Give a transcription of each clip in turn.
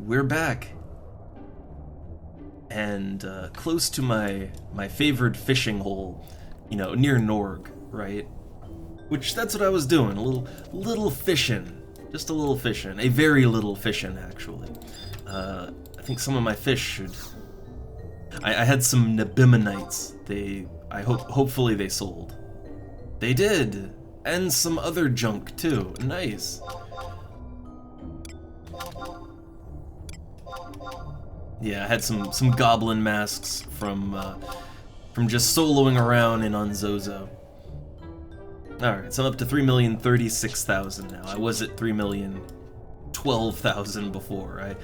we're back. And close to my favored fishing hole, you know, near Norg, right? Which, that's what I was doing, a little fishing. Just a little fishing. A very little fishing, actually. I think some of my fish should... I had some Nabimonites. Hopefully they sold. They did! And some other junk, too. Nice. Yeah, I had some goblin masks from just soloing around in Unzozo. Alright, so I'm up to 3,036,000 now. I was at 3,012,000 before.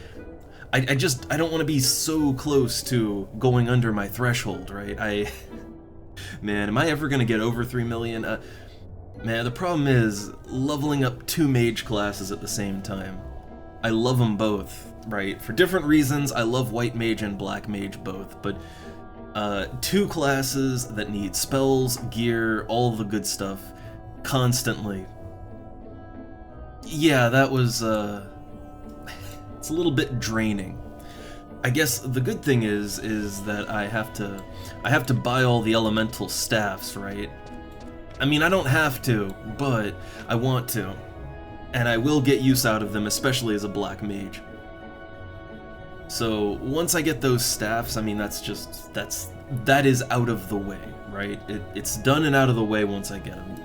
I don't want to be so close to going under my threshold, right? Man, am I ever gonna get over 3 million? Man, the problem is leveling up 2 mage classes at the same time. I love them both, right? For different reasons, I love white mage and black mage both, but 2 classes that need spells, gear, all the good stuff, constantly. Yeah, that was, it's a little bit draining. I guess the good thing is that I have to buy all the elemental staffs, right? I mean, I don't have to, but I want to. And I will get use out of them, especially as a black mage. So once I get those staffs, I mean, that is out of the way, right? It's done and out of the way once I get them.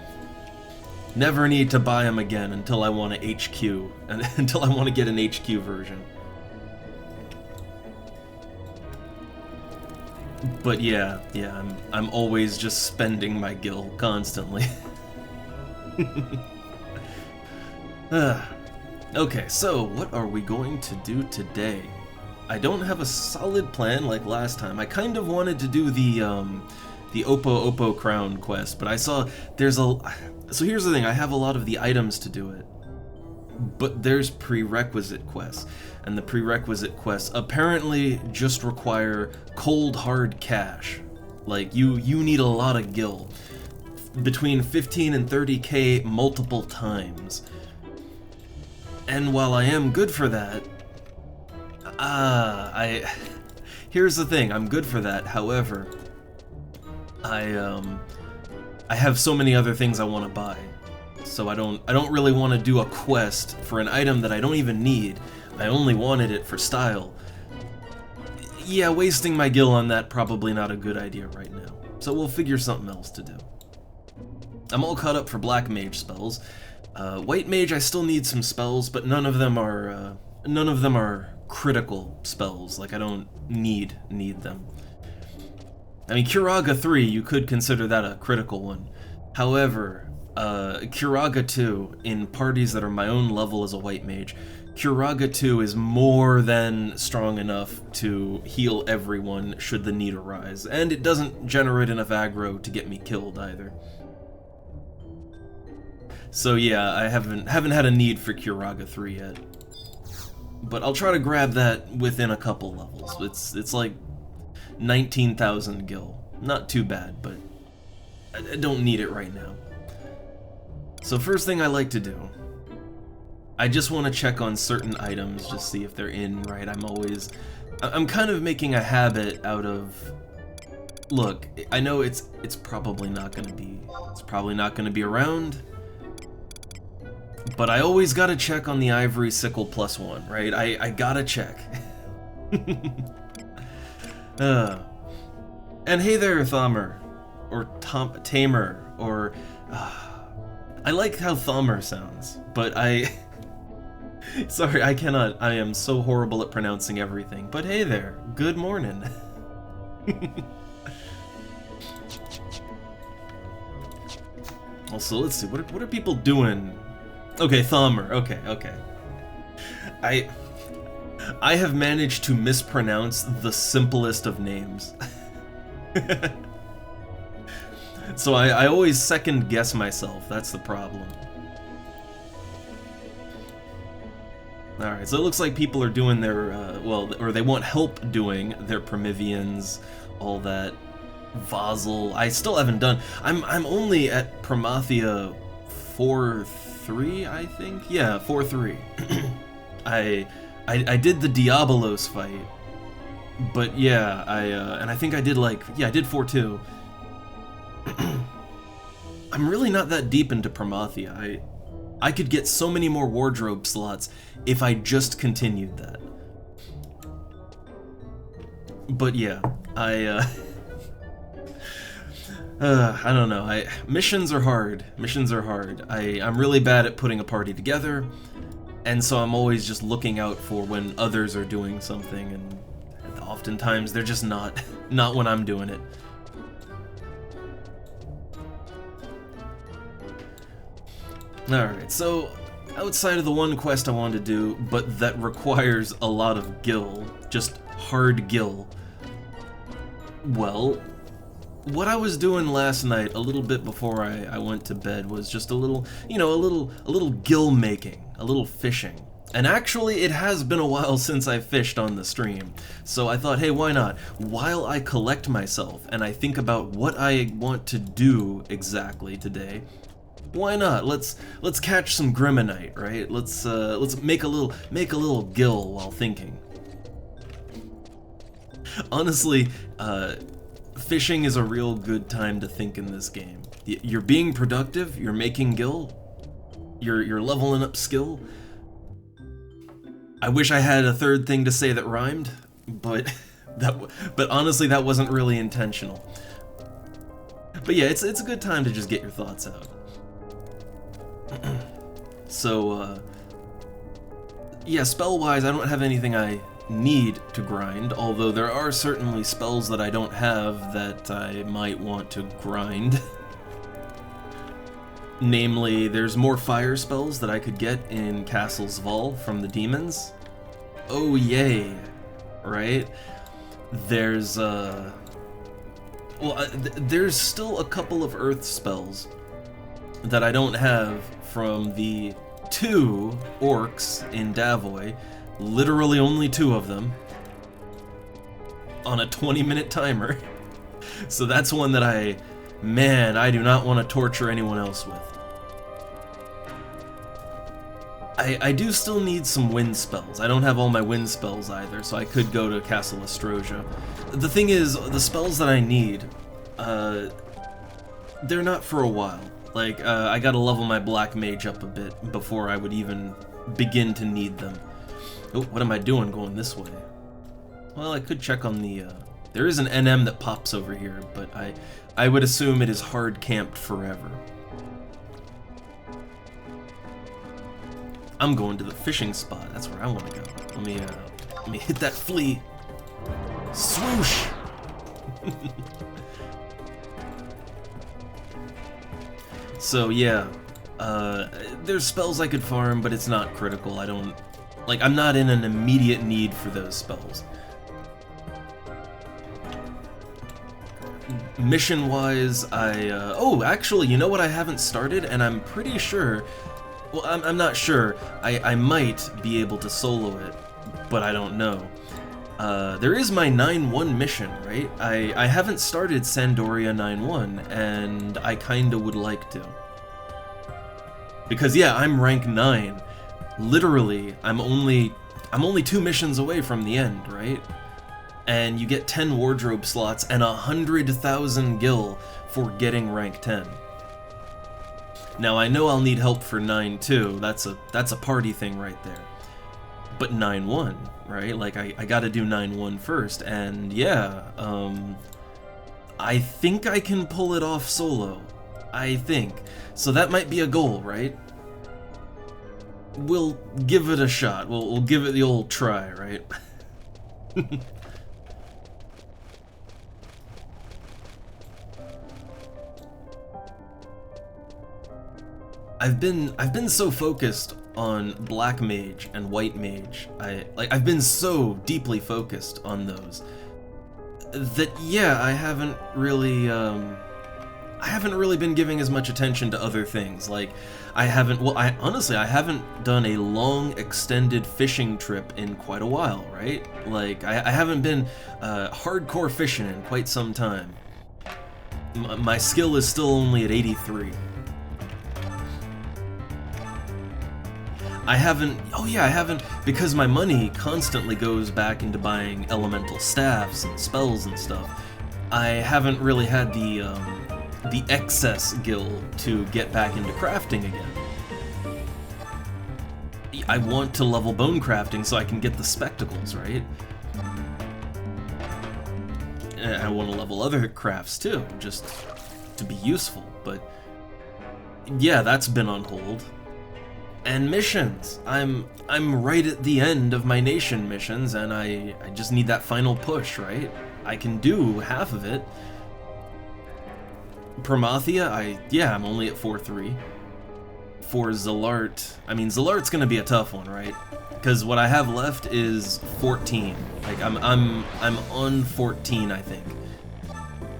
Never need to buy them again until I want a HQ, and until I want to get an HQ version. But yeah, I'm always just spending my gil constantly. Okay, so what are we going to do today? I don't have a solid plan like last time. I kind of wanted to do the Oppo Crown quest, but I saw there's a... So here's the thing, I have a lot of the items to do it, but there's prerequisite quests, and the prerequisite quests apparently just require cold hard cash. Like, you need a lot of gil, between 15 and 30k multiple times. And while I am good for that, here's the thing, I'm good for that, however, I have so many other things I want to buy, so I don't really want to do a quest for an item that I don't even need. I only wanted it for style. Yeah, wasting my gil on that probably not a good idea right now, so we'll figure something else to do. I'm all caught up for black mage spells. White mage, I still need some spells, but none of them are critical spells. Like, I don't need them. I mean, Curaga 3, you could consider that a critical one. However, Curaga 2, in parties that are my own level as a white mage, Curaga 2 is more than strong enough to heal everyone should the need arise, and it doesn't generate enough aggro to get me killed either. So yeah, I haven't had a need for Curaga 3 yet. But I'll try to grab that within a couple levels. It's like 19,000 gil. Not too bad, but I don't need it right now. So first thing I like to do, I just want to check on certain items, just see if they're in, right? I'm kind of making a habit out of, look, I know it's probably not gonna be around, but I always gotta check on the Ivory Sickle +1, right? I gotta check. And hey there, Thamer, or Tamer, or... I like how Thamer sounds, but sorry, I cannot, I am so horrible at pronouncing everything, but hey there, good morning. Also, let's see, what are people doing? Okay, Thamer, okay. I have managed to mispronounce the simplest of names. So I always second guess myself, that's the problem. Alright, so it looks like people are doing their, or they want help doing their Prometheans, all that. Vazel, I still haven't done. I'm only at Promathia 4.3, I think? Yeah, 4.3. I did the Diabolos fight, but yeah, and I think I did I did 4-2. I'm really not that deep into Promathia. I could get so many more wardrobe slots if I just continued that. But yeah, I don't know. Missions are hard. Missions are hard. I'm really bad at putting a party together, and so I'm always just looking out for when others are doing something, and oftentimes they're just not when I'm doing it. Alright, so outside of the one quest I wanted to do, but that requires a lot of gil, just hard gil, well, what I was doing last night, a little bit before I went to bed, was just a little, you know, a little gil making, a little fishing. And actually, it has been a while since I fished on the stream, so I thought, hey, why not? While I collect myself and I think about what I want to do exactly today, why not? Let's catch some Grimonite, right? Let's make a little gil while thinking. Honestly, fishing is a real good time to think in this game. You're being productive, you're making gil, you're leveling up skill. I wish I had a third thing to say that rhymed, but honestly that wasn't really intentional. But yeah, it's a good time to just get your thoughts out. So, yeah, spell-wise, I don't have anything I need to grind, although there are certainly spells that I don't have that I might want to grind. Namely, there's more fire spells that I could get in Castle's Vault from the demons. Oh yay, right? There's there's still a couple of earth spells that I don't have from the 2 orcs in Davoy, literally only 2 of them, on a 20-minute timer. So that's one that I do not want to torture anyone else with. I do still need some wind spells. I don't have all my wind spells either, so I could go to Castle Astrosia. The thing is, the spells that I need, they're not for a while. Like, I gotta level my black mage up a bit before I would even begin to need them. Oh, what am I doing going this way? Well, I could check on the, there is an NM that pops over here, but I would assume it is hard camped forever. I'm going to the fishing spot. That's where I want to go. Let me hit that flea. Swoosh! So yeah, there's spells I could farm, but it's not critical. I'm not in an immediate need for those spells. Mission-wise, oh, actually, you know what I haven't started, and I'm pretty sure, well, I'm not sure, I might be able to solo it, but I don't know. There is my 9-1 mission, right? I haven't started Sandoria 9-1, and I kinda would like to. Because yeah, I'm rank 9. Literally, I'm only 2 missions away from the end, right? And you get 10 wardrobe slots and 100,000 gil for getting rank 10. Now I know I'll need help for 9 too. That's a party thing right there. But 9-1, right? Like I gotta do 9-1 first, and yeah, I think I can pull it off solo. I think. So that might be a goal, right? We'll give it a shot. We'll give it the old try, right? I've been so focused on Black Mage and White Mage. I've been so deeply focused on those that yeah, I haven't really been giving as much attention to other things. Like I haven't done a long extended fishing trip in quite a while, right? Like I haven't been hardcore fishing in quite some time. My skill is still only at 83. I haven't, oh yeah, I haven't, because my money constantly goes back into buying elemental staffs and spells and stuff. I haven't really had the excess gil to get back into crafting again. I want to level bone crafting so I can get the spectacles, right? And I want to level other crafts too, just to be useful, but yeah, that's been on hold. And missions. I'm right at the end of my nation missions, and I just need that final push, right? I can do half of it. Promathia, I'm only at 4-3. For Zalart, I mean, Zalart's gonna be a tough one, right? Because what I have left is 14. Like I'm on 14, I think.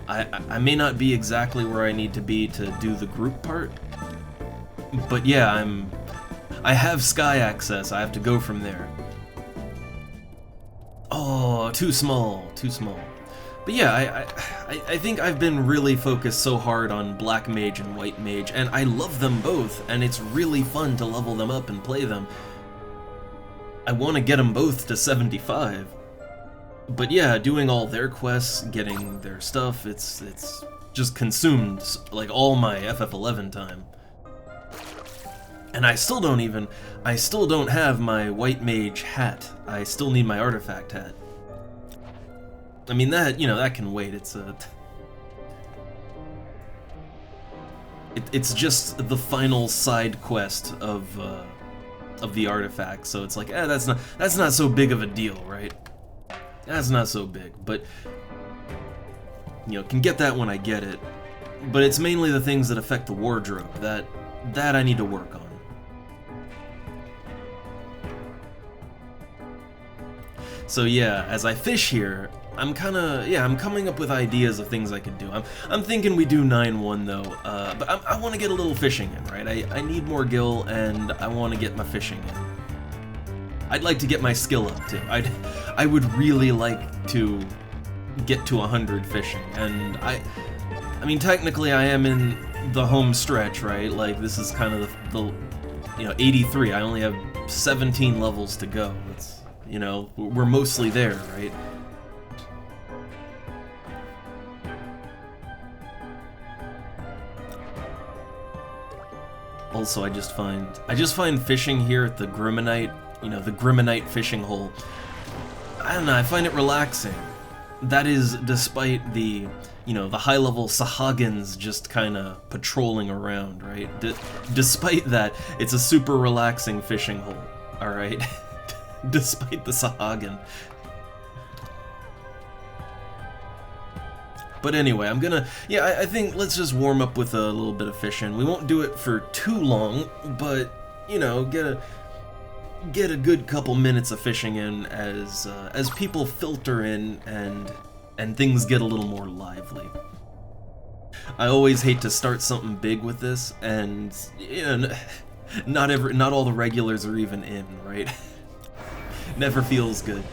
I may not be exactly where I need to be to do the group part, but yeah, I have sky access. I have to go from there. Oh, too small, too small. But yeah, I think I've been really focused so hard on Black Mage and White Mage, and I love them both, and it's really fun to level them up and play them. I want to get them both to 75. But yeah, doing all their quests, getting their stuff, it's just consumed like all my FF11 time. And I still don't have my White Mage hat. I still need my artifact hat. I mean, that, you know, that can wait. It's just the final side quest of the artifact, so it's like, that's not so big of a deal, right? That's not so big, but you know, can get that when I get it. But it's mainly the things that affect the wardrobe that I need to work on. So yeah, as I fish here, I'm coming up with ideas of things I could do. I'm thinking we do 9-1 though, but I want to get a little fishing in, right? I need more gil, and I want to get my fishing in. I'd like to get my skill up too. I would really like to get to 100 fishing, and I mean, technically I am in the home stretch, right? Like, this is kind of the 83. I only have 17 levels to go. It's, you know, we're mostly there, right? Also, I just find fishing here at the Grimonite, the Grimonite fishing hole, I don't know, I find it relaxing. That is despite the, the high-level Sahagins just kind of patrolling around, right? Despite that, it's a super relaxing fishing hole, alright? Despite the Sahagin. But anyway, I think let's just warm up with a little bit of fishing. We won't do it for too long, but, get a good couple minutes of fishing in as people filter in and things get a little more lively. I always hate to start something big with this, and not all the regulars are even in, right? Never feels good.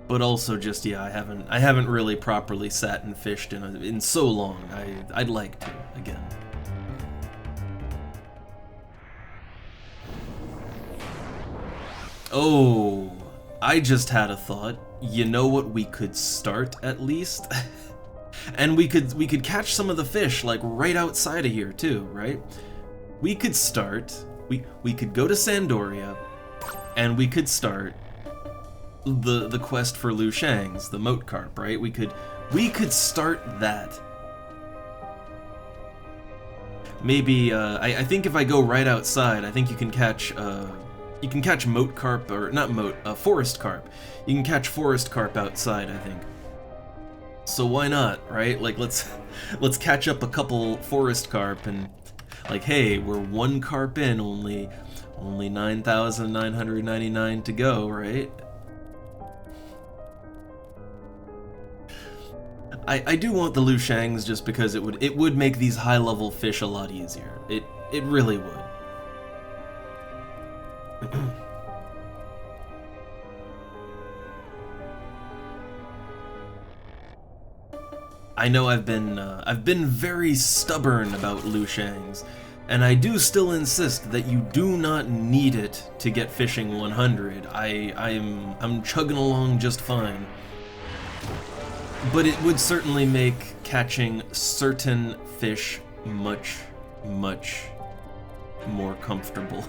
But also just, I haven't really properly sat and fished in so long. I'd like to again. Oh, I just had a thought. You know what we could start at least? And we could catch some of the fish like right outside of here too, right? We could start. We could go to Sandoria, and we could start the quest for Liu Shang's, the moat carp, right? We could start that. Maybe I think if I go right outside, I think you can catch moat carp, or not moat, forest carp. You can catch forest carp outside, I think. So why not, right? Like, let's catch up a couple forest carp, and like, hey, we're one carp in, only 9,999 to go, right? I do want the Liu Shang's just because it would make these high-level fish a lot easier. It really would. I know I've been very stubborn about Lushangs, and I do still insist that you do not need it to get fishing 100. I'm chugging along just fine. But it would certainly make catching certain fish much, much more comfortable.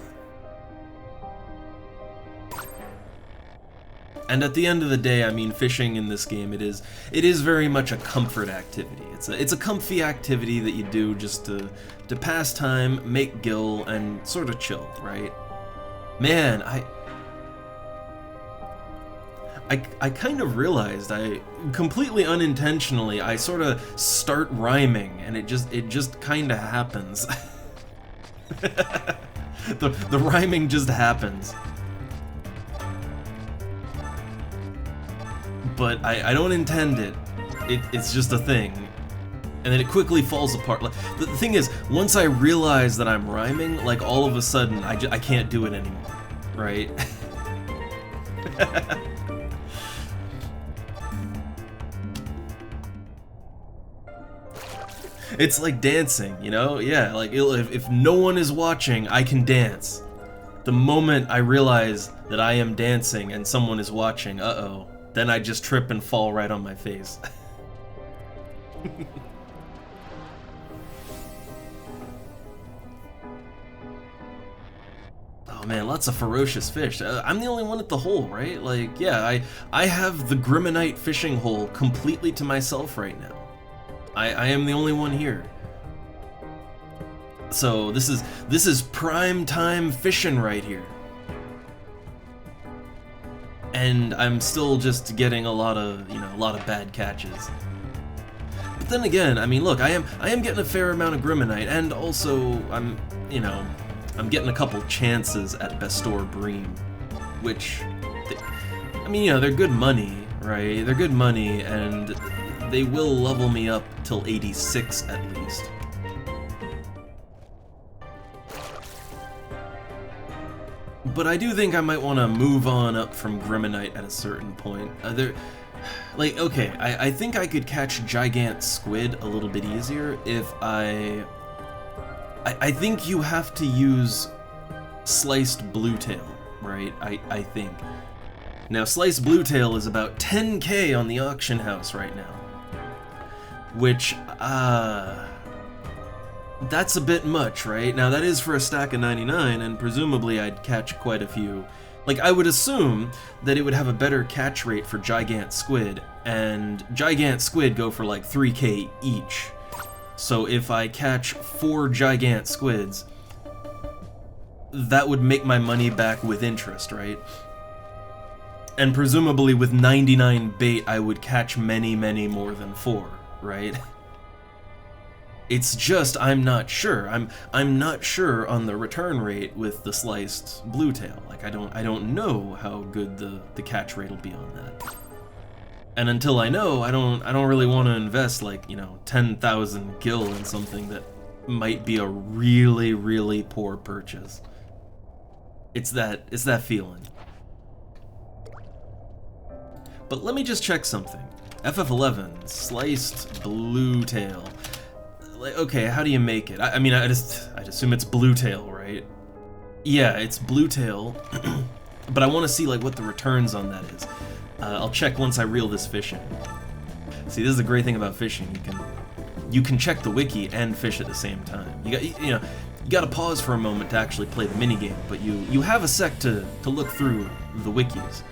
And at the end of the day, I mean, fishing in this game, it is very much a comfort activity. It's a comfy activity that you do just to pass time, make gill, and sort of chill, right? Man, I kind of realized, I completely unintentionally, I sort of start rhyming, and it just kind of happens. the rhyming just happens. But I don't intend it. It's just a thing. And then it quickly falls apart. Like, the thing is, once I realize that I'm rhyming, like, all of a sudden, I can't do it anymore, right? It's like dancing, you know? Yeah, like, if no one is watching, I can dance. The moment I realize that I am dancing and someone is watching, uh-oh, then I just trip and fall right on my face. Oh man, lots of ferocious fish. I'm the only one at the hole, right? Like, yeah, I have the Grimonite fishing hole completely to myself right now. I am the only one here. So this is prime time fishing right here. And I'm still just getting a lot of bad catches. But then again, I mean, look, I am getting a fair amount of Grimonite, and also I'm getting a couple chances at Bestor Bream, which, I mean, you know, they're good money, right? They're good money, and they will level me up till 86 at least. But I do think I might want to move on up from Grimonite at a certain point. Like, okay, I think I could catch Gigant Squid a little bit easier if I think you have to use Sliced Bluetail, right? I think. Now, Sliced Bluetail is about 10k on the auction house right now. Which, that's a bit much, right? Now, that is for a stack of 99, and presumably I'd catch quite a few. Like, I would assume that it would have a better catch rate for Gigant Squid, and Gigant Squid go for like 3k each. So if I catch 4 Gigant Squids, that would make my money back with interest, right? And presumably with 99 bait, I would catch many, many more than 4, right? It's just, I'm not sure. I'm not sure on the return rate with the Sliced Bluetail. Like, I don't know how good the catch rate will be on that. And until I know, I don't really want to invest, like, you know, 10,000 gil in something that might be a really, really poor purchase. It's that feeling. But let me just check something. FF11, Sliced Bluetail. Like, okay, how do you make it? I mean, I'd assume it's Bluetail, right? Yeah, it's Bluetail, but I want to see like what the returns on that is. I'll check once I reel this fish in. See, this is the great thing about fishing. You can check the wiki and fish at the same time. You got to pause for a moment to actually play the minigame, but you have a sec to look through the wikis.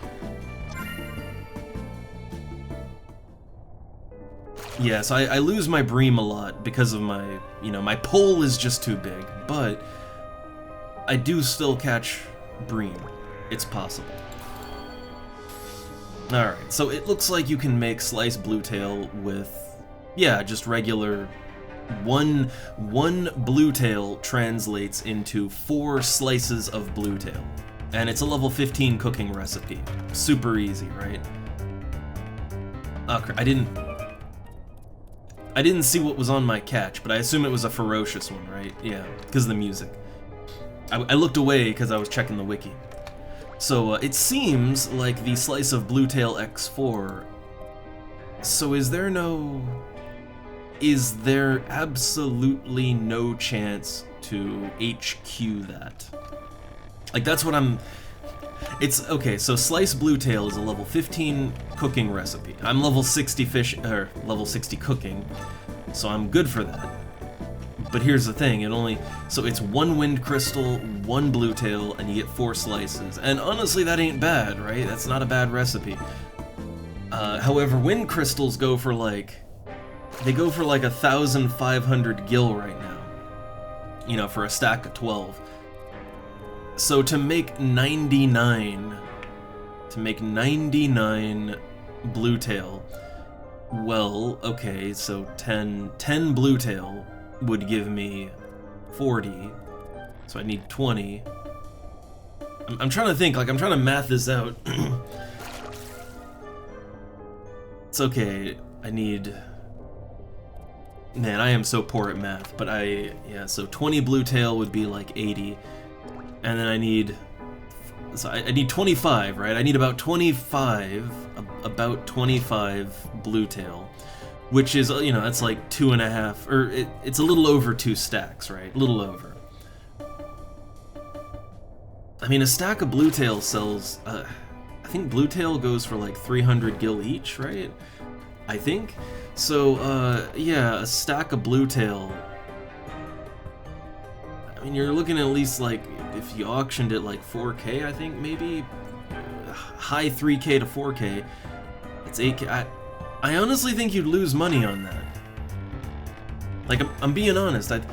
Yeah, so I lose my bream a lot because of my pole is just too big, but I do still catch bream. It's possible. Alright, so it looks like you can make Sliced Bluetail with, yeah, just regular, one Bluetail translates into 4 slices of Bluetail. And it's a level 15 cooking recipe. Super easy, right? Okay, I didn't see what was on my catch, but I assume it was a ferocious one, right? Yeah, because of the music. I looked away because I was checking the wiki. So it seems like the Slice of Bluetail X4. So is there no is there absolutely no chance to HQ that? Like, that's what I'm... It's, okay, so sliced bluetail is a level 15 cooking recipe. I'm level 60 fish, or level 60 cooking, so I'm good for that. But here's the thing, so it's 1 wind crystal, 1 bluetail, and you get 4 slices. And honestly, that ain't bad, right? That's not a bad recipe. However, wind crystals go for like 1,500 gil right now. You know, for a stack of 12. So to make 99 bluetail, well, okay, so 10 bluetail would give me 40, so I need 20. I'm trying to think, like, I'm trying to math this out. It's okay, I need... Man, I am so poor at math, but yeah, so 20 bluetail would be like 80, and then I need 25, right? I need about 25 bluetail, which is, you know, that's like 2.5, or it's a little over 2 stacks, right? A little over. I mean, a stack of bluetail sells, I think bluetail goes for like 300 gil each, right? I think. So, yeah, a stack of bluetail. I mean, you're looking at least like, if you auctioned it like 4K, I think, maybe? High 3K to 4K. It's 8K. I honestly think you'd lose money on that. Like, I'm being honest. Like,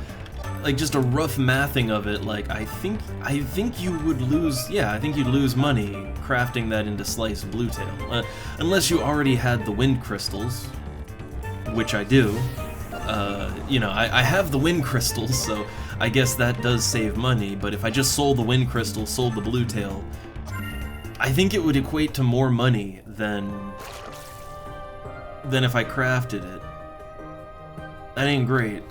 just a rough mathing of it, like, I think you would lose, yeah, I think you'd lose money crafting that into sliced bluetail. Unless you already had the wind crystals, which I do. You know, I have the wind crystals, so I guess that does save money, but if I just sold the wind crystals, sold the bluetail, I think it would equate to more money than if I crafted it. That ain't great.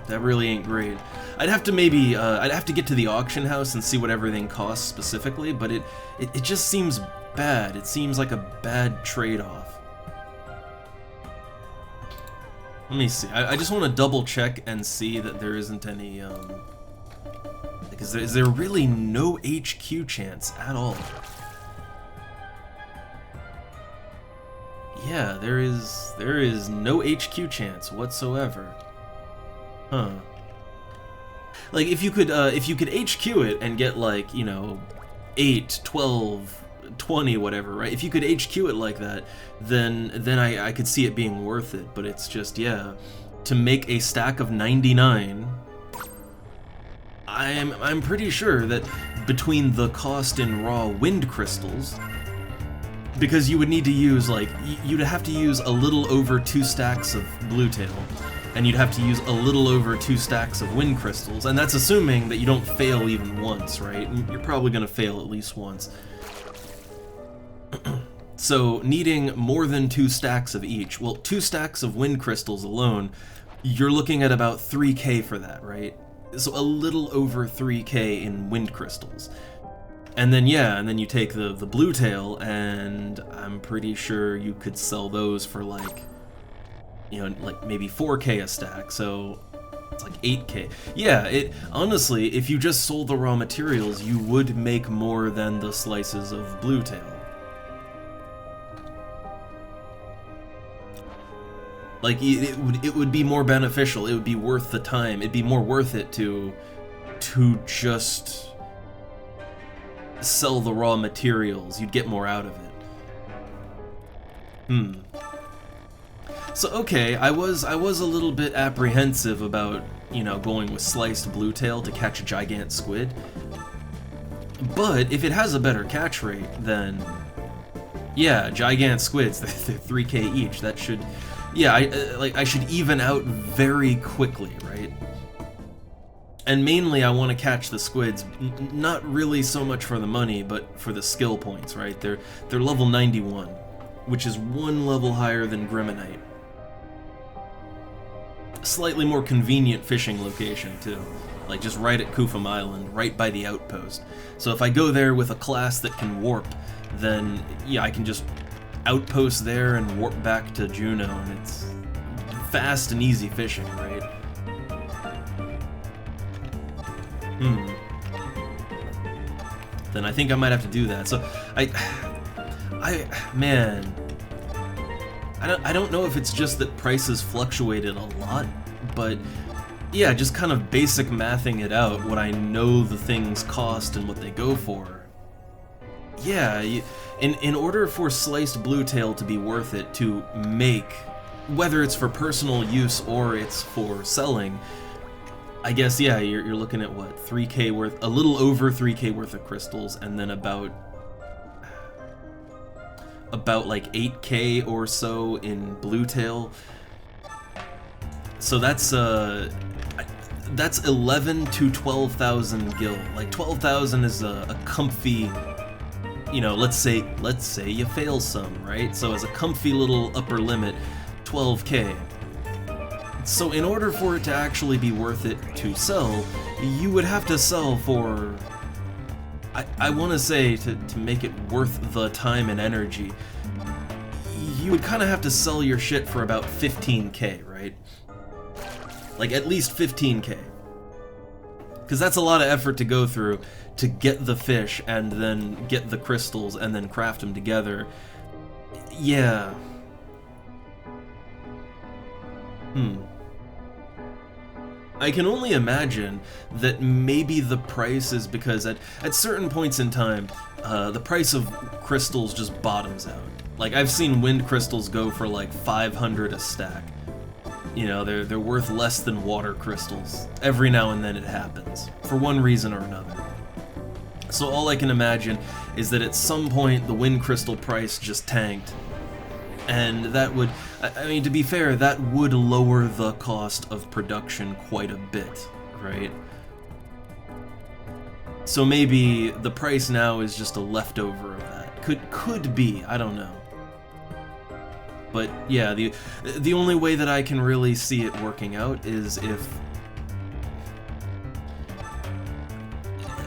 That really ain't great. I'd have to maybe, I'd have to get to the auction house and see what everything costs specifically, but it just seems bad. It seems like a bad trade-off. Let me see. I just want to double check and see that there isn't any, because is there really no HQ chance at all? Yeah, there is no HQ chance whatsoever. Huh. Like, if you could HQ it and get, like, you know, 8, 12, 20, whatever, right? If you could HQ it like that, then I could see it being worth it, but it's just, yeah, to make a stack of 99, I'm pretty sure that between the cost in raw wind crystals, because you would need to use, like, you'd have to use a little over 2 stacks of bluetail, and you'd have to use a little over 2 stacks of wind crystals, and that's assuming that you don't fail even once, right? You're probably gonna fail at least once. So, needing more than 2 stacks of each, well, 2 stacks of wind crystals alone, you're looking at about 3K for that, right? So a little over 3K in wind crystals. And then, yeah, and then you take the bluetail, and I'm pretty sure you could sell those for, like, you know, like maybe 4K a stack, so it's like 8K. Yeah, honestly, if you just sold the raw materials, you would make more than the slices of bluetail. Like, it would be more beneficial, it would be worth the time, it'd be more worth it to just sell the raw materials, you'd get more out of it. So, okay, I was a little bit apprehensive about, you know, going with sliced bluetail to catch a giant squid. But if it has a better catch rate, then yeah, giant squids, they're 3K each. That should, yeah, I should even out very quickly, right? And mainly I want to catch the squids, not really so much for the money, but for the skill points, right? They're level 91, which is 1 level higher than Grimonite. Slightly more convenient fishing location too, like just right at Kufum Island, right by the outpost. So if I go there with a class that can warp, then yeah, I can just outpost there and warp back to Juneau, and it's fast and easy fishing, right? Then I think I might have to do that. So man, I don't know if it's just that prices fluctuated a lot, but yeah, just kind of basic mathing it out, what I know the things cost and what they go for. Yeah, in order for sliced bluetail to be worth it to make, whether it's for personal use or it's for selling, I guess, yeah, you're looking at what, 3K worth, a little over 3K worth of crystals, and then about like 8K or so in bluetail. So that's 11 to 12,000 gil. Like 12,000 is a comfy, you know, let's say you fail some, right? So as a comfy little upper limit, 12K. So in order for it to actually be worth it to sell, you would have to sell for, I want to say, to make it worth the time and energy, you would kind of have to sell your shit for about 15K, right? Like at least 15K. Because that's a lot of effort to go through to get the fish and then get the crystals and then craft them together. Yeah. I can only imagine that maybe the price is because at certain points in time, the price of crystals just bottoms out. Like, I've seen wind crystals go for like 500 a stack. You know, they're worth less than water crystals. Every now and then it happens, for one reason or another. So all I can imagine is that at some point the wind crystal price just tanked. And that would, I mean, to be fair, that would lower the cost of production quite a bit, right? So maybe the price now is just a leftover of that. Could be, I don't know. But yeah, the only way that I can really see it working out is if...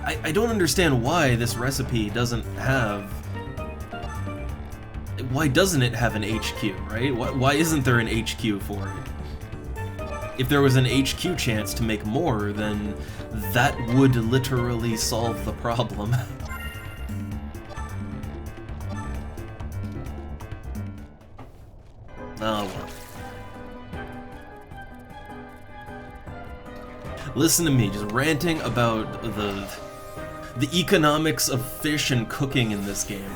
I don't understand why this recipe doesn't have... Why doesn't it have an HQ, right? Why isn't there an HQ for it? If there was an HQ chance to make more, then that would literally solve the problem. Oh well. Listen to me, just ranting about the economics of fish and cooking in this game.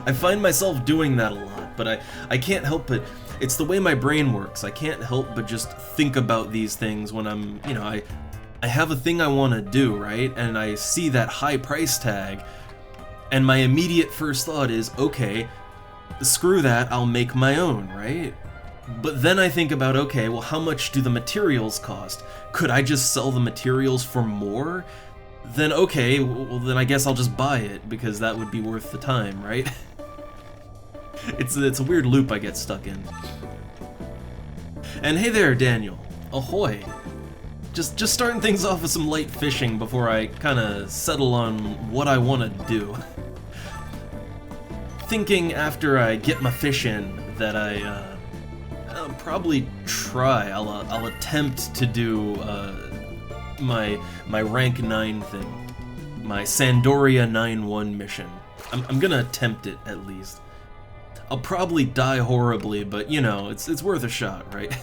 I find myself doing that a lot, but I can't help it. It's the way my brain works. I can't help but just think about these things when I'm, you know, I have a thing I want to do, right? And I see that high price tag, and my immediate first thought is, okay, screw that, I'll make my own, right? But then I think about, okay, well, how much do the materials cost? Could I just sell the materials for more? Then okay, well then I guess I'll just buy it, because that would be worth the time, right? It's a weird loop I get stuck in. And hey there, Daniel. Ahoy. Just starting things off with some light fishing before I kinda settle on what I wanna do. Thinking after I get my fish in that I'll probably try, I'll attempt to do my rank 9 thing. My Sandoria 9-1 mission. I'm gonna attempt it, at least. I'll probably die horribly, but you know, it's worth a shot, right?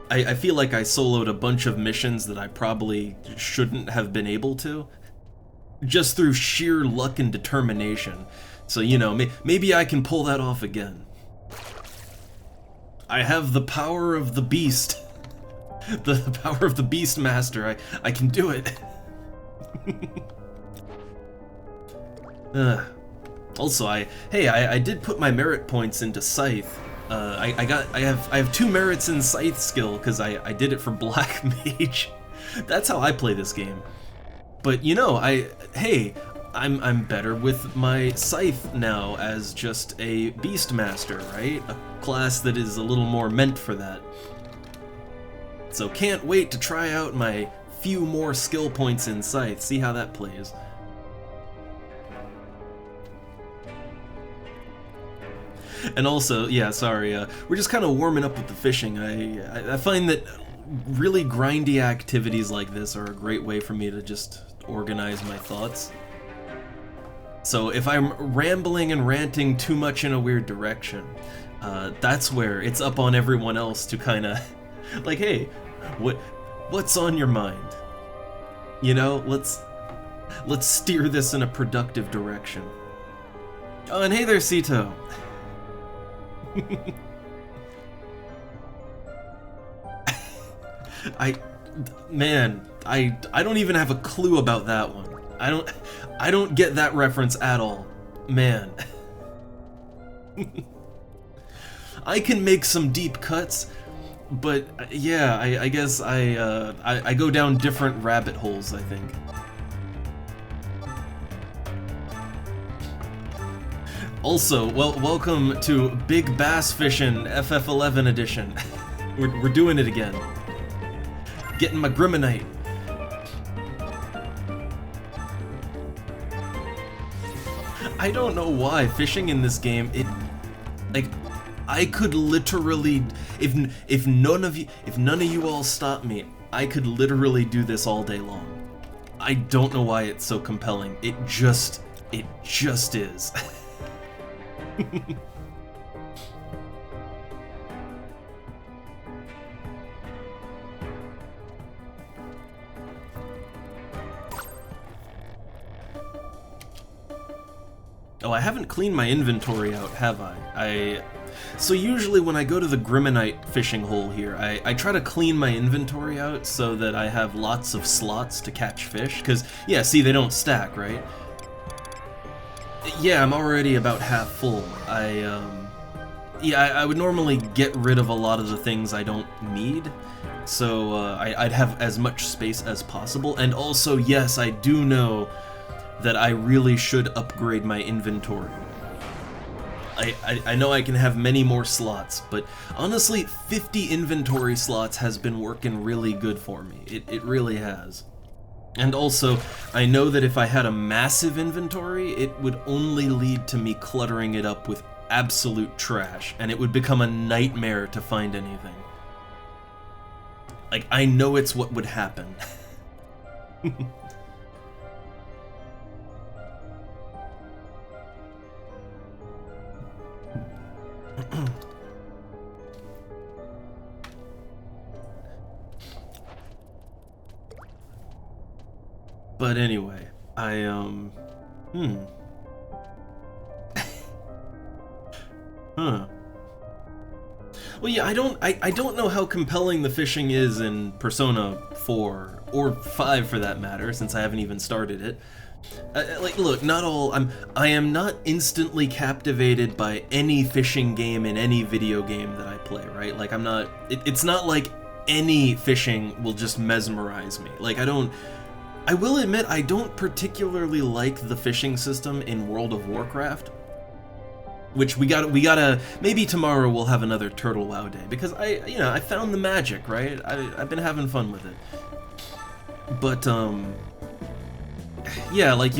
I feel like I soloed a bunch of missions that I probably shouldn't have been able to, just through sheer luck and determination. So, you know, maybe I can pull that off again. I have the power of the beast. The power of the beast master. I can do it. Also, I did put my merit points into Scythe. I have 2 merits in Scythe skill because I did it for Black Mage. That's how I play this game. But you know, I'm better with my Scythe now as just a Beastmaster, right? A class that is a little more meant for that. So can't wait to try out my few more skill points in Scythe, see how that plays. And also, yeah, sorry, we're just kind of warming up with the fishing. I find that really grindy activities like this are a great way for me to just organize my thoughts. So if I'm rambling and ranting too much in a weird direction, that's where it's up on everyone else to kind of, like, hey, what's on your mind? You know, let's steer this in a productive direction. Oh, and hey there, Sito. Man, I don't even have a clue about that one. I don't get that reference at all. Man. I can make some deep cuts, but yeah, I guess I go down different rabbit holes, I think. Also, welcome to Big Bass Fishing FF11 edition. We're doing it again. Getting my Grimonite. I don't know why fishing in this game, I could literally, if none of you all stop me, I could literally do this all day long. I don't know why it's so compelling. It just is. Oh, I haven't cleaned my inventory out, have I? So usually when I go to the Grimonite fishing hole here, I try to clean my inventory out so that I have lots of slots to catch fish, because, yeah, see, they don't stack, right? Yeah, I'm already about half full. I would normally get rid of a lot of the things I don't need, so I'd have as much space as possible, and also, yes, I do know that I really should upgrade my inventory. I know I can have many more slots, but honestly, 50 inventory slots has been working really good for me. It really has. And also, I know that if I had a massive inventory, it would only lead to me cluttering it up with absolute trash, and it would become a nightmare to find anything. Like, I know it's what would happen. But anyway, Huh. Well, yeah, I don't know how compelling the fishing is in Persona 4, or 5 for that matter, since I haven't even started it. Like, look, I am not instantly captivated by any fishing game in any video game that I play, right? Like, it's not like any fishing will just mesmerize me. Like, I will admit, I don't particularly like the fishing system in World of Warcraft. Which we gotta, maybe tomorrow we'll have another Turtle WoW day, because I found the magic, right? I've been having fun with it. But, yeah, like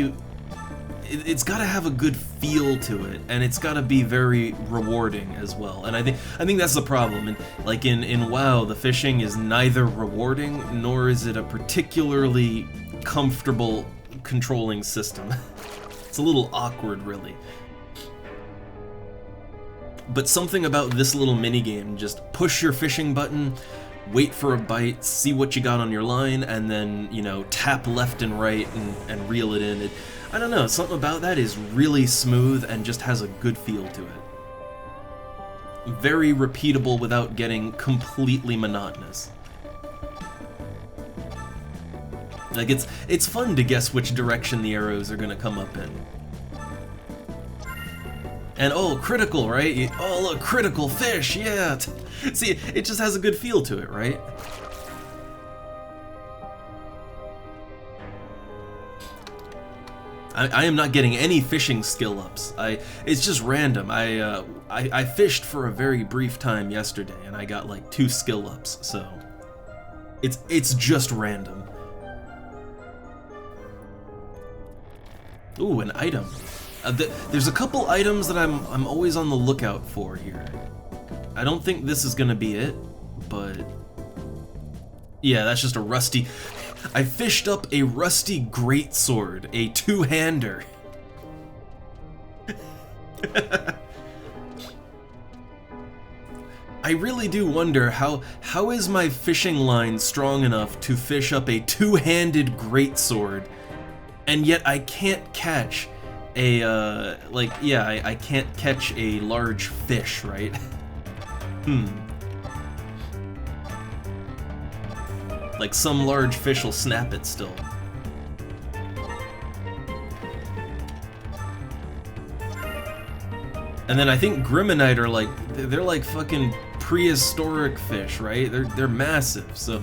it's gotta have a good feel to it, and it's gotta be very rewarding as well. And I think that's the problem. And like in WoW, the fishing is neither rewarding, nor is it a particularly comfortable controlling system. It's a little awkward, really. But something about this little minigame, just push your fishing button, wait for a bite, see what you got on your line, and then, tap left and right and reel it in. I don't know, something about that is really smooth and just has a good feel to it. Very repeatable without getting completely monotonous. Like, it's fun to guess which direction the arrows are gonna come up in. And oh, critical, right? Oh, look, critical fish, yeah! See, it just has a good feel to it, right? I am not getting any fishing skill ups. It's just random. I fished for a very brief time yesterday, and I got like 2 skill ups, so it's just random. Ooh, an item. There's a couple items that I'm always on the lookout for here. I don't think this is gonna be it, but yeah, that's just a rusty. I fished up a rusty greatsword, a two-hander. I really do wonder how is my fishing line strong enough to fish up a two-handed greatsword, and yet I can't catch a I can't catch a large fish, right? Like some large fish will snap it still. And then I think Grimonite are like, they're like fucking prehistoric fish, right? They're massive. So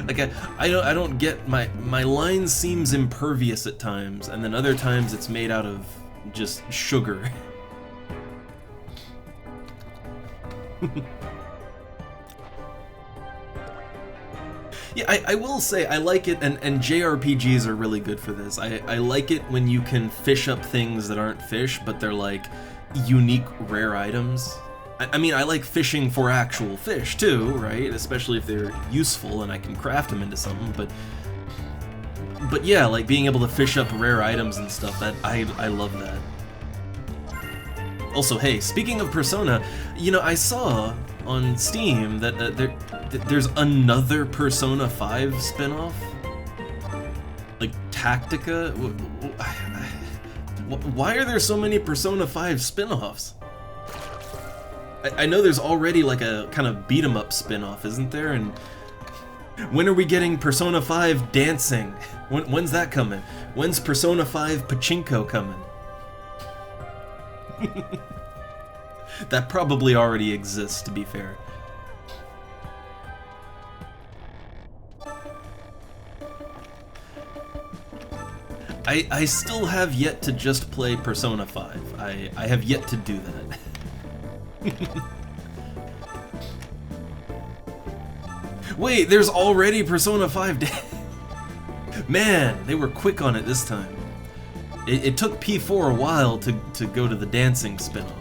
like I don't get, my line seems impervious at times, and then other times it's made out of just sugar. Yeah, I will say I like it, and JRPGs are really good for this. I like it when you can fish up things that aren't fish, but they're like unique, rare items. I mean, I like fishing for actual fish too, right? Especially if they're useful and I can craft them into something, but yeah, like being able to fish up rare items and stuff, that I love that. Also, hey, speaking of Persona, you know, I saw on Steam that there's another Persona 5 spin-off? Like Tactica? Why are there so many Persona 5 spin-offs? I know there's already like a kind of beat-em-up spin-off, isn't there? And when are we getting Persona 5 dancing? When's that coming? When's Persona 5 Pachinko coming? That probably already exists, to be fair. I still have yet to just play Persona 5. I have yet to do that. Wait, there's already Persona 5 Man, they were quick on it this time. It took P4 a while to go to the dancing spin-off.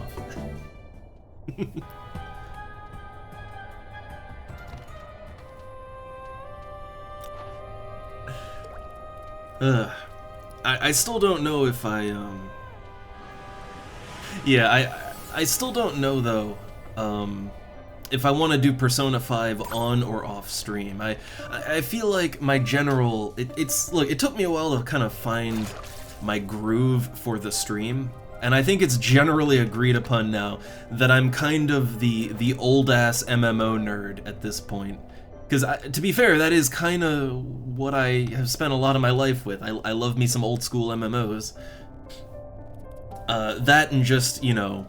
I still don't know if I still don't know though if I want to do Persona 5 on or off stream. I feel like my general look, it took me a while to kind of find my groove for the stream, and I think it's generally agreed upon now that I'm kind of the old-ass MMO nerd at this point. Because, to be fair, that is kind of what I have spent a lot of my life with. I love me some old-school MMOs. That and just, you know,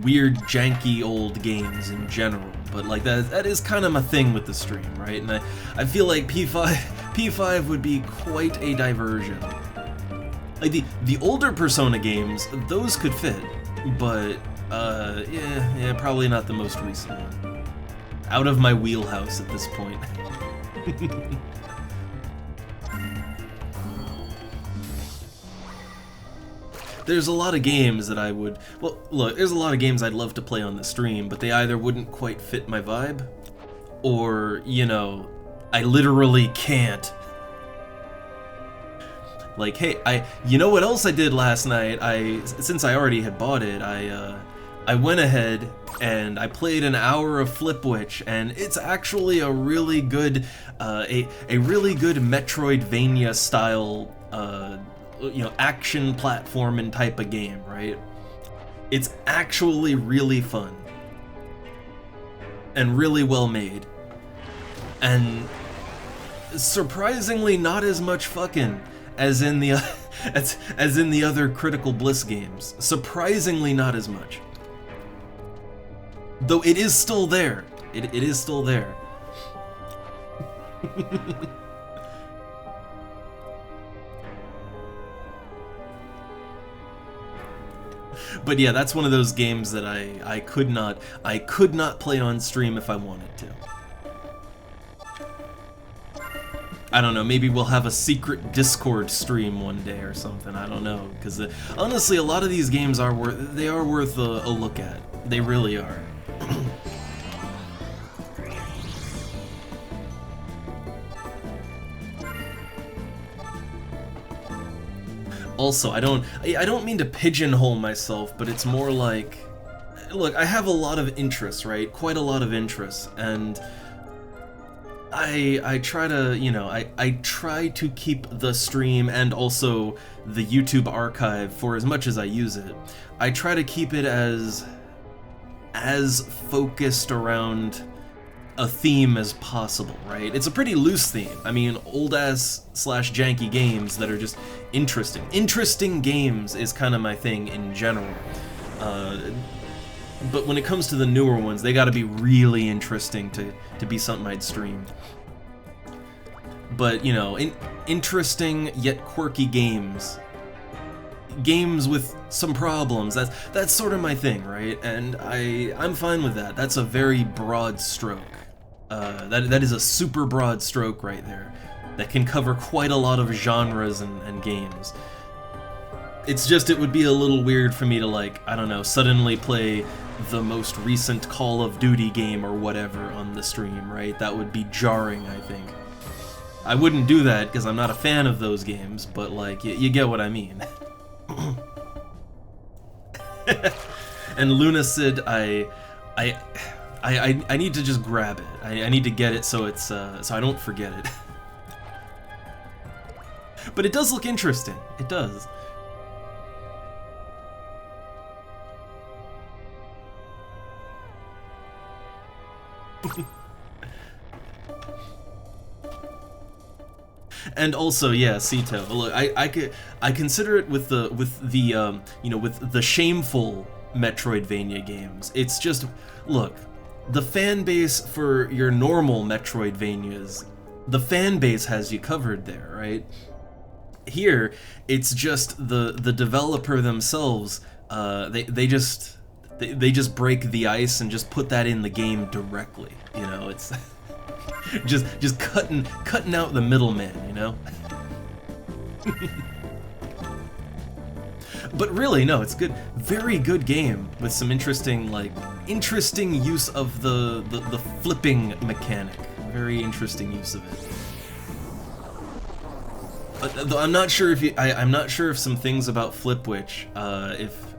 weird, janky old games in general. But, like, that is kind of my thing with the stream, right? And I feel like P5 would be quite a diversion. Like, the older Persona games, those could fit, but, yeah, probably not the most recent one. Out of my wheelhouse at this point. There's a lot of games that I would... Well, look, there's a lot of games I'd love to play on the stream, but they either wouldn't quite fit my vibe, or, you know, I literally can't. Like, hey, you know what else I did last night? Since I already had bought it, I went ahead and I played an hour of Flipwitch, and it's actually a really good, a really good Metroidvania style, you know, action platforming type of game, right? It's actually really fun and really well made, and surprisingly not as much fucking as in the as in the other Critical Bliss games. Surprisingly not as much. Though it is still there. It is still there. But yeah, that's one of those games that I could not play on stream if I wanted to. I don't know, maybe we'll have a secret Discord stream one day or something. I don't know, because honestly, a lot of these games are worth a look at. They really are. Also, I don't mean to pigeonhole myself, but it's more like, look, I have a lot of interests, right? Quite a lot of interests, and I try to, you know, I try to keep the stream and also the YouTube archive, for as much as I use it, I try to keep it as focused around a theme as possible, right? It's a pretty loose theme. I mean, old-ass / janky games that are just interesting. Interesting games is kind of my thing in general. But when it comes to the newer ones, they gotta be really interesting to be something I'd stream. But, you know, interesting yet quirky games. Games with some problems, that's sort of my thing, right? And I'm fine with that. That's a very broad stroke. That is a super broad stroke right there. That can cover quite a lot of genres and games. It's just, it would be a little weird for me to, like, I don't know, suddenly play the most recent Call of Duty game or whatever on the stream, right? That would be jarring, I think. I wouldn't do that because I'm not a fan of those games, but, like, you get what I mean. And Lunacid, I need to just grab it. I need to get it so it's so I don't forget it. But it does look interesting. It does. And also, yeah, Sito. Look, I consider it with the you know, with the shameful Metroidvania games. It's just, look, the fan base for your normal Metroidvanias, the fan base has you covered there, right? Here, it's just the developer themselves. They just break the ice and just put that in the game directly. You know, it's just cutting out the middleman, you know? But really, no, it's good. Very good game with some interesting use of the flipping mechanic. Very interesting use of it. Though I'm not sure if I'm not sure if some things about Flipwitch,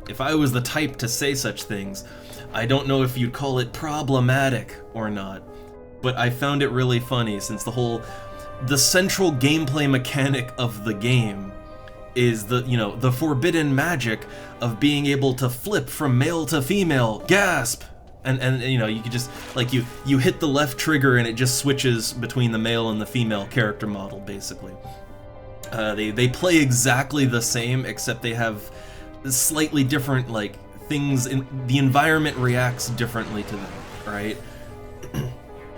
if I was the type to say such things, I don't know if you'd call it problematic or not. But I found it really funny since the central gameplay mechanic of the game is the forbidden magic of being able to flip from male to female. Gasp! And you know, you could just, like, you hit the left trigger and it just switches between the male and the female character model, basically. They play exactly the same, except they have slightly different, like, things in the environment reacts differently to them, right?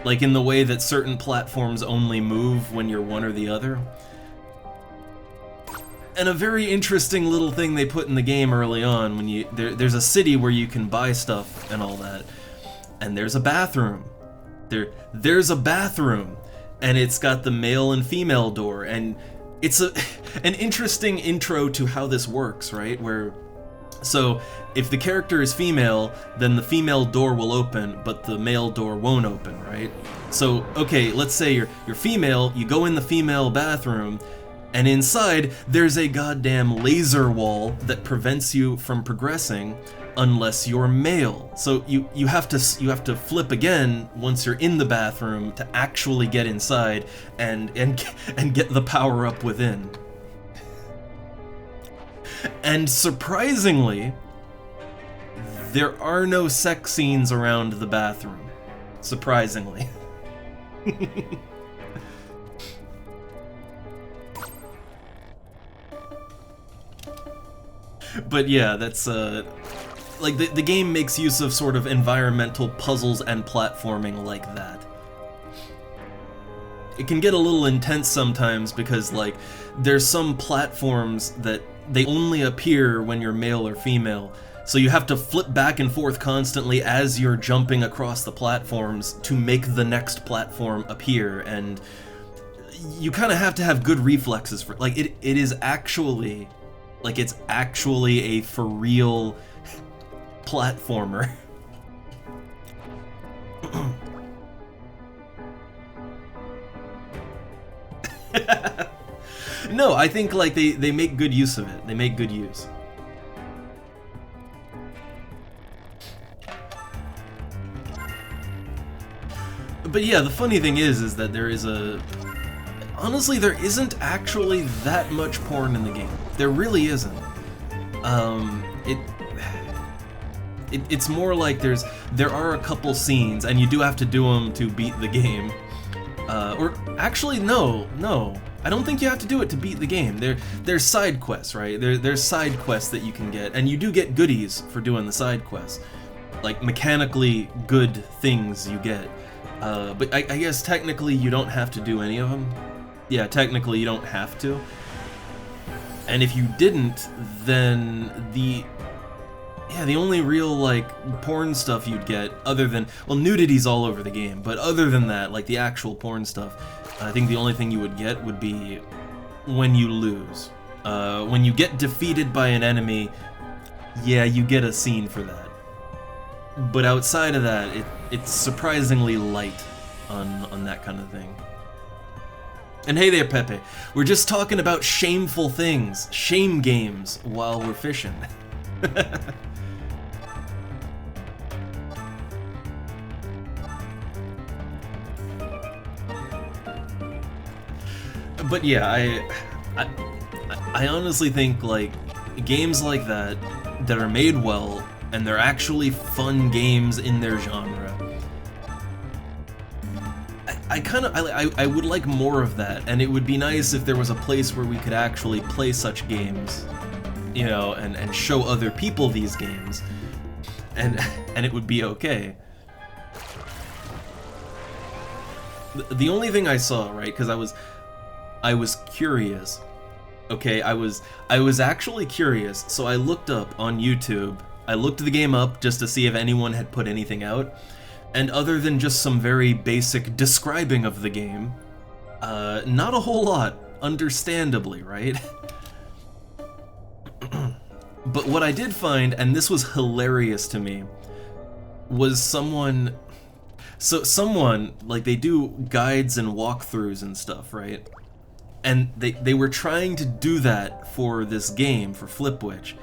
Like in the way that certain platforms only move when you're one or the other. And a very interesting little thing they put in the game early on, when there's a city where you can buy stuff and all that, and there's a bathroom. There's a bathroom, and it's got the male and female door, and it's an interesting intro to how this works, right? So if the character is female, then the female door will open, but the male door won't open, right? So, okay, let's say you're female, you go in the female bathroom, and inside there's a goddamn laser wall that prevents you from progressing unless you're male. So you have to flip again once you're in the bathroom to actually get inside and get the power up within. And surprisingly, there are no sex scenes around the bathroom. Surprisingly. But yeah, that's like the game makes use of sort of environmental puzzles and platforming like that. It can get a little intense sometimes because, like, there's some platforms that they only appear when you're male or female, so you have to flip back and forth constantly as you're jumping across the platforms to make the next platform appear, and you kind of have to have good reflexes for like it is actually like it's actually a for real platformer. No, I think like they make good use of it. They make good use. But yeah, the funny thing is that there is honestly, there isn't actually that much porn in the game. There really isn't. It's more like there are a couple scenes, and you do have to do them to beat the game. Or actually, no. I don't think you have to do it to beat the game. There's side quests, right? There's side quests that you can get, and you do get goodies for doing the side quests. Like, mechanically good things you get. But I guess technically you don't have to do any of them. Yeah, technically you don't have to. And if you didn't, then the only real, like, porn stuff you'd get, other than, well, nudity's all over the game, but other than that, like, the actual porn stuff, I think the only thing you would get would be when you lose. When you get defeated by an enemy, yeah, you get a scene for that. But outside of that, it's surprisingly light on that kind of thing. And hey there, Pepe. We're just talking about shameful things, shame games, while we're fishing. But yeah, I honestly think, like, games like that are made well, and they're actually fun games in their genre, I would like more of that, and it would be nice if there was a place where we could actually play such games, you know, and show other people these games, and it would be okay. The only thing I saw, right, because I was curious, okay, I was actually curious, so I looked up on YouTube, I looked the game up just to see if anyone had put anything out, and other than just some very basic describing of the game, not a whole lot, understandably, right? But what I did find, and this was hilarious to me, was someone, like, they do guides and walkthroughs and stuff, right? And they were trying to do that for this game, for Flipwitch.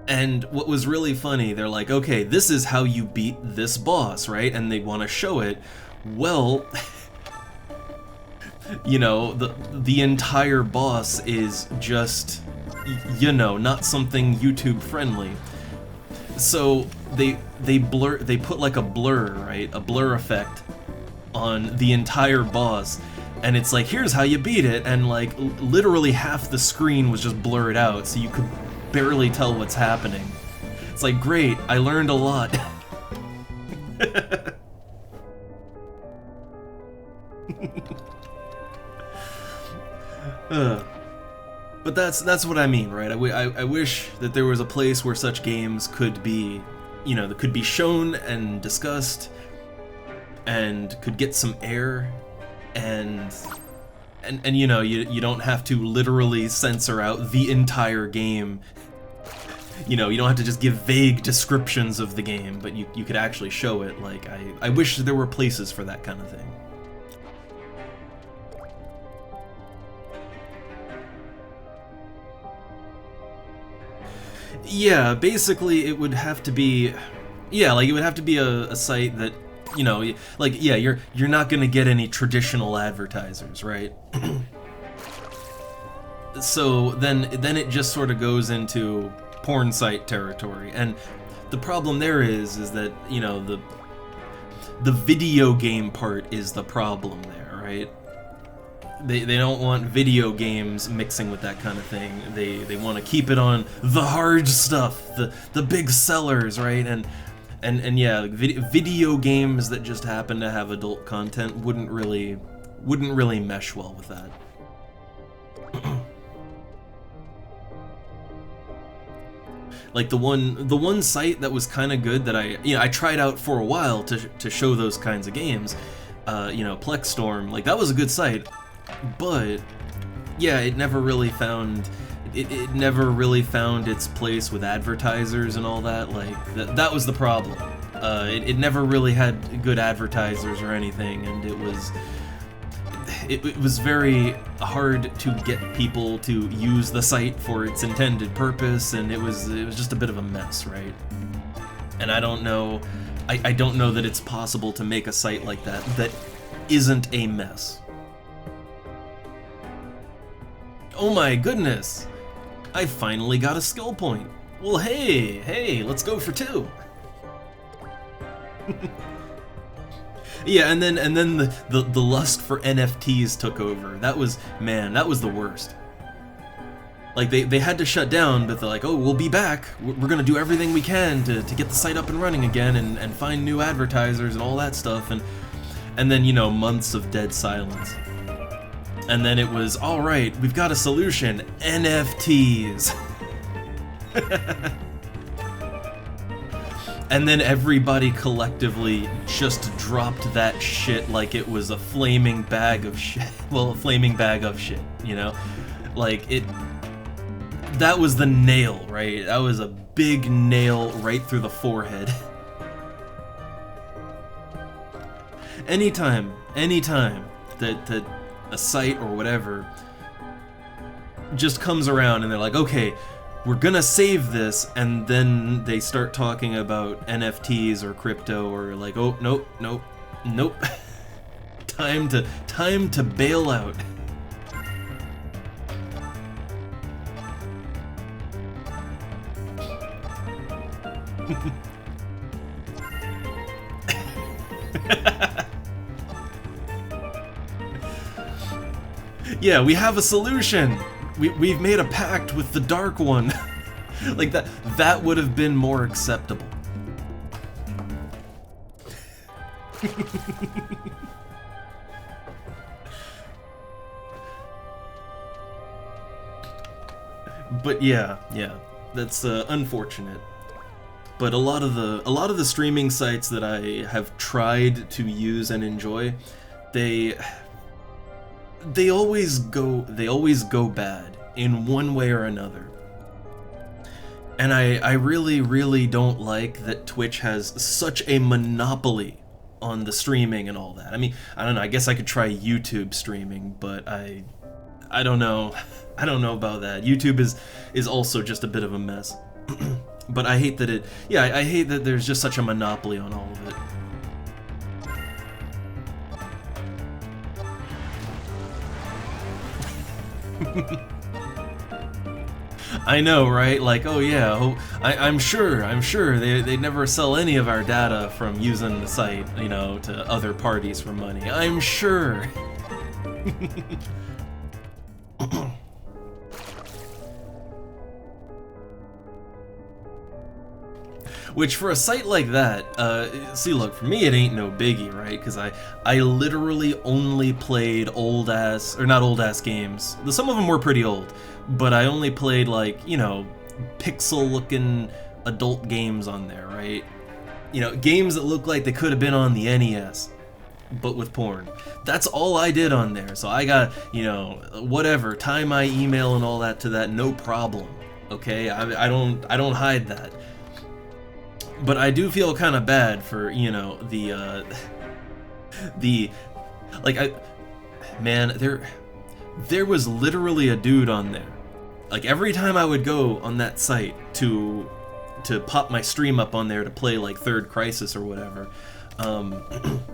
And what was really funny, they're like, okay, this is how you beat this boss, right? And they want to show it. Well, you know, the entire boss is just, you know, not something YouTube friendly. So they put like a blur, right? A blur effect on the entire boss. And it's like, here's how you beat it, and like literally half the screen was just blurred out, so you could barely tell what's happening. It's like, great, I learned a lot. But that's what I mean, right? I wish that there was a place where such games could be, you know, that could be shown and discussed, and could get some air. And you know, you don't have to literally censor out the entire game. You know, you don't have to just give vague descriptions of the game, but you could actually show it. Like, I wish there were places for that kind of thing. Yeah, basically it would have to be, yeah, like it would have to be a site that, you know, like, yeah, you're not gonna get any traditional advertisers, right? So then it just sort of goes into porn site territory, and the problem there is that, you know, the video game part is the problem there, right? They don't want video games mixing with that kind of thing. They want to keep it on the hard stuff, the big sellers, right? And yeah, video games that just happen to have adult content wouldn't really mesh well with that. Like the one site that was kind of good that I tried out for a while to show those kinds of games you know, Plex Storm, like that was a good site, but yeah, it never really found it never really found its place with advertisers and all that. Like that was the problem. It never really had good advertisers or anything, and it was very hard to get people to use the site for its intended purpose, and it was just a bit of a mess, right? And I don't know that it's possible to make a site like that isn't a mess. Oh my goodness! I finally got a skill point. Well, hey, let's go for 2. Yeah, and then the lust for NFTs took over. That was the worst. Like they had to shut down, but they're like, oh, we'll be back. We're gonna do everything we can to get the site up and running again and find new advertisers and all that stuff, and then, you know, months of dead silence. And then it was, all right, we've got a solution, NFTs. And then everybody collectively just dropped that shit like it was a flaming bag of shit. Well, a flaming bag of shit, you know? Like, that was the nail, right? That was a big nail right through the forehead. Anytime that a site or whatever just comes around and they're like, okay, we're gonna save this, and then they start talking about NFTs or crypto, or like, oh, nope. time to bail out. Yeah, we have a solution. We've made a pact with the Dark One. Like that would have been more acceptable. But yeah, that's unfortunate. But a lot of the streaming sites that I have tried to use and enjoy, they always go bad in one way or another. And I really don't like that Twitch has such a monopoly on the streaming and all that. I mean, I don't know, I guess I could try YouTube streaming, but I don't know. I don't know about that. YouTube is also just a bit of a mess. But I hate that I hate that there's just such a monopoly on all of it. I know, right? Like, oh yeah, I'm sure they never sell any of our data from using the site, you know, to other parties for money. I'm sure. Which, for a site like that, see, look, for me it ain't no biggie, right? Because I literally only played not old-ass games. Some of them were pretty old, but I only played, like, you know, pixel-looking adult games on there, right? You know, games that look like they could have been on the NES, but with porn. That's all I did on there, so I got, you know, whatever, tie my email and all that to that, no problem, okay? I don't hide that. But I do feel kind of bad for, you know, man, there was literally a dude on there. Like, every time I would go on that site to pop my stream up on there to play, like, Third Crisis or whatever,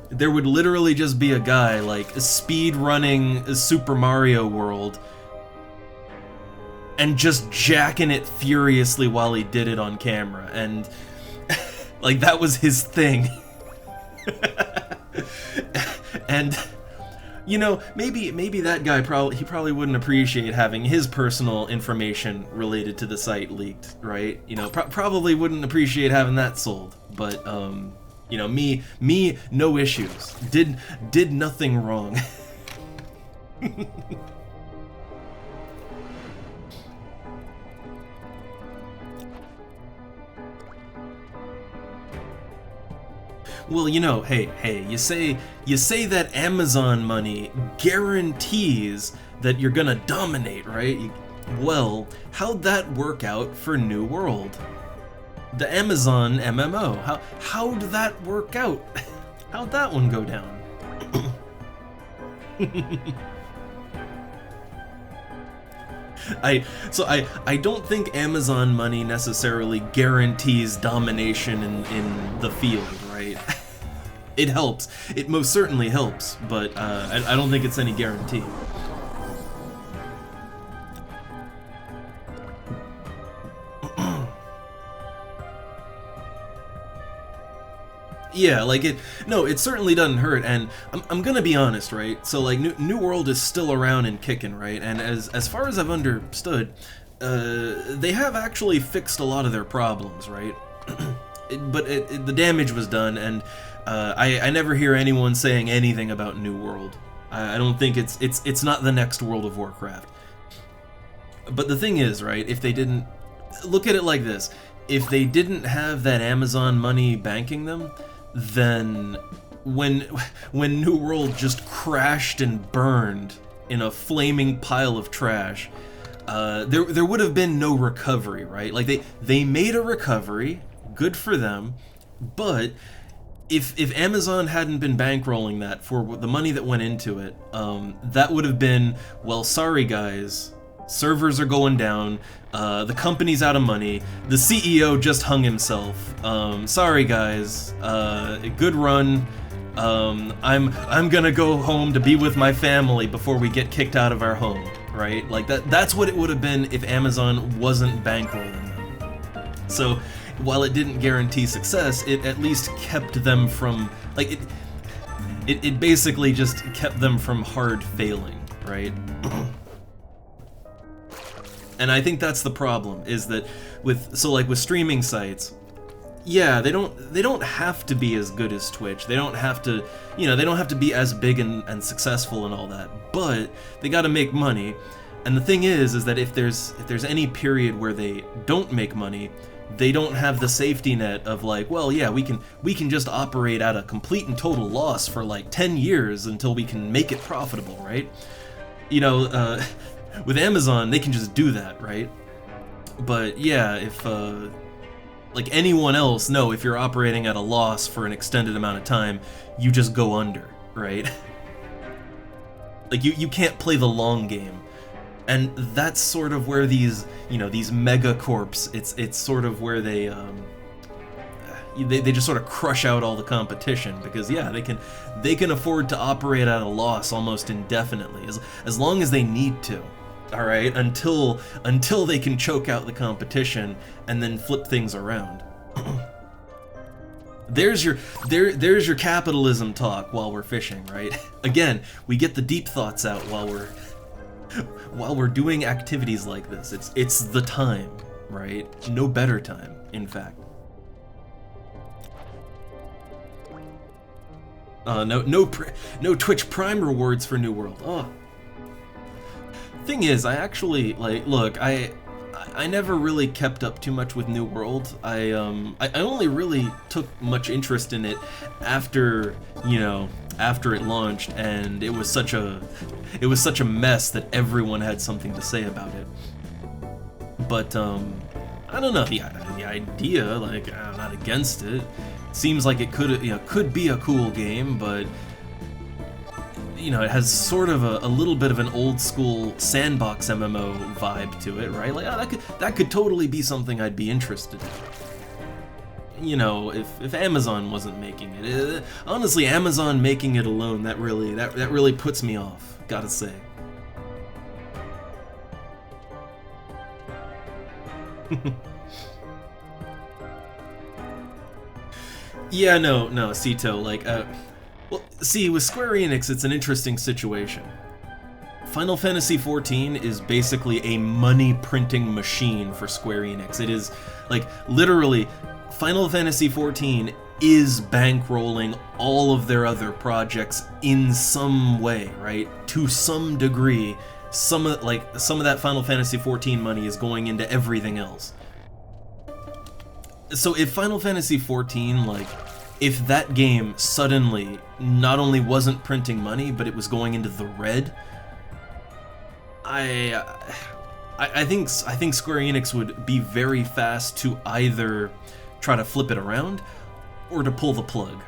there would literally just be a guy, like, speed running Super Mario World and just jacking it furiously while he did it on camera, and like, that was his thing. And, you know, maybe that guy probably wouldn't appreciate having his personal information related to the site leaked, right? You know, probably wouldn't appreciate having that sold. But you know, me, no issues. Did nothing wrong. Well, hey, you say that Amazon money guarantees that you're gonna dominate, right? Well, how'd that work out for New World? The Amazon MMO. How'd that work out? How'd that one go down? I don't think Amazon money necessarily guarantees domination in the field, right? It helps. It most certainly helps, but I don't think it's any guarantee. Yeah, like it certainly doesn't hurt, and I'm gonna be honest, right? So like New World is still around and kicking, right? And as far as I've understood, they have actually fixed a lot of their problems, right? But the damage was done, and I never hear anyone saying anything about New World. I don't think it's not the next World of Warcraft. But the thing is, right, if they didn't look at it like this, if they didn't have that Amazon money banking them, then when New World just crashed and burned in a flaming pile of trash, there would have been no recovery, right? Like they made a recovery, good for them, but if Amazon hadn't been bankrolling that for the money that went into it, that would have been, well, sorry guys, servers are going down, the company's out of money, the CEO just hung himself, sorry guys, good run, I'm gonna go home to be with my family before we get kicked out of our home, right? Like that's what it would have been if Amazon wasn't bankrolling them. So while it didn't guarantee success, it at least kept them from, like, it basically just kept them from hard failing, right? And I think that's the problem, is that with streaming sites, yeah, they don't have to be as good as Twitch. They don't have to, they don't have to be as big and successful and all that, but they got to make money. And the thing is that if there's any period where they don't make money, they don't have the safety net of like, well, yeah, we can just operate at a complete and total loss for like 10 years until we can make it profitable, right? With Amazon, they can just do that, right? But yeah, if like anyone else, no, if you're operating at a loss for an extended amount of time, you just go under, right? Like you can't play the long game. And that's sort of where these megacorps, it's sort of where they just sort of crush out all the competition, because yeah, they can afford to operate at a loss almost indefinitely, as long as they need to. All right, until they can choke out the competition and then flip things around. There's your capitalism talk while we're fishing, right? Again, we get the deep thoughts out while we're doing activities like this. It's the time, right? No better time, in fact. No Twitch Prime rewards for New World. Oh. Thing is, I actually, like, look, I never really kept up too much with New World. I only really took much interest in it after it launched, and it was such a mess that everyone had something to say about it. But I don't know, the idea, like, I'm not against it. Seems like it could be a cool game, but it has sort of a little bit of an old school sandbox MMO vibe to it, right? Like, that could totally be something I'd be interested in. If Amazon wasn't making it. Honestly, Amazon making it alone, that really puts me off, gotta say. Yeah, no, Sito, like, well, see, with Square Enix, it's an interesting situation. Final Fantasy XIV is basically a money-printing machine for Square Enix. It is, like, literally, Final Fantasy XIV is bankrolling all of their other projects in some way, right? To some degree, some of that Final Fantasy XIV money is going into everything else. So if Final Fantasy XIV, like, if that game suddenly not only wasn't printing money, but it was going into the red, I think Square Enix would be very fast to either try to flip it around or to pull the plug.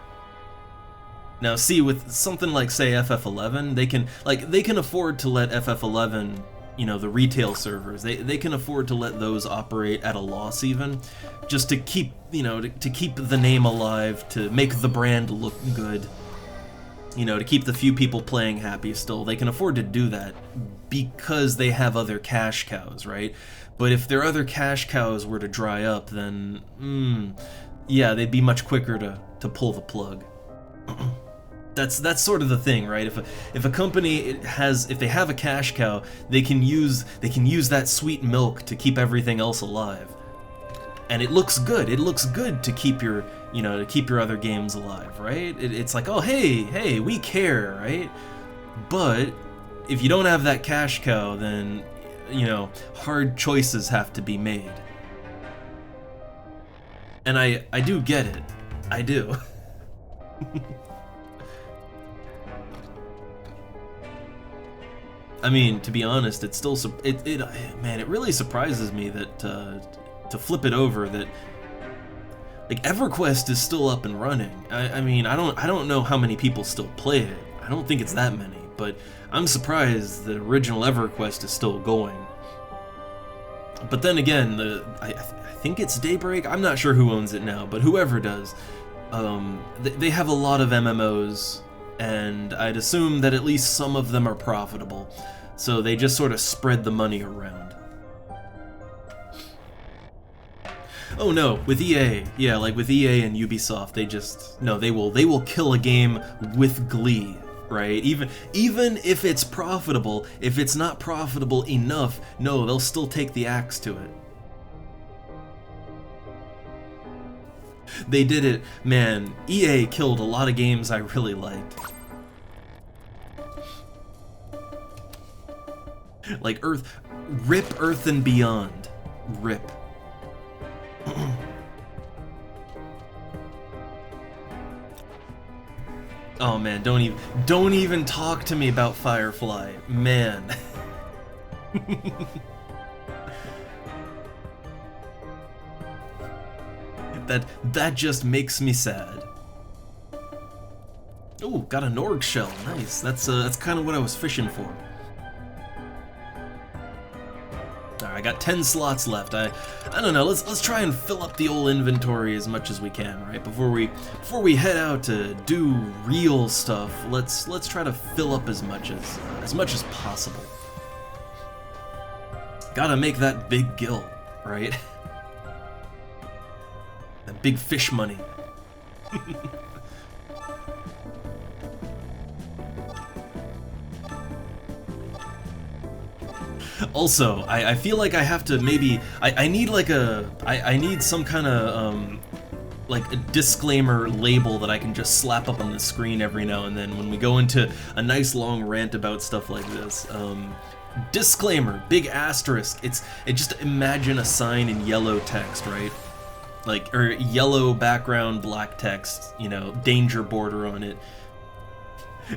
Now, see, with something like, say, FF11, they can afford to let FF11, you know, the retail servers, they can afford to let those operate at a loss even, just to keep, you know, to keep the name alive, to make the brand look good, you know, to keep the few people playing happy still. They can afford to do that because they have other cash cows, right? But if their other cash cows were to dry up, then, yeah, they'd be much quicker to pull the plug. That's sort of the thing, right? If a company if they have a cash cow, they can use that sweet milk to keep everything else alive, and it looks good. It looks good to keep your other games alive, right? It's like, oh hey, we care, right? But if you don't have that cash cow, then, you know, hard choices have to be made. And I do get it. I do. I mean, to be honest, it's still man, it really surprises me that to flip it over, that like EverQuest is still up and running. I mean, I don't know how many people still play it. I don't think it's that many, but I'm surprised the original EverQuest is still going. But then again, I think it's Daybreak. I'm not sure who owns it now, but whoever does, they have a lot of MMOs, and I'd assume that at least some of them are profitable, so they just sort of spread the money around. Oh no, with EA, yeah, like with EA and Ubisoft, they will kill a game with glee, right? Even if it's profitable, if it's not profitable enough, no, they'll still take the axe to it. They did it, man. EA killed a lot of games I really liked. Like RIP Earth and Beyond. RIP. Oh man, don't even talk to me about Firefly, man. That just makes me sad. Oh, got a Norg shell. Nice. That's kind of what I was fishing for. Alright, I got 10 slots left. I don't know. Let's try and fill up the old inventory as much as we can, right? Before we head out to do real stuff, let's try to fill up as much as possible. Gotta make that big gill, right? That big fish money. Also, I feel like I have to maybe I need like I need some kind of like a disclaimer label that I can just slap up on the screen every now and then when we go into a nice long rant about stuff like this. Disclaimer, big asterisk. Just imagine a sign in yellow text, right? Like, or yellow background, black text, you know, danger border on it.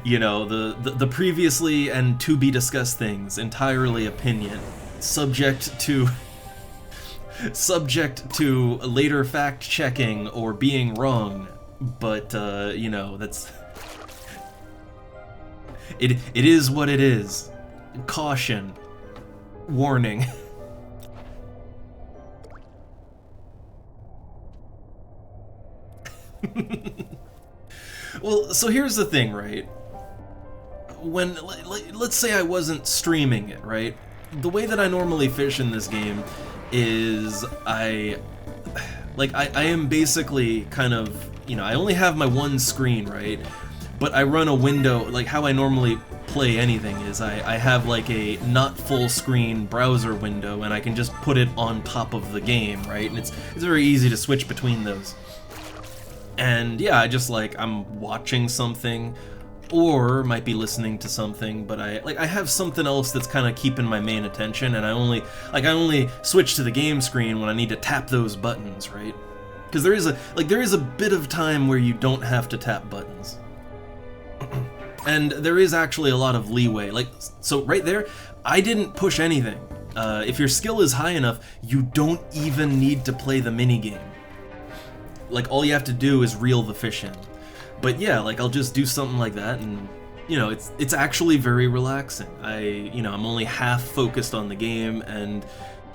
You know, the previously and to be discussed things, entirely opinion, subject to later fact checking or being wrong, but you know, that's it is what it is. Caution. Warning. Well, so here's the thing, right? When, let's say I wasn't streaming it, right? The way that I normally fish in this game is I am basically kind of, you know, I only have my one screen, right? But I run a window, like how I normally play anything is I have like a not full screen browser window, and I can just put it on top of the game, right? And it's very easy to switch between those. And yeah, I just like, I'm watching something, or might be listening to something, but I have something else that's kind of keeping my main attention, and I only switch to the game screen when I need to tap those buttons, right? Because there is a bit of time where you don't have to tap buttons. And there is actually a lot of leeway. Like, so right there, I didn't push anything. If your skill is high enough, you don't even need to play the minigame. Like, all you have to do is reel the fish in. But yeah, like, I'll just do something like that, and, you know, it's actually very relaxing. I'm only half focused on the game, and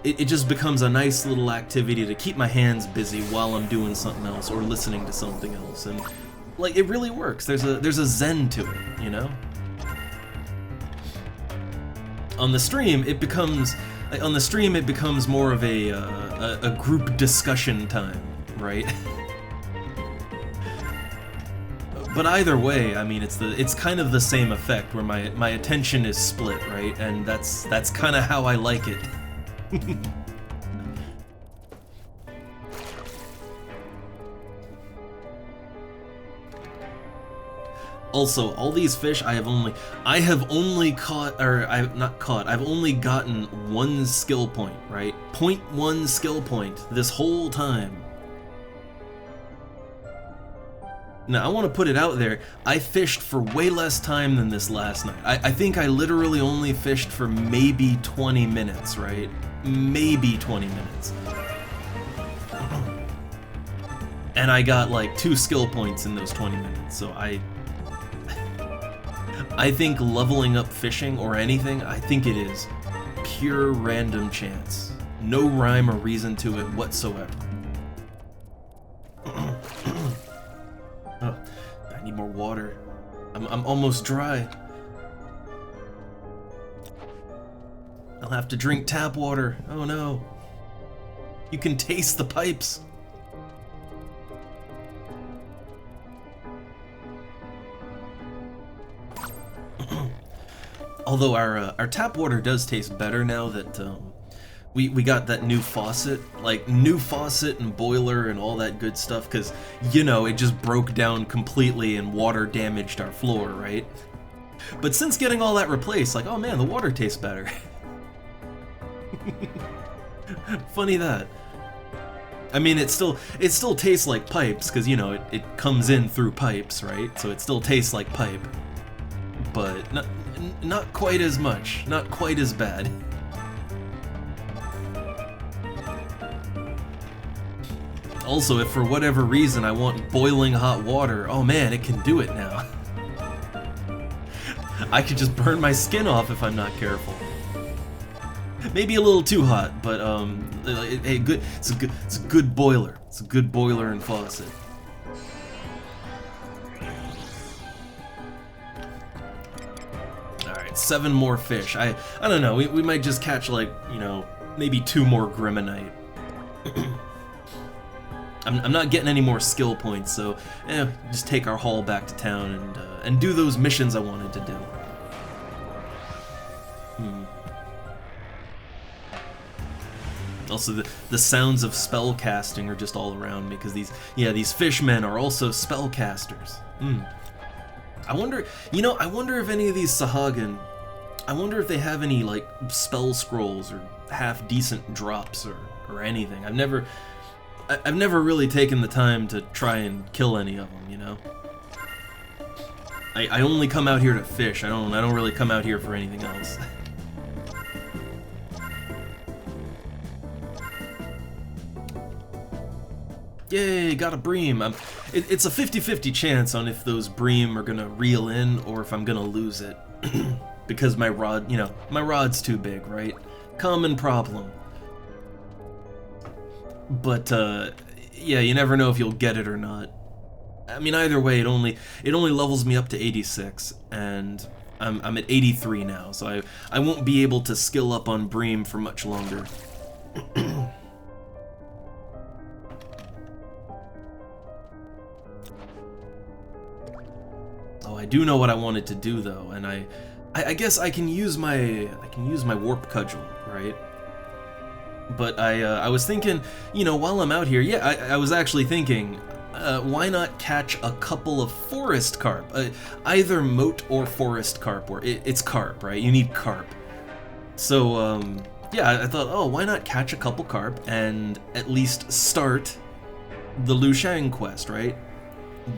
it just becomes a nice little activity to keep my hands busy while I'm doing something else or listening to something else, and like, it really works. There's a zen to it, you know? On the stream, it becomes more of a group discussion time, right? But either way, I mean, it's kind of the same effect where my attention is split, right? And that's kind of how I like it. Also, all these fish I've only gotten 1 skill point, right? 0.1 skill point this whole time. Now, I want to put it out there, I fished for way less time than this last night. I think I literally only fished for maybe 20 minutes, right? Maybe 20 minutes. And I got like 2 skill points in those 20 minutes, so I think leveling up fishing or anything, I think it is pure random chance. No rhyme or reason to it whatsoever. Oh, I need more water. I'm almost dry. I'll have to drink tap water. Oh no. You can taste the pipes. Although our tap water does taste better now that we got that new faucet, like new faucet and boiler and all that good stuff, because, you know, it just broke down completely and water damaged our floor, right? But since getting all that replaced, like, oh man, the water tastes better. Funny that. I mean, it still tastes like pipes, because, you know, it comes in through pipes, right? So it still tastes like pipe. But not quite as much, not quite as bad. Also, if for whatever reason I want boiling hot water, oh man, it can do it now. I could just burn my skin off if I'm not careful. Maybe a little too hot, but it's a good boiler. It's a good boiler and faucet. All right, 7 more fish. I don't know. We might just catch, like, you know, maybe 2 more Grimmonite. I'm not getting any more skill points, so just take our haul back to town and do those missions I wanted to do. Also, the sounds of spell casting are just all around me, because these fishmen are also spellcasters. I wonder if any of these Sahagin, I wonder if they have any, like, spell scrolls or half decent drops or anything. I've never really taken the time to try and kill any of them, you know? I only come out here to fish. I don't really come out here for anything else. Yay, got a bream. It's a 50-50 chance on if those bream are gonna reel in or if I'm gonna lose it. Because my rod, my rod's too big, right? Common problem. But, yeah, you never know if you'll get it or not. I mean, either way, it only levels me up to 86, and I'm at 83 now, so I won't be able to skill up on bream for much longer. Oh, I do know what I wanted to do though, and I guess I can use my warp cudgel, right? But I was thinking, while I'm out here, yeah, I was actually thinking, why not catch a couple of forest carp? Either moat or forest carp, or it's carp, right? You need carp. So, yeah, I thought, oh, why not catch a couple carp and at least start the Liu Shang quest, right?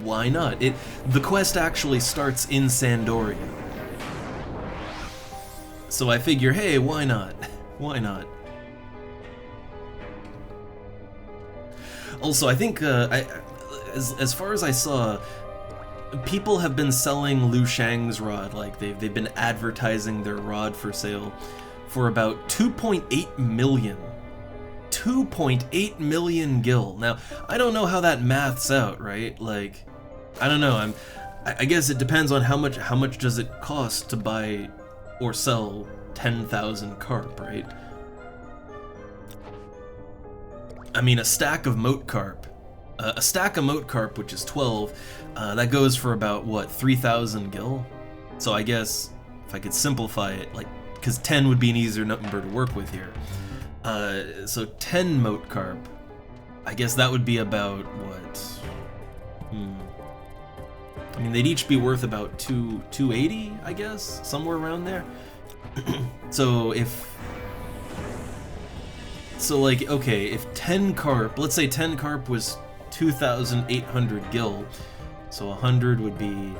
Why not? The quest actually starts in Sandoria. So I figure, hey, why not? Why not? Also, I think, as far as I saw, people have been selling Liu Shang's rod, like they've been advertising their rod for sale for about 2.8 million. 2.8 million gil. Now, I don't know how that maths out, right? Like, I don't know. I guess it depends on how much does it cost to buy or sell 10,000 carp, right? I mean, a stack of moat carp, which is 12, that goes for about, what, 3,000 gil? So I guess, if I could simplify it, like, because 10 would be an easier number to work with here. So 10 moat carp, I guess that would be about, what? I mean, they'd each be worth about 280, I guess? Somewhere around there. So like, okay, if 10 carp, let's say 10 carp was 2,800 gil, so 100 would be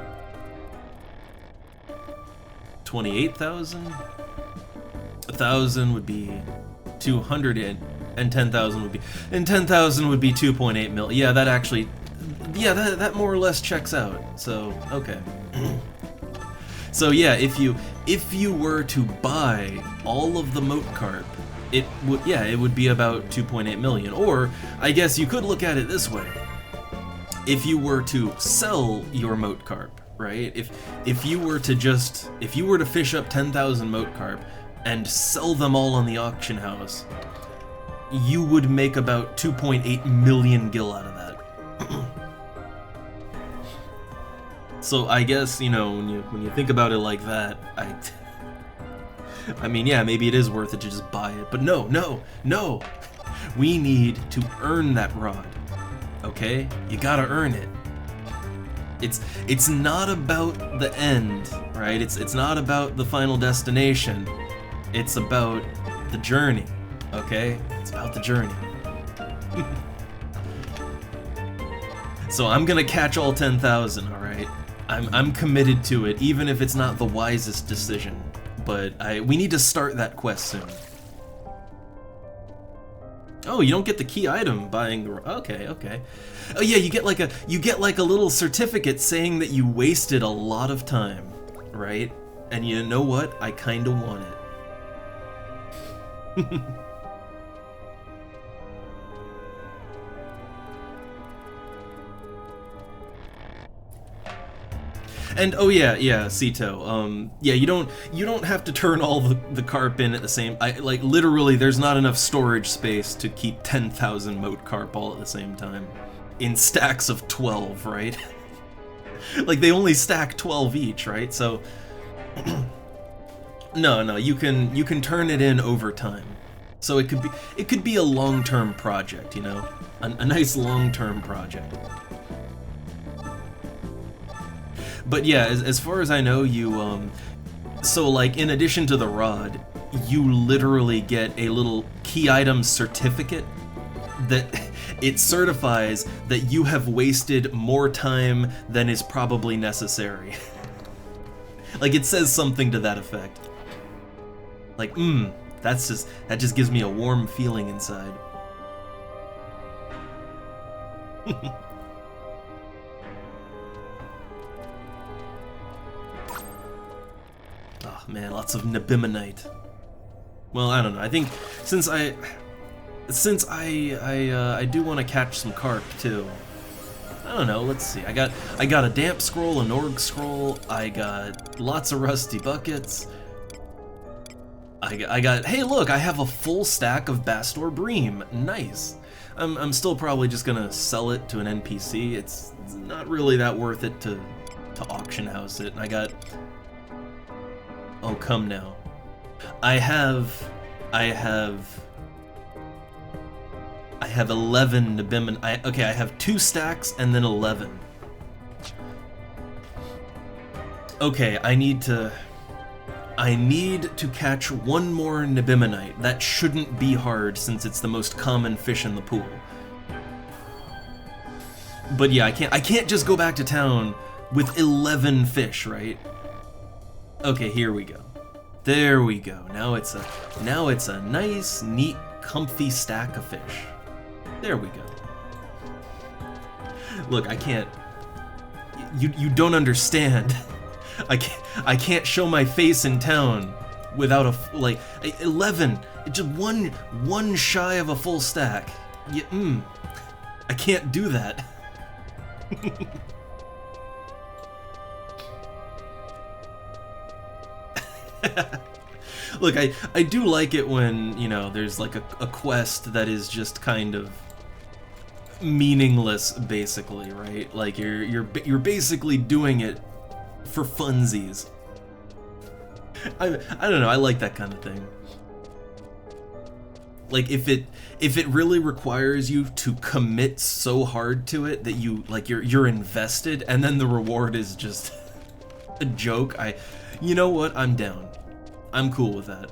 28,000? 1,000 would be 200, and 10,000 would be... And 10,000 would be 2.8 mil. Yeah, that actually... Yeah, that more or less checks out, so, okay. So yeah, if you were to buy all of the moat carp, it would be about 2.8 million. Or I guess you could look at it this way: if you were to sell your moat carp, right? If you were to fish up 10,000 moat carp and sell them all on the auction house, you would make about 2.8 million gil out of that. So I guess, you know, when you think about it like that, I mean, yeah, maybe it is worth it to just buy it, but no. We need to earn that rod, okay? You gotta earn it. It's not about the end, right? It's not about the final destination. It's about the journey, okay? It's about the journey. So I'm gonna catch all 10,000, all right? I'm committed to it, even if it's not the wisest decision. But we need to start that quest soon. Oh, you don't get the key item buying the... Okay. Oh yeah, you get like a little certificate saying that you wasted a lot of time, right? And you know what? I kinda want it. And oh yeah, Sito. Yeah, you don't have to turn all the carp in at the same. Like literally, there's not enough storage space to keep 10,000 moat carp all at the same time, in stacks of 12, right? Like they only stack 12 each, right? So no, you can turn it in over time. So it could be a long-term project, you know, a nice long-term project. But yeah, as far as I know, you, so like in addition to the rod, you literally get a little key item certificate that it certifies that you have wasted more time than is probably necessary. Like it says something to that effect. Like, that just gives me a warm feeling inside. Oh man, lots of Nabimonite. Well, I don't know. I think since I do want to catch some carp too. I don't know. Let's see. I got a damp scroll, an org scroll. I got lots of rusty buckets. I got. Hey, look! I have a full stack of Bastor Bream. Nice. I'm still probably just gonna sell it to an NPC. It's not really that worth it to auction house it. And I got. Oh, come now. I have 11 Nabimon. Okay, I have 2 stacks and then 11. Okay, I need to catch one more Nabimonite. That shouldn't be hard since it's the most common fish in the pool. But yeah, I can't just go back to town with 11 fish, right? Okay, here we go. There we go. Now it's a nice, neat, comfy stack of fish. There we go. Look, I can't. You don't understand. I can't show my face in town without a like 11. Just one shy of a full stack. Yeah, I can't do that. Look, I do like it when, you know, there's like a quest that is just kind of meaningless, basically, right? Like you're basically doing it for funsies. I don't know, I like that kind of thing. Like if it really requires you to commit so hard to it that you're invested, and then the reward is just a joke, you know what? I'm down. I'm cool with that.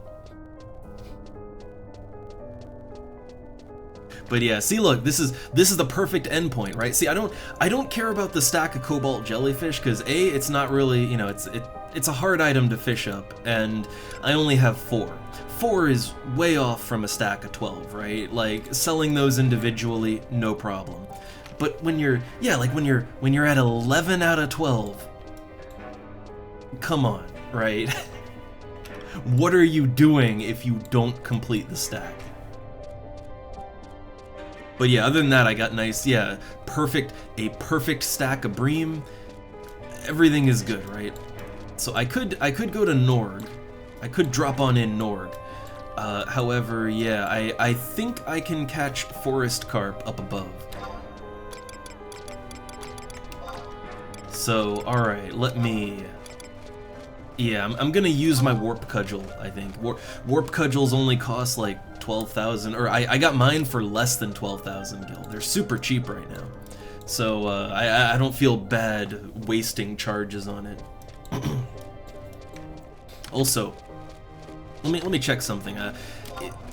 But yeah, see, look, this is the perfect endpoint, right? See, I don't care about the stack of cobalt jellyfish because A, it's not really, you know, it's a hard item to fish up, and I only have 4. 4 is way off from a stack of 12, right? Like selling those individually, no problem. But when you're at 11 out of 12, come on, right? What are you doing if you don't complete the stack? But yeah, other than that, I got nice, yeah, a perfect stack of bream. Everything is good, right? So I could go to Norg. I could drop on in Norg. However, yeah, I think I can catch forest carp up above. So, alright, let me... Yeah, I'm gonna use my warp cudgel, I think. Warp cudgels only cost like 12,000, or I got mine for less than 12,000 gil. They're super cheap right now. So, I don't feel bad wasting charges on it. Also, let me check something.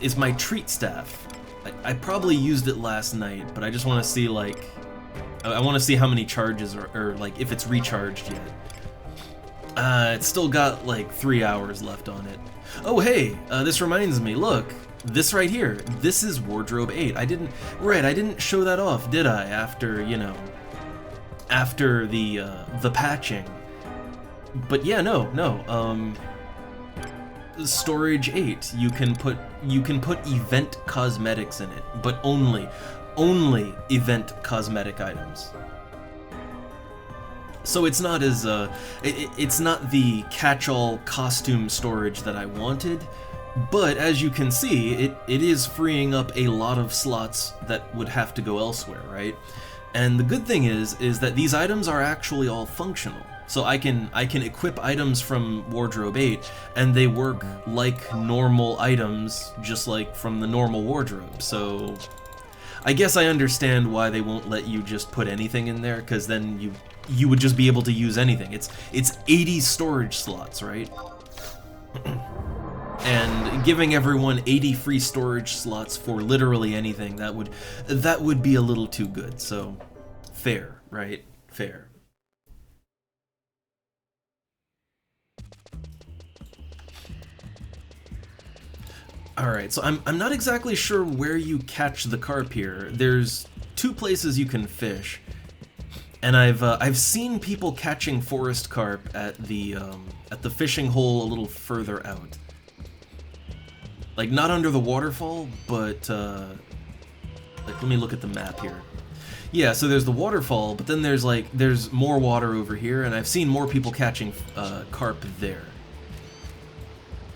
Is my treat staff? I probably used it last night, but I just want to see, like, I want to see how many charges or like if it's recharged yet. It's still got like 3 hours left on it. Oh hey, this reminds me. Look, this right here. This is wardrobe 8. I didn't show that off, did I? After, you know, after the patching. But yeah, no. Storage 8. You can put event cosmetics in it, but only event cosmetic items. So it's not as it's not the catch-all costume storage that I wanted, but as you can see, it is freeing up a lot of slots that would have to go elsewhere, right? And the good thing is that these items are actually all functional. So I can equip items from Wardrobe 8, and they work like normal items, just like from the normal wardrobe. So I guess I understand why they won't let you just put anything in there, because then you would just be able to use anything. It's 80 storage slots, right? And giving everyone 80 free storage slots for literally anything, that would be a little too good. So fair, right? Fair. Alright, so I'm not exactly sure where you catch the carp here. There's 2 places you can fish, and I've seen people catching forest carp at the fishing hole a little further out. Like, not under the waterfall, but like, let me look at the map here. Yeah, so there's the waterfall, but then there's more water over here, and I've seen more people catching carp there.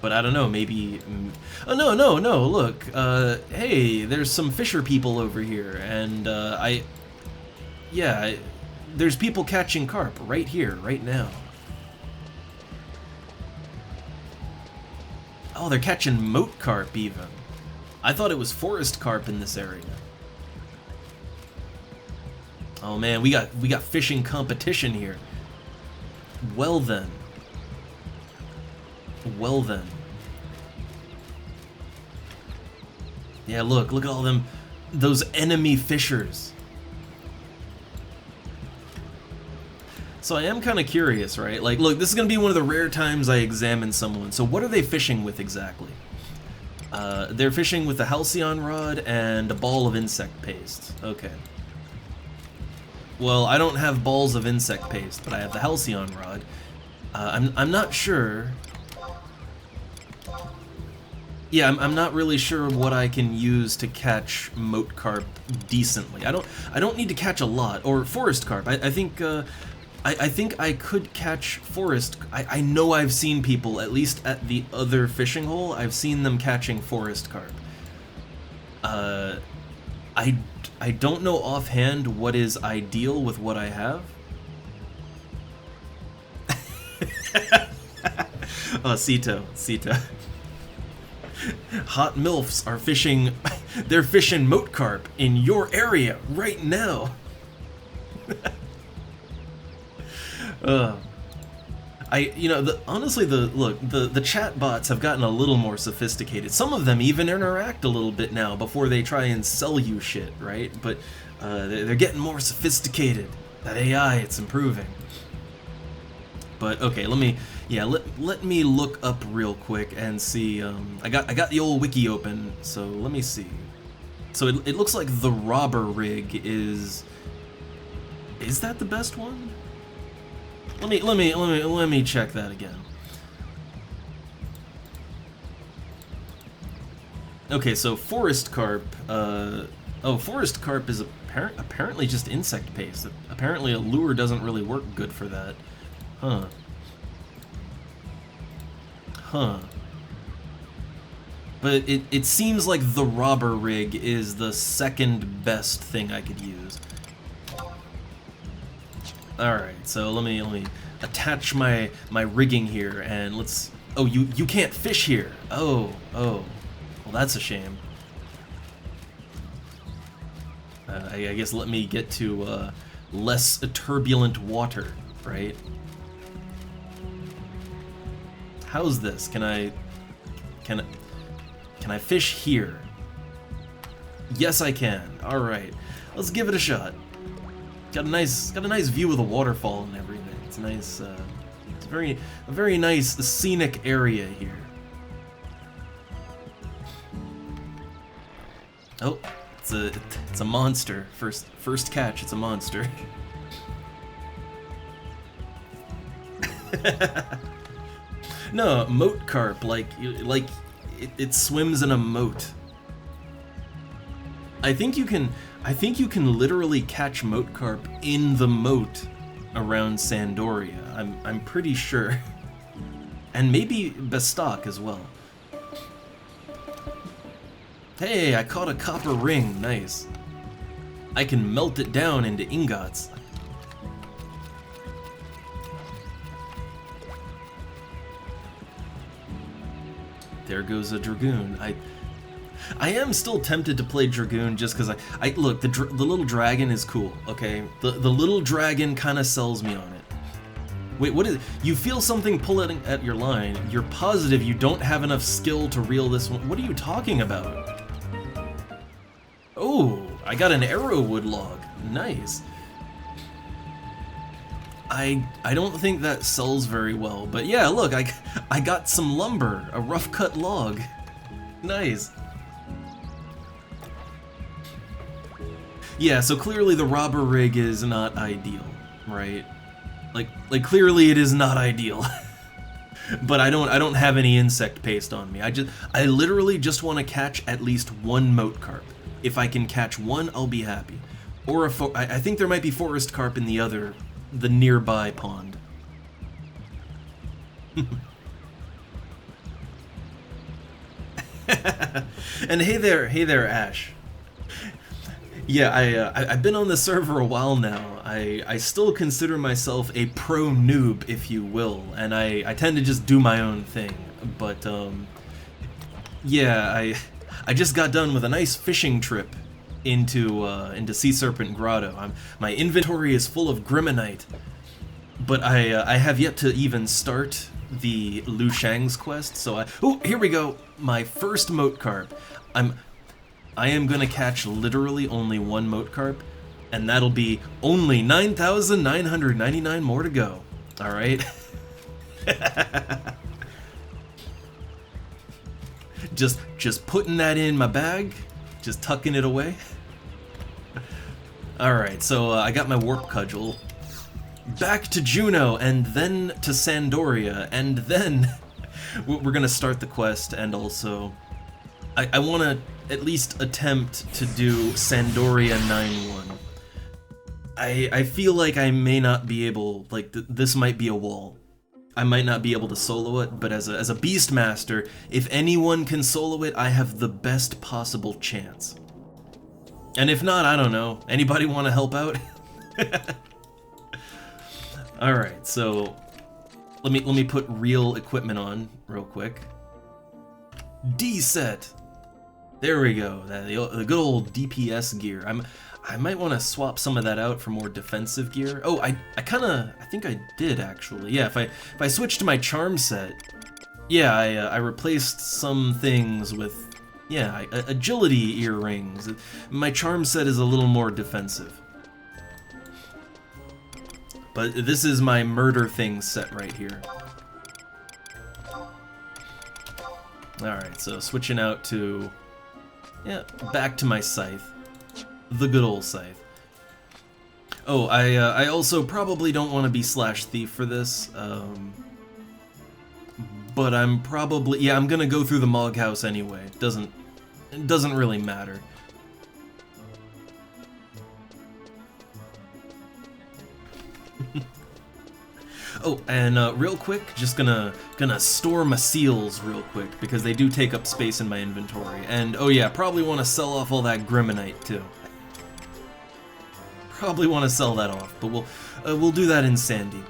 But I don't know, maybe... Oh, no, look, hey, there's some fisher people over here, and, yeah, there's people catching carp right here, right now. Oh, they're catching moat carp, even. I thought it was forest carp in this area. Oh man, we got fishing competition here. Well then. Well then. Yeah, look at all those enemy fishers. So I am kind of curious, right? Like, look, this is going to be one of the rare times I examine someone. So what are they fishing with exactly? They're fishing with a halcyon rod and a ball of insect paste. Okay. Well, I don't have balls of insect paste, but I have the halcyon rod. I'm not sure. Yeah, I'm not really sure what I can use to catch moat carp decently. I don't need to catch a lot, or forest carp. I think I could catch forest. I know I've seen people, at least at the other fishing hole, I've seen them catching forest carp. I don't know offhand what is ideal with what I have. Oh, Cito. Hot MILFs are fishing, they're fishing moat carp in your area right now. Honestly, the chat bots have gotten a little more sophisticated. Some of them even interact a little bit now before they try and sell you shit, right? But they're getting more sophisticated. That AI, it's improving. But okay, let me look up real quick and see. I got the old wiki open, so let me see. So it looks like the robber rig is that the best one? Let me check that again. Okay, so forest carp. Forest carp is apparently just insect paste. Apparently a lure doesn't really work good for that. Huh. But it seems like the robber rig is the second best thing I could use. Alright, so let me attach my rigging here, and let's... Oh, you can't fish here! Oh. Well, that's a shame. I guess let me get to less turbulent water, right? How's this? Can I fish here? Yes, I can. All right, let's give it a shot. Got a nice view of the waterfall and everything. It's nice. It's a very nice scenic area here. Oh, it's a monster. First catch. It's a monster. No, moat carp, like it swims in a moat. I think you can literally catch moat carp in the moat around Sandoria. I'm pretty sure. And maybe Bestock as well. Hey, I caught a copper ring, nice. I can melt it down into ingots. There goes a Dragoon. I am still tempted to play Dragoon just because I look, the little dragon is cool, okay? The little dragon kind of sells me on it. Wait, what is it? You feel something pulling at your line. You're positive you don't have enough skill to reel this one. What are you talking about? Oh, I got an arrowwood log. Nice. I don't think that sells very well, but yeah, look, I got some lumber, a rough cut log. Nice. Yeah, so clearly the robber rig is not ideal, right? Like clearly it is not ideal. But I don't have any insect paste on me. I literally just want to catch at least one moat carp. If I can catch one, I'll be happy. Or I think there might be forest carp in the nearby pond. And hey there, Ash. Yeah, I've been on the server a while now. I still consider myself a pro noob, if you will, and I tend to just do my own thing. But yeah, I just got done with a nice fishing trip into Sea Serpent Grotto. My inventory is full of Grimonite, but I have yet to even start the Lu Shang's quest. So oh, here we go, my first moat carp. I am gonna catch literally only one moat carp. And that'll be only 9,999 more to go. Alright? just putting that in my bag, just tucking it away. Alright, so I got my warp cudgel. Back to Juno, and then to Sandoria, and then we're gonna start the quest, and also I want to at least attempt to do Sandoria 9-1. I feel like I may not be able, like, this might be a wall. I might not be able to solo it, but as a Beastmaster, if anyone can solo it, I have the best possible chance. And if not, I don't know. Anybody want to help out? Alright, so let me put real equipment on real quick. D set. There we go. The good old DPS gear. I might want to swap some of that out for more defensive gear. Oh, I think I did actually. Yeah, if I switch to my charm set, yeah, I replaced some things with, yeah, agility earrings. My charm set is a little more defensive. But this is my murder things set right here. Alright, so switching out to, yeah, back to my scythe. The good old scythe. Oh, I also probably don't want to be slash thief for this, but I'm probably, yeah, I'm gonna go through the Mog House anyway. It doesn't really matter. Oh, and real quick, just gonna store my seals real quick because they do take up space in my inventory. And oh yeah, probably want to sell off all that Grimonite too. Probably want to sell that off, but we'll do that in Sandy.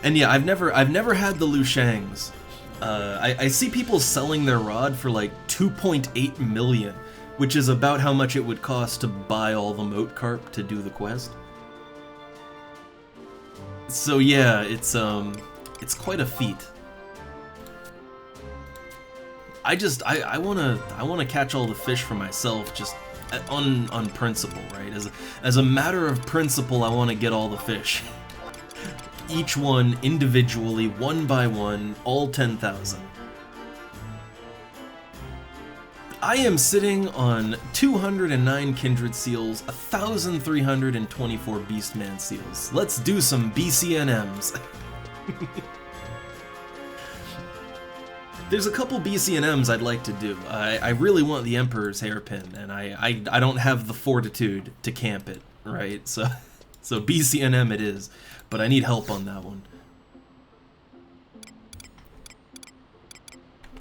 And yeah, I've never had the Lushangs. I see people selling their rod for like 2.8 million, which is about how much it would cost to buy all the Moat Carp to do the quest. So yeah, it's quite a feat. I wanna catch all the fish for myself, just on principle, right? As a matter of principle, I want to get all the fish. Each one individually, one by one, all 10,000. I am sitting on 209 Kindred Seals, 1,324 Beastman Seals. Let's do some BCNMs. There's a couple BCNMs I'd like to do. I really want the Emperor's Hairpin, and I don't have the fortitude to camp it, right? So BCNM it is, but I need help on that one.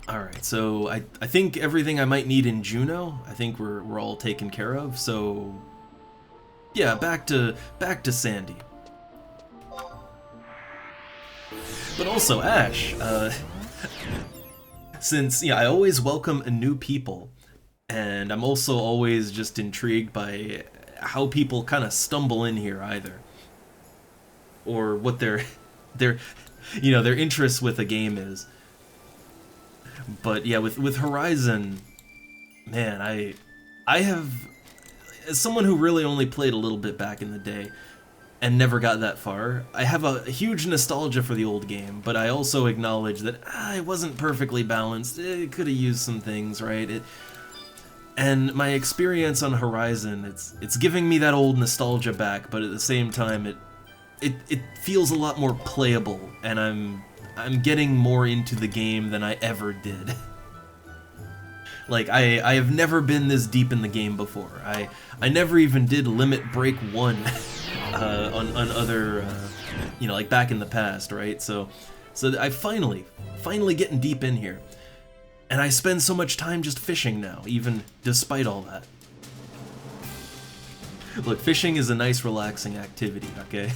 Alright, so I think everything I might need in Juno, I think we're all taken care of, so yeah, back to Sandy. But also, Ash, since, yeah, I always welcome new people, and I'm also always just intrigued by how people kind of stumble in here either, or what their interests with a game is. But yeah, with Horizon, man, I have, as someone who really only played a little bit back in the day and never got that far, I have a huge nostalgia for the old game, but I also acknowledge that it wasn't perfectly balanced. It could have used some things, right? And my experience on Horizon, it's giving me that old nostalgia back, but at the same time, it feels a lot more playable, and I'm getting more into the game than I ever did. Like, I have never been this deep in the game before. I never even did Limit Break 1 on other, like back in the past, right? So I finally getting deep in here. And I spend so much time just fishing now, even despite all that. Look, fishing is a nice relaxing activity, okay?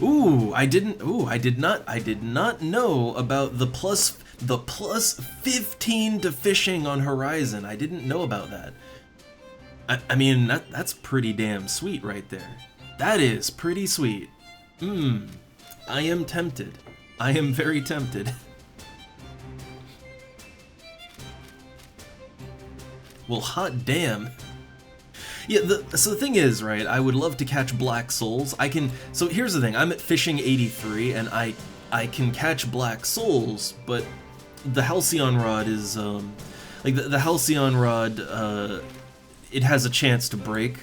Ooh, I did not know about the plus 15 to fishing on Horizon. I didn't know about that. I mean, that's pretty damn sweet right there. That is pretty sweet. I am tempted. I am very tempted. Well, hot damn. Yeah, so the thing is, right, I would love to catch black souls. So here's the thing, I'm at fishing 83, and I can catch black souls, but the Halcyon Rod is, like, the Halcyon Rod, it has a chance to break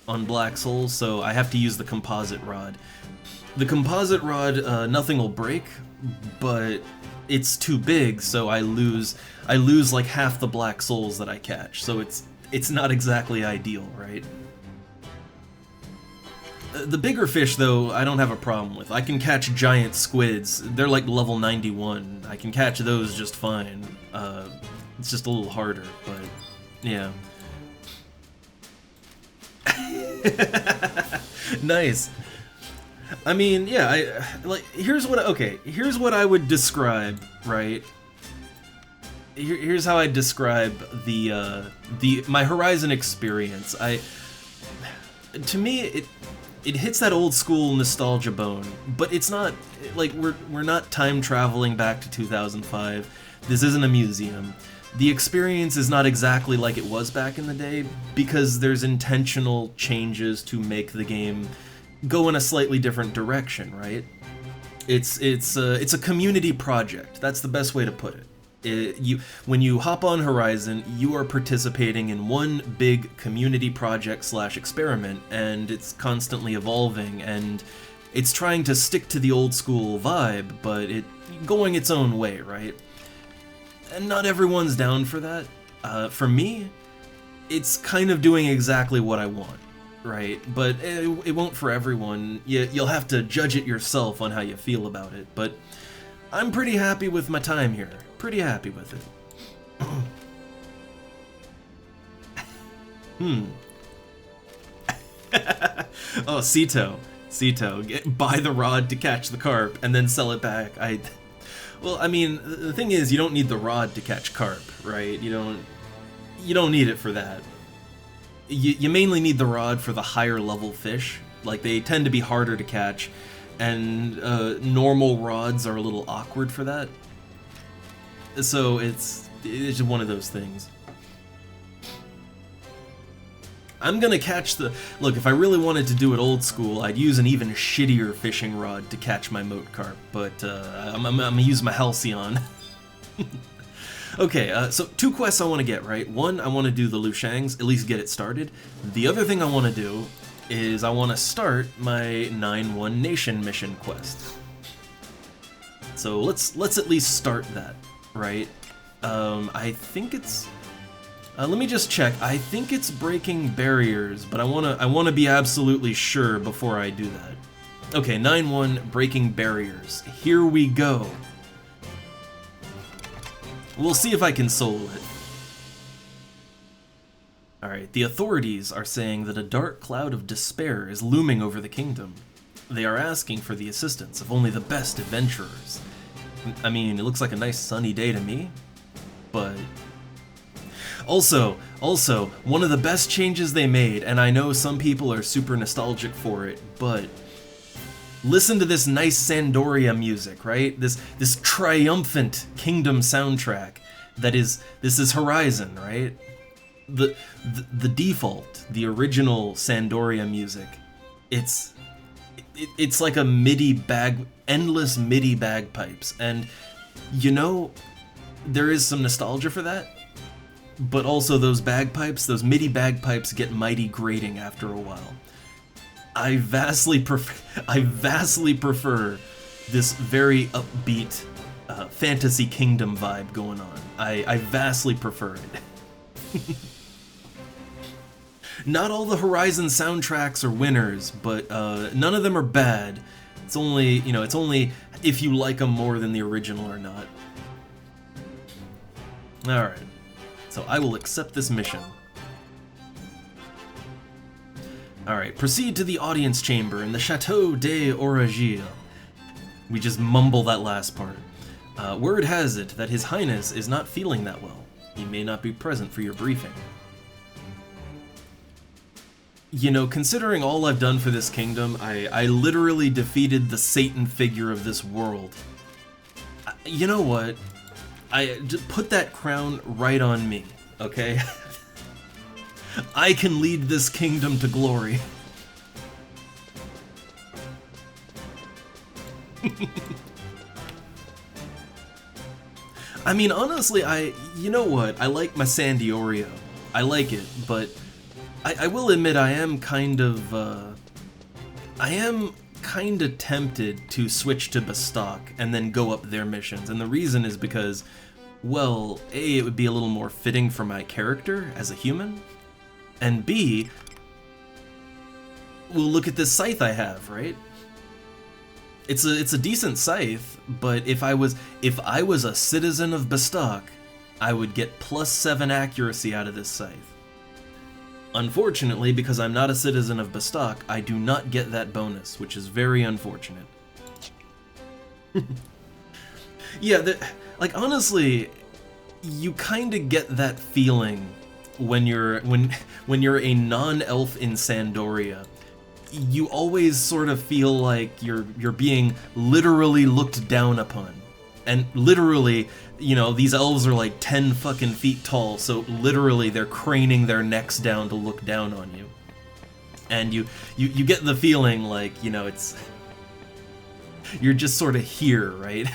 on black souls, so I have to use the composite rod. The composite rod, nothing will break, but it's too big, so I lose like half the black souls that I catch, so it's not exactly ideal, right? The bigger fish, though, I don't have a problem with. I can catch giant squids. They're like level 91. I can catch those just fine. It's just a little harder, but yeah. Nice. I mean, yeah, here's what I would describe, right? Here's how I describe my Horizon experience. To me, it hits that old school nostalgia bone, but it's not like we're not time traveling back to 2005. This isn't a museum. The experience is not exactly like it was back in the day because there's intentional changes to make the game go in a slightly different direction, right? It's a community project. That's the best way to put it. When you hop on Horizon, you are participating in one big community project / experiment, and it's constantly evolving, and it's trying to stick to the old school vibe, but it going its own way, right? And not everyone's down for that. For me, it's kind of doing exactly what I want, right? But it won't for everyone. You'll have to judge it yourself on how you feel about it, but I'm pretty happy with my time here. Pretty happy with it. Oh, Cito. Buy the rod to catch the carp and then sell it back. Well, I mean, the thing is, you don't need the rod to catch carp, right? You don't need it for that. You mainly need the rod for the higher level fish. Like, they tend to be harder to catch, and normal rods are a little awkward for that. So it's just one of those things. I'm gonna catch look, if I really wanted to do it old school, I'd use an even shittier fishing rod to catch my moat carp, but I'm gonna use my Halcyon. Okay, so 2 quests I want to get, right? One, I want to do the Lushangs, at least get it started. The other thing I want to do is I want to start my 9-1 Nation mission quest. So let's at least start that, right? I think it's... let me just check. I think it's breaking barriers, but I wanna be absolutely sure before I do that. Okay, 9-1 breaking barriers. Here we go. We'll see if I can solo it. Alright, the authorities are saying that a dark cloud of despair is looming over the kingdom. They are asking for the assistance of only the best adventurers. I mean, it looks like a nice sunny day to me, but... Also, one of the best changes they made, and I know some people are super nostalgic for it, but listen to this nice Sandoria music, right? This triumphant kingdom soundtrack this is Horizon, right? The default, the original Sandoria music, it's like a endless MIDI bagpipes, and you know, there is some nostalgia for that. But also those MIDI bagpipes get mighty grating after a while. I vastly prefer this very upbeat Fantasy Kingdom vibe going on. I vastly prefer it. Not all the Horizon soundtracks are winners, but none of them are bad. It's only if you like them more than the original or not. Alright. So I will accept this mission. Alright, proceed to the audience chamber in the Chateau de Oragil. We just mumble that last part. Word has it that His Highness is not feeling that well. He may not be present for your briefing. You know, considering all I've done for this kingdom, I literally defeated the Satan figure of this world. You know what? Just put that crown right on me, okay? I can lead this kingdom to glory. I mean, honestly, you know what? I like my Sandy Oreo. I like it, but I will admit I am kind of tempted to switch to Bestock and then go up their missions, and the reason is because, well, A, it would be a little more fitting for my character as a human, and B, well, look at this scythe I have, right? It's a decent scythe, but if I was a citizen of Bestock, I would get +7 accuracy out of this scythe. Unfortunately, because I'm not a citizen of Bestock, I do not get that bonus, which is very unfortunate. Yeah, like honestly, you kind of get that feeling when you're a non-elf in Sandoria. You always sort of feel like you're being literally looked down upon. And literally, you know, these elves are like 10 fucking feet tall, so literally they're craning their necks down to look down on you. And you get the feeling like, you know, it's... you're just sort of here, right?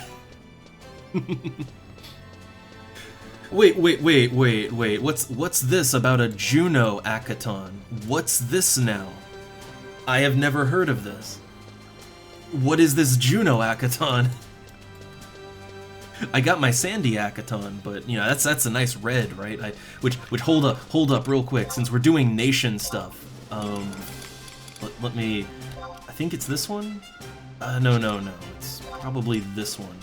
Wait, what's this about a Juno Akaton? What's this now? I have never heard of this. What is this Juno Akaton? I got my Sandy Akaton, but you know that's a nice red, right? Which hold up real quick, since we're doing nation stuff. Let me. I think it's this one. No. It's probably this one.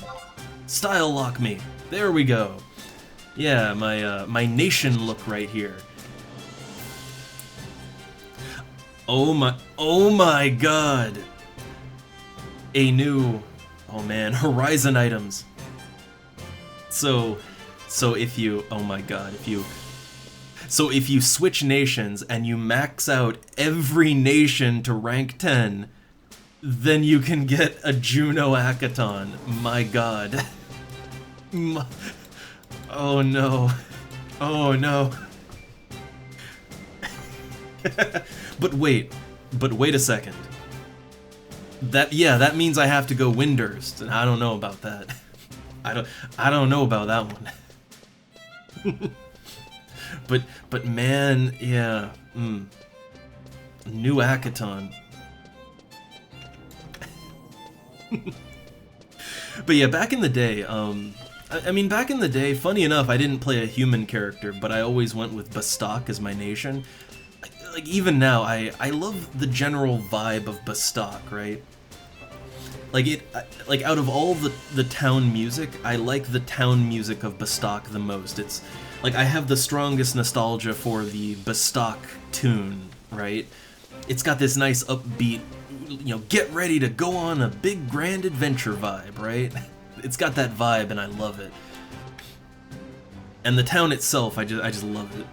Style lock me. There we go. Yeah, my nation look right here. Oh my god. A new, oh man, Horizon items. So if you, oh my god, if you switch nations and you max out every nation to rank 10, then you can get a Juno Akaton. My god. Oh no. Oh no. But wait a second. That means I have to go Windurst, and I don't know about that. I don't know about that one. but man, yeah. New Akaton. But yeah, back in the day, I mean, back in the day, funny enough, I didn't play a human character, but I always went with Bestock as my nation. Like, even now, I love the general vibe of Bestock, right? Like, out of all the town music, I like the town music of Bestock the most. It's, like, I have the strongest nostalgia for the Bestock tune, right? It's got this nice upbeat, you know, get ready to go on a big grand adventure vibe, right? It's got that vibe, and I love it. And the town itself, I just love it.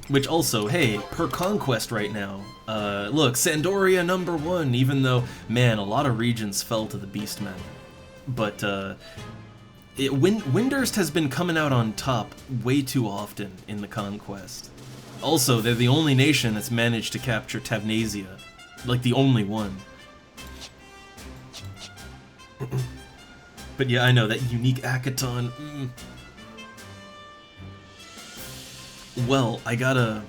Which also, hey, per conquest right now, look, Sandoria #1, even though, man, a lot of regions fell to the Beastmen. But, Windurst has been coming out on top way too often in the conquest. Also, they're the only nation that's managed to capture Tavnasia. Like, the only one. But yeah, I know, that unique Akaton. Well, I gotta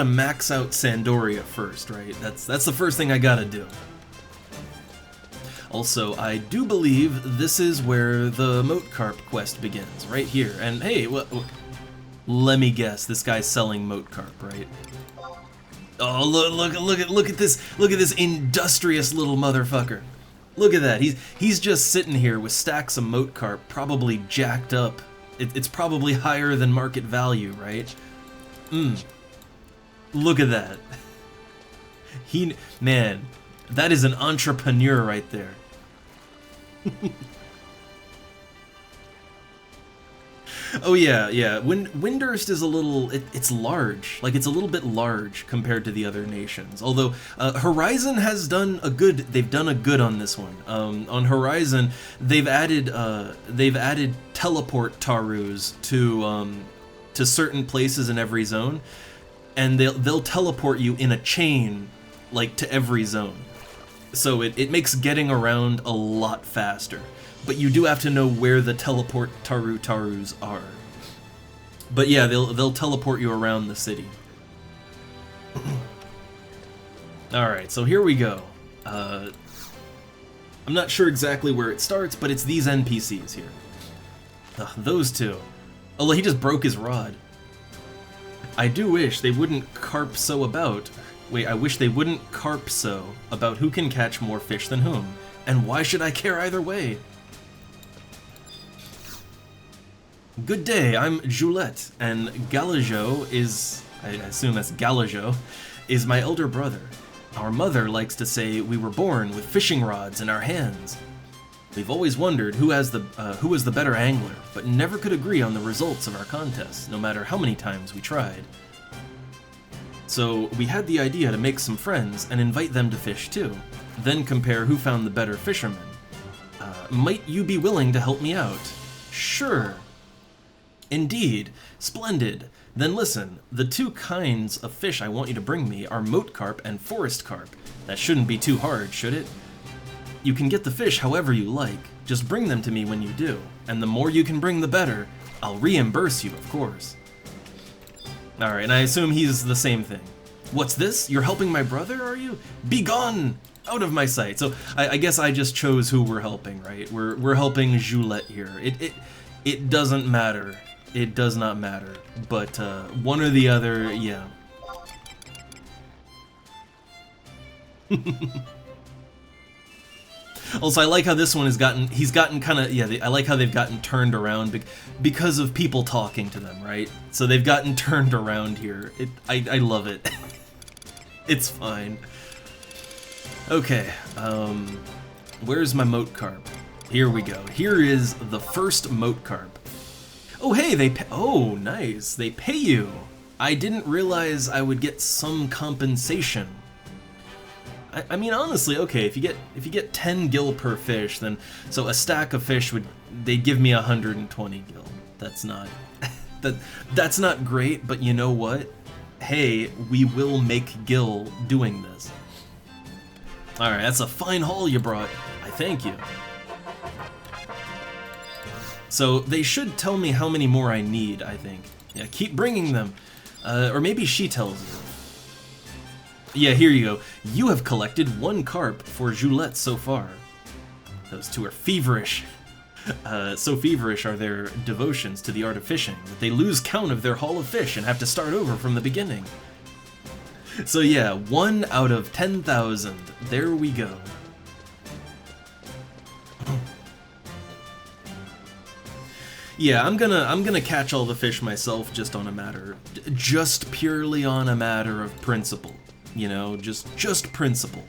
max out Sandoria first, right? That's the first thing I gotta do. Also, I do believe this is where the Moat Carp quest begins, right here. And hey, let me guess, this guy's selling Moat Carp, right? Oh, look at this industrious little motherfucker. Look at that. He's just sitting here with stacks of Moat Carp, probably jacked up. It's probably higher than market value, right? Look at that. Man, that is an entrepreneur right there. Oh yeah, yeah. Windurst is a little, it's large. Like it's a little bit large compared to the other nations. Although Horizon has done a good. They've done a good on this one. On Horizon, they've added teleport Tarus to certain places in every zone, and they'll teleport you in a chain, like to every zone. So it makes getting around a lot faster. But you do have to know where the teleport Tarus are. But yeah, they'll teleport you around the city. Alright, so here we go. I'm not sure exactly where it starts, but it's these NPCs here. Those two. Although he just broke his rod. I do wish they wouldn't carp so about. Wait, I wish they wouldn't carp so about who can catch more fish than whom. And why should I care either way? Good day, I'm Julette, and Galajo is, I assume that's Galajo, is my elder brother. Our mother likes to say we were born with fishing rods in our hands. We've always wondered who was the better angler, but never could agree on the results of our contests, no matter how many times we tried. So we had the idea to make some friends and invite them to fish too, then compare who found the better fisherman. Might you be willing to help me out? Sure. Indeed. Splendid. Then listen, the two kinds of fish I want you to bring me are moat carp and forest carp. That shouldn't be too hard, should it? You can get the fish however you like. Just bring them to me when you do. And the more you can bring, the better. I'll reimburse you, of course. Alright, and I assume he's the same thing. What's this? You're helping my brother, are you? Be gone! Out of my sight. So, I guess I just chose who we're helping, right? We're helping Julette here. It doesn't matter. It does not matter. But, one or the other, yeah. Also, I like how this one he's gotten kind of, yeah, I like how they've gotten turned around because of people talking to them, right? So they've gotten turned around here. I love it. It's fine. Okay, where's my moat carp? Here we go. Here is the first moat carp. Oh, hey, oh, nice. They pay you. I didn't realize I would get some compensation. I mean, honestly, okay, if you get 10 gil per fish, then so a stack of fish they'd give me 120 gil. That's not that's not great, but you know what? Hey, we will make gil doing this. All right, that's a fine haul you brought. I thank you. So they should tell me how many more I need, I think. Yeah, keep bringing them. Or maybe she tells you. Yeah, here you go. You have collected 1 carp for Julette so far. Those two are feverish. So feverish are their devotions to the art of fishing that they lose count of their haul of fish and have to start over from the beginning. So yeah, 1 out of 10,000. There we go. Yeah, I'm gonna catch all the fish myself just purely on a matter of principle. You know, just principle.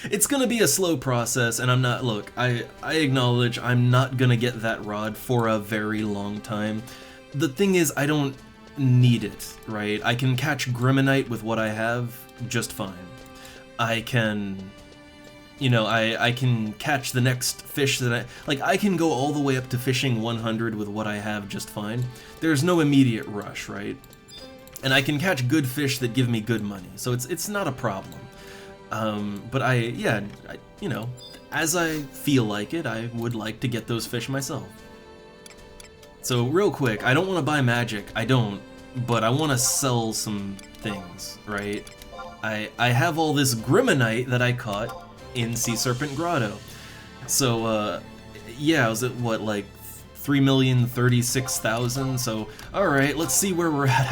It's gonna be a slow process, and look, I acknowledge I'm not gonna get that rod for a very long time. The thing is, I don't need it, right? I can catch Grimonite with what I have just fine. I can, you know, I can catch the next fish that I can go all the way up to fishing 100 with what I have just fine. There's no immediate rush, right? And I can catch good fish that give me good money, so it's not a problem. But you know, as I feel like it, I would like to get those fish myself. So real quick, I don't want to buy magic, I don't, but I want to sell some things, right? I have all this Grimonite that I caught in Sea Serpent Grotto. So, yeah, I was at, what, like, 3,036,000, so, alright, let's see where we're at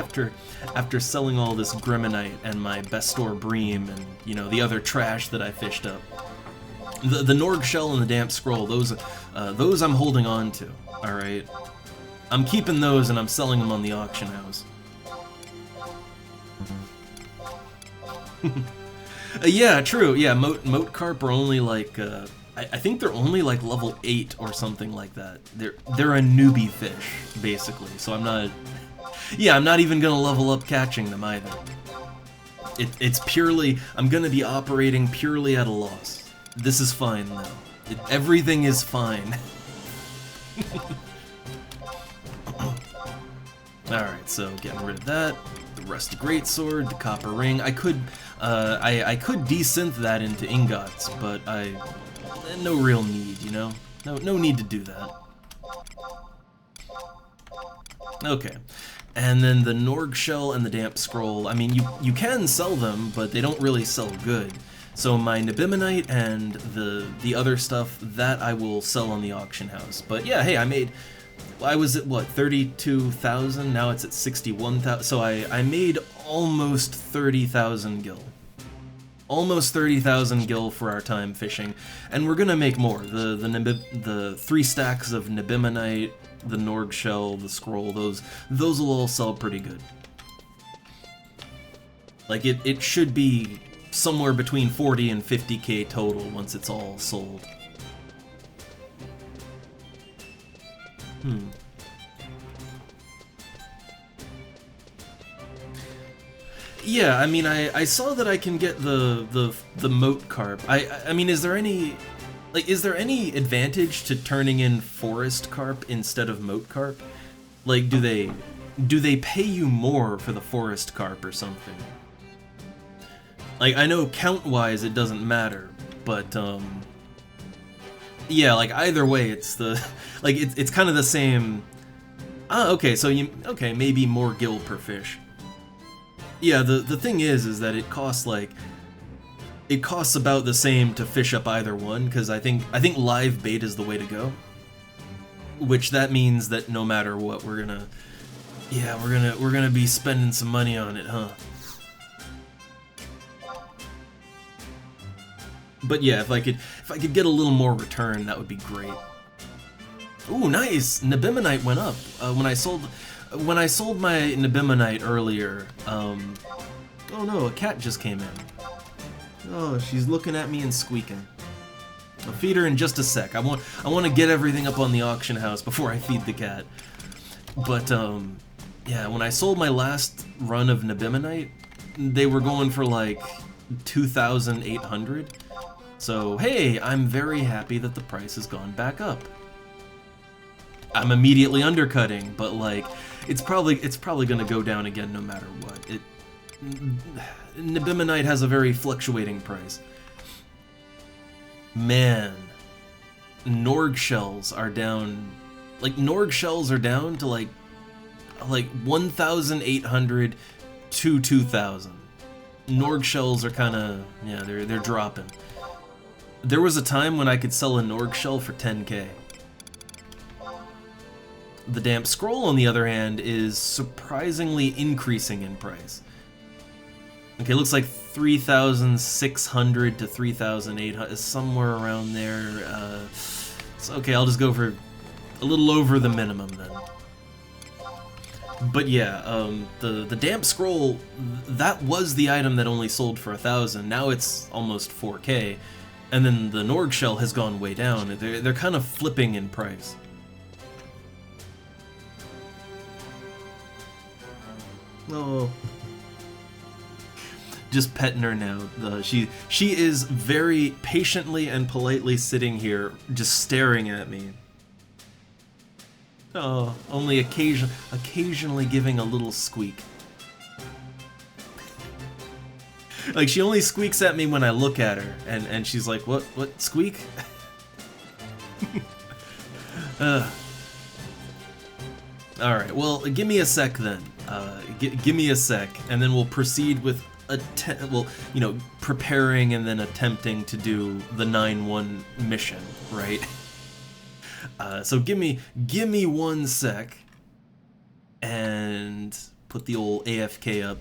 after selling all this Grimonite and my Bestor Bream and, you know, the other trash that I fished up. The Norg Shell and the Damp Scroll, those I'm holding on to, alright? I'm keeping those and I'm selling them on the auction house. Yeah, true. Yeah, moat carp are only like I think they're only like level 8 or something like that. They're a newbie fish, basically. So I'm not... Yeah, I'm not even gonna level up catching them either. It's purely... I'm gonna be operating purely at a loss. This is fine, though. Everything is fine. Alright, so getting rid of that. The rusty greatsword, the copper ring. I could desynth that into ingots, but no real need, you know? No need to do that. Okay. And then the Norg shell and the damp scroll. I mean, you can sell them, but they don't really sell good. So my Nibimonite and the other stuff, that I will sell on the auction house. But yeah, hey, I was at what, 32,000? Now it's at 61,000. So I made almost 30,000 gil. Almost 30,000 gil for our time fishing, and we're gonna make more. The 3 stacks of Nibimonite, the Norg shell, the scroll, those will all sell pretty good. Like it should be somewhere between 40 and 50k total once it's all sold. Yeah, I mean, I saw that I can get the moat carp. I mean, is there any advantage to turning in forest carp instead of moat carp? Like, do they pay you more for the forest carp or something? Like, I know count-wise it doesn't matter, but yeah, like either way, it's it's kind of the same. Ah, okay, so maybe more gil per fish. Yeah, the thing is that it costs about the same to fish up either one, because I think live bait is the way to go. Which that means that no matter what, we're gonna be spending some money on it, huh? But yeah, if I could get a little more return, that would be great. Ooh, nice! Nibimonite went up when I sold my Nibimonite earlier. Oh no, a cat just came in. Oh, she's looking at me and squeaking. I'll feed her in just a sec. I want to get everything up on the auction house before I feed the cat. But yeah, when I sold my last run of Nibimonite, they were going for like 2,800. So hey, I'm very happy that the price has gone back up. I'm immediately undercutting, but like it's probably gonna go down again no matter what. Nibimonite has a very fluctuating price. Man, Norg shells are down. Like Norg shells are down to like 1,800 to 2,000. Norg shells are kind of, yeah, they're dropping. There was a time when I could sell a Norg shell for 10k. The damp scroll, on the other hand, is surprisingly increasing in price. Okay, looks like 3,600 to 3,800, somewhere around there. So okay, I'll just go for a little over the minimum then. But yeah, the damp scroll, that was the item that only sold for 1,000. Now it's almost 4k, and then the Norg shell has gone way down. They're kind of flipping in price. Oh. Just petting her now. She is very patiently and politely sitting here, just staring at me. Oh, only occasionally giving a little squeak. Like, she only squeaks at me when I look at her, and she's like, what squeak? Alright, well, give me a sec then. Give me a sec, and then we'll proceed with preparing and then attempting to do the 9-1 mission, right? So give me 1 sec, and put the old AFK up.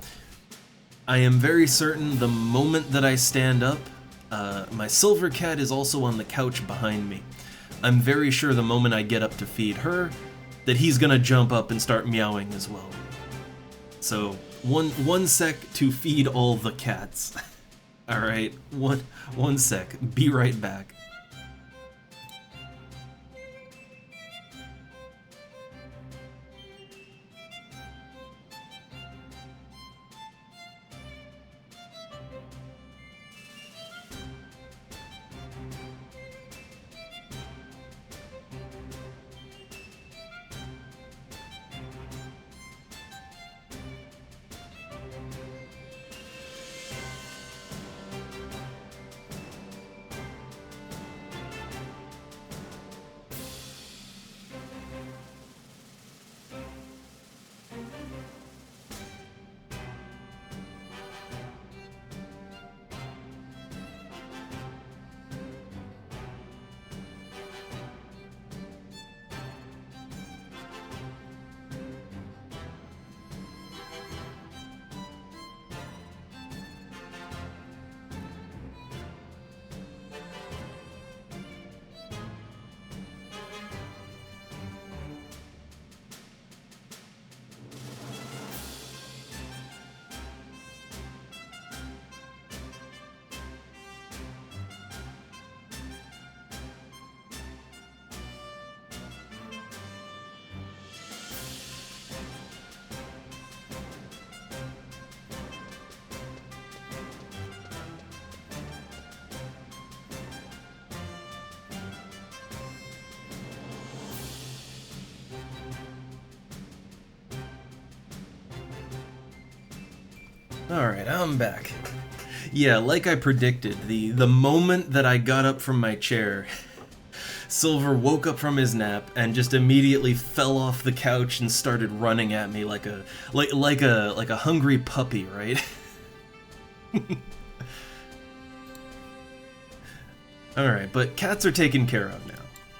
I am very certain the moment that I stand up, my silver cat is also on the couch behind me. I'm very sure the moment I get up to feed her, that he's gonna jump up and start meowing as well. So, one sec to feed all the cats. Alright, one sec. Be right back. Alright, I'm back. Yeah, like I predicted, the moment that I got up from my chair, Silver woke up from his nap and just immediately fell off the couch and started running at me like a hungry puppy, right? Alright, but cats are taken care of now.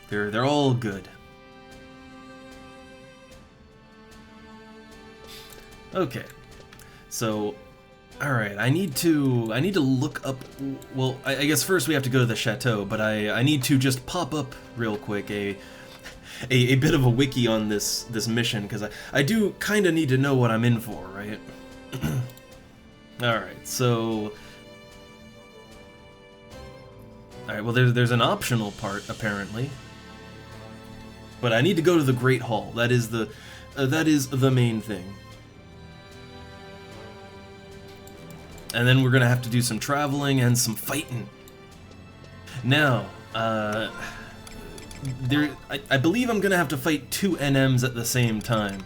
They're all good. Okay. So, alright, I need to look up, well, I guess first we have to go to the chateau, but I need to just pop up real quick a bit of a wiki on this mission, because I do kind of need to know what I'm in for, right? Alright, so... Alright, well there's an optional part, apparently. But I need to go to the Great Hall. That is the main thing. And then we're gonna have to do some traveling and some fighting. Now, I believe I'm gonna have to fight 2 NMs at the same time,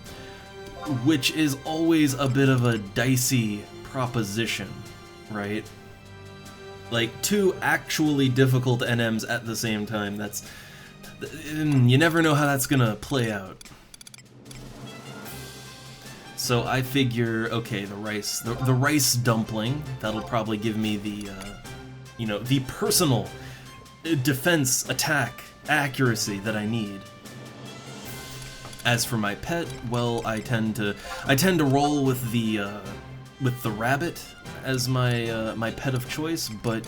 which is always a bit of a dicey proposition, right? Like, 2 actually difficult NMs at the same time, you never know how that's gonna play out. So I figure, okay, the rice dumpling, that'll probably give me the, the personal defense attack accuracy that I need. As for my pet, well, I tend to roll with the rabbit as my pet of choice, but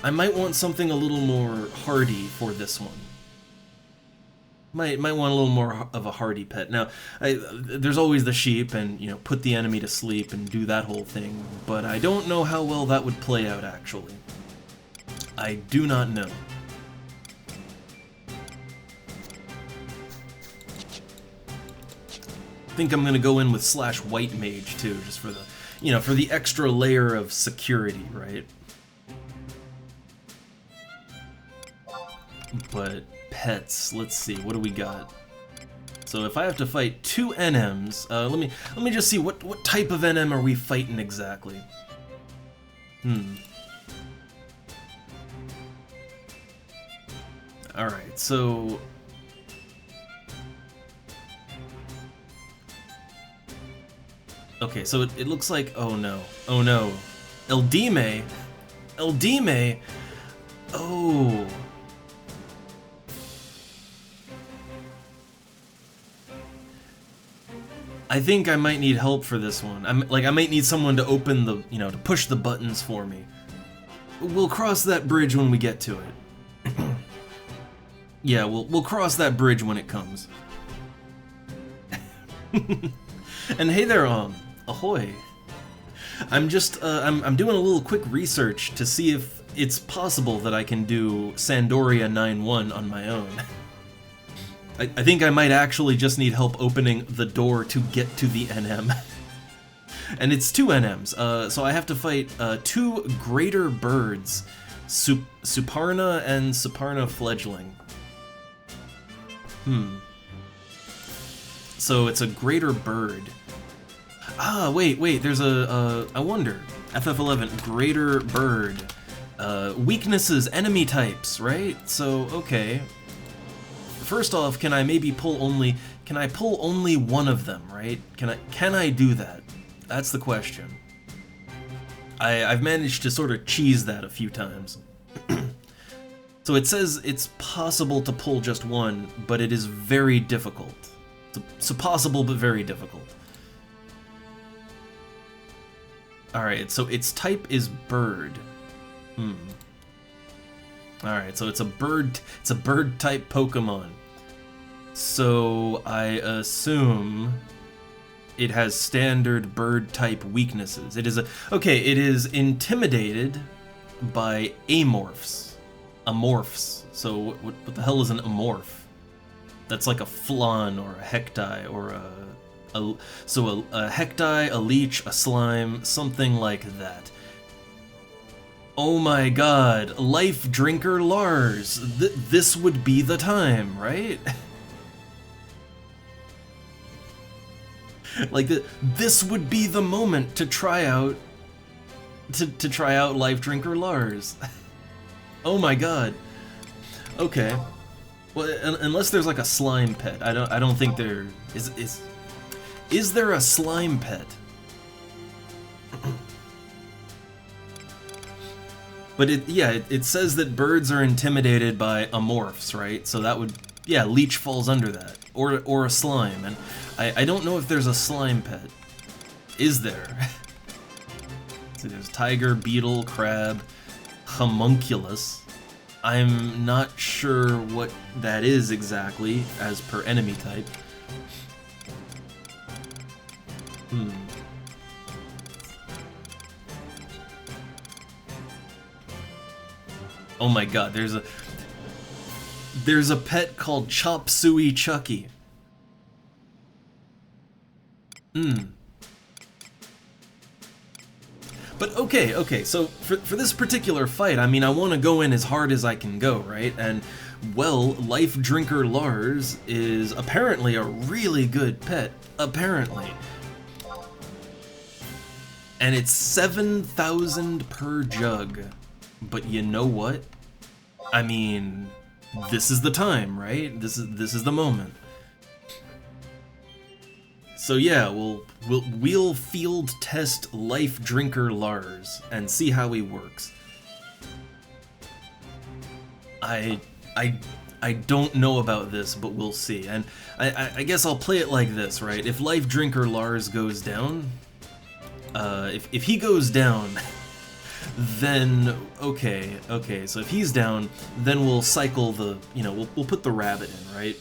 I might want something a little more hardy for this one. Might want a little more of a hardy pet. Now, there's always the sheep, and put the enemy to sleep and do that whole thing, but I don't know how well that would play out actually. I do not know. I think I'm gonna go in with / white mage too, just for the for the extra layer of security, right? But pets, let's see, what do we got? So if I have to fight 2 NMs, let me just see what type of NM are we fighting exactly. Alright, so okay, so it looks like, oh no, Eldime, oh. I think I might need help for this one. I might need someone to open the, to push the buttons for me. We'll cross that bridge when we get to it. Yeah, we'll cross that bridge when it comes. And hey there, ahoy. I'm just, I'm doing a little quick research to see if it's possible that I can do Sandoria 9-1 on my own. I think I might actually just need help opening the door to get to the NM. And it's 2 NMs, so I have to fight 2 greater birds, Suparna and Suparna Fledgling. So it's a greater bird. Ah, wait, there's I wonder. FF11, greater bird. Weaknesses, enemy types, right? So, okay. First off, can I maybe pull only one of them, right? Can I do that? That's the question. I've managed to sort of cheese that a few times. So it says it's possible to pull just one, but it is very difficult. So possible, but very difficult. Alright, so its type is bird. Alright, so it's a bird type Pokemon. So I assume it has standard bird type weaknesses. It is intimidated by amorphs. Amorphs. So what the hell is an amorph? That's like a flan or a hecti or a hecti, a leech, a slime, something like that. Oh my god, Life Drinker Lars. This would be the time, right? Like this would be the moment to try out to try out Life Drinker Lars. Oh my god. Okay. Well, unless there's like a slime pet. I don't think there is there a slime pet? But it says that birds are intimidated by amorphs, right? So that would, yeah, leech falls under that. Or a slime, and I don't know if there's a slime pet. Is there? So there's tiger, beetle, crab, homunculus. I'm not sure what that is exactly, as per enemy type. Oh my god, there's a pet called Chop Suey Chucky. But okay, so for this particular fight, I mean, I want to go in as hard as I can go, right? And, well, Life Drinker Lars is apparently a really good pet, apparently. And it's 7,000 per jug. But you know what? I mean, this is the time, right? This is the moment. So yeah, we'll field test Life Drinker Lars and see how he works. I don't know about this, but we'll see. And I guess I'll play it like this, right? If Life Drinker Lars goes down, if he goes down, then okay, so if he's down, then we'll cycle the, we'll put the rabbit in, right?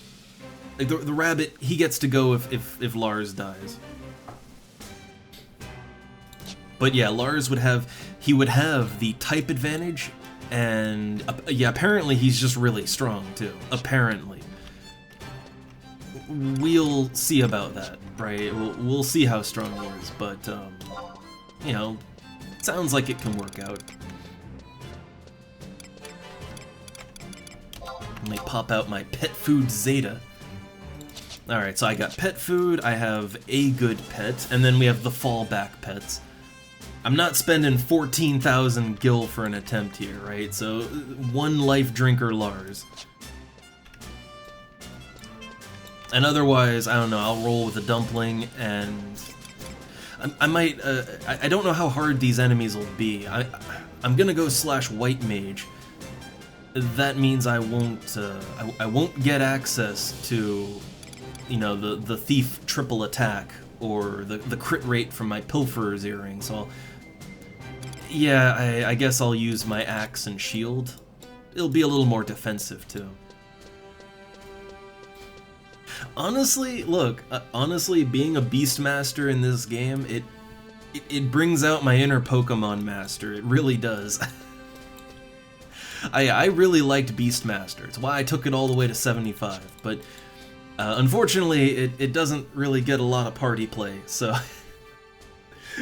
Like the rabbit, he gets to go if Lars dies. But yeah, Lars would have the type advantage, and yeah, apparently he's just really strong too. Apparently. We'll see about that, right? We'll see how strong he is, but sounds like it can work out. Let me pop out my pet food Zeta. Alright, so I got pet food, I have a good pet, and then we have the fallback pets. I'm not spending 14,000 gil for an attempt here, right? So, one Life Drinker Lars. And otherwise, I don't know, I'll roll with a dumpling, and I might, I don't know how hard these enemies will be. I'm gonna go / white mage. That means I won't get access to, the thief triple attack, or the crit rate from my pilferer's earring, so yeah, I guess I'll use my axe and shield. It'll be a little more defensive too. Honestly, look, being a Beastmaster in this game, it brings out my inner Pokemon Master, it really does. I really liked Beastmaster, it's why I took it all the way to 75, but unfortunately, it doesn't really get a lot of party play, so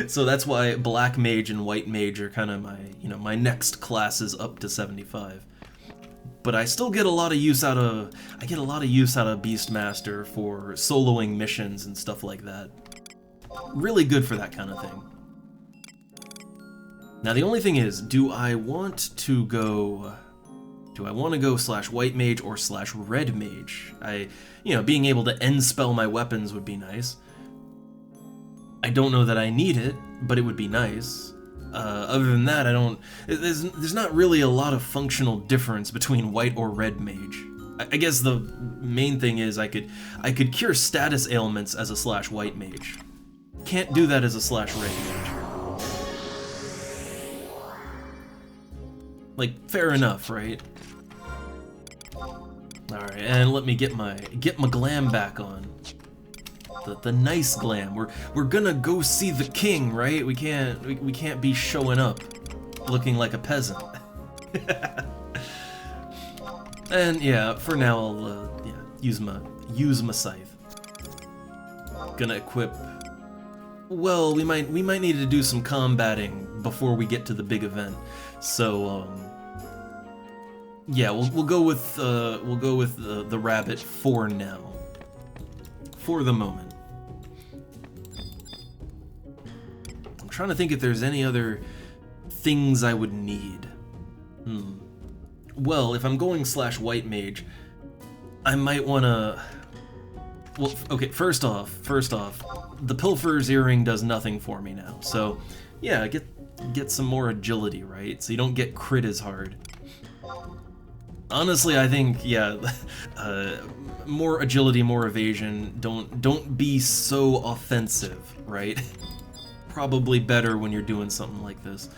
so that's why Black Mage and White Mage are kind of my, my next classes up to 75. But I still get a lot of use out of Beastmaster for soloing missions and stuff like that. Really good for that kind of thing. Now the only thing is, do I want to go / white mage or / red mage? Being able to end spell my weapons would be nice. I don't know that I need it, but it would be nice. Other than that, there's not really a lot of functional difference between white or red mage. I guess the main thing is I could cure status ailments as a / white mage. Can't do that as a / red mage. Like, fair enough, right? Alright, and let me get my glam back on. The nice glam. We're gonna go see the king, right? We can't be showing up looking like a peasant. And yeah, for now I'll use my scythe. Gonna equip. Well, we might need to do some combating before we get to the big event. So yeah, we'll go with the rabbit for now. For the moment. trying to think if there's any other things I would need. Well, if I'm going / white mage, I might want to... Well, okay, first off, the Pilferer's Earring does nothing for me now, so yeah, get some more agility, right? So you don't get crit as hard. Honestly, I think, yeah, more agility, more evasion. Don't be so offensive, right? Probably better when you're doing something like this.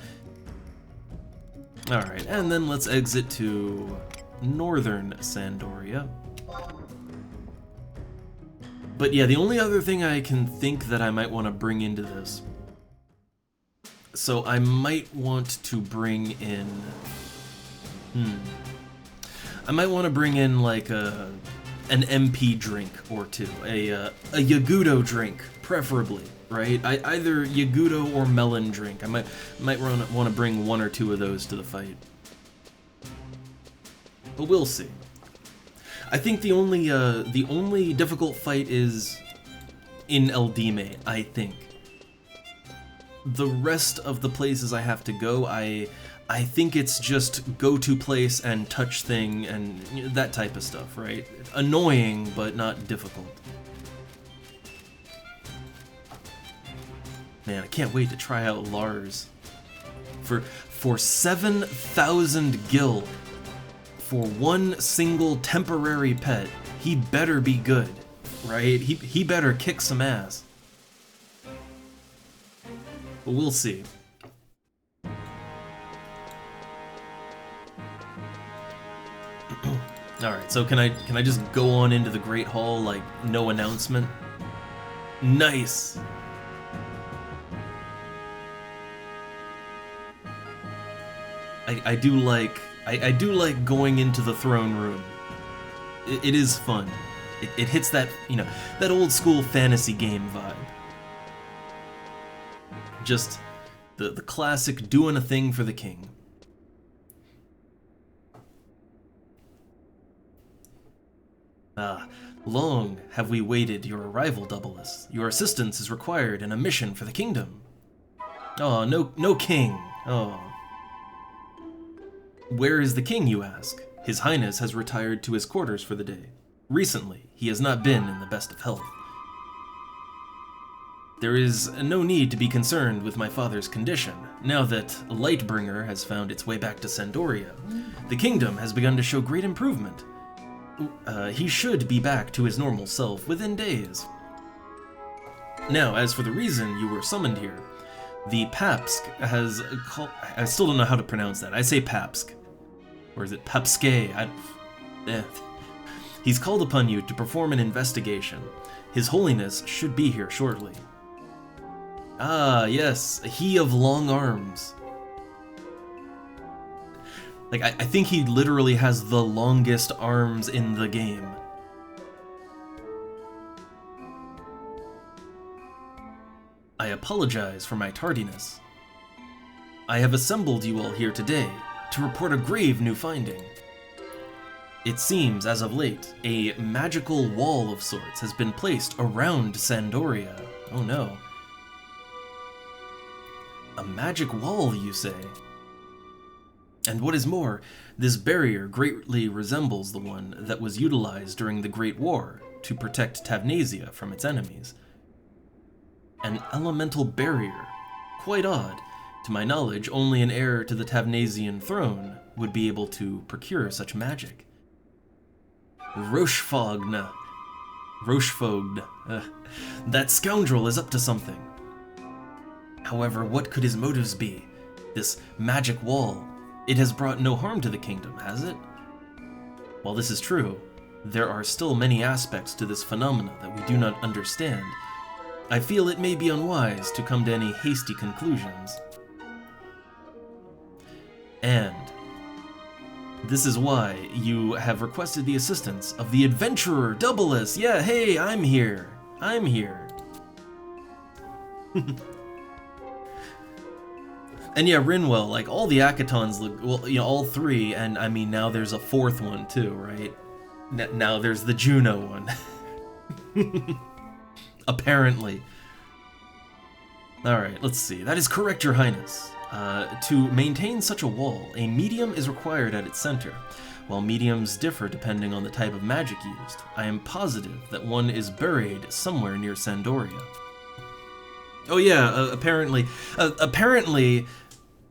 Alright, and then let's exit to northern Sandoria. But yeah, the only other thing I can think that I might want to bring into this... So I might want to bring in... I might want to bring in like an MP drink or two. A Yagudo drink, preferably, right? Either Yagudo or melon drink. I might want to bring 1 or 2 of those to the fight. But we'll see. I think the only difficult fight is in Eldime, I think. The rest of the places I have to go, I think it's just go to place and touch thing and that type of stuff, right? Annoying, but not difficult. Man, I can't wait to try out Lars. For 7,000 gil, for 1 single temporary pet, he better be good, right? He better kick some ass. But we'll see. Alright, so can I just go on into the Great Hall like no announcement? Nice! I do like going into the throne room. It is fun. It hits that, you know, that old school fantasy game vibe. Just the classic doing a thing for the king. Long have we waited your arrival, Doubleless. Your assistance is required in a mission for the kingdom. Oh, no king. Oh. Where is the king, you ask? His Highness has retired to his quarters for the day. Recently, he has not been in the best of health. There is no need to be concerned with my father's condition, now that Lightbringer has found its way back to Sandoria. The kingdom has begun to show great improvement. He should be back to his normal self within days. Now, as for the reason you were summoned here, the Papsk has called... I still don't know how to pronounce that. I say Papsk. Or is it Papske? He's called upon you to perform an investigation. His Holiness should be here shortly. Ah, yes, he of long arms. Like, I think he literally has the longest arms in the game. I apologize for my tardiness. I have assembled you all here today to report a grave new finding. It seems, as of late, a magical wall of sorts has been placed around Sandoria. Oh no. A magic wall, you say? And what is more, this barrier greatly resembles the one that was utilized during the Great War to protect Tavnasia from its enemies. An elemental barrier. Quite odd. To my knowledge, only an heir to the Tavnasian throne would be able to procure such magic. Rochefogn. That scoundrel is up to something. However, what could his motives be? This magic wall, it has brought no harm to the kingdom, has it? While this is true, there are still many aspects to this phenomena that we do not understand. I feel it may be unwise to come to any hasty conclusions. And this is why you have requested the assistance of the adventurer, Doubleless. Yeah, hey, I'm here. And yeah, Rinwell, like, all the Akatons look, well, you know, all 3, and I mean, now there's a 4th one too, right? Now there's the Juno one. Apparently. Alright, let's see. That is correct, Your Highness. To maintain such a wall, a medium is required at its center. While mediums differ depending on the type of magic used, I am positive that one is buried somewhere near Sandoria. Oh yeah, apparently,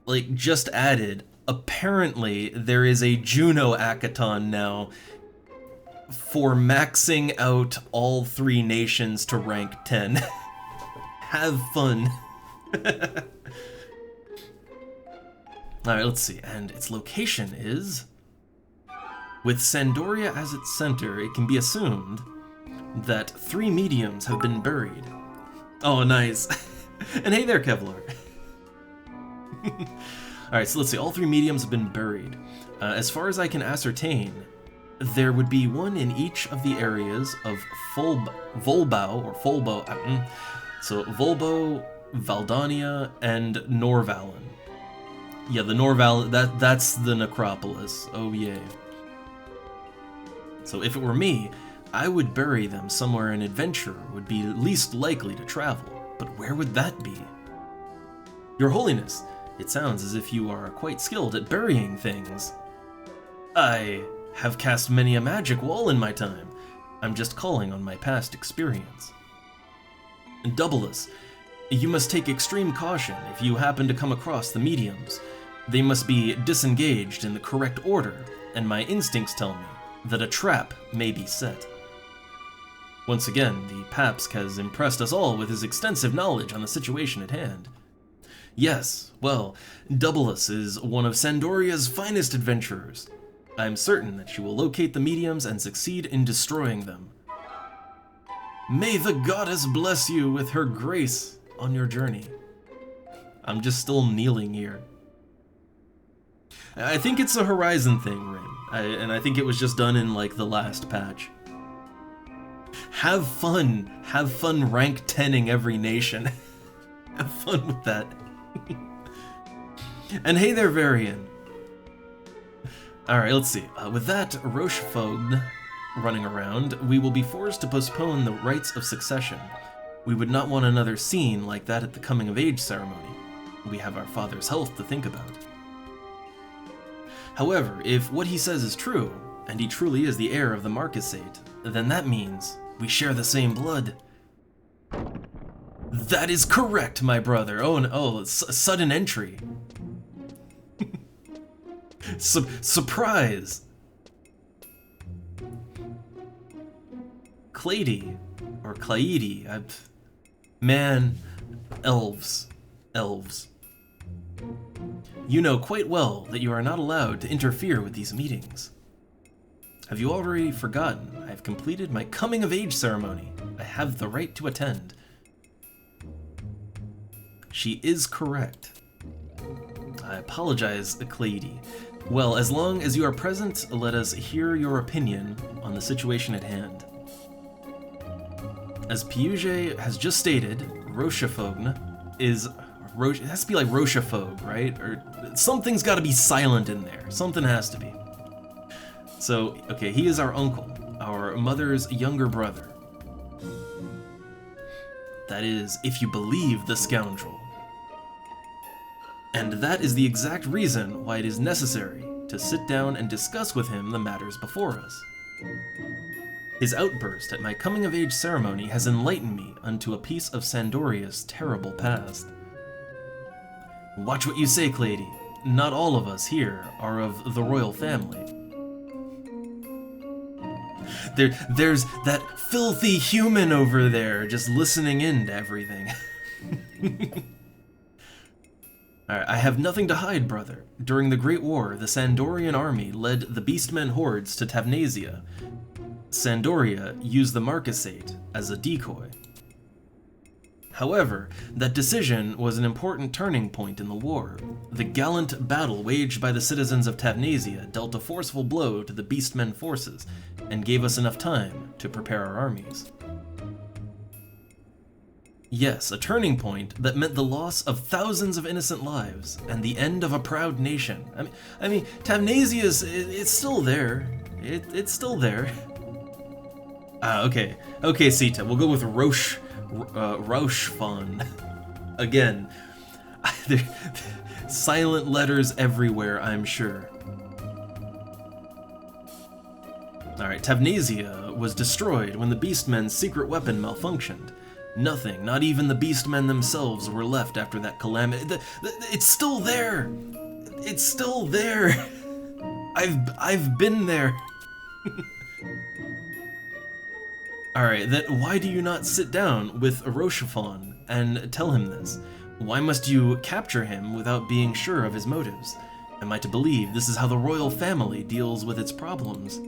like, just added, apparently there is a Juno Akaton now for maxing out all 3 nations to rank 10. Have fun. Alright, let's see, and its location is... With Sandoria as its center, it can be assumed that 3 mediums have been buried. Oh, nice. And hey there, Kevlar. Alright, so let's see, all 3 mediums have been buried. As far as I can ascertain, there would be one in each of the areas of Volbau, or Folbo, so Volbo, Valdania, and Norvalen. Yeah, the Norvalen, that's the necropolis. Oh yay. So if it were me, I would bury them somewhere an adventurer would be least likely to travel. But where would that be? Your Holiness, it sounds as if you are quite skilled at burying things. I have cast many a magic wall in my time. I'm just calling on my past experience. And Doubleus, you must take extreme caution if you happen to come across the mediums. They must be disengaged in the correct order, and my instincts tell me that a trap may be set. Once again, the Papsk has impressed us all with his extensive knowledge on the situation at hand. Yes, well, Doubleus is one of Sandoria's finest adventurers. I'm certain that she will locate the mediums and succeed in destroying them. May the goddess bless you with her grace on your journey. I'm just still kneeling here. I think it's a Horizon thing, Rin, and I think it was just done in, like, the last patch. Have fun rank 10ing every nation. Have fun with that. And hey there, Varian. Alright, let's see. With that Rochefogn running around, we will be forced to postpone the rites of succession. We would not want another scene like that at the coming-of-age ceremony. We have our father's health to think about. However, if what he says is true, and he truly is the heir of the Marquisate, then that means we share the same blood. That is correct, my brother. Oh, sudden entry. Surprise! Clady, or Claidi, man, elves. You know quite well that you are not allowed to interfere with these meetings. Have you already forgotten? I have completed my coming-of-age ceremony. I have the right to attend. She is correct. I apologize, Clady. Well, as long as you are present, let us hear your opinion on the situation at hand. As Piuge has just stated, Rochefogn is... it has to be like Rochefogn, right? Or something's got to be silent in there. Something has to be. So, okay, he is our uncle, our mother's younger brother. That is, if you believe the scoundrel. And that is the exact reason why it is necessary to sit down and discuss with him the matters before us. His outburst at my coming-of-age ceremony has enlightened me unto a piece of Sandoria's terrible past. Watch what you say, Clady. Not all of us here are of the royal family. There's that filthy human over there just listening in to everything. Alright, I have nothing to hide, brother. During the Great War, the Sandorian army led the Beastmen hordes to Tavnasia. Sandoria used the Marquisate as a decoy. However, that decision was an important turning point in the war. The gallant battle waged by the citizens of Tavnasia dealt a forceful blow to the Beastmen forces, and gave us enough time to prepare our armies. Yes, a turning point that meant the loss of thousands of innocent lives, and the end of a proud nation. I mean, Tavnasia it's still there. It's still there. Okay, Sita, we'll go with Rochefogn. Again, silent letters everywhere, I'm sure. Alright, Tavnasia was destroyed when the Beastmen's secret weapon malfunctioned. Nothing, not even the Beastmen themselves, were left after that calamity. It's still there! It's still there! I've been there! Alright, then why do you not sit down with Rochefon and tell him this? Why must you capture him without being sure of his motives? Am I to believe this is how the royal family deals with its problems?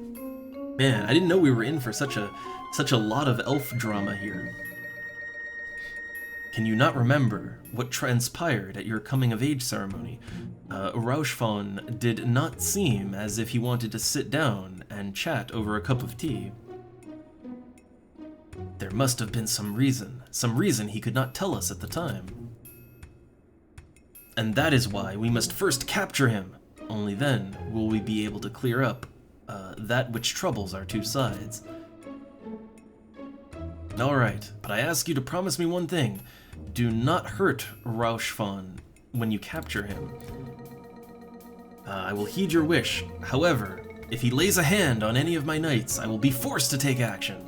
Man, I didn't know we were in for such a lot of elf drama here. Can you not remember what transpired at your coming-of-age ceremony? Rochefon did not seem as if he wanted to sit down and chat over a cup of tea. There must have been some reason he could not tell us at the time. And that is why we must first capture him. Only then will we be able to clear up that which troubles our two sides. Alright, but I ask you to promise me one thing. Do not hurt Rochefon when you capture him. I will heed your wish. However, if he lays a hand on any of my knights, I will be forced to take action.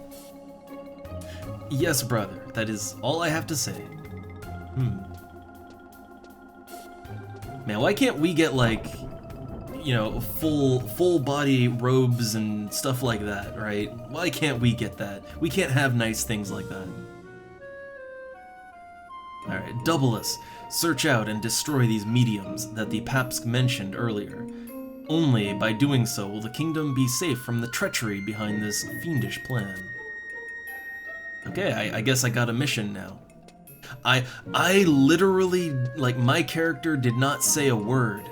Yes, brother, that is all I have to say. Man, why can't we get, like, you know, full body robes and stuff like that, right? Why can't we get that? We can't have nice things like that. Alright, Doubleus, search out and destroy these mediums that the Papsk mentioned earlier. Only by doing so will the kingdom be safe from the treachery behind this fiendish plan. Okay, I guess I got a mission now. I literally, like, my character did not say a word.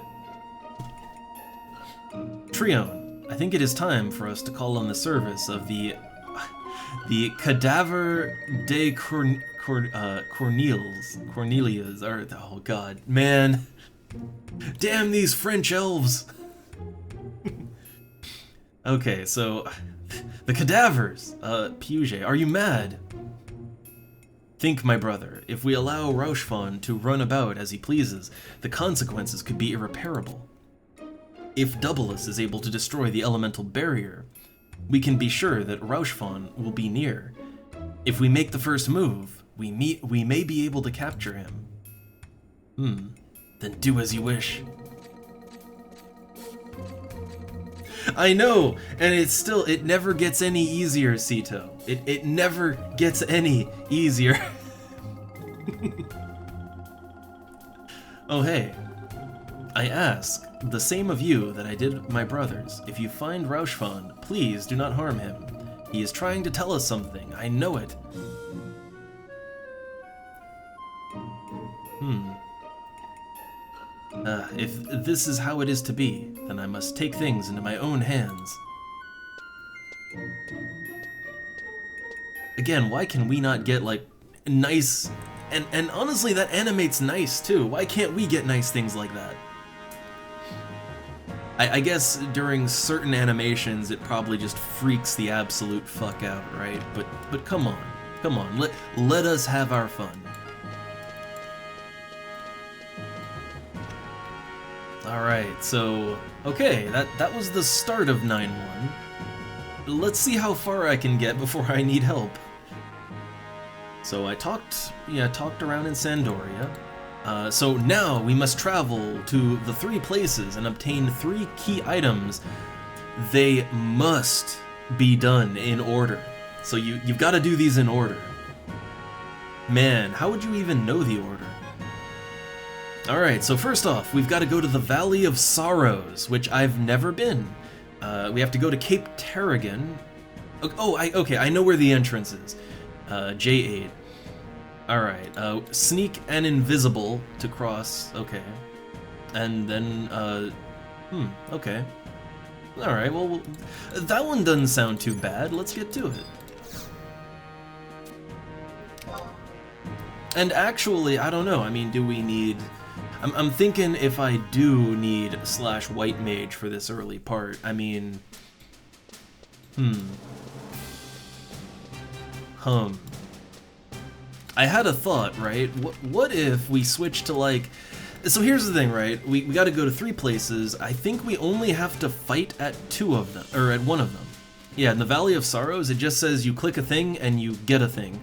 Trion, I think it is time for us to call on the service of the Cadaver de Cornelius, or, oh god, man. Damn these French elves. Okay, so, the cadavers, Puget, are you mad? Think, my brother, if we allow Rochefon to run about as he pleases, the consequences could be irreparable. If Doubleus is able to destroy the elemental barrier, we can be sure that Rochefon will be near. If we make the first move, we may be able to capture him. Then do as you wish. I know, and it never gets any easier, Sito. It never gets any easier. Oh hey, I ask the same of you that I did my brothers. If you find Rochefon, please do not harm him. He is trying to tell us something, I know it. If this is how it is to be, then I must take things into my own hands. Again, why can we not get, like, nice... And honestly, that animates nice, too. Why can't we get nice things like that? I guess during certain animations, it probably just freaks the absolute fuck out, right? But come on, let us have our fun. Alright, so, okay, that was the start of 9-1. Let's see how far I can get before I need help. So I talked around in Sandoria. So now we must travel to the 3 places and obtain 3 key items. They must be done in order. So you've got to do these in order. Man, how would you even know the order? Alright, so first off, we've got to go to the Valley of Sorrows, which I've never been. We have to go to Cape Terragon. Okay, I know where the entrance is. J8. Alright, sneak and invisible to cross, okay. And then, okay. Alright, well, that one doesn't sound too bad, let's get to it. And actually, I don't know, I mean, do we need... I'm thinking if I do need /white mage for this early part, I mean... I had a thought, right? What if we switch to like... So here's the thing, right? We gotta go to 3 places. I think we only have to fight at 2 of them, or at 1 of them. Yeah, in the Valley of Sorrows, it just says you click a thing and you get a thing.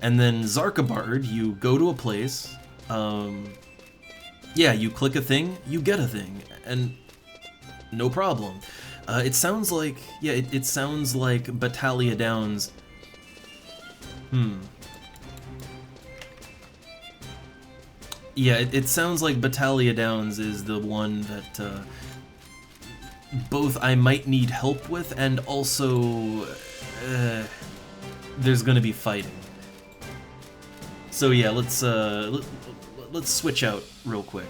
And then Zarkabard, you go to a place, yeah, you click a thing, you get a thing, and no problem. It sounds like, yeah, it sounds like Battalia Downs. Yeah, it sounds like Battalia Downs is the one that both I might need help with, and also there's gonna be fighting. So yeah, let's switch out real quick.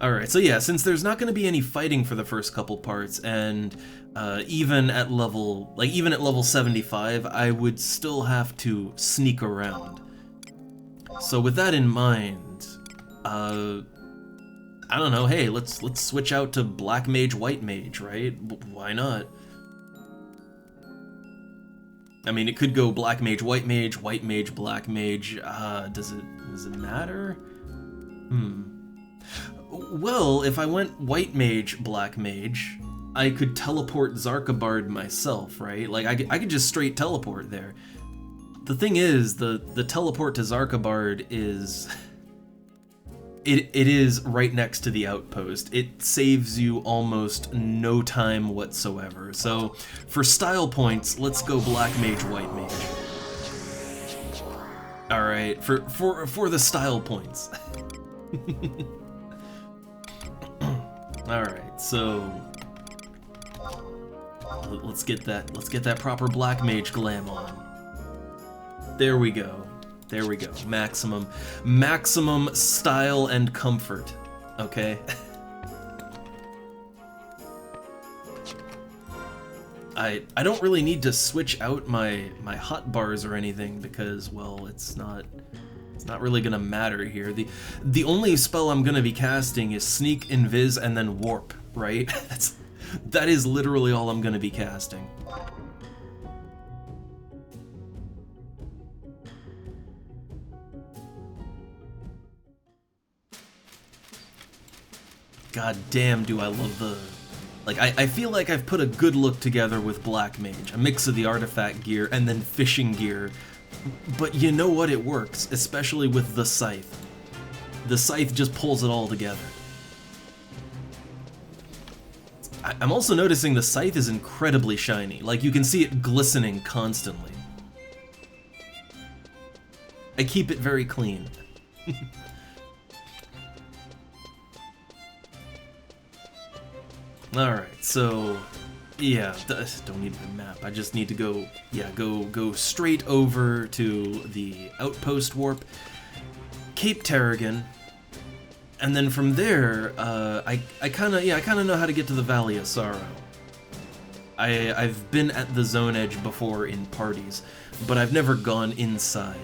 Alright, so yeah, since there's not going to be any fighting for the first couple parts, and even at level 75, I would still have to sneak around. So with that in mind, I don't know, hey, let's switch out to Black Mage, White Mage, right? Why not? I mean, it could go Black Mage, White Mage, Black Mage. Does it matter? Well, if I went White Mage, Black Mage, I could teleport Zarkabard myself, right? Like, I could just straight teleport there. The thing is, the teleport to Zarkabard is... It is right next to the outpost. It saves you almost no time whatsoever. So, for style points, let's go Black Mage, White Mage. Alright, for the style points. Alright, so let's get that proper Black Mage glam on. There we go. There we go. Maximum style and comfort. Okay? I don't really need to switch out my hotbars or anything because, well, it's not really gonna matter here. The only spell I'm gonna be casting is Sneak, Invis, and then Warp, right? That is literally all I'm gonna be casting. God damn, do I love the... Like, I feel like I've put a good look together with Black Mage, a mix of the artifact gear and then fishing gear. But you know what, it works, especially with the Scythe. The Scythe just pulls it all together. I'm also noticing the Scythe is incredibly shiny, like you can see it glistening constantly. I keep it very clean. Alright, so... yeah, don't need the map. I just need to go, yeah, go straight over to the Outpost Warp, Cape Terrigan, and then from there, I kind of know how to get to the Valley of Sorrow. I've been at the Zone Edge before in parties, but I've never gone inside.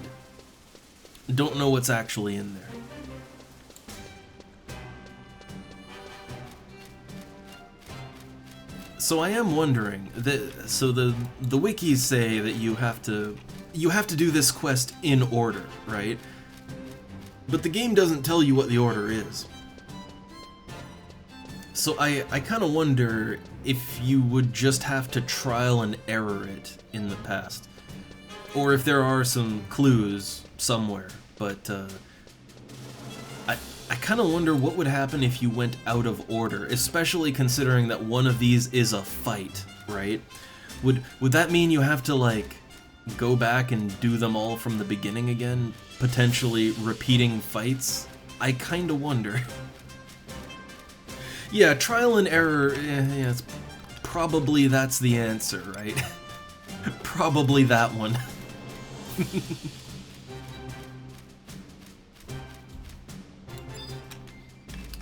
Don't know what's actually in there. So I am wondering that the wikis say that you have to do this quest in order, right? But the game doesn't tell you what the order is. So I kind of wonder if you would just have to trial and error it in the past, or if there are some clues somewhere. But I kind of wonder what would happen if you went out of order, especially considering that one of these is a fight, right? Would that mean you have to, like, go back and do them all from the beginning again, potentially repeating fights? I kind of wonder. Yeah, trial and error, yeah, it's probably that's the answer, right? Probably that one.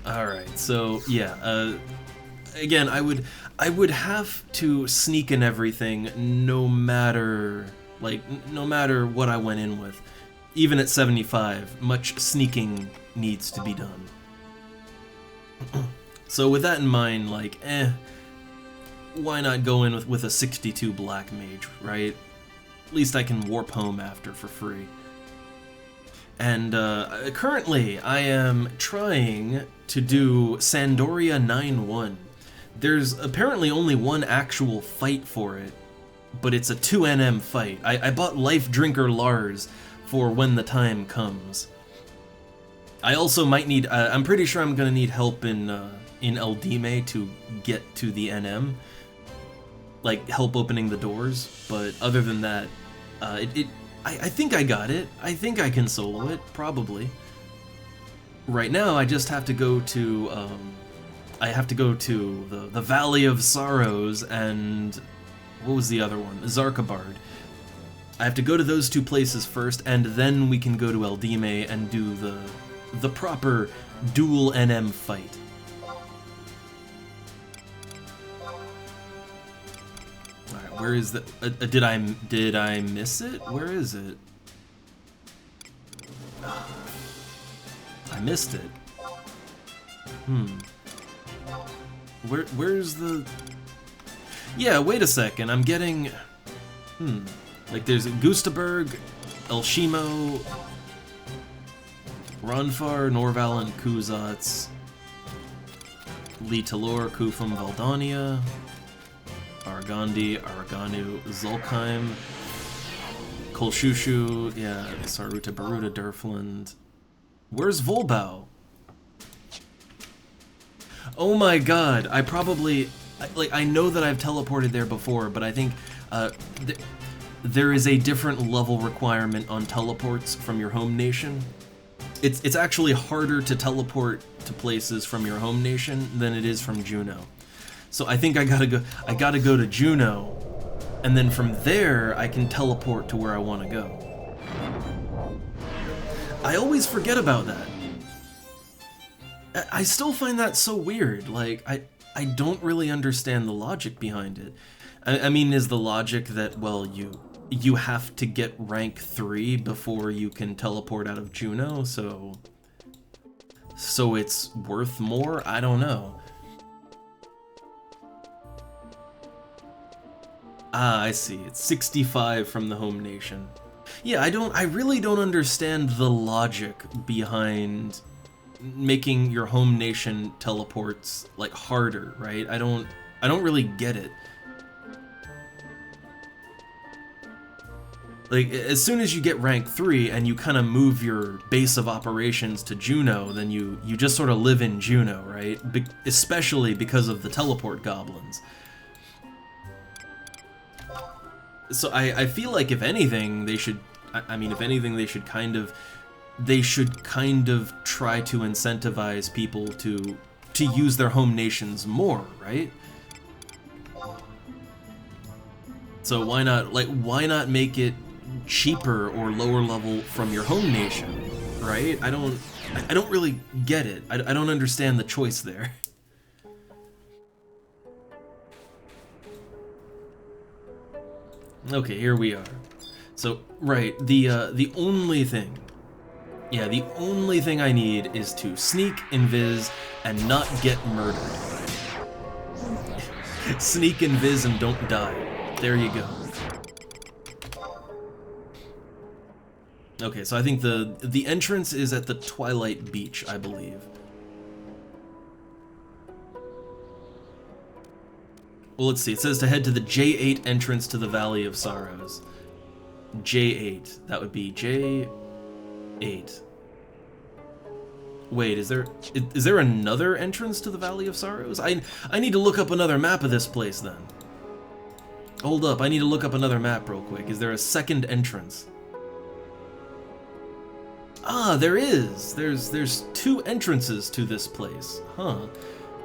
Alright, so yeah, again, I would have to sneak in everything no matter what I went in with. Even at 75, much sneaking needs to be done. So with that in mind, like, why not go in with a 62 black mage, right? At least I can warp home after for free. And currently, I am trying to do Sandoria 9-1. There's apparently only one actual fight for it, but it's a 2NM fight. I bought Life Drinker Lars for when the time comes. I also might need, I'm pretty sure I'm gonna need help in Eldime to get to the NM. Like, help opening the doors, but other than that, I think I got it. I think I can solo it, probably. Right now, I just have to go to, the Valley of Sorrows and, what was the other one? Zarkabard. I have to go to those two places first, and then we can go to Eldime and do the proper dual NM fight. Alright, where is the... did I miss it? Where is it? I missed it. Where's the... Yeah, wait a second, I'm getting... Like, there's Gustaberg, Elshimo, Ronfar, Norval, and Kuzats, Lee Talor, Kufum, Valdania, Argandi, Araganu, Zulkheim, Kolshushu, yeah, Saruta, Baruta, Durfland. Where's Volbau? Oh my god, I probably... Like, I know that I've teleported there before, but I think there is a different level requirement on teleports from your home nation. It's actually harder to teleport to places from your home nation than it is from Juno. So I think I gotta go to Juno, and then from there I can teleport to where I want to go. I always forget about that. I still find that so weird. Like, I don't really understand the logic behind it. I mean, is the logic that, well, you have to get rank 3 before you can teleport out of Juno, so it's worth more? I don't know. Ah, I see. It's 65 from the home nation. Yeah, I really don't understand the logic behind making your home nation teleports like harder, right? I don't really get it. Like, as soon as you get rank 3 and you kind of move your base of operations to Juno, then you just sort of live in Juno, right? Especially because of the teleport goblins. So I feel like if anything, they should, I mean, if anything, they should kind of try to incentivize people to use their home nations more, right? So why not make it cheaper or lower level from your home nation, right? I don't really get it. I don't understand the choice there. Okay, here we are. So, right, the only thing I need is to sneak, invis, and not get murdered. Sneak, invis, and don't die. There you go. Okay, so I think the entrance is at the Twilight Beach, I believe. Well, let's see. It says to head to the J8 entrance to the Valley of Sorrows. J8. That would be J8. Wait, is there another entrance to the Valley of Sorrows? I need to look up another map of this place then. Hold up, I need to look up another map real quick. Is there a second entrance? Ah, there is. There's 2 entrances to this place. Huh.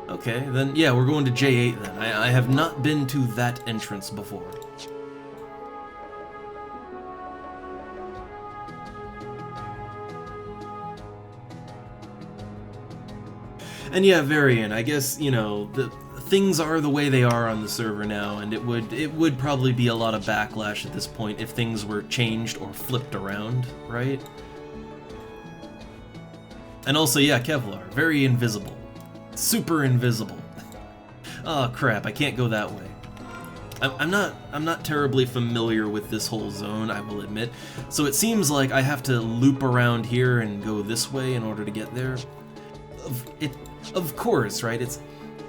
Okay, then yeah, we're going to J8 then. I have not been to that entrance before. And yeah, Varian, I guess, you know, things are the way they are on the server now, and it would probably be a lot of backlash at this point if things were changed or flipped around, right? And also, yeah, Kevlar, very invisible. Super invisible. Oh crap, I can't go that way. I'm not terribly familiar with this whole zone, I will admit. So it seems like I have to loop around here and go this way in order to get there. Of course, right?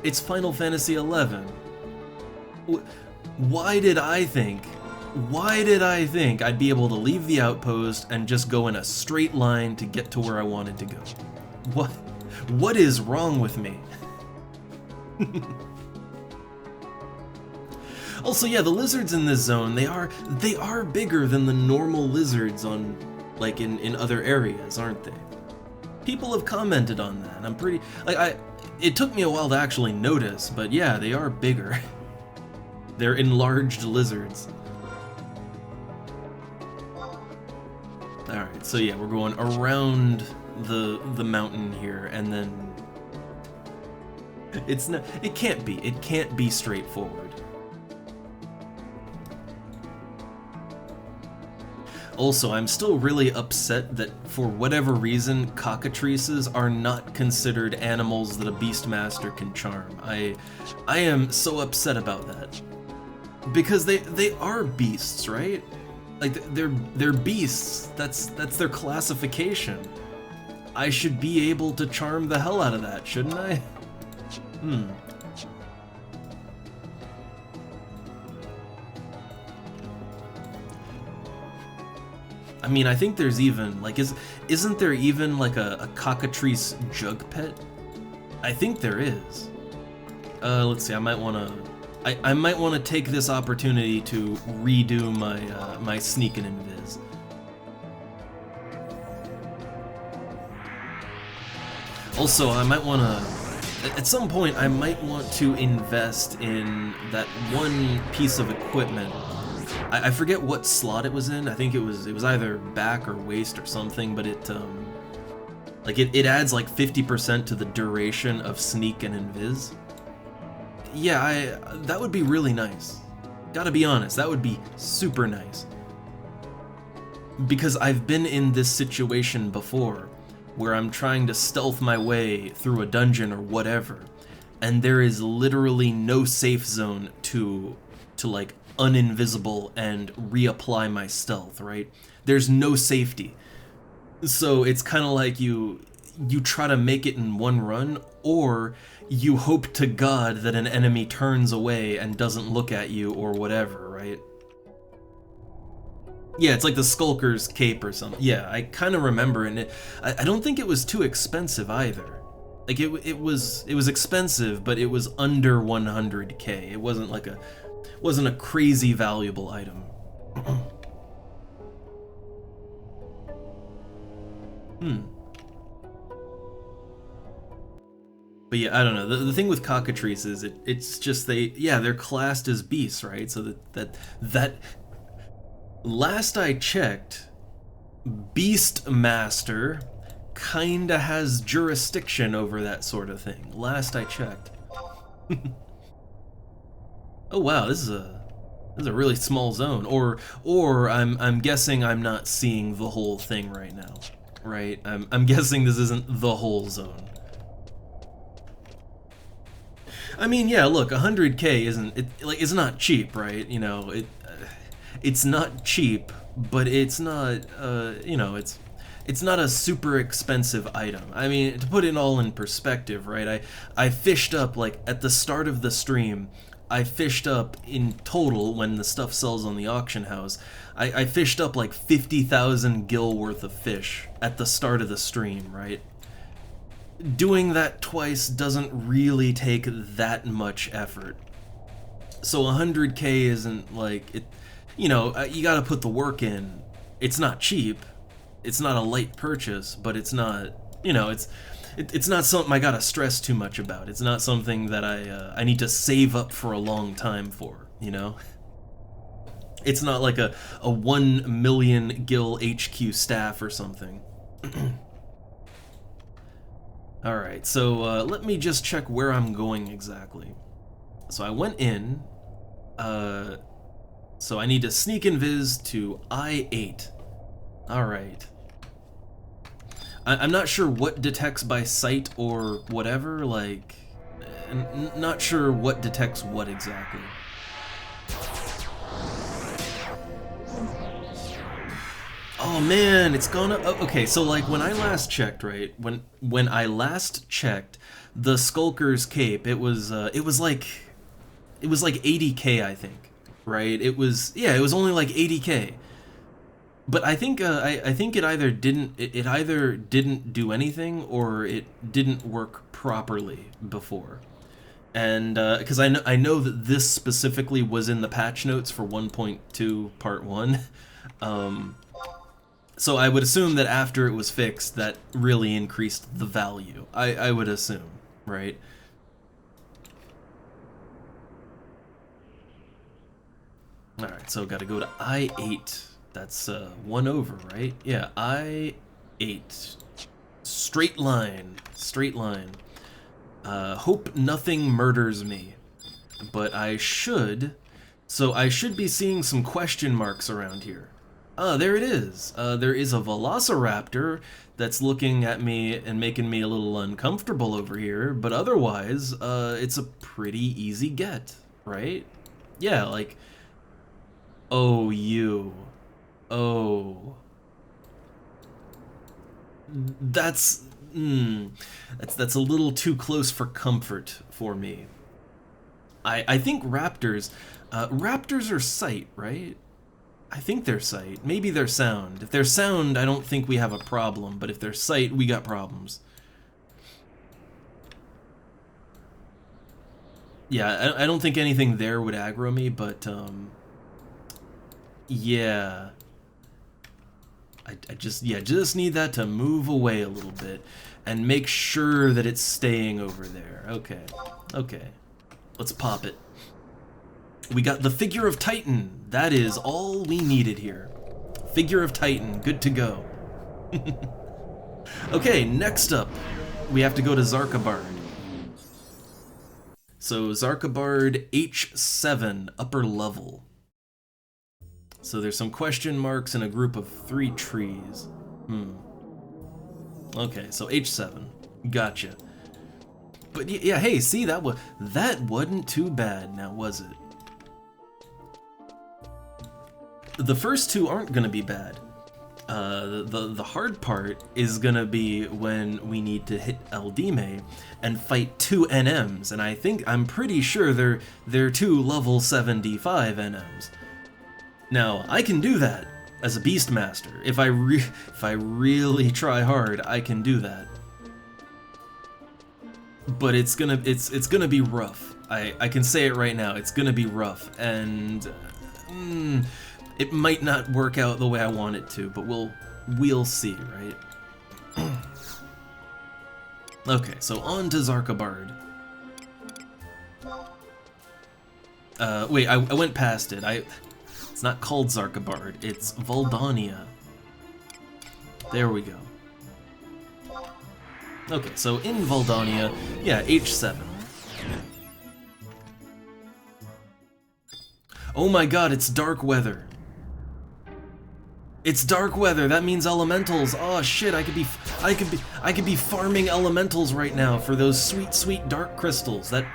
It's Final Fantasy XI. Why did I think I'd be able to leave the outpost and just go in a straight line to get to where I wanted to go? What is wrong with me? Also, yeah, the lizards in this zone, they are bigger than the normal lizards on, like, in other areas, aren't they? People have commented on that, and I'm pretty, like, it took me a while to actually notice, but yeah, they are bigger. They're enlarged lizards. Alright, so yeah, we're going around the mountain here, and then it can't be straightforward. Also, I'm still really upset that for whatever reason, cockatrices are not considered animals that a Beastmaster can charm. I am so upset about that. Because they are beasts, right? Like, they're beasts. That's their classification. I should be able to charm the hell out of that, shouldn't I? I mean, I think there's even, like, isn't there even, like, a cockatrice jug pet? I think there is. Let's see, I might want to take this opportunity to redo my sneak and invis. Also, I might want to, at some point, I might want to invest in that one piece of equipment. I forget what slot it was in. I think it was either back or waist or something, but it adds like 50% to the duration of sneak and invis. Yeah, that would be really nice. Gotta be honest, that would be super nice. Because I've been in this situation before, where I'm trying to stealth my way through a dungeon or whatever, and there is literally no safe zone to like uninvisible and reapply my stealth, right? There's no safety. So it's kind of like you try to make it in one run, or you hope to God that an enemy turns away and doesn't look at you or whatever, right? Yeah, it's like the Skulker's cape or something. Yeah, I kind of remember, and I don't think it was too expensive either. Like, it was expensive, but it was under 100k. It wasn't like wasn't a crazy valuable item. But yeah, I don't know. The thing with cockatrices, it's just they're classed as beasts, right? So that last I checked, Beastmaster kinda has jurisdiction over that sort of thing. Last I checked. Oh wow, this is a really small zone. Or I'm guessing I'm not seeing the whole thing right now. Right? I'm guessing this isn't the whole zone. I mean, yeah, look, 100k it's not cheap, right? You know, it's not cheap, but it's not you know, it's not a super expensive item. I mean, to put it all in perspective, right? I fished up, like, at the start of the stream, I fished up in total, when the stuff sells on the auction house, I fished up like 50,000 gil worth of fish at the start of the stream, right? Doing that twice doesn't really take that much effort. So 100k isn't like, it, you know, you gotta put the work in. It's not cheap, it's not a light purchase, but it's not, you know, it's not something I gotta stress too much about. It's not something that I need to save up for a long time for, you know? It's not like a 1 million gil HQ staff or something. Alright, so let me just check where I'm going exactly. So I went in, so I need to sneak invis to I-8. Alright. I'm not sure what detects by sight or whatever, like, not sure what detects what exactly. Oh man, it's gonna. Oh, okay, so like when I last checked, right? When I last checked, the Skulker's cape, it was like 80k, I think, right? It was, yeah, it was only like 80k. But I think I think it either didn't do anything or it didn't work properly before. And because I know that this specifically was in the patch notes for 1.2 part 1. So I would assume that after it was fixed, that really increased the value. I would assume, right? Alright, so gotta go to I-8. That's 1 over, right? Yeah, I-8. Straight line. Straight line. Hope nothing murders me. But I should... So I should be seeing some question marks around here. Ah, there it is. There is a Velociraptor that's looking at me and making me a little uncomfortable over here, but otherwise, it's a pretty easy get, right? Yeah, like... Oh, you. Oh. That's... That's a little too close for comfort for me. I think raptors... raptors are sight, right? I think they're sight. Maybe they're sound. If they're sound, I don't think we have a problem, but if they're sight, we got problems. Yeah, I don't think anything there would aggro me, but, yeah. I just need that to move away a little bit and make sure that it's staying over there. Okay, okay. Let's pop it. We got the Figure of Titan. That is all we needed here. Figure of Titan, good to go. Okay, next up, we have to go to Zarkabard. So Zarkabard H7, upper level. So there's some question marks in a group of 3 trees. Okay, so H7. Gotcha. But yeah, hey, see, that wasn't too bad, now was it? The first 2 aren't gonna be bad. The hard part is gonna be when we need to hit Eldime and fight 2 NMs, and I'm pretty sure they're 2 level 75 NMs. Now, I can do that as a Beastmaster. If I really try hard, I can do that. But it's gonna be rough. I can say it right now. It's gonna be rough, and it might not work out the way I want it to. But we'll see, right? Okay, so on to Zarkabard. Wait, I went past it. It's not called Zarkabard, it's Voldania. There we go. Okay, so in Voldania, yeah, H7. Oh my god, it's dark weather. It's dark weather, that means elementals. Oh shit, I could be farming elementals right now for those sweet, sweet dark crystals. That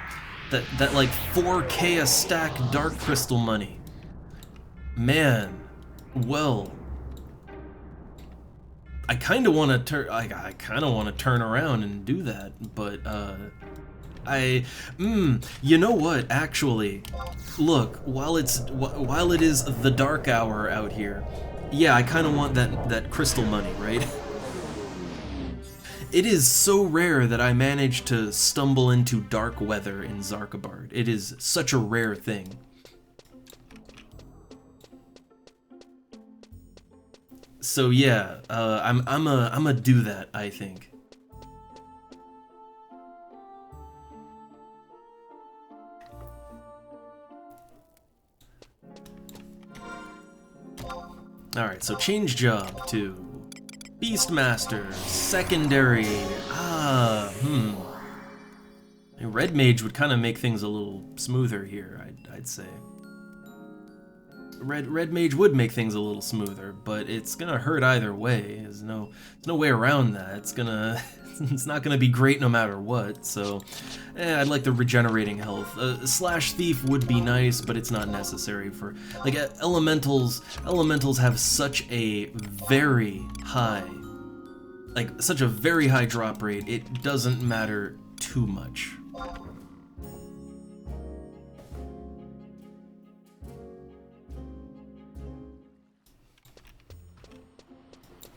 like 4K a stack dark crystal money. Man, well, I kind of want to turn. I kind of want to turn around and do that, but you know what? Actually, look, while it is the dark hour out here, yeah, I kind of want that crystal money, right? It is so rare that I manage to stumble into dark weather in Zarkabard. It is such a rare thing. So yeah, I'm a do that, I think. Alright, so change job to Beastmaster, secondary. Red Mage would kind of make things a little smoother here, I'd say. Red Mage would make things a little smoother, but it's gonna hurt either way. There's no way around that. It's gonna It's not gonna be great no matter what, so I'd like the regenerating health. Slash Thief would be nice, but it's not necessary for, like, elementals. Elementals have such a very high, like, such a very high drop rate, it doesn't matter too much.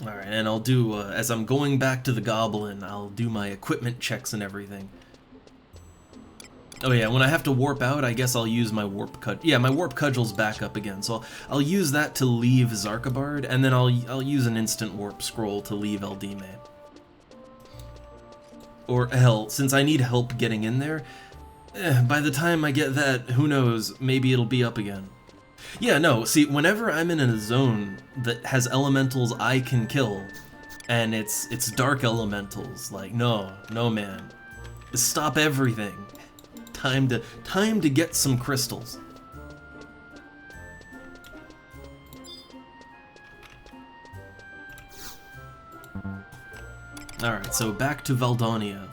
Alright, and I'll do, as I'm going back to the Goblin, I'll do my equipment checks and everything. Oh yeah, when I have to warp out, I guess I'll use my warp cudgel. Yeah, my warp cudgel's back up again, so I'll use that to leave Zarkabard, and then I'll use an instant warp scroll to leave Eldime. Or hell, since I need help getting in there, by the time I get that, who knows, maybe it'll be up again. Yeah, no, see, whenever I'm in a zone that has elementals I can kill, and it's dark elementals, like, no man. Stop everything. Time to get some crystals. Alright, so back to Valdonia.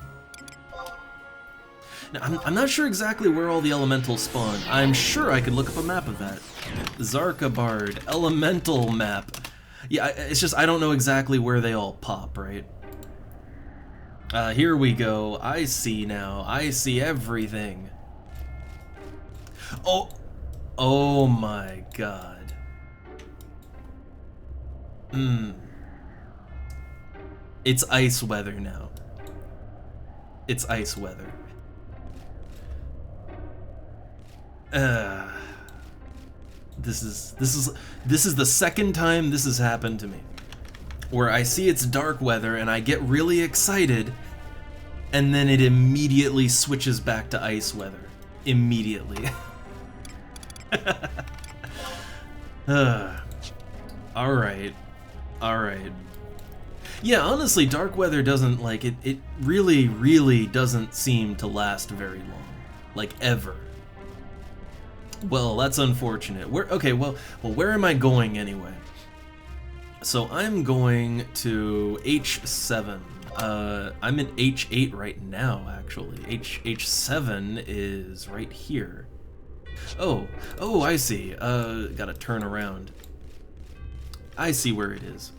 Now, I'm not sure exactly where all the elementals spawn. I'm sure I could look up a map of that. Zarkabard, elemental map. Yeah, it's just I don't know exactly where they all pop, right? Here we go. I see now. I see everything. Oh my god. It's ice weather now. It's ice weather. This is the second time this has happened to me, where I see it's dark weather and I get really excited, and then it immediately switches back to ice weather. Immediately. Alright. Yeah, honestly, dark weather doesn't, like, it really doesn't seem to last very long. Like, ever. Well, that's unfortunate. Where am I going anyway? So I'm going to H7. I'm in H8 right now, actually. H7 is right here. Oh, I see. Gotta turn around. I see where it is.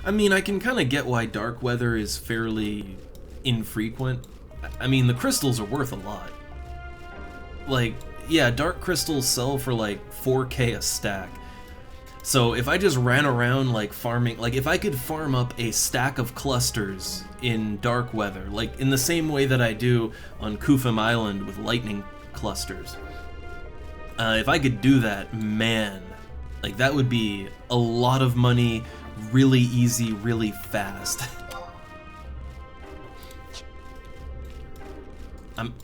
I mean, I can kind of get why dark weather is fairly infrequent. I mean, the crystals are worth a lot. Like, yeah, dark crystals sell for like 4K a stack. So if I just ran around like farming, like if I could farm up a stack of clusters in dark weather, like in the same way that I do on Kufum Island with lightning clusters, if I could do that, man, like that would be a lot of money, really easy, really fast.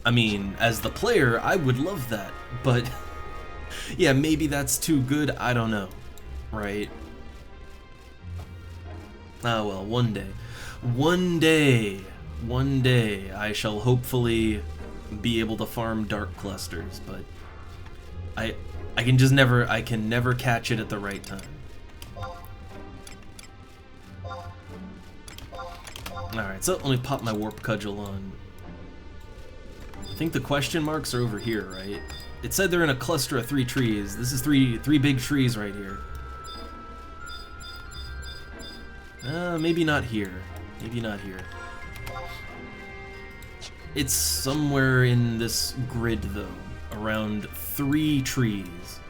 I mean, as the player, I would love that, but yeah, maybe that's too good, I don't know, right? Ah, well, one day, I shall hopefully be able to farm dark clusters, but I can never catch it at the right time. Alright, so let me pop my warp cudgel on. I think the question marks are over here, right? It said they're in a cluster of 3 trees. This is three big trees right here. Maybe not here. Maybe not here. It's somewhere in this grid, though. Around 3 trees.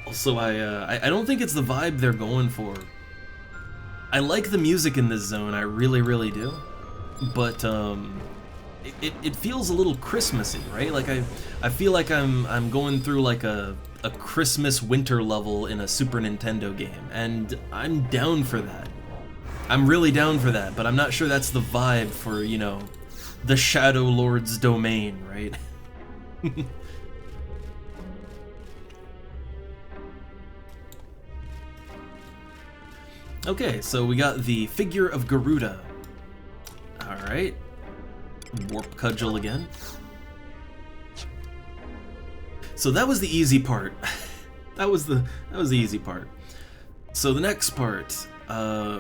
Also, I don't think it's the vibe they're going for. I like the music in this zone, I really do. But it feels a little Christmassy, right? Like I feel like I'm going through like a Christmas winter level in a Super Nintendo game, and I'm down for that. I'm really down for that, but I'm not sure that's the vibe for, you know, the Shadow Lord's domain, right? Okay, so we got the figure of Garuda. Alright. Warp cudgel again. So that was the easy part. That was the easy part. So the next part,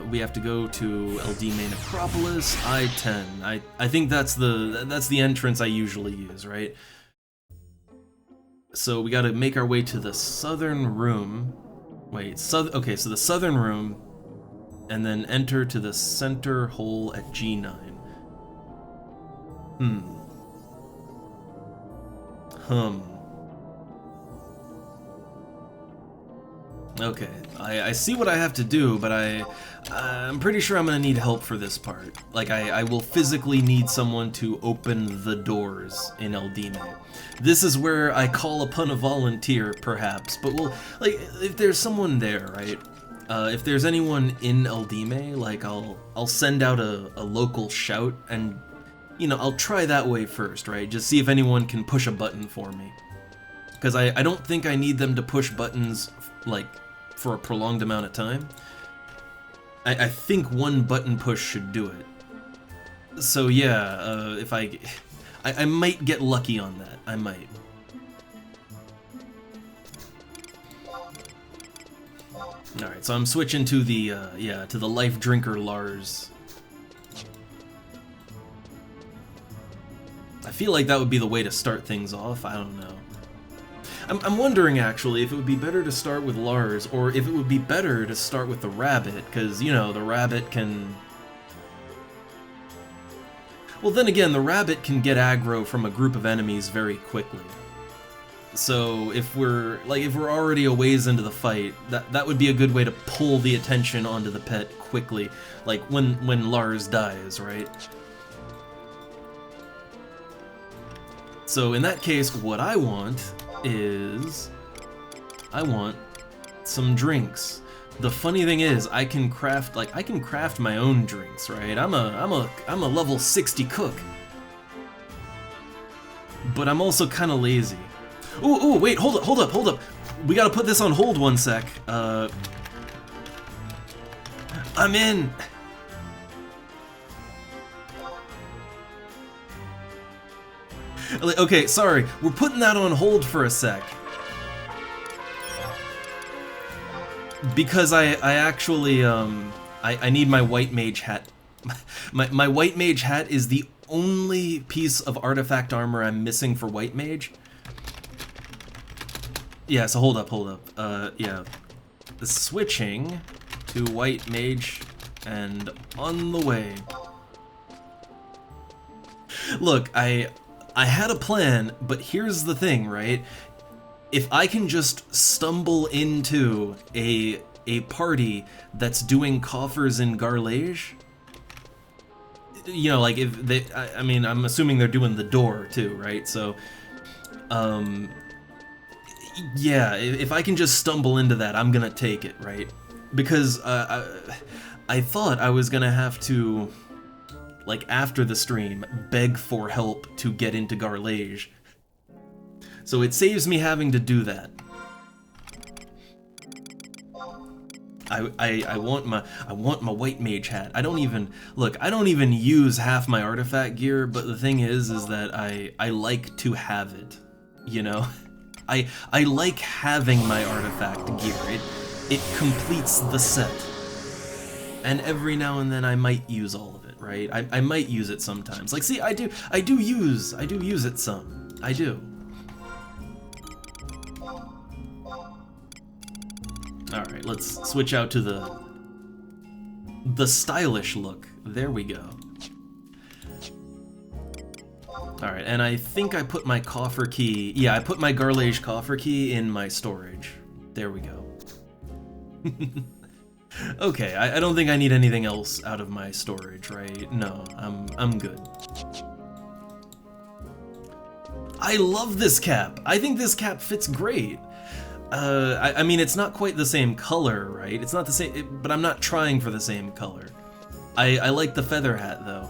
we have to go to Eldime Necropolis, I-10. I think that's the entrance I usually use, right? So we gotta make our way to the southern room. Wait, okay, so the southern room, and then enter to the center hole at G9. Okay, I see what I have to do, but I'm pretty sure I'm gonna need help for this part. Like, I will physically need someone to open the doors in Eldime. This is where I call upon a volunteer, perhaps, but well, like, if there's someone there, right? If there's anyone in Eldime, like, I'll send out a local shout, and, you know, I'll try that way first, right? Just see if anyone can push a button for me. Because I don't think I need them to push buttons, like, for a prolonged amount of time. I think one button push should do it. So yeah, if I might get lucky on that. I might. Alright, so I'm switching to the, to the Life Drinker Lars. I feel like that would be the way to start things off, I don't know. I'm wondering, actually, if it would be better to start with Lars, or if it would be better to start with the rabbit, because, you know, the rabbit can... Well, then again, the rabbit can get aggro from a group of enemies very quickly. So, if we're already a ways into the fight, that would be a good way to pull the attention onto the pet quickly, like when Lars dies, right? So, in that case, what I want is I want some drinks. The funny thing is, I can craft my own drinks, right? I'm a level 60 cook. But I'm also kind of lazy. Ooh, wait, hold up. We gotta put this on hold one sec. I'm in. Okay, sorry, we're putting that on hold for a sec. Because I actually, I need my white mage hat. My white mage hat is the only piece of artifact armor I'm missing for white mage. Yeah, so hold up. Yeah. Switching to white mage and on the way. Look, I had a plan, but here's the thing, right? If I can just stumble into a party that's doing coffers in Garlage, you know, like if they, I mean, I'm assuming they're doing the door too, right? So, yeah, if I can just stumble into that, I'm gonna take it, right? Because I thought I was gonna have to, like, after the stream, beg for help to get into Garlage. So it saves me having to do that. I want my white mage hat. I don't even use half my artifact gear, but the thing is that I like to have it, you know? I like having my artifact gear. It completes the set. And every now and then I might use all of it, right? I might use it sometimes. Like, see, I do use it some. I do. Alright, let's switch out to the stylish look. There we go. Alright, and I think I put my coffer key... Yeah, I put my Garlage coffer key in my storage. There we go. Okay, I don't think I need anything else out of my storage, right? No, I'm good. I love this cap! I think this cap fits great! I mean, it's not quite the same color, right? It's not the same, but I'm not trying for the same color. I like the feather hat, though.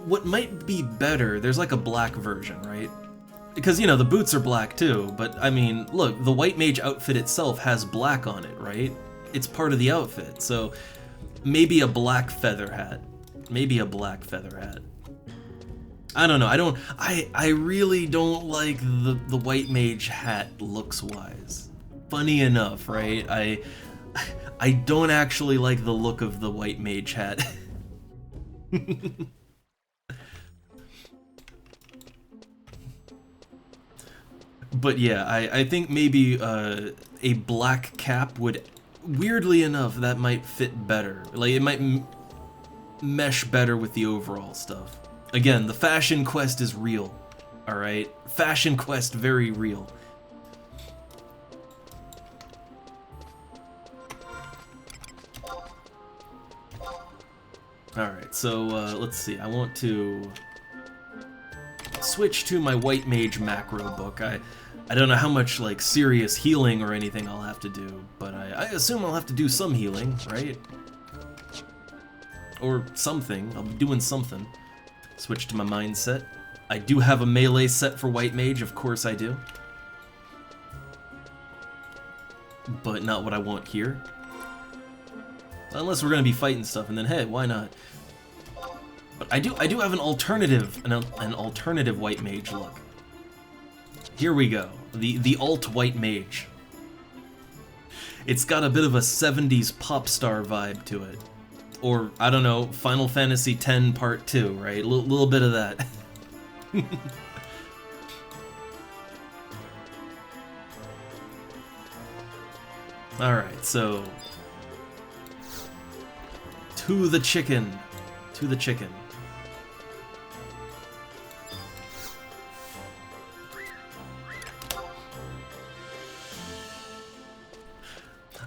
What might be better, there's like a black version, right? Because, you know, the boots are black too, but I mean, look, the white mage outfit itself has black on it, right? It's part of the outfit, so maybe a black feather hat. Maybe a black feather hat. I don't know, I really don't like the white mage hat looks-wise. funny enough, right? I don't actually like the look of the white mage hat. But yeah, I think maybe a black cap would, weirdly enough, that might fit better. Like, it might mesh better with the overall stuff. Again, the fashion quest is real, alright? Fashion quest, very real. Alright, so let's see, I want to switch to my white mage macro book. I don't know how much like serious healing or anything I'll have to do, but I assume I'll have to do some healing, right? Or something. I'll be doing something. Switch to my mindset. I do have a melee set for white mage, of course I do. But not what I want here. Unless we're gonna be fighting stuff, and then hey, why not? But I do have an alternative white mage look. Here we go. The alt white mage. It's got a bit of a 70s pop star vibe to it. Or, I don't know, Final Fantasy X Part 2, right? A little bit of that. Alright, so... To the chicken. To the chicken.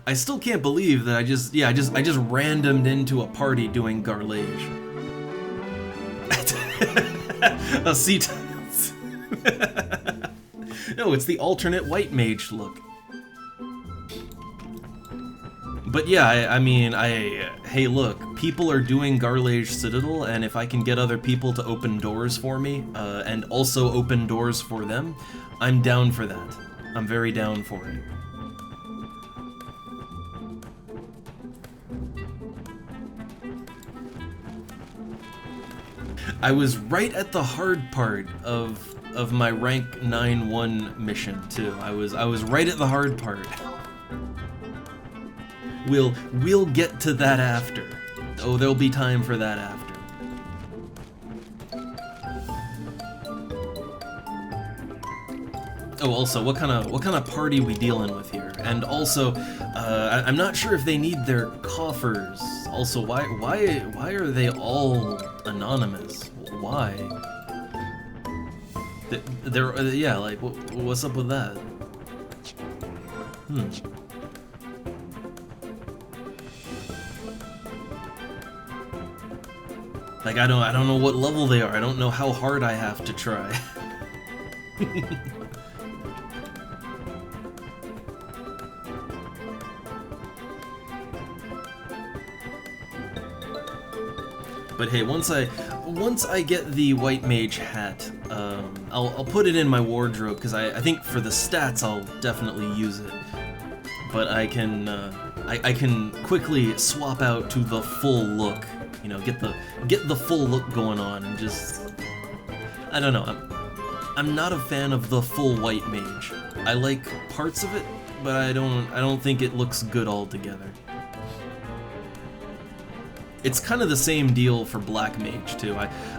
I still can't believe that I just randomed into a party doing Garlage. A seat. No, it's the alternate white mage look. But yeah, I mean, hey look, people are doing Garlage Citadel, and if I can get other people to open doors for me, and also open doors for them, I'm down for that. I'm very down for it. I was right at the hard part of my rank 9-1 mission too. I was right at the hard part. We'll get to that after. Oh, there'll be time for that after. Oh, also, what kind of party we dealing with here? And also, I'm not sure if they need their coffers. Also, why are they all anonymous? Why? They're yeah, like what's up with that? Like I don't know what level they are. I don't know how hard I have to try. But hey, once I get the white mage hat, I'll put it in my wardrobe because I think for the stats I'll definitely use it. But I can quickly swap out to the full look, you know, get the full look going on, and just I don't know. I'm not a fan of the full white mage. I like parts of it, but I don't think it looks good altogether. It's kind of the same deal for black mage too.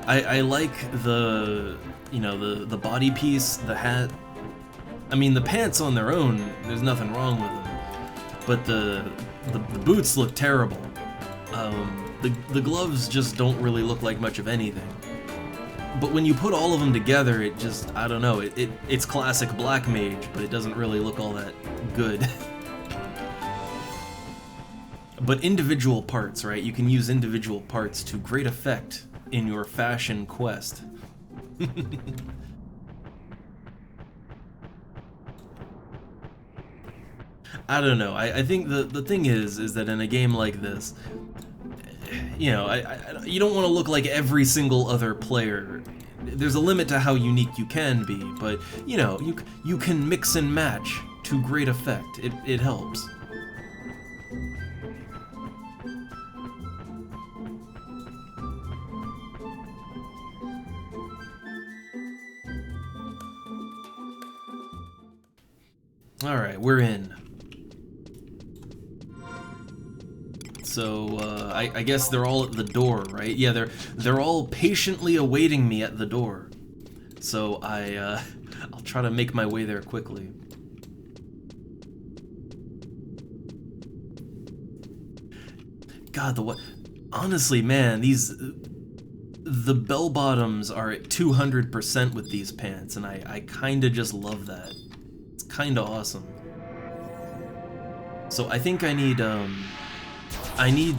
I like the, you know, the body piece, the hat. I mean, the pants on their own, there's nothing wrong with them. But the boots look terrible. The gloves just don't really look like much of anything. But when you put all of them together, it just, I don't know, it's classic black mage, but it doesn't really look all that good. But individual parts, right? You can use individual parts to great effect in your fashion quest. I don't know. I think the thing is that in a game like this, you know, you don't want to look like every single other player. There's a limit to how unique you can be, but you know, you can mix and match to great effect. It helps. Alright, we're in. So I guess they're all at the door, right? Yeah, they're all patiently awaiting me at the door. So I'll try to make my way there quickly. God, honestly, man, the bell bottoms are at 200% with these pants, and I kind of just love that. It's kind of awesome. So I think I need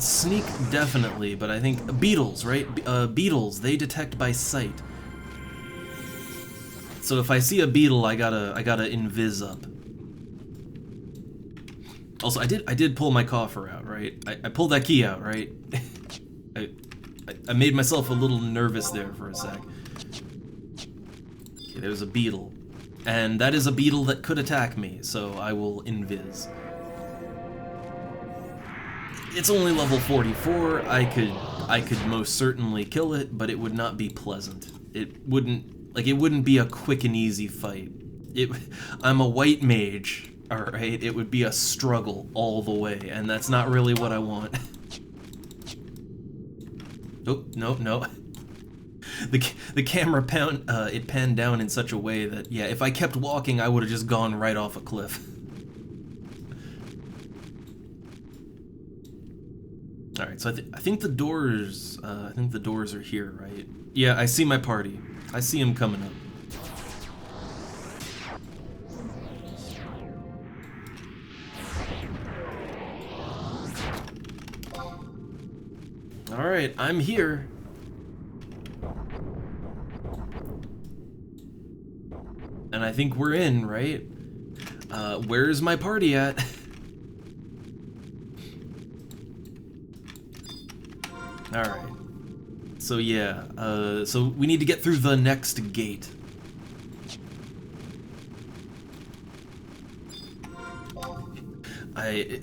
sneak definitely, but I think beetles, right? Beetles, they detect by sight. So if I see a beetle, I gotta invis up. Also, I did pull my coffer out, right? I pulled that key out, right? I made myself a little nervous there for a sec. Okay, there's a beetle. And that is a beetle that could attack me, so I will invis. It's only level 44. I could most certainly kill it, but it would not be pleasant. It wouldn't be a quick and easy fight. I'm a white mage. Alright, it would be a struggle all the way, and that's not really what I want. Oh, no. The camera it panned down in such a way that, yeah, if I kept walking, I would have just gone right off a cliff. Alright, so I think the doors, are here, right? Yeah, I see my party. I see them coming up. Alright, I'm here. And I think we're in, right? Where's my party at? Alright. So yeah, so we need to get through the next gate.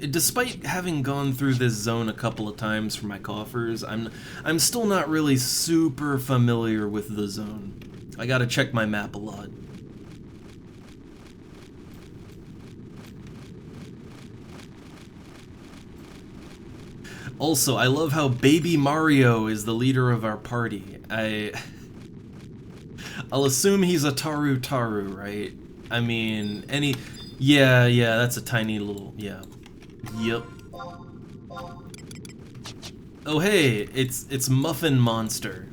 Despite having gone through this zone a couple of times for my coffers, I'm still not really super familiar with the zone. I gotta check my map a lot. Also, I love how Baby Mario is the leader of our party. I'll assume he's a Taru, right? I mean, yeah, that's a tiny little, yeah. Yep. Oh hey, it's Muffin Monster.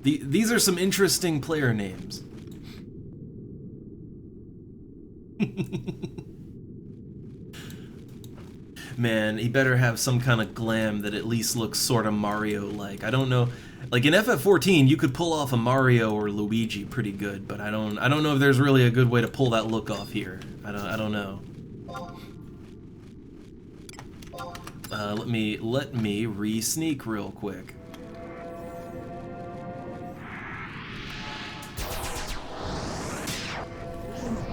These are some interesting player names. Man, he better have some kind of glam that at least looks sort of Mario-like. I don't know, like in FF14 you could pull off a Mario or Luigi pretty good, but I don't know if there's really a good way to pull that look off here. I don't know. Let me re-sneak real quick.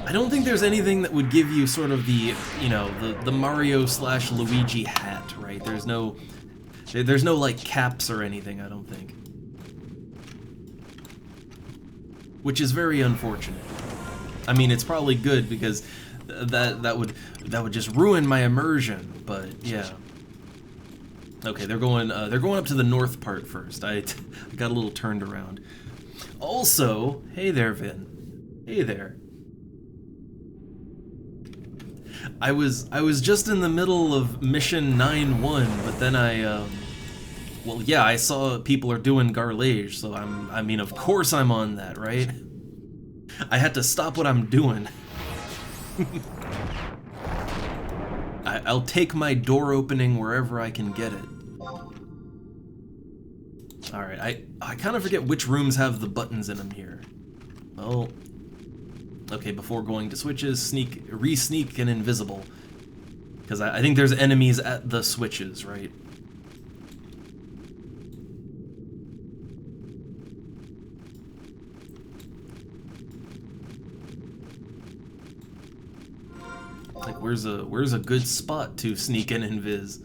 I don't think there's anything that would give you sort of the, you know, the Mario / Luigi hat, right? There's no like caps or anything, I don't think. Which is very unfortunate. I mean, it's probably good because that would just ruin my immersion, but yeah. Okay, they're going up to the north part first. I got a little turned around. Also, hey there, Vin. Hey there. I was just in the middle of mission 9-1, but then well, yeah, I saw people are doing Garlage, so I mean, of course I'm on that, right? I had to stop what I'm doing. I'll take my door opening wherever I can get it. Alright, I kind of forget which rooms have the buttons in them here. Well, okay, before going to switches, re-sneak and invisible. Because I think there's enemies at the switches, right? Like, where's a good spot to sneak and invis?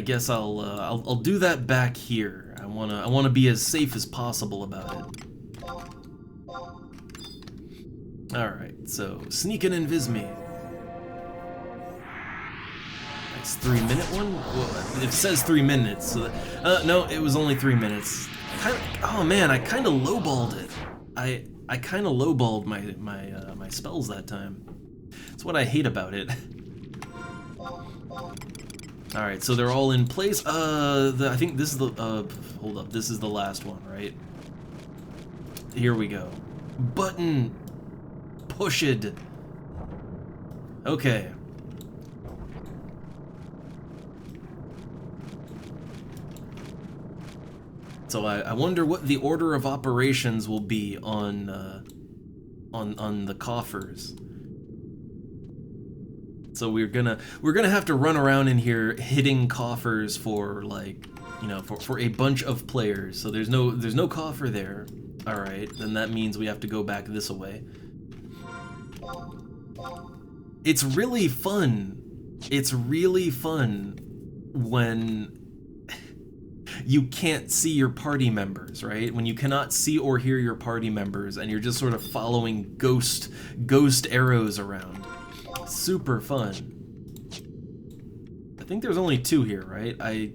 guess I'll do that back here. I wanna be as safe as possible about it. All right, so sneaking and Visme. It's 3-minute one. Well, it says 3 minutes. So no, it was only 3 minutes. Oh man, I kind of lowballed it. I kind of lowballed my spells that time. That's what I hate about it. All right, so they're all in place. I think this is the hold up, this is the last one, right? Here we go. Button pushed. Okay. So I wonder what the order of operations will be on the coffers. So we're gonna have to run around in here hitting coffers for, like, you know, for a bunch of players. So there's no coffer there. All right, then that means we have to go back this way. It's really fun. It's really fun when you can't see your party members, right? When you cannot see or hear your party members and you're just sort of following ghost arrows around. Super fun. I think there's only 2 here, right? I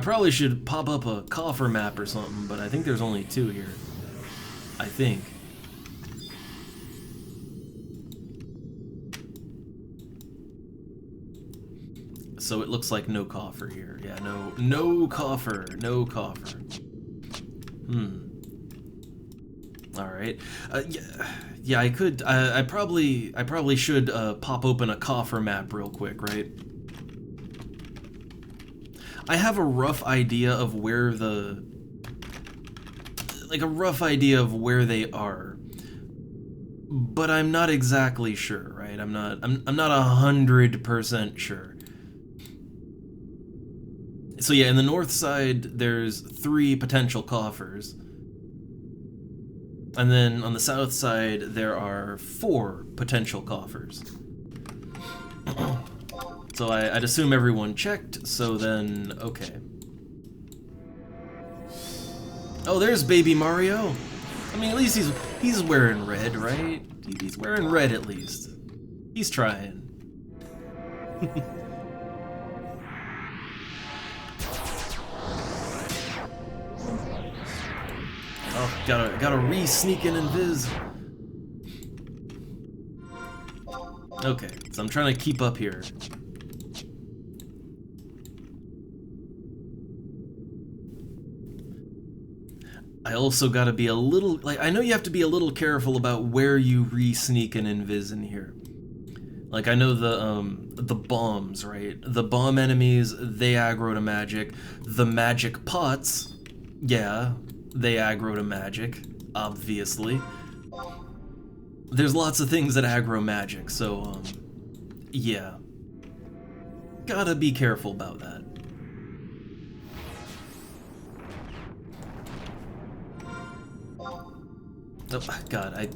probably should pop up a coffer map or something, but I think there's only 2 here. I think. So it looks like no coffer here. Yeah, no coffer, no coffer. All right. Yeah, I could. I probably should pop open a coffer map real quick, right? I have a rough idea of where where they are, but I'm not exactly sure, right? I'm not 100% sure. So yeah, in the north side, there's 3 potential coffers. And then on the south side, there are 4 potential coffers. So I'd assume everyone checked, so then, okay. Oh, there's Baby Mario. I mean, at least he's wearing red, right? He's wearing red at least. He's trying. Oh, gotta re-sneak in and viz. Okay, so I'm trying to keep up here. I also gotta be a little, like, I know you have to be a little careful about where you re-sneak and invis in here. Like, I know the bombs, right? The bomb enemies, they aggro to magic. The magic pots, yeah, they aggro to magic, obviously. There's lots of things that aggro magic, so, yeah. Gotta be careful about that. Oh, God, I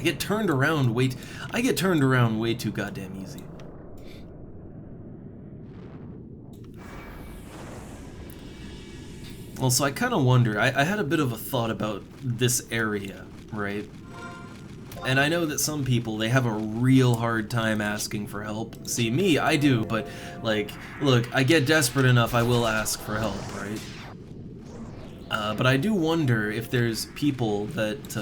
get turned around way too goddamn easy. Well, so I kind of wonder, I had a bit of a thought about this area, right? And I know that some people, they have a real hard time asking for help. See, me, I do, but, like, look, I get desperate enough, I will ask for help, right? But I do wonder if there's people that,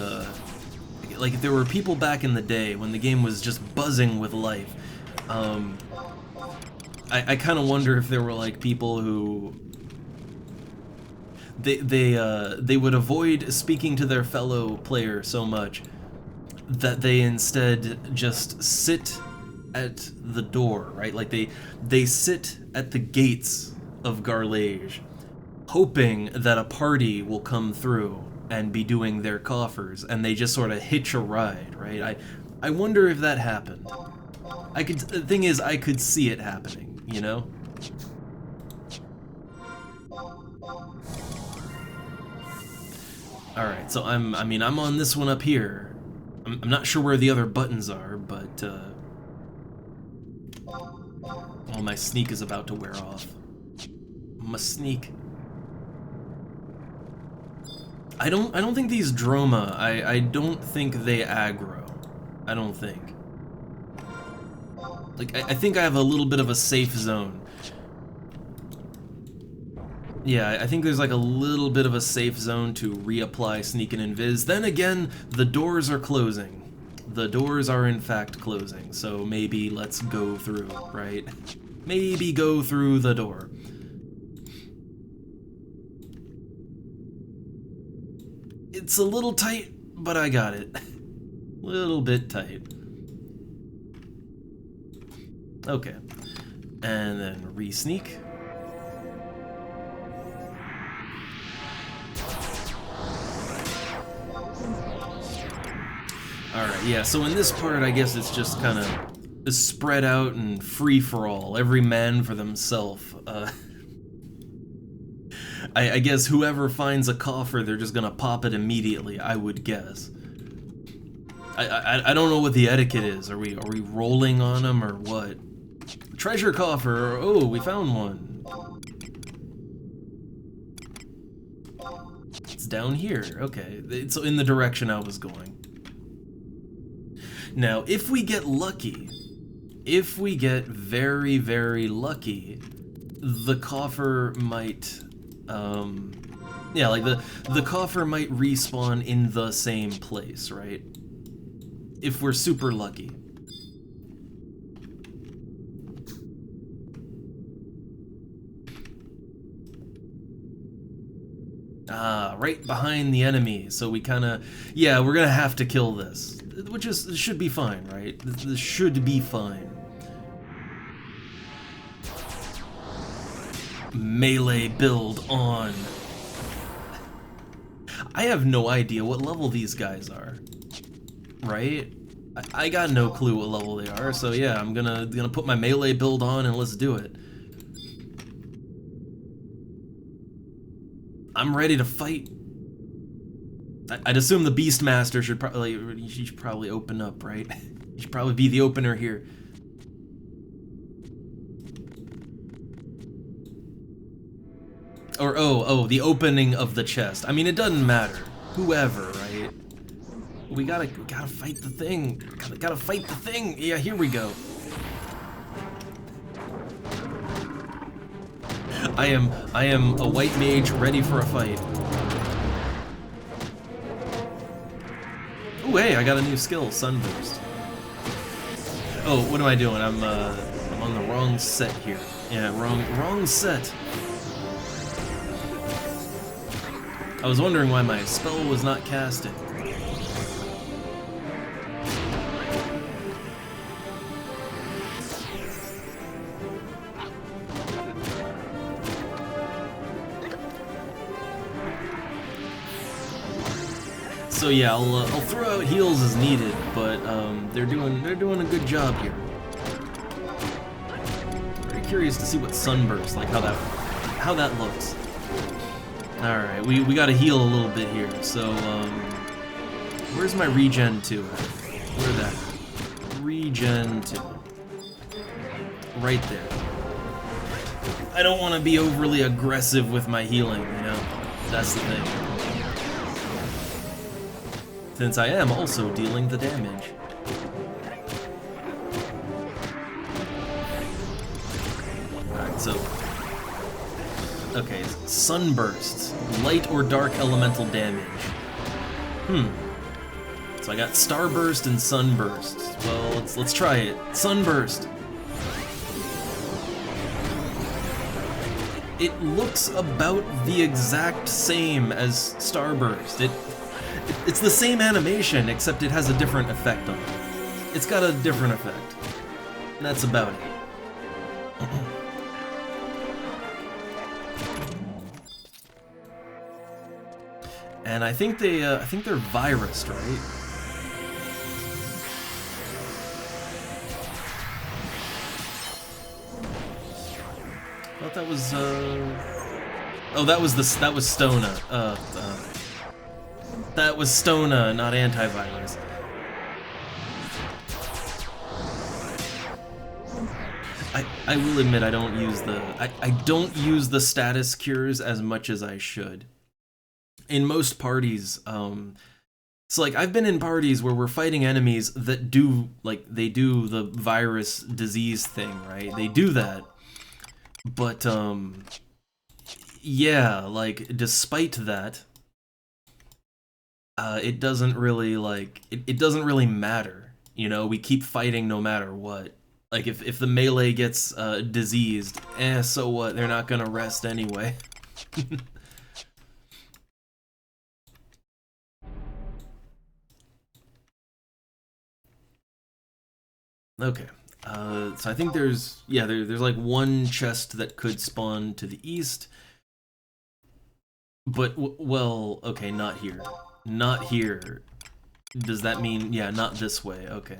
like, if there were people back in the day when the game was just buzzing with life, I kind of wonder if there were, like, people who they would avoid speaking to their fellow player so much that they instead just sit at the door, right? Like they sit at the gates of Garlage, hoping that a party will come through and be doing their coffers, and they just sort of hitch a ride, right? I wonder if that happened. The thing is, I could see it happening, you know? Alright, so I'm on this one up here. I'm not sure where the other buttons are, but, Oh, my sneak is about to wear off. My sneak. I don't think these Droma, I don't think they aggro. I don't think. Like, I think I have a little bit of a safe zone. Yeah, I think there's like a little bit of a safe zone to reapply Sneak and Invis. Then again, the doors are closing. The doors are in fact closing, so maybe let's go through, right? Maybe go through the door. It's a little tight, but I got it. Little bit tight. Okay. And then re-sneak. Alright, yeah, so in this part, I guess it's just kind of spread out and free-for-all. Every man for themselves. I guess whoever finds a coffer, they're just gonna pop it immediately, I would guess. I don't know what the etiquette is. Are we rolling on them or what? Treasure coffer! Oh, we found one. It's down here. Okay, it's in the direction I was going. Now, if we get lucky, if we get very, very lucky, the coffer might, yeah, like the coffer might respawn in the same place, right? If we're super lucky. Ah, right behind the enemy, so we kinda, yeah, we're gonna have to kill this. Which is, should be fine, right? This should be fine. Melee build on. I have no idea what level these guys are. Right? I got no clue what level they are, so yeah, I'm gonna put my melee build on and let's do it. I'm ready to fight. I'd assume the Beastmaster should probably open up, right? He should probably be the opener here. Or oh, the opening of the chest. I mean, it doesn't matter. Whoever, right? We gotta fight the thing. Gotta fight the thing. Yeah, here we go. I am a white mage ready for a fight. Ooh, hey, I got a new skill, Sunburst. Oh, what am I doing? I'm on the wrong set here. Yeah, wrong set. I was wondering why my spell was not casting. So yeah, I'll throw out heals as needed, but they're doing a good job here. Very curious to see what Sunburst, like how that looks. All right, we got to heal a little bit here. So where's my regen 2? Where's that? Regen 2. Right there. I don't want to be overly aggressive with my healing, you know. That's the thing. Since I am also dealing the damage. Alright, so... okay, Sunburst. Light or dark elemental damage. So I got Starburst and Sunburst. Well, let's try it. Sunburst! It looks about the exact same as Starburst. It's the same animation, except it has a different effect on it. It's got a different effect. And that's about it. And I think they're virused, right? I thought that was oh, that was Stona. That was Stona, not antivirus. I will admit I don't use the I don't use the status cures as much as I should. In most parties, so like I've been in parties where we're fighting enemies that do like they do the virus disease thing, right? They do that. But yeah, like despite that, it doesn't really like it doesn't really matter. You know, we keep fighting no matter what. Like if the melee gets diseased, so what? They're not gonna rest anyway. Okay. So I think there's there's like one chest that could spawn to the east, but well, okay, not here, not here. Does that mean not this way? Okay.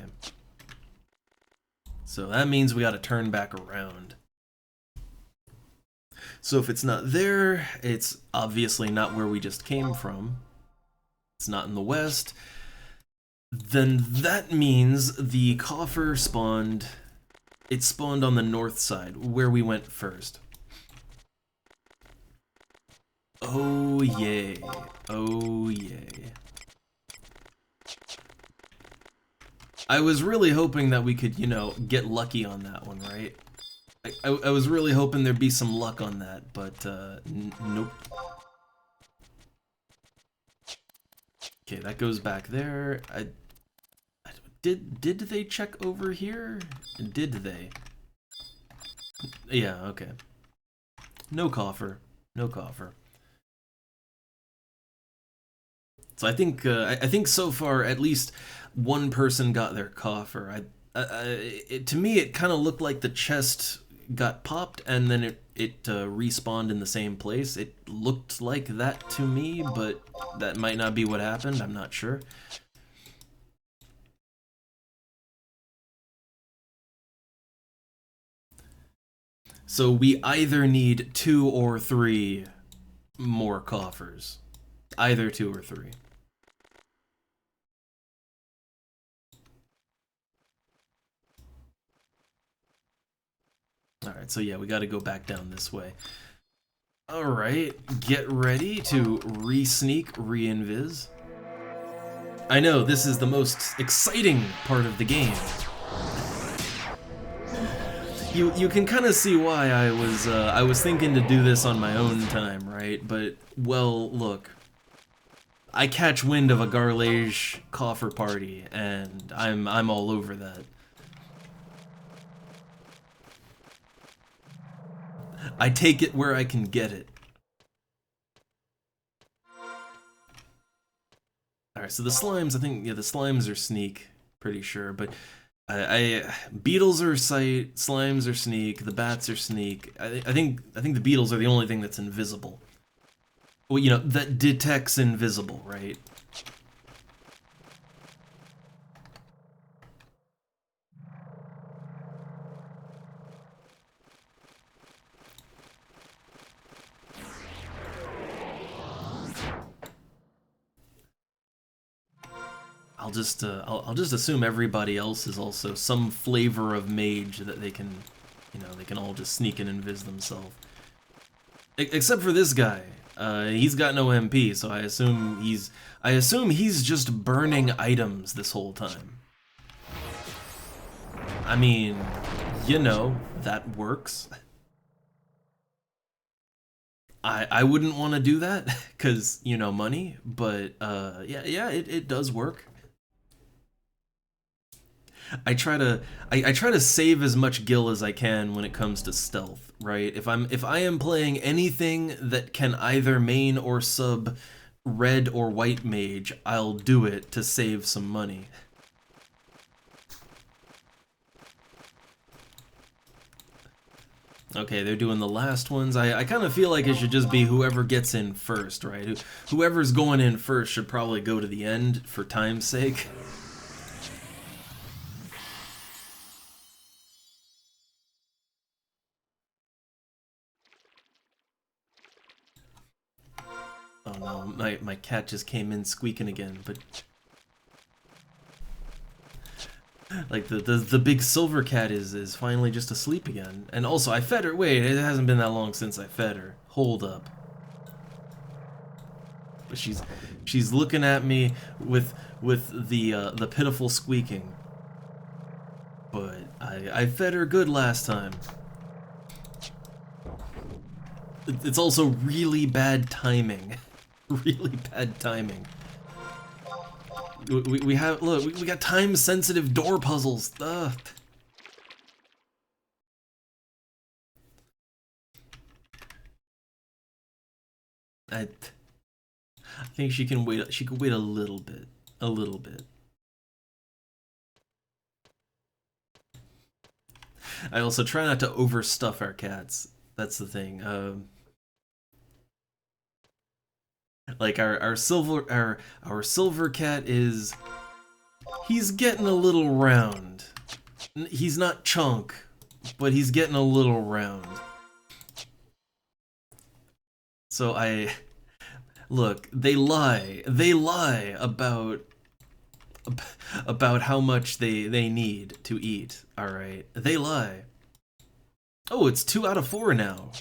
So that means we got to turn back around. So if it's not there, it's obviously not where we just came from. It's not in the west. Then that means the coffer spawned. It spawned on the north side, where we went first. Oh yay. Oh yay. I was really hoping that we could, you know, get lucky on that one, right? I was really hoping there'd be some luck on that, but nope. Okay, that goes back there. Did they check over here? Did they? Yeah, okay. No coffer. No coffer. So I think so far at least one person got their coffer. To me it kind of looked like the chest got popped and then it respawned in the same place. It looked like that to me, but that might not be what happened. I'm not sure. So we either need 2 or 3 more coffers. Either 2 or 3. Alright, so yeah, we gotta go back down this way. Alright, get ready to re-sneak, re-invis. I know, this is the most exciting part of the game. You can kind of see why I was thinking to do this on my own time, right? But, well, look. I catch wind of a Garlage coffer party, and I'm all over that. I take it where I can get it. Alright, so the slimes, I think, the slimes are sneak, pretty sure, but beetles are sight, slimes are sneak, the bats are sneak. I think the beetles are the only thing that's invisible. Well, you know, that detects invisible, right? I'll just assume everybody else is also some flavor of mage that they can, you know, they can all just sneak and invis themselves. Except for this guy. He's got no MP, so I assume he's just burning items this whole time. I mean, you know, that works. I wouldn't want to do that, because, you know, money, but yeah, it does work. I try to save as much gil as I can when it comes to stealth, right? If I am playing anything that can either main or sub red or white mage, I'll do it to save some money. Okay, they're doing the last ones. I kind of feel like it should just be whoever gets in first, right? Whoever's going in first should probably go to the end for time's sake. Oh no, my cat just came in squeaking again, but... Like the big silver cat is finally just asleep again. And also I fed her. Wait, it hasn't been that long since I fed her. Hold up. But she's looking at me with the pitiful squeaking. But I fed her good last time. It's also really bad timing. Really bad timing. We have, look, we got time-sensitive door puzzles. Ugh. I think she can wait. She could wait a little bit. A little bit. I also try not to overstuff our cats. That's the thing. Like our silver cat he's getting a little round. He's not chunk, but he's getting a little round. So look, they lie about how much they need to eat. All right, they lie. Oh, it's 2 out of 4 now.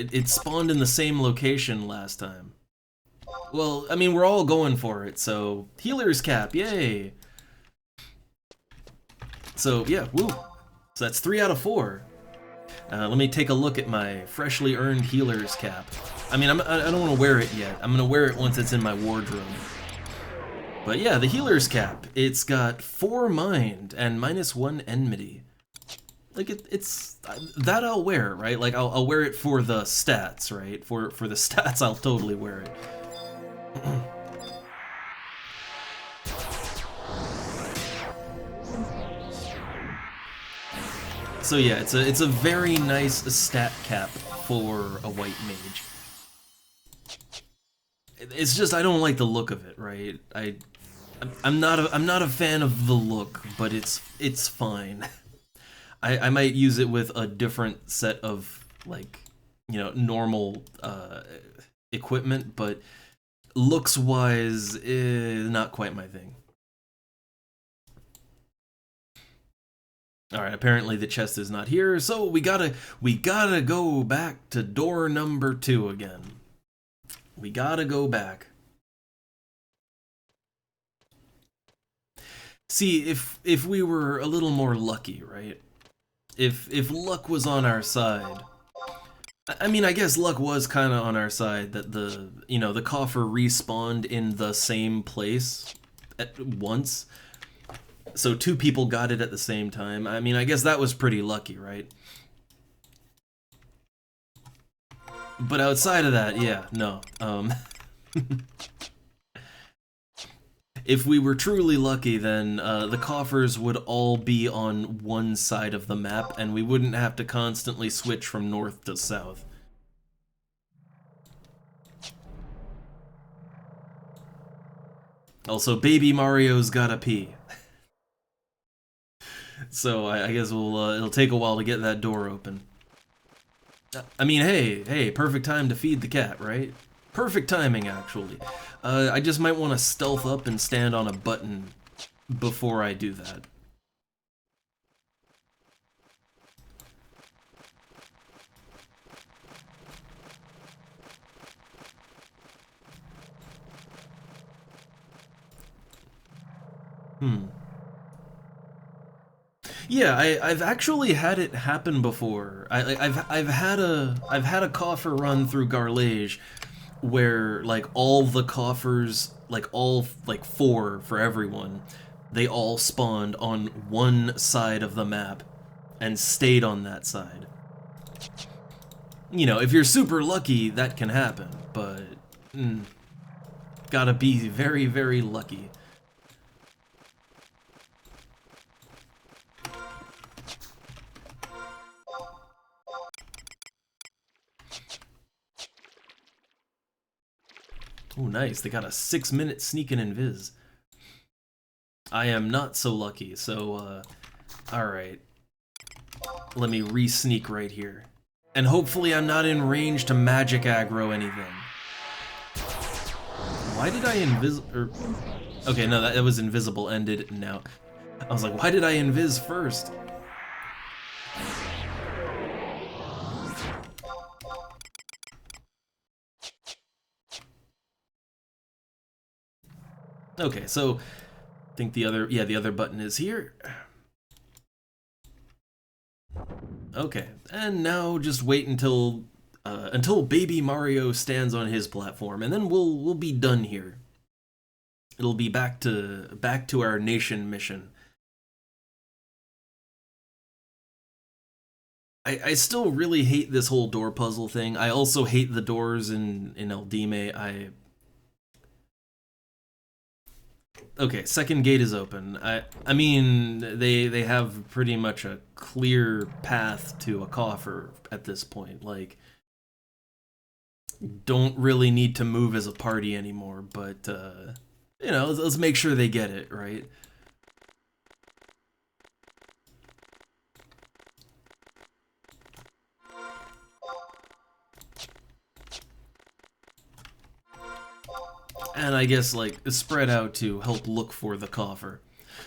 It spawned in the same location last time. Well, I mean, we're all going for it, so healer's cap, yay! So yeah, woo. So that's 3 out of 4. Let me take a look at my freshly earned healer's cap. I mean, I don't want to wear it yet. I'm gonna wear it once it's in my wardrobe. But yeah, the healer's cap. It's got 4 mind and -1 enmity. Like it's that I'll wear, right? Like I'll wear it for the stats, right? For the stats, I'll totally wear it. So yeah, it's a very nice stat cap for a white mage. It's just I don't like the look of it, right? I'm not a fan of the look, but it's fine. I might use it with a different set of, like, you know, normal equipment, but looks-wise, not quite my thing. All right, apparently the chest is not here, so we gotta go back to door number 2 again. We gotta go back. See, if we were a little more lucky, right? If luck was on our side. I mean, I guess luck was kind of on our side that the coffer respawned in the same place at once. So 2 people got it at the same time. I mean, I guess that was pretty lucky, right? But outside of that, yeah, no. If we were truly lucky, then the coffers would all be on one side of the map, and we wouldn't have to constantly switch from north to south. Also, baby Mario's gotta pee. So I guess it'll take a while to get that door open. I mean, hey, perfect time to feed the cat, right? Perfect timing, actually. I just might want to stealth up and stand on a button before I do that. Yeah, I've actually had it happen before. I've had a coffer run through Garlage where, like, all the coffers, like all 4 for everyone, they all spawned on one side of the map and stayed on that side. You know, if you're super lucky, that can happen, but gotta be very, very lucky. Oh, nice. They got a 6-minute sneaking invis. I am not so lucky, so, alright. let me re-sneak right here. And hopefully I'm not in range to magic aggro anything. Why did I okay, no, that was invisible ended now. I was like, why did I invis first? Okay, so I think the other button is here. Okay, and now just wait until Baby Mario stands on his platform, and then we'll be done here. It'll be back to our nation mission. I still really hate this whole door puzzle thing. I also hate the doors in Eldime. Okay, second gate is open. I mean, they have pretty much a clear path to a coffer at this point. Like, don't really need to move as a party anymore, but you know, let's make sure they get it, right? And I guess, like, spread out to help look for the coffer.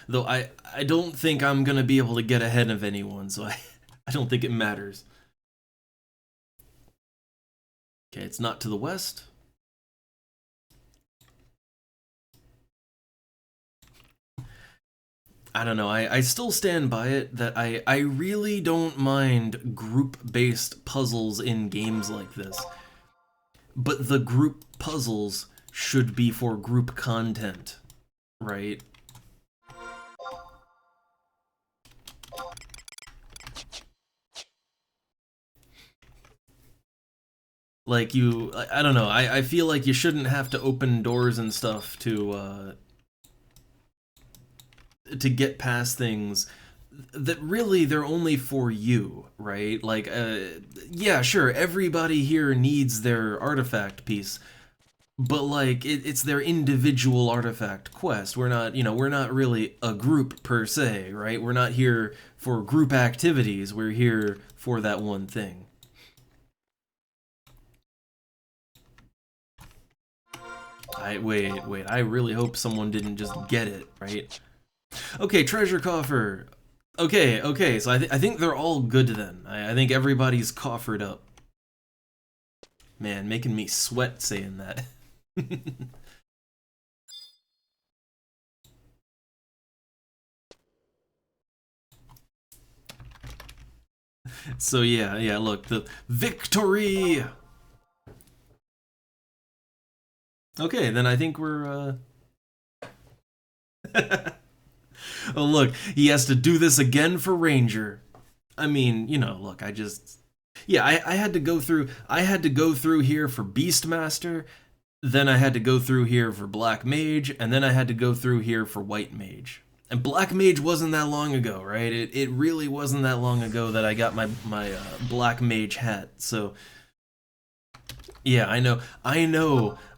Though I don't think I'm gonna be able to get ahead of anyone, so I don't think it matters. Okay, it's not to the west. I don't know, I still stand by it that I really don't mind group-based puzzles in games like this. But the group puzzles should be for group content, right? Like, I don't know, I feel like you shouldn't have to open doors and stuff to get past things that really they're only for you, right? Like, yeah, sure, everybody here needs their artifact piece, but like, it's their individual artifact quest. We're not, you know, we're not really a group per se, right? We're not here for group activities, we're here for that one thing. Wait, I really hope someone didn't just get it, right? Okay, treasure coffer. Okay, so I think they're all good then. I think everybody's coffered up. Man, making me sweat saying that. So yeah, look, the victory! Okay, then I think we're, Oh look, he has to do this again for Ranger. I mean, you know, look, yeah, I had to go through here for Beastmaster, then I had to go through here for Black Mage, and then I had to go through here for White Mage. And Black Mage wasn't that long ago, right? It really wasn't that long ago that I got my Black Mage hat. So yeah, I know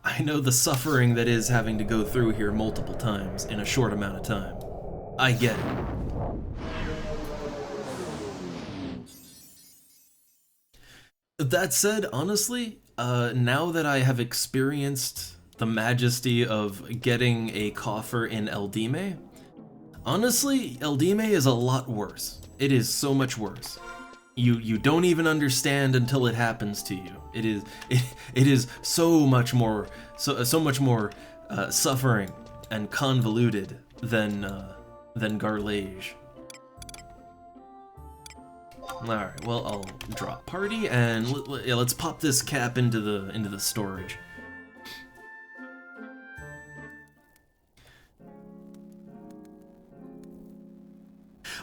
the suffering that is having to go through here multiple times in a short amount of time. I get it. That said, honestly, now that I have experienced the majesty of getting a coffer in Eldime, honestly, Eldime is a lot worse. It is so much worse. You don't even understand until it happens to you. It is so much more suffering and convoluted than Garlage. Alright, well, I'll drop party, and let's pop this cap into the storage.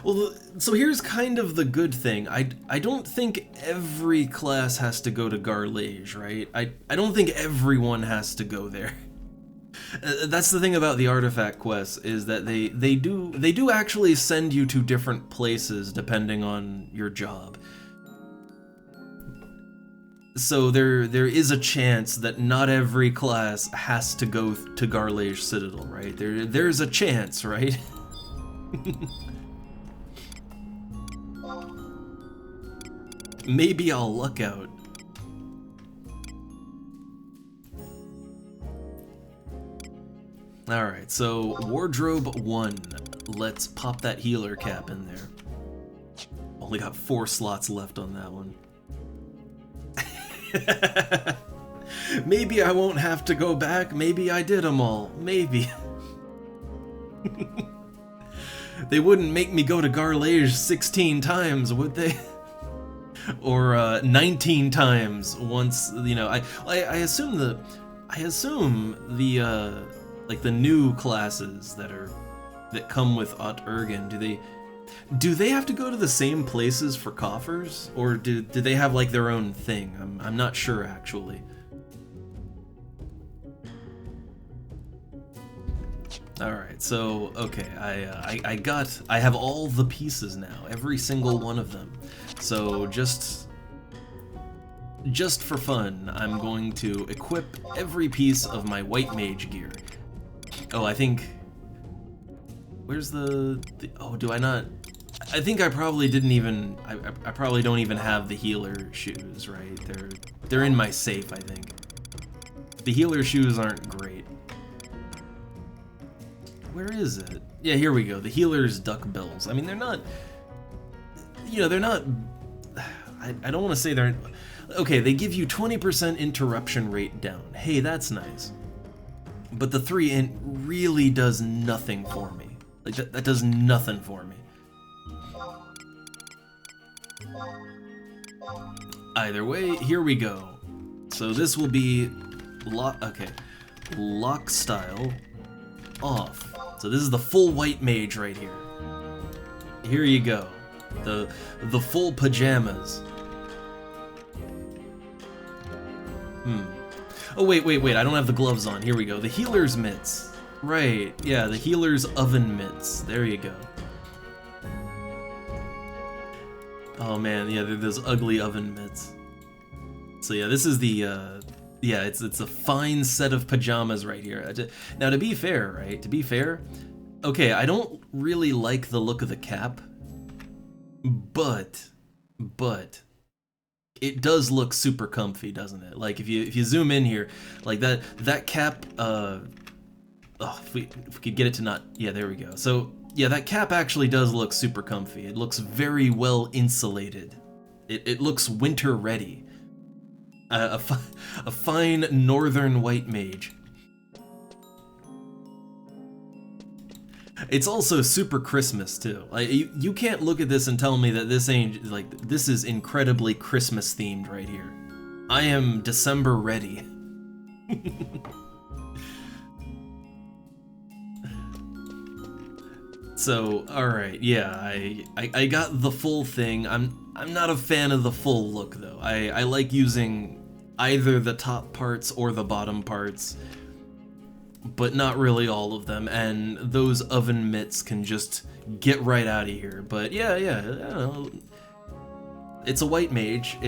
Well, so here's kind of the good thing. I don't think every class has to go to Garlage, right? I don't think everyone has to go there. That's the thing about the artifact quests, is that they do actually send you to different places depending on your job. So there is a chance that not every class has to go to Garlage Citadel, right? There's a chance, right? Maybe I'll luck out. Alright, so wardrobe 1. Let's pop that healer cap in there. Only got 4 slots left on that one. Maybe I won't have to go back. Maybe I did them all. Maybe. They wouldn't make me go to Garlage 16 times, would they? Or 19 times once, you know. I assume the like the new classes that come with Ot Ergen, do they have to go to the same places for coffers, or do they have like their own thing? I'm not sure actually. All right, so okay, I have all the pieces now, every single one of them. So just for fun, I'm going to equip every piece of my white mage gear. Oh, I think, where's the oh, do I not? I think I probably didn't even, I probably don't even have the healer shoes, right? They're in my safe, I think. The healer shoes aren't great. Where is it? Yeah, here we go. The healer's duck bills. I mean, they're not, you know, they're not, I don't want to say they're, okay, they give you 20% interruption rate down. Hey, that's nice. But the 3 int really does nothing for me. Like, that does nothing for me. Either way, here we go. So this will be lock style off. So this is the full white mage right here. Here you go. The full pajamas. Oh wait, I don't have the gloves on. Here we go. The healer's mitts. Right, yeah, the healer's oven mitts. There you go. Oh man, yeah, they're those ugly oven mitts. So yeah, this is the, yeah, it's a fine set of pajamas right here. Now to be fair, right, okay, I don't really like the look of the cap, but it does look super comfy, doesn't it? Like if you zoom in here, like that cap, oh, if we could get it to not, yeah, there we go. So yeah, that cap actually does look super comfy. It looks very well insulated. It looks winter ready. A fine northern white mage. It's also super Christmas too. Like you can't look at this and tell me that this ain't, like, this is incredibly Christmas themed right here. I am December ready. So, alright, yeah, I got the full thing. I'm not a fan of the full look though. I like using either the top parts or the bottom parts, but not really all of them, and those oven mitts can just get right out of here. But yeah, I don't know. It's a white mage.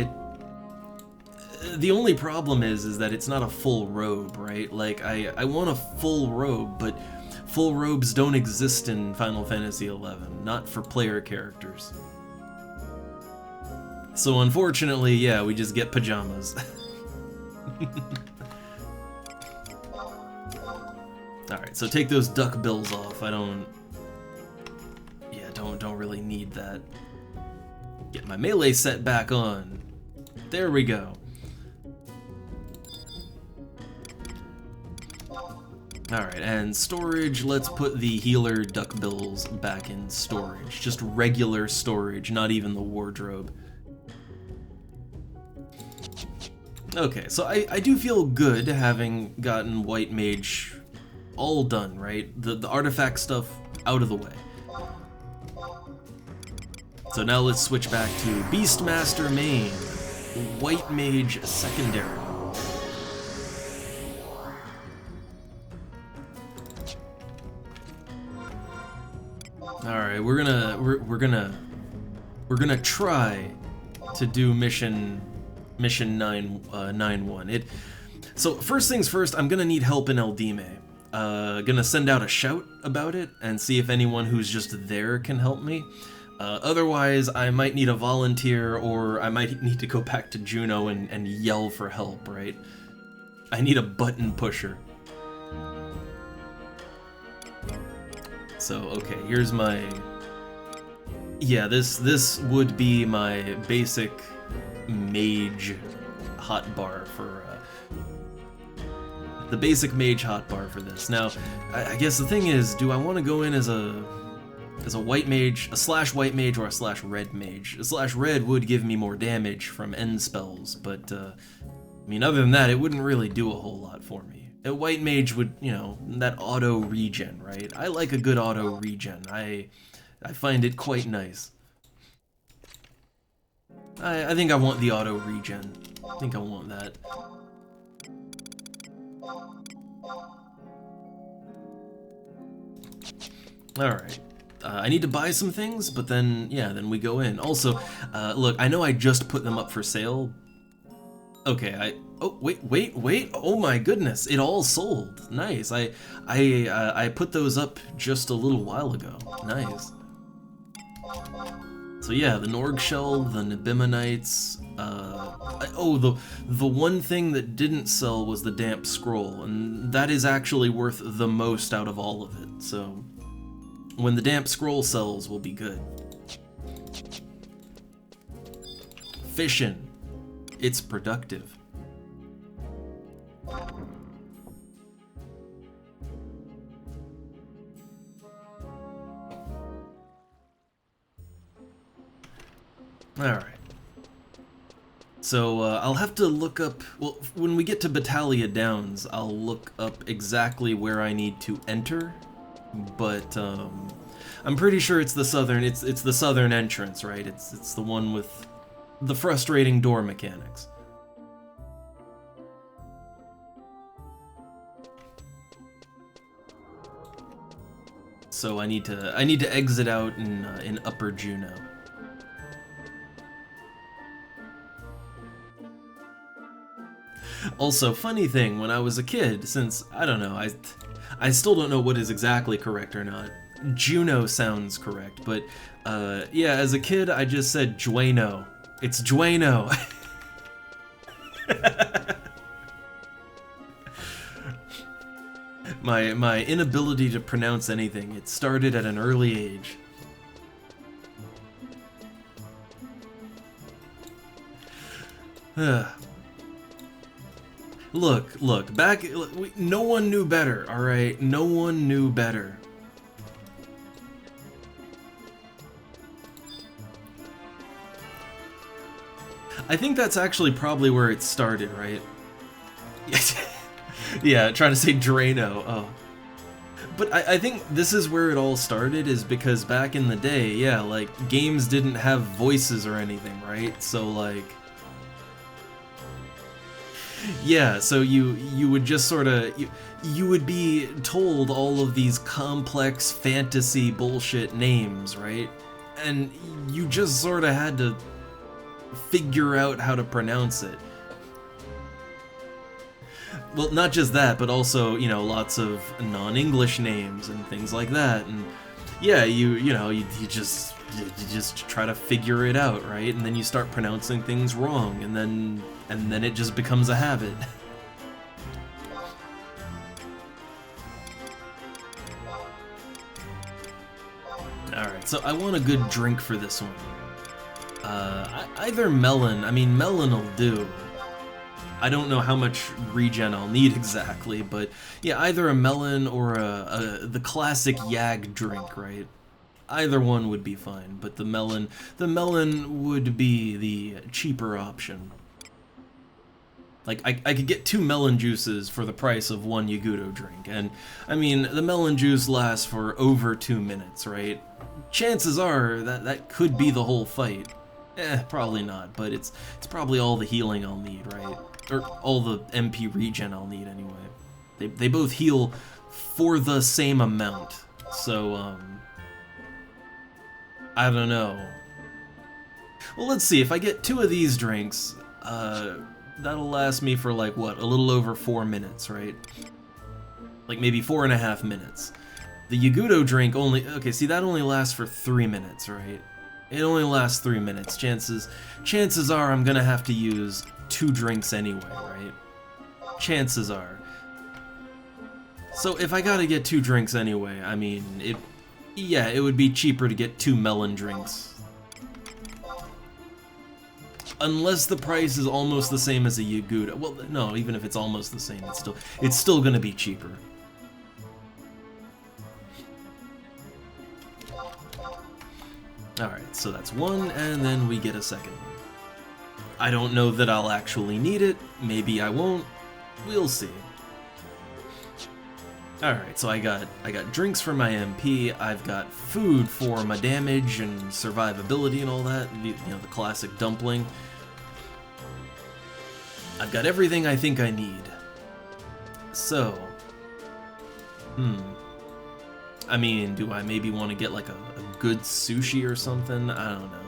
The only problem is that it's not a full robe, right? Like, I want a full robe, but full robes don't exist in Final Fantasy XI, not for player characters. So unfortunately, yeah, we just get pajamas. Alright, so take those duck bills off. I don't really need that. Get my melee set back on. There we go. Alright, and storage, let's put the healer duck bills back in storage. Just regular storage, not even the wardrobe. Okay, so I do feel good having gotten white mage all done, right? The artifact stuff out of the way. So now let's switch back to Beastmaster main, white mage secondary. All right, we're gonna try to do mission 9-1. So first things first, I'm gonna need help in Eldime. Gonna send out a shout about it and see if anyone who's just there can help me. Otherwise, I might need a volunteer, or I might need to go back to Juno and yell for help, right? I need a button pusher. So, okay, here's my... Yeah, this would be my basic mage hotbar for... the basic mage hotbar for this. Now, I guess the thing is, do I want to go in as a white mage, a slash white mage, or a slash red mage? A slash red would give me more damage from end spells, but I mean, other than that, it wouldn't really do a whole lot for me. A white mage would, you know, that auto regen, right? I like a good auto regen. I find it quite nice. I think I want the auto regen. I think I want that. Alright. I need to buy some things, but then, yeah, then we go in. Also, look, I know I just put them up for sale. Okay, oh, wait, oh my goodness, it all sold. Nice, I put those up just a little while ago. Nice. So yeah, the Norg Shell, the Nibimonites, oh, the one thing that didn't sell was the Damp Scroll, and that is actually worth the most out of all of it, so... When the Damp Scroll sells, we'll be good. Fishin'. It's productive. Alright. So, I'll have to look up... Well, when we get to Battalia Downs, I'll look up exactly where I need to enter. But, I'm pretty sure it's the southern... It's the southern entrance, right? It's the one with the frustrating door mechanics. So I need to exit out in Upper Juno. Also, funny thing, when I was a kid, since I don't know, I still don't know what is exactly correct or not. Juno sounds correct, but yeah, as a kid I just said Jueno. It's Jueno. My inability to pronounce anything, it started at an early age. Look, no one knew better, alright? No one knew better. I think that's actually probably where it started, right? Yeah, trying to say Drano, oh. But I think this is where it all started, is because back in the day, yeah, like, games didn't have voices or anything, right? So, like... Yeah, so you would just sort of... You would be told all of these complex fantasy bullshit names, right? And you just sort of had to figure out how to pronounce it. Well, not just that, but also, you know, lots of non-English names and things like that. And yeah, you just try to figure it out, right? And then you start pronouncing things wrong, and then it just becomes a habit. Alright, so I want a good drink for this one. Either melon, I mean, melon will do. I don't know how much regen I'll need exactly, but yeah, either a melon or the classic Yag drink, right? Either one would be fine, but the melon would be the cheaper option. Like, I could get 2 melon juices for the price of 1 Yagudo drink, and, I mean, the melon juice lasts for over 2 minutes, right? Chances are that could be the whole fight. Probably not, but it's probably all the healing I'll need, right? Or all the MP regen I'll need anyway. They both heal for the same amount, so, I don't know. Well, let's see, if I get 2 of these drinks, that'll last me for, like, what, a little over 4 minutes, right? Like, maybe 4.5 minutes. The Yagudo drink only... Okay, see, that only lasts for 3 minutes, right? It only lasts 3 minutes. Chances are I'm gonna have to use 2 drinks anyway, right? Chances are. So if I gotta get 2 drinks anyway, I mean, it would be cheaper to get 2 melon drinks. Unless the price is almost the same as a Yaguda. Well, no, even if it's almost the same, it's still gonna be cheaper. Alright, so that's 1, and then we get a second one. I don't know that I'll actually need it. Maybe I won't. We'll see. Alright, so I got drinks for my MP, I've got food for my damage and survivability and all that, you know, the classic dumpling. I've got everything I think I need. So, I mean, do I maybe want to get like a good sushi or something? I don't know.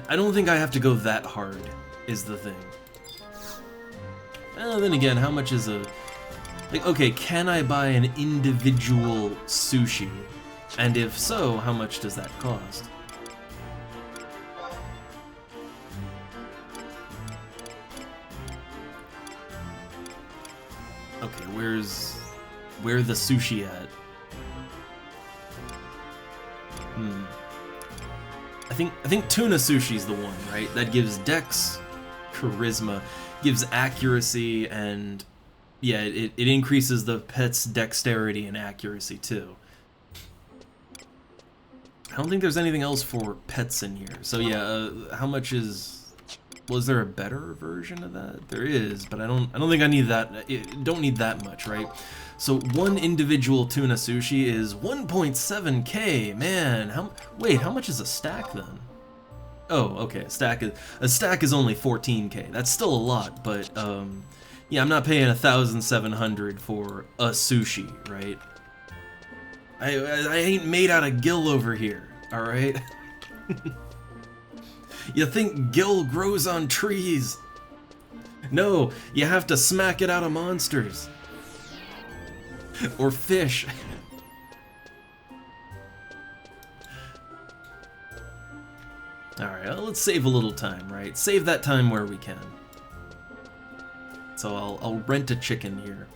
I don't think I have to go that hard, is the thing. Then again, how much is a... Like, okay, can I buy an individual sushi? And if so, how much does that cost? Okay, where the sushi at? I think tuna sushi's the one, right? That gives dex, charisma, gives accuracy, and yeah, it increases the pet's dexterity and accuracy too. I don't think there's anything else for pets in here. So yeah, how much is... Was there a better version of that? There is, but I don't think I need that. Don't need that much, right? So one individual tuna sushi is 1.7k. Man, wait, how much is a stack then? Oh, okay, a stack is only 14k. That's still a lot, but yeah, I'm not paying 1,700 for a sushi, right? I ain't made out of gill over here, all right? You think gill grows on trees? No, you have to smack it out of monsters. Or fish. Alright, well, let's save a little time, right? Save that time where we can. So I'll rent a chicken here.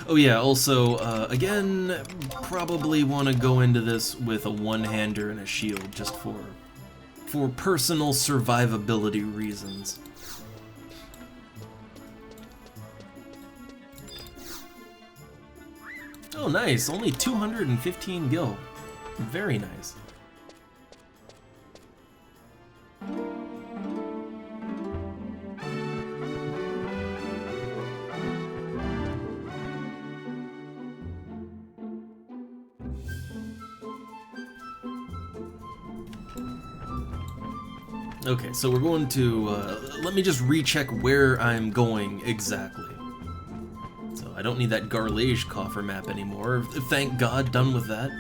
Oh yeah, also, again, probably want to go into this with a one-hander and a shield, just for personal survivability reasons. Oh nice, only 215 gil. Very nice. Okay, so we're going to, let me just recheck where I'm going exactly. So I don't need that Garlage coffer map anymore. Thank God, done with that.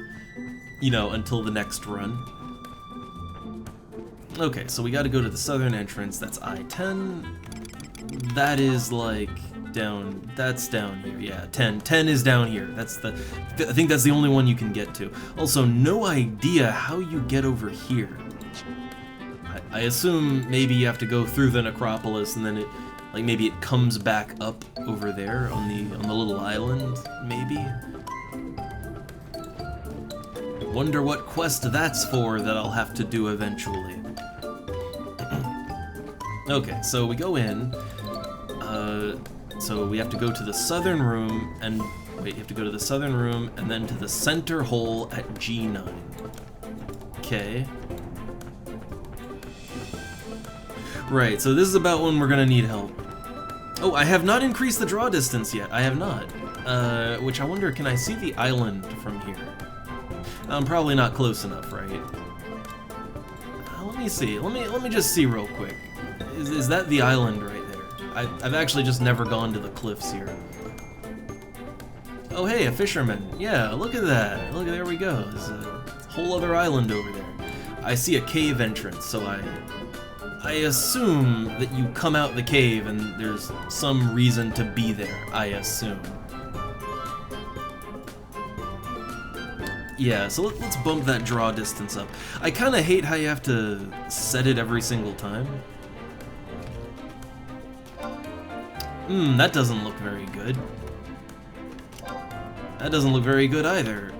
You know, until the next run. Okay, so we gotta go to the southern entrance, that's I-10. That is like that's down here, yeah, 10 is down here. That's I think that's the only one you can get to. Also, no idea how you get over here. I assume maybe you have to go through the necropolis and then it, like maybe it comes back up over there on the little island, maybe? Wonder what quest that's for that I'll have to do eventually. Okay, so we go in, so we have to go to the southern room, and wait, you have to go to the southern room and then to the center hole at G9. Okay. Right, so this is about when we're gonna need help. Oh, I have not increased the draw distance yet. I have not. Which I wonder, can I see the island from here? I'm probably not close enough, right? Let me see. Let me just see real quick. Is that the island right there? I've actually just never gone to the cliffs here. Oh hey, a fisherman. Yeah, look at that. Look, there we go. There's a whole other island over there. I see a cave entrance, so I assume that you come out the cave and there's some reason to be there, I assume. Yeah, so let's bump that draw distance up. I kind of hate how you have to set it every single time. That doesn't look very good. That doesn't look very good either.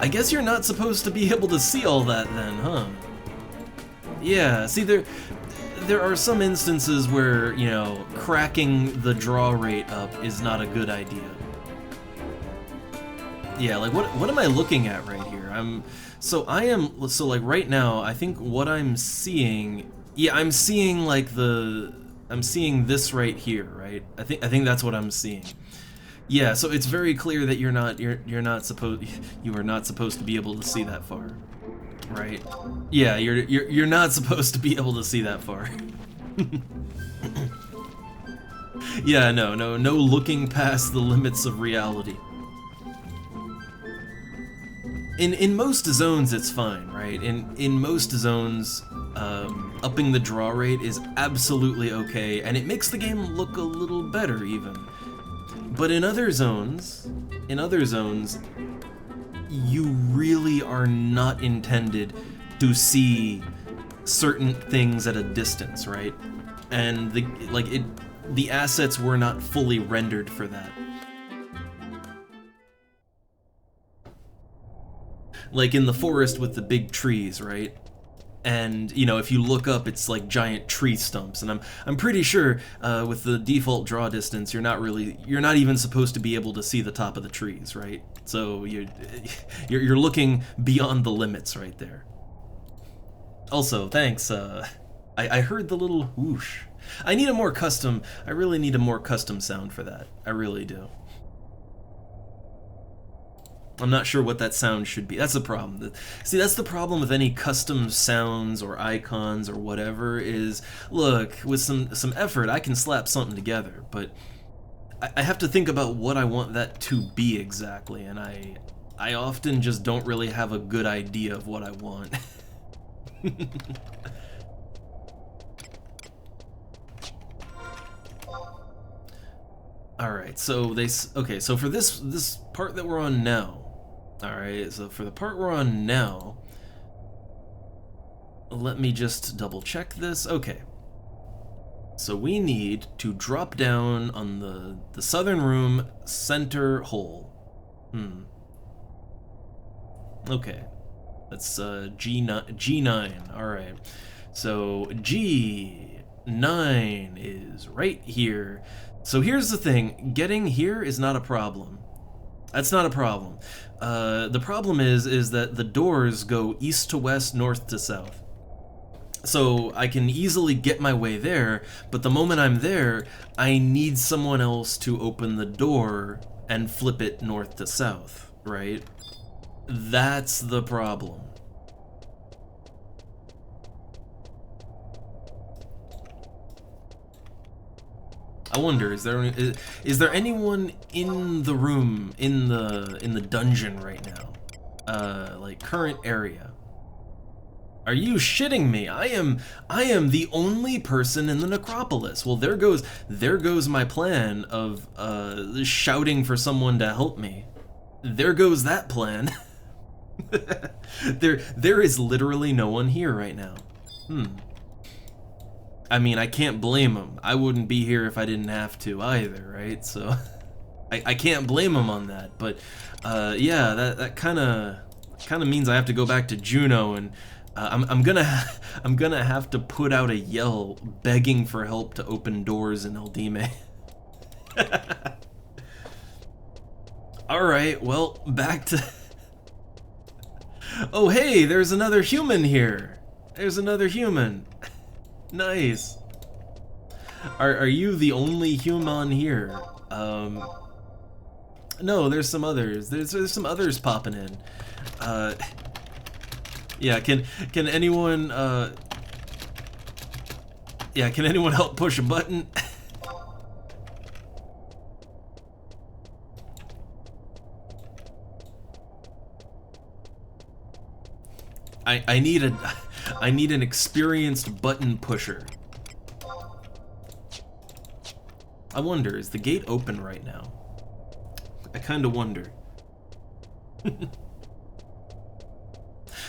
I guess you're not supposed to be able to see all that then, huh? Yeah, see, there are some instances where, you know, cracking the draw rate up is not a good idea. Yeah, like what am I looking at right here? So like right now, I think what I'm seeing, yeah, I'm seeing this right here, right? I think that's what I'm seeing. Yeah, so it's very clear that you are not supposed to be able to see that far. Right? Yeah, you're not supposed to be able to see that far. Yeah, no looking past the limits of reality. In most zones it's fine, right? In most zones, upping the draw rate is absolutely okay, and it makes the game look a little better even. But in other zones, you really are not intended to see certain things at a distance, right? And the assets were not fully rendered for that. Like in the forest with the big trees, right? And, you know, if you look up, it's like giant tree stumps, and I'm pretty sure with the default draw distance, you're not even supposed to be able to see the top of the trees, right? So you're looking beyond the limits right there. Also, thanks. I heard the little whoosh. I really need a more custom sound for that. I really do. I'm not sure what that sound should be. That's the problem. See, that's the problem with any custom sounds or icons or whatever is, look, with some effort, I can slap something together, but I have to think about what I want that to be exactly, and I often just don't really have a good idea of what I want. Alright, so so for this part that we're on now, alright, so for the part we're on now, let me just double check this. Okay. So we need to drop down on the southern room center hole. Okay. That's G9. Alright. So G9 is right here. So here's the thing, getting here is not a problem. That's not a problem. The problem is that the doors go east to west, north to south. So I can easily get my way there, but the moment I'm there, I need someone else to open the door and flip it north to south, right? That's the problem. I wonder, is there anyone in the room, in the dungeon right now? Like current area. Are you shitting me? I am the only person in the necropolis. Well, there goes my plan of shouting for someone to help me. There goes that plan. There is literally no one here right now. I mean, I can't blame him. I wouldn't be here if I didn't have to either, right? So I can't blame him on that. But yeah, that kind of means I have to go back to Juno, and I'm gonna have to put out a yell begging for help to open doors in Eldime. All right, well, back to. Oh, hey, there's another human here. There's another human. Nice. Are you the only human here? No, there's some others. There's some others popping in. Yeah, can anyone yeah, can anyone help push a button? I need an experienced button pusher. I wonder, is the gate open right now? I kind of wonder.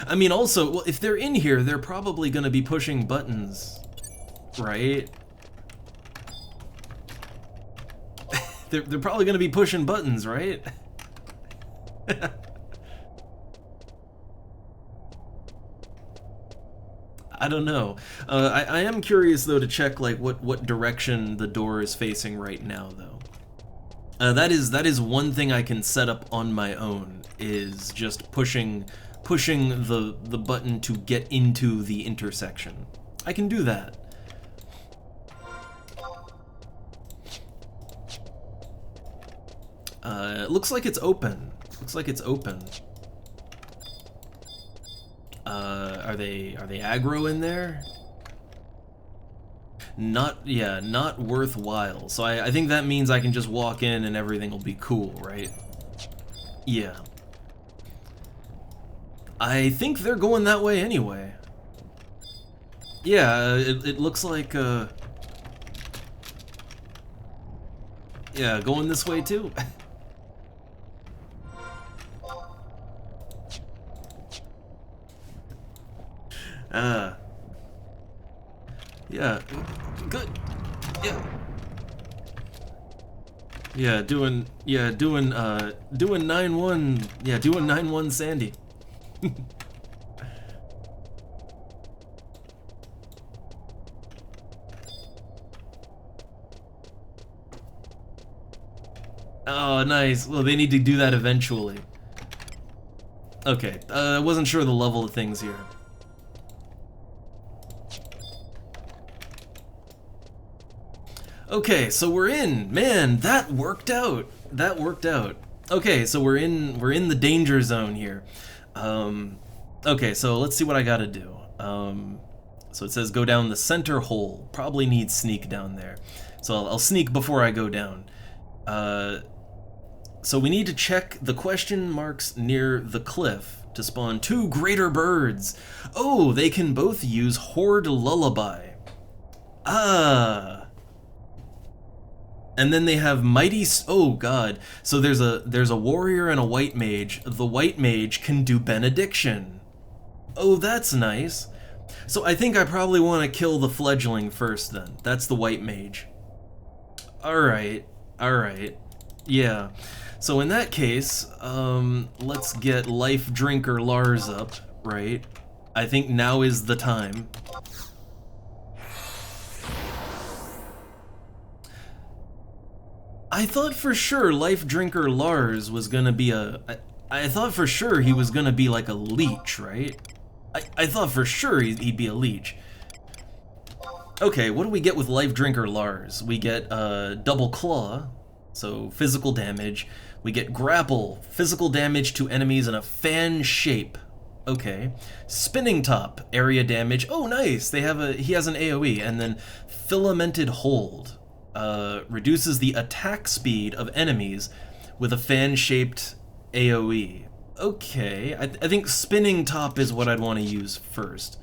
I mean, also, well, if they're in here, they're probably going to be pushing buttons, right? They're probably going to be pushing buttons, right? I don't know. I am curious, though, to check, like, what direction the door is facing right now, though. That is one thing I can set up on my own, is just pushing the button to get into the intersection. I can do that. Looks like it's open. Looks like it's open. Are they aggro in there? Not worthwhile. So I think that means I can just walk in and everything will be cool, right? Yeah. I think they're going that way anyway. Yeah, it looks like, yeah, going this way too. Yeah, good. Yeah. Yeah, doing 9-1, yeah, doing 9-1 Sandy. Oh, nice. Well, they need to do that eventually. Okay, I wasn't sure the level of things here. Okay, so we're in. Man, that worked out. That worked out. Okay, so we're in the danger zone here. Okay, so let's see what I gotta do. So it says go down the center hole. Probably need sneak down there. So I'll sneak before I go down. So we need to check the question marks near the cliff to spawn 2 greater birds. Oh, they can both use Horde Lullaby. Ah. And then they have mighty. Oh god. So there's a warrior and a white mage. The white mage can do benediction. Oh, that's nice. So I think I probably want to kill the fledgling first then. That's the white mage. Alright. Alright. Yeah. So in that case, let's get Life Drinker Lars up, right? I think now is the time. I thought for sure Life Drinker Lars was gonna be I thought for sure he was gonna be like a leech, right? I thought for sure he'd be a leech. Okay, what do we get with Life Drinker Lars? We get double claw, so physical damage. We get grapple, physical damage to enemies in a fan shape. Okay. Spinning top, area damage. Oh, nice. He has an AoE, and then filamented hold. Reduces the attack speed of enemies with a fan-shaped AoE. Okay, I think spinning top is what I'd want to use first.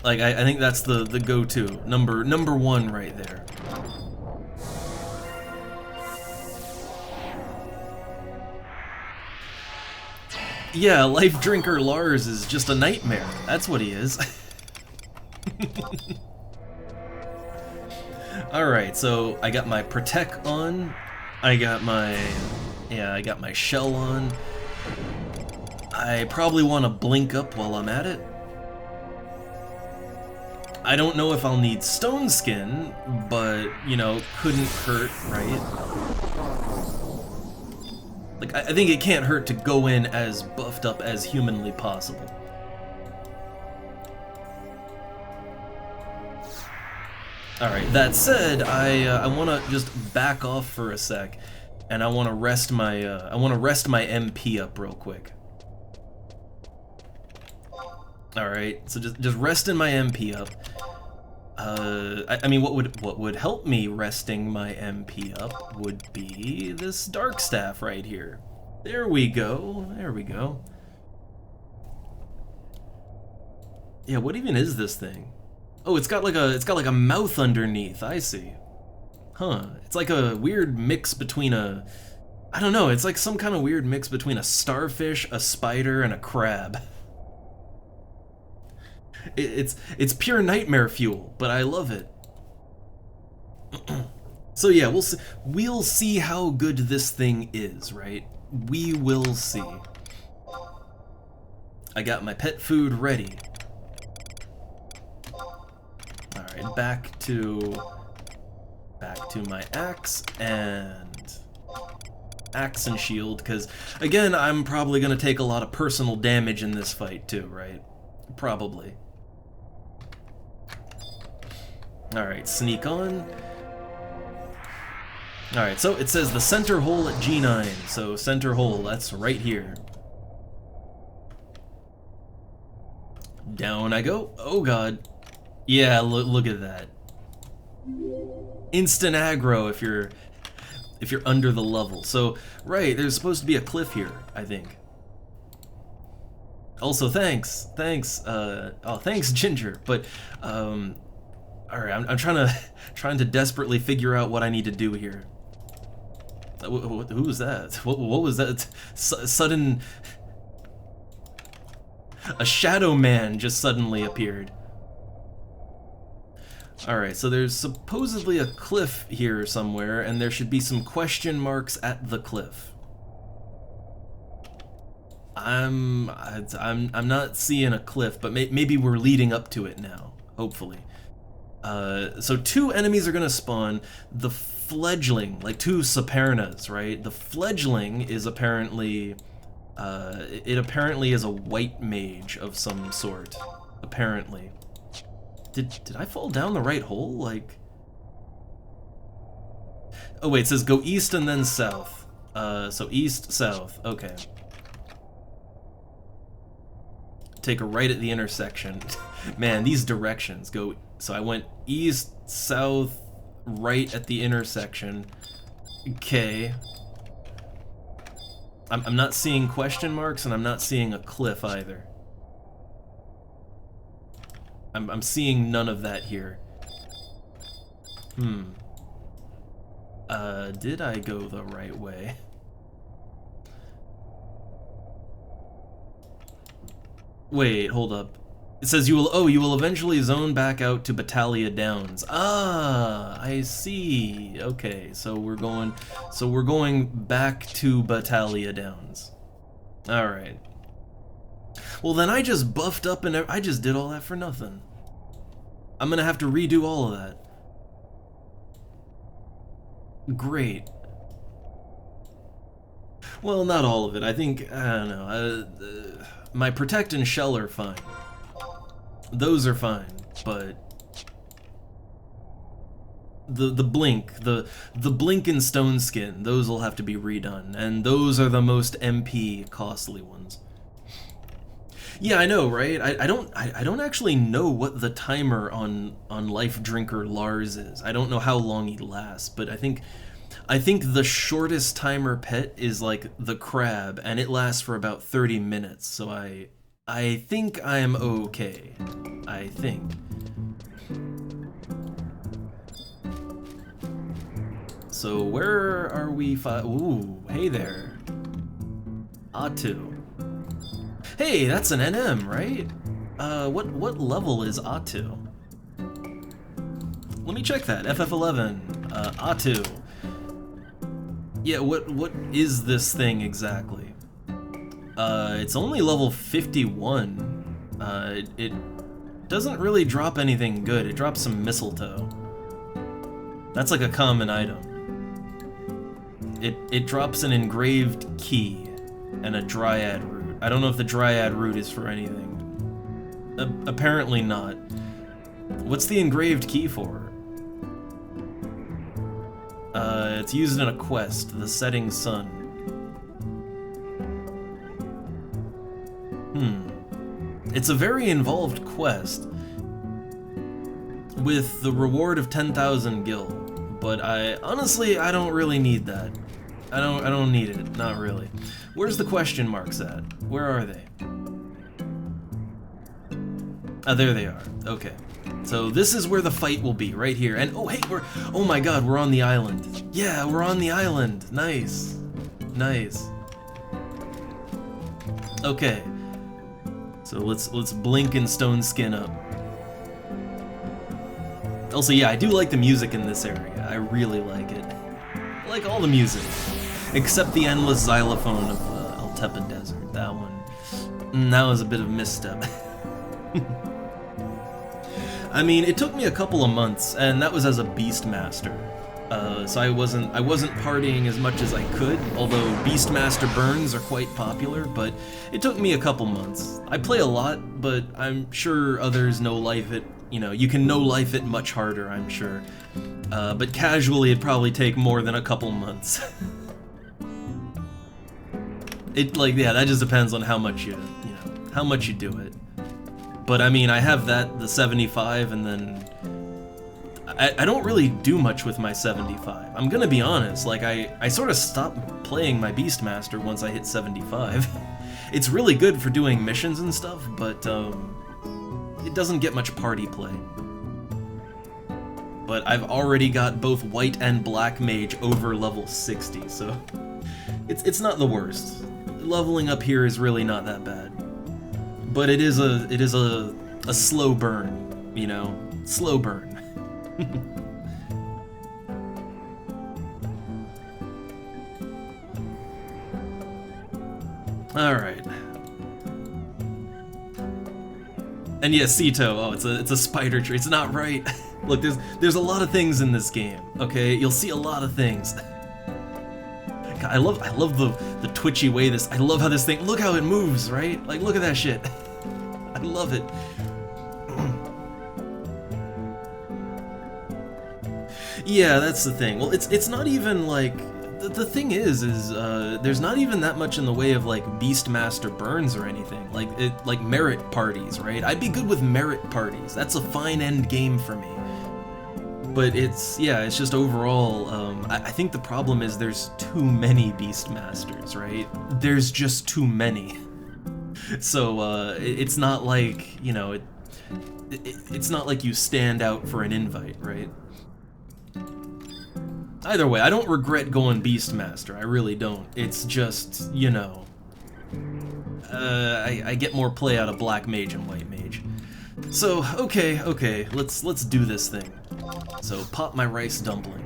Like, I think that's the go-to. Number 1 right there. Yeah, Life Drinker Lars is just a nightmare. That's what he is. Alright, so I got my Protect on. I got my shell on. I probably want to blink up while I'm at it. I don't know if I'll need Stone Skin, but, you know, couldn't hurt, right? Like, I think it can't hurt to go in as buffed up as humanly possible. Alright, that said, I want to just back off for a sec, and I want to rest my MP up real quick. Alright, so just resting my MP up. I mean, what would help me resting my MP up would be this Dark Staff right here. There we go. There we go. Yeah, what even is this thing? Oh, it's got like a mouth underneath. I see. Huh. It's like a weird mix between a... I don't know, it's like some kind of weird mix between a starfish, a spider, and a crab. It's pure nightmare fuel, but I love it. So yeah, we'll see how good this thing is, right? We will see. I got my pet food ready. Alright, back to my axe and shield, because again, I'm probably gonna take a lot of personal damage in this fight too, right? Probably. Alright, sneak on. Alright, so it says the center hole at G9, so center hole, that's right here. Down I go. Oh god. Yeah, look at that. Instant aggro if you're under the level. So, right, there's supposed to be a cliff here, I think. Also, thanks, oh, thanks, Ginger. But, all right, I'm trying to desperately figure out what I need to do here. Who was that? What was that? Sudden... A shadow man just suddenly appeared. Alright, so there's supposedly a cliff here somewhere, and there should be some question marks at the cliff. I'm not seeing a cliff, but maybe we're leading up to it now, hopefully. So 2 enemies are gonna spawn. The fledgling, like 2 Sapernas, right? The fledgling is apparently, it apparently is a white mage of some sort, apparently. Did I fall down the right hole? Like... Oh wait, it says go east and then south. So east, south, okay. Take a right at the intersection. Man, these directions go... So I went east, south, right at the intersection. Okay. I'm not seeing question marks, and I'm not seeing a cliff either. I'm seeing none of that here. Did I go the right way? Wait, hold up. It says you will eventually zone back out to Battaglia Downs. Ah, I see. Okay, so we're going back to Battaglia Downs. All right. Well, then I just buffed up and I just did all that for nothing. I'm gonna have to redo all of that. Great. Well, not all of it. I think, I don't know. My protect and shell are fine. Those are fine, but the blink, the blink and stone skin, those will have to be redone, and those are the most MP costly ones. Yeah, I know, right? I don't actually know what the timer on Life Drinker Lars is. I don't know how long he lasts, but I think the shortest timer pet is like the crab, and it lasts for about 30 minutes. So I think I'm okay. I think. So where are we? Ooh, hey there. Atu. Hey, that's an NM, right? What level is Atu? Let me check that. FF11. Atu. Yeah, what is this thing exactly? It's only level 51. It doesn't really drop anything good. It drops some mistletoe. That's like a common item. It drops an engraved key and a dryad root. I don't know if the dryad root is for anything. Apparently not. What's the engraved key for? It's used in a quest, the Setting Sun. It's a very involved quest with the reward of 10,000 gil, but honestly I don't really need that. I don't need it, not really. Where's the question marks at? Where are they? Ah, there they are. Okay. So this is where the fight will be, right here. And oh hey, oh my god, we're on the island. Yeah, we're on the island. Nice. Nice. Okay. So let's blink and stone skin up. Also, yeah, I do like the music in this area. I really like it. I like all the music. Except the endless xylophone of Altepa Desert. That one. That was a bit of a misstep. I mean, it took me a couple of months, and that was as a Beastmaster. So I wasn't partying as much as I could, although Beastmaster burns are quite popular, but it took me a couple months. I play a lot, but I'm sure others no-life it, you know, you can no-life it much harder, I'm sure. But casually it'd probably take more than a couple months. Yeah, that just depends on how much how much you do it. But I mean, I have the 75, and then I don't really do much with my 75. I'm gonna be honest, like I sort of stopped playing my Beastmaster once I hit 75. It's really good for doing missions and stuff, but it doesn't get much party play. But I've already got both White and Black Mage over level 60, so it's not the worst. Leveling up here is really not that bad. But it is a slow burn, you know? Slow burn. Alright. And yeah, Sito, oh, it's a spider tree. It's not right. Look, there's a lot of things in this game, okay? You'll see a lot of things. God, I love the twitchy way I love how this thing, look how it moves, right? Like, look at that shit. I love it. Yeah, that's the thing. Well, it's not even like the thing is there's not even that much in the way of like Beastmaster burns or anything. Like merit parties, right? I'd be good with merit parties. That's a fine end game for me. But it's just overall. I think the problem is there's too many Beastmasters, right? There's just too many. So it's not like, you know, it's not like you stand out for an invite, right? Either way, I don't regret going Beastmaster, I really don't. It's just, you know, I get more play out of Black Mage and White Mage. So, okay, let's do this thing. So, pop my rice dumpling.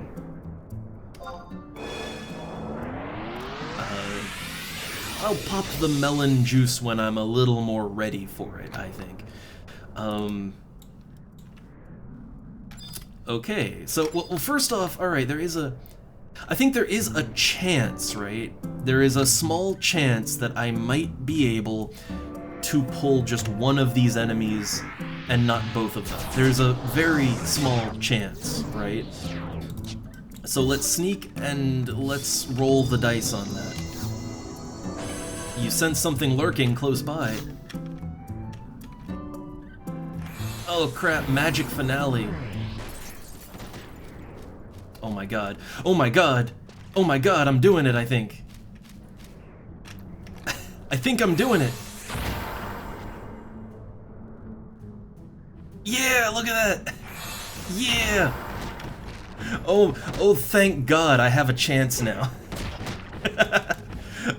I'll pop the melon juice when I'm a little more ready for it, I think. Okay, so, well, first off, alright, I think there is a chance, right? There is a small chance that I might be able to pull just one of these enemies and not both of them. There's a very small chance, right? So let's sneak and let's roll the dice on that. You sense something lurking close by. Oh crap, magic finale. Oh my god. Oh my god. Oh my god, I'm doing it, I think. I think I'm doing it. Yeah, look at that. Yeah. Oh, thank God, I have a chance now.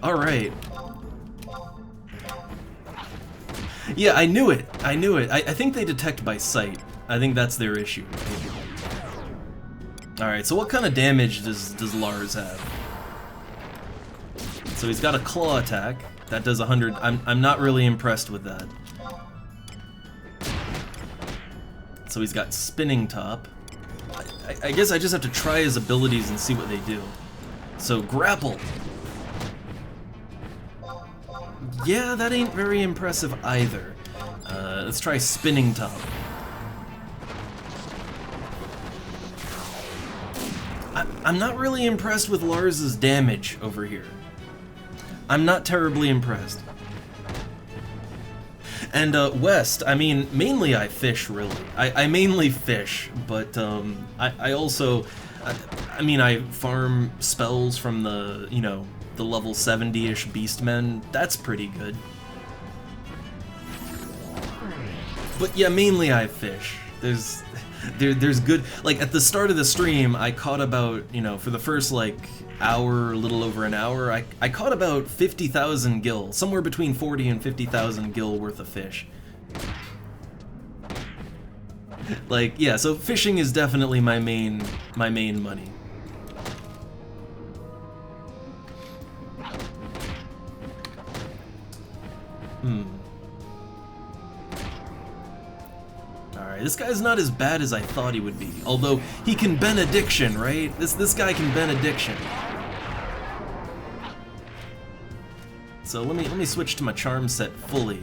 All right. Yeah, I knew it. I think they detect by sight. I think that's their issue. Alright, so what kind of damage does Lars have? So he's got a claw attack. That does 100. I'm not really impressed with that. So he's got spinning top. I guess I just have to try his abilities and see what they do. So grapple. Yeah, that ain't very impressive either. Let's try spinning top. I'm not really impressed with Lars's damage over here. I'm not terribly impressed. And West, I mean, mainly I fish, really. I mainly fish, but I also, I mean, I farm spells from the, you know, the level 70-ish Beastmen. That's pretty good. But yeah, mainly I fish. there's good, like at the start of the stream I caught about, you know, for the first like hour, a little over an hour, I caught about 50,000 gil, somewhere between 40 and 50,000 gil worth of fish. Like, yeah, so fishing is definitely my main money. Alright, this guy's not as bad as I thought he would be. Although, he can benediction, right? This guy can benediction. So let me switch to my charm set fully.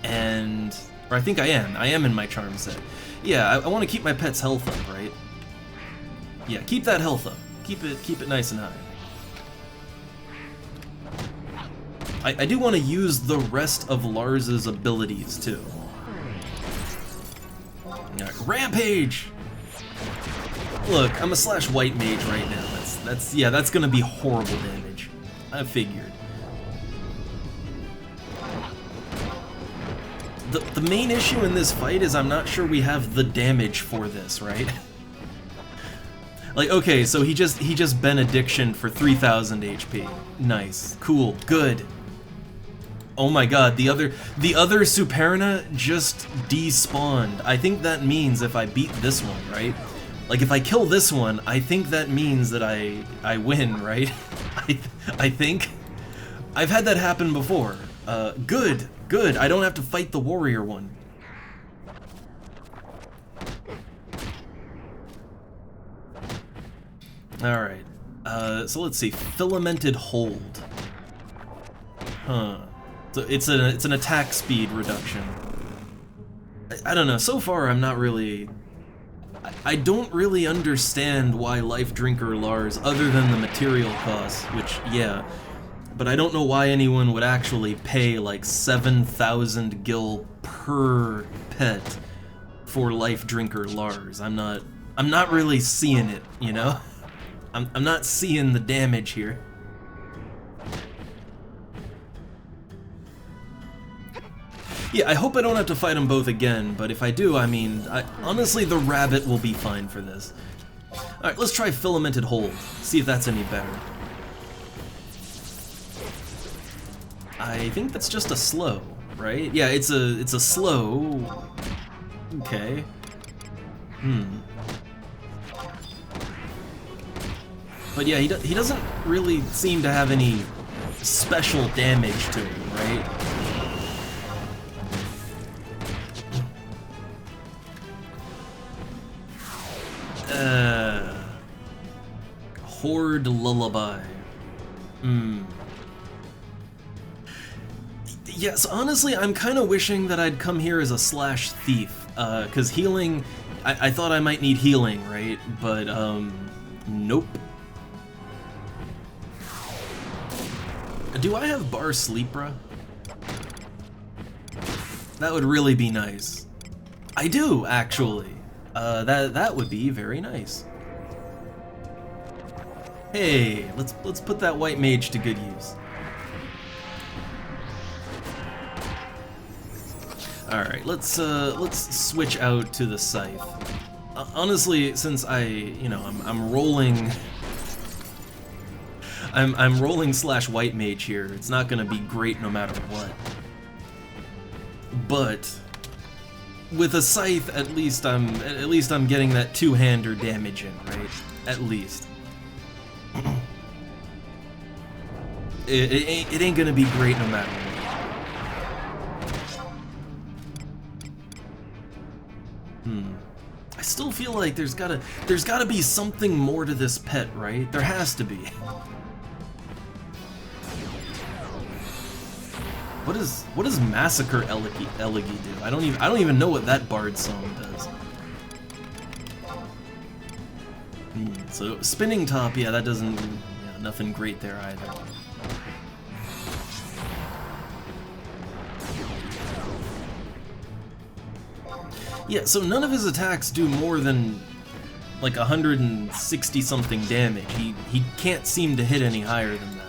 And... or I think I am in my charm set. Yeah, I want to keep my pet's health up, right? Yeah, keep that health up. Keep it nice and high. I do want to use the rest of Lars's abilities too. Rampage! Look, I'm a slash white mage right now. That's gonna be horrible damage. I figured. The main issue in this fight is I'm not sure we have the damage for this, right? Like, okay, so he just benediction for 3,000 HP. Nice, cool, good. Oh my god, the other Superna just despawned. I think that means if I beat this one, right? Like if I kill this one, I think that means that I win, right? I think. I've had that happen before. Good. I don't have to fight the warrior one. Alright. So let's see. Filamented hold. Huh. So it's an attack speed reduction. I don't know, so far I'm not really... I don't really understand why Life Drinker Lars, other than the material costs, which, yeah, but I don't know why anyone would actually pay like 7,000 gil per pet for Life Drinker Lars. I'm not really seeing it, you know? I'm not seeing the damage here. Yeah, I hope I don't have to fight them both again, but if I do, I mean, honestly, the rabbit will be fine for this. Alright, let's try Filamented Hold, see if that's any better. I think that's just a slow, right? Yeah, it's a slow. Okay. But yeah, he doesn't really seem to have any special damage to him, right? Horde Lullaby. Yes, honestly, I'm kind of wishing that I'd come here as a slash thief, because healing, I thought I might need healing, right? But, nope. Do I have Bar Sleepra? That would really be nice. I do, actually. That would be very nice. Hey, let's put that white mage to good use. All right, let's switch out to the scythe. Honestly, since I'm rolling, I'm rolling slash white mage here. It's not gonna be great no matter what. But with a scythe, at least I'm getting that two-hander damage in, right? At least. It ain't gonna be great no matter what. I still feel like there's gotta be something more to this pet, right? There has to be. What does Massacre Elegy do? I don't even know what that bard song does. So spinning top, yeah, that doesn't, yeah, nothing great there either. Yeah, so none of his attacks do more than like 160 something damage. He can't seem to hit any higher than that.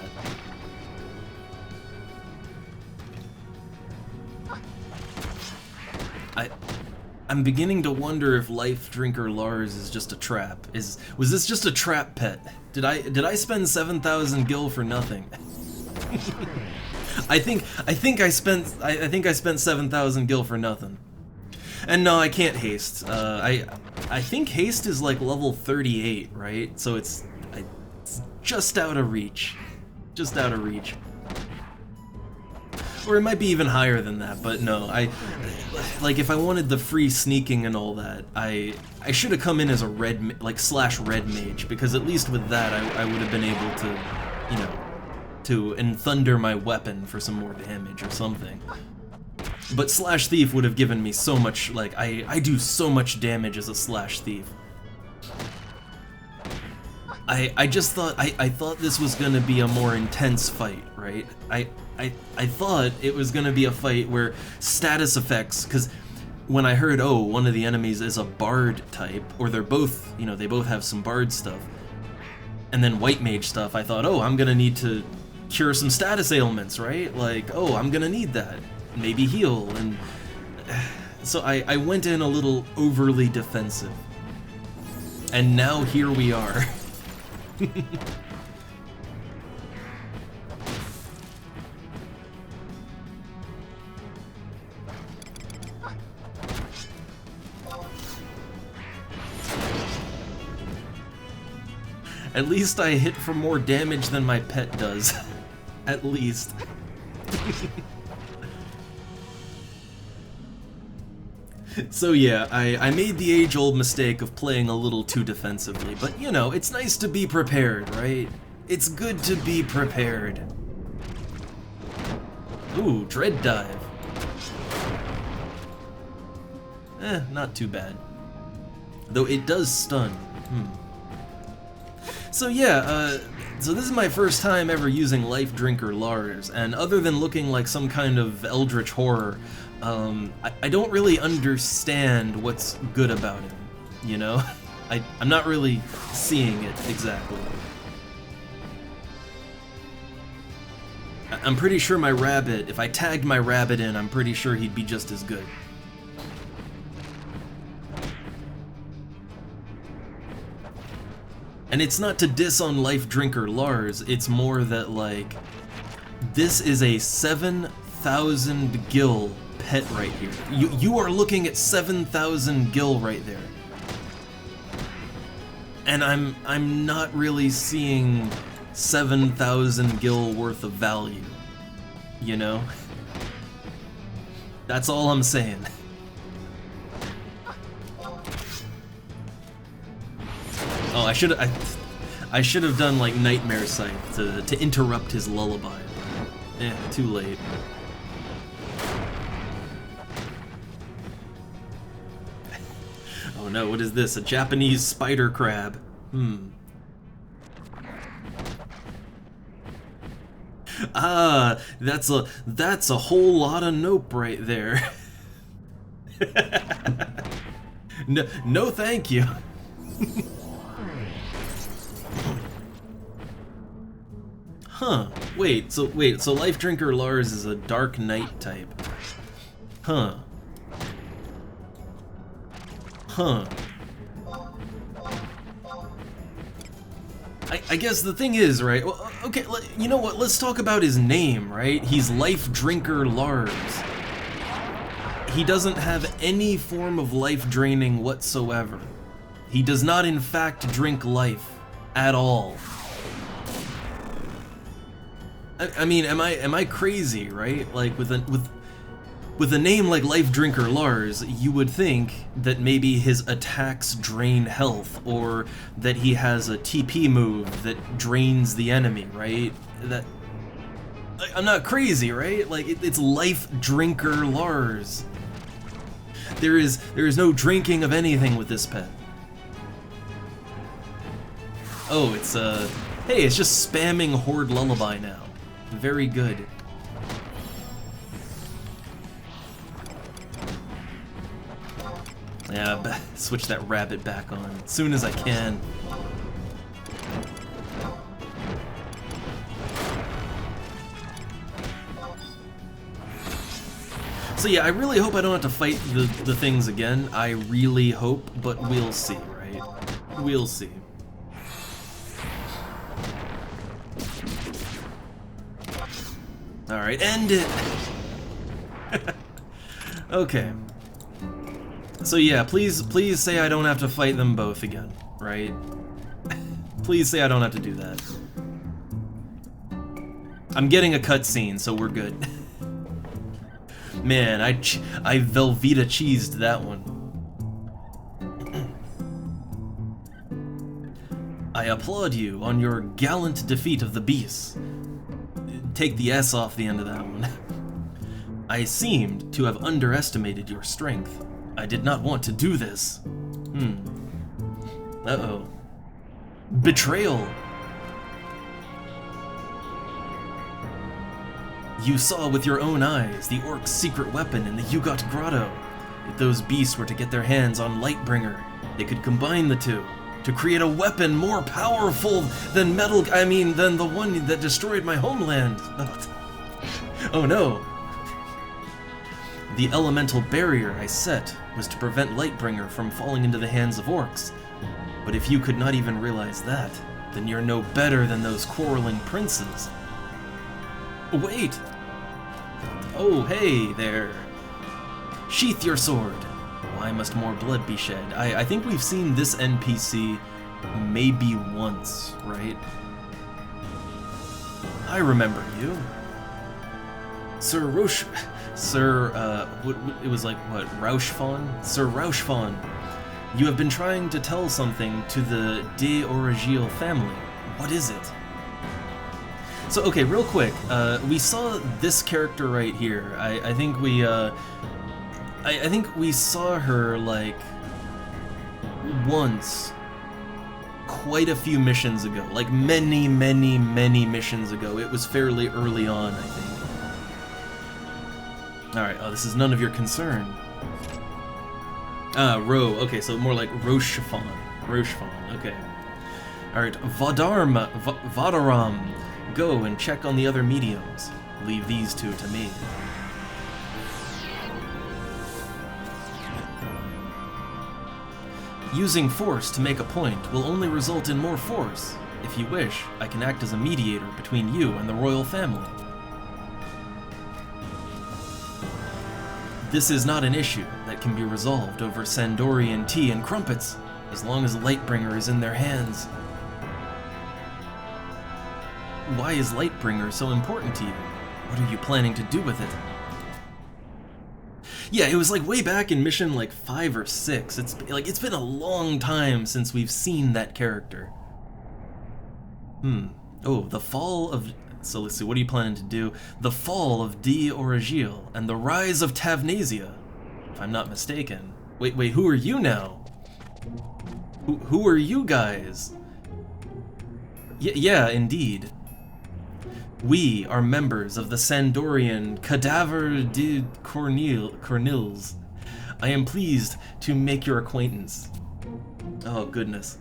I'm beginning to wonder if Life Drinker Lars is just a trap. Was this just a trap pet? Did I spend 7,000 gil for nothing? I think I spent 7,000 gil for nothing. And no, I can't haste. I think haste is like level 38, right? So it's just out of reach. Just out of reach. Or it might be even higher than that, but no, like if I wanted the free sneaking and all that, I should have come in as a red, like /red mage, because at least with that I would have been able to, you know, to thunder my weapon for some more damage or something. But /thief would have given me so much, like I do so much damage as a /thief. I just thought I thought this was gonna be a more intense fight, right? I thought it was gonna be a fight where status effects, because when I heard, oh, one of the enemies is a bard type, or they're both, you know, they both have some bard stuff, and then white mage stuff, I thought, oh, I'm gonna need to cure some status ailments, right? Like, oh, I'm gonna need that. Maybe heal, and so I went in a little overly defensive. And now here we are. At least I hit for more damage than my pet does. At least. So yeah, I made the age-old mistake of playing a little too defensively, but you know, it's nice to be prepared, right? It's good to be prepared. Ooh, Dread Dive. Not too bad. Though it does stun. So yeah, so this is my first time ever using Life Drinker Lars, and other than looking like some kind of eldritch horror, I don't really understand what's good about him, you know? I'm not really seeing it exactly. I'm pretty sure my rabbit, if I tagged my rabbit in, I'm pretty sure he'd be just as good. And it's not to diss on Life Drinker Lars, it's more that, like, this is a 7,000 gil pet right here. You are looking at 7,000 gil right there. And I'm not really seeing 7,000 gil worth of value, you know? That's all I'm saying. Oh, I should have done like Nightmare Sight to interrupt his lullaby. Too late. Oh no, what is this? A Japanese spider crab. Ah, that's a whole lot of nope right there. No, thank you. Huh. Wait, so Life Drinker Lars is a Dark Knight type. Huh. I guess the thing is, right? Well, okay, you know what? Let's talk about his name, right? He's Life Drinker Lars. He doesn't have any form of life draining whatsoever. He does not, in fact, drink life at all. I mean, am I crazy, right? Like with a name like Life Drinker Lars, you would think that maybe his attacks drain health, or that he has a TP move that drains the enemy, right? I'm not crazy, right? Like it's Life Drinker Lars. There is no drinking of anything with this pet. Oh, hey, it's just spamming Horde Lullaby now. Very good. Yeah, switch that rabbit back on as soon as I can. So yeah, I really hope I don't have to fight the things again. I really hope, but we'll see, right? We'll see. Alright, end it! Okay. So yeah, please say I don't have to fight them both again, right? Please say I don't have to do that. I'm getting a cutscene, so we're good. Man, I Velveeta cheesed that one. I applaud you on your gallant defeat of the beasts. Take the S off the end of that one. I seemed to have underestimated your strength. I did not want to do this. Uh-oh. Betrayal. You saw with your own eyes the orc's secret weapon in the Yugot Grotto. If those beasts were to get their hands on Lightbringer, they could combine the two to create a weapon more powerful than than the one that destroyed my homeland. Oh no. The elemental barrier I set was to prevent Lightbringer from falling into the hands of orcs. But if you could not even realize that, then you're no better than those quarreling princes. Wait! Oh, hey there. Sheath your sword. Why must more blood be shed? I think we've seen this NPC maybe once, right? I remember you. Sir it was like, what, Rauschfon? Sir Rauschfon. You have been trying to tell something to the De Origil family. What is it? So, okay, real quick, we saw this character right here. I think we saw her, like, once, quite a few missions ago. Like, many missions ago. It was fairly early on, I think. Alright, oh, this is none of your concern. Ro, okay, so more like Rochefon. Okay. Alright, Vadaram, go and check on the other mediums. Leave these two to me. Using force to make a point will only result in more force. If you wish, I can act as a mediator between you and the royal family. This is not an issue that can be resolved over Sandorian tea and crumpets, as long as Lightbringer is in their hands. Why is Lightbringer so important to you? What are you planning to do with it? Yeah, it was like way back in mission like 5 or 6. It's been a long time since we've seen that character. Oh, the fall of... So let's see, what are you planning to do? The fall of De Origil and the rise of Tavnasia, if I'm not mistaken. Wait, who are you now? Who are you guys? Yeah, indeed. We are members of the Sandorian Cadaver de Cornils. I am pleased to make your acquaintance. Oh, goodness.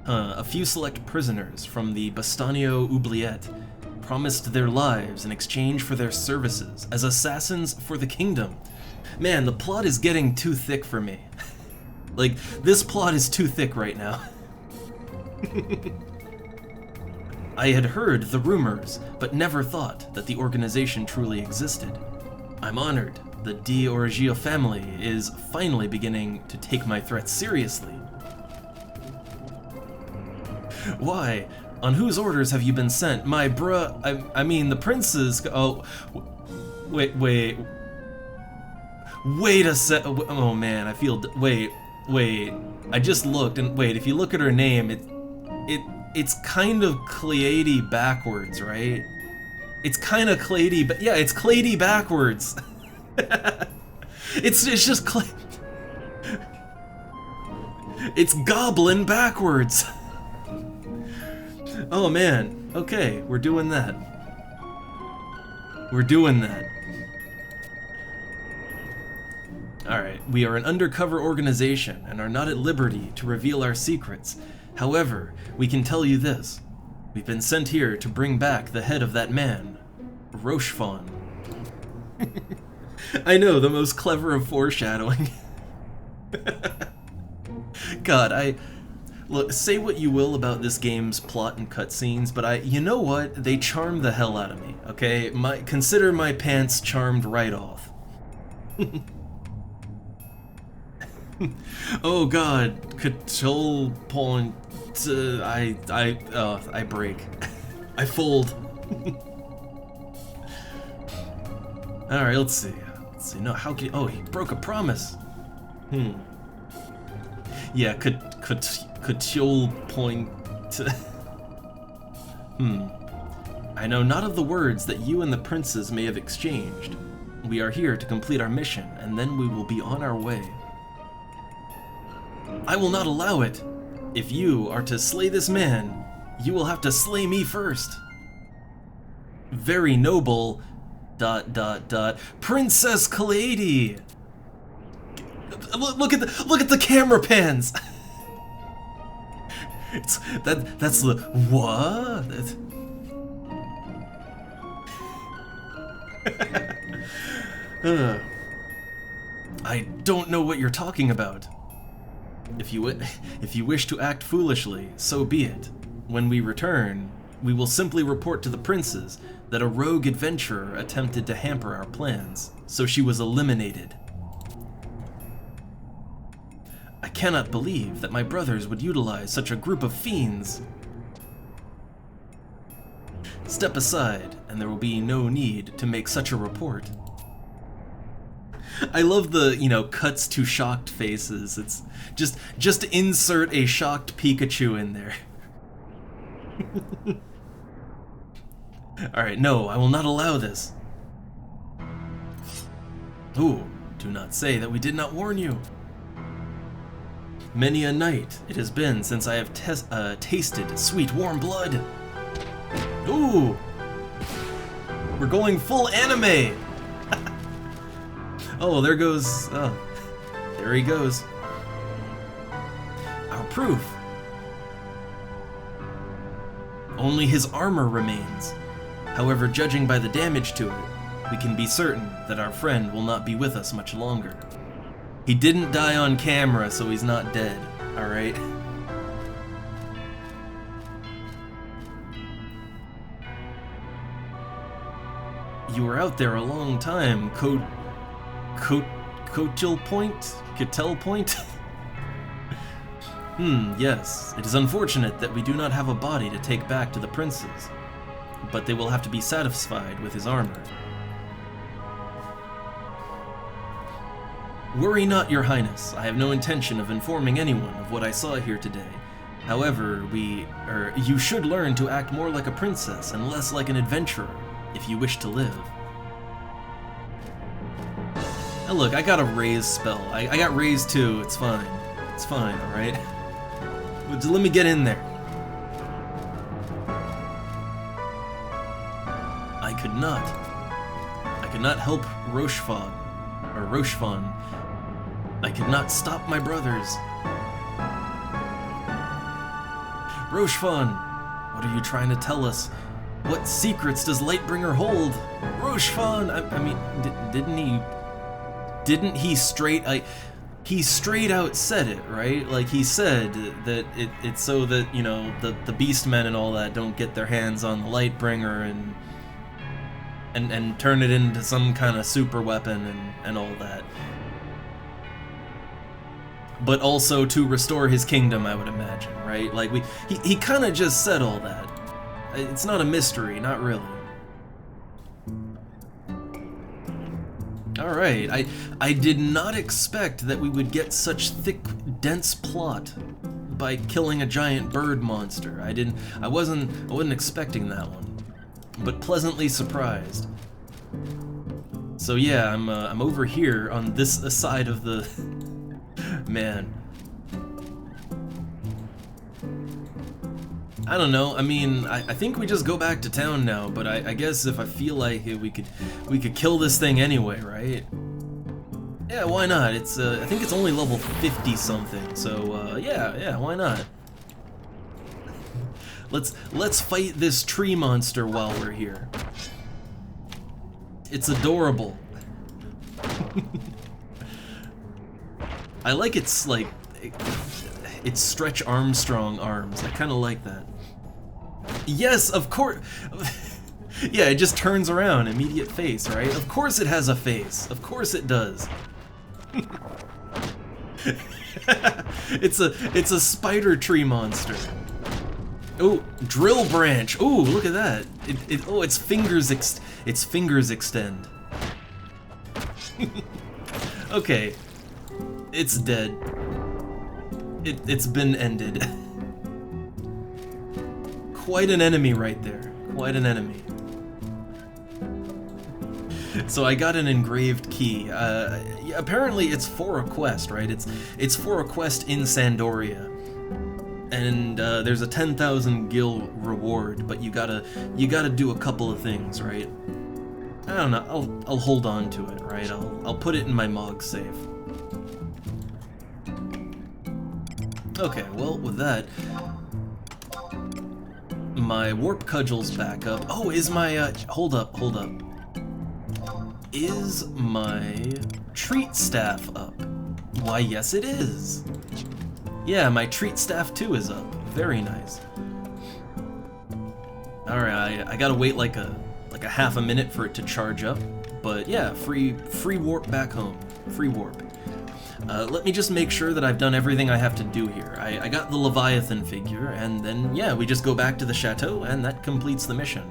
A few select prisoners from the Bastanio Oubliette promised their lives in exchange for their services as assassins for the kingdom. Man, the plot is getting too thick for me. Like, this plot is too thick right now. I had heard the rumors, but never thought that the organization truly existed. I'm honored the De Origil family is finally beginning to take my threats seriously. Why? On whose orders have you been sent? My I mean, the prince's... Oh, wait a sec... Oh man, I feel... Wait. I just looked, and wait, if you look at her name, it's kind of Cleiade backwards, right? It's kind of Cleiade, but yeah, it's Cleiade backwards. it's just it's Goblin backwards. Oh man, okay, we're doing that. Alright, we are an undercover organization and are not at liberty to reveal our secrets. However, we can tell you this. We've been sent here to bring back the head of that man, Rochefon. I know, the most clever of foreshadowing. God, look, say what you will about this game's plot and cutscenes, but you know what? They charm the hell out of me, okay? Consider my pants charmed right off. Oh god, control point, I break. I fold. Alright, let's see. No, how can oh, he broke a promise. Yeah, control point. I know not of the words that you and the princes may have exchanged. We are here to complete our mission, and then we will be on our way. I will not allow it. If you are to slay this man, you will have to slay me first. Very noble... ... Princess Kaladi! Look at the camera pans! That's the... what? I don't know what you're talking about. If you wish to act foolishly, so be it. When we return, we will simply report to the princes that a rogue adventurer attempted to hamper our plans, so she was eliminated. I cannot believe that my brothers would utilize such a group of fiends. Step aside, and there will be no need to make such a report. I love the, cuts to shocked faces. It's just insert a shocked Pikachu in there. Alright, no, I will not allow this. Ooh, do not say that we did not warn you. Many a night it has been since I have tasted sweet warm blood. Ooh! We're going full anime! Oh, there goes... oh, there he goes. Our proof. Only his armor remains. However, judging by the damage to it, we can be certain that our friend will not be with us much longer. He didn't die on camera, so he's not dead, alright? You were out there a long time, Coachel Point? Cattell Point? Yes. It is unfortunate that we do not have a body to take back to the princes, but they will have to be satisfied with his armor. Worry not, your highness. I have no intention of informing anyone of what I saw here today. However, you should learn to act more like a princess and less like an adventurer, if you wish to live. Now look, I got a raise spell. I got raise too, it's fine. It's fine, alright? Let me get in there. I could not help Rochefon. I could not stop my brothers. Rochefon, what are you trying to tell us? What secrets does Lightbringer hold? Rochefon, I mean, didn't he he straight out said it, right? Like, he said that it's so that, the Beastmen and all that don't get their hands on the Lightbringer and turn it into some kind of super weapon and all that. But also to restore his kingdom, I would imagine, right? Like, he kind of just said all that. It's not a mystery, not really. Alright, I did not expect that we would get such thick, dense plot by killing a giant bird monster. I wasn't expecting that one, but pleasantly surprised. So yeah, I'm over here on this side of the... Man. I don't know, I mean, I think we just go back to town now, but I guess if I feel like it, we could kill this thing anyway, right? Yeah, why not? It's I think it's only level 50 something, so yeah, why not? Let's fight this tree monster while we're here. It's adorable. I like its, like, its Stretch Armstrong arms. I kind of like that. Yes, of course. Yeah, it just turns around, immediate face, right? Of course it has a face. Of course it does. It's a spider tree monster. Oh, drill branch. Oh, look at that. Its fingers extend. Okay. It's dead. It's been ended. Quite an enemy right there. Quite an enemy. So I got an engraved key. Apparently it's for a quest, right? It's for a quest in Sandoria. And there's a 10,000 gil reward, but you gotta do a couple of things, right? I don't know. I'll hold on to it, right? I'll put it in my Mog safe. Okay, well, with that, my warp cudgel's back up. Oh, is my hold up. Is my treat staff up? Why, yes it is. Yeah, my treat staff too is up. Very nice. All right, I gotta wait like a half a minute for it to charge up, but yeah, free warp back home. Free warp. Let me just make sure that I've done everything I have to do here. I got the Leviathan figure, and then yeah, we just go back to the chateau, and that completes the mission.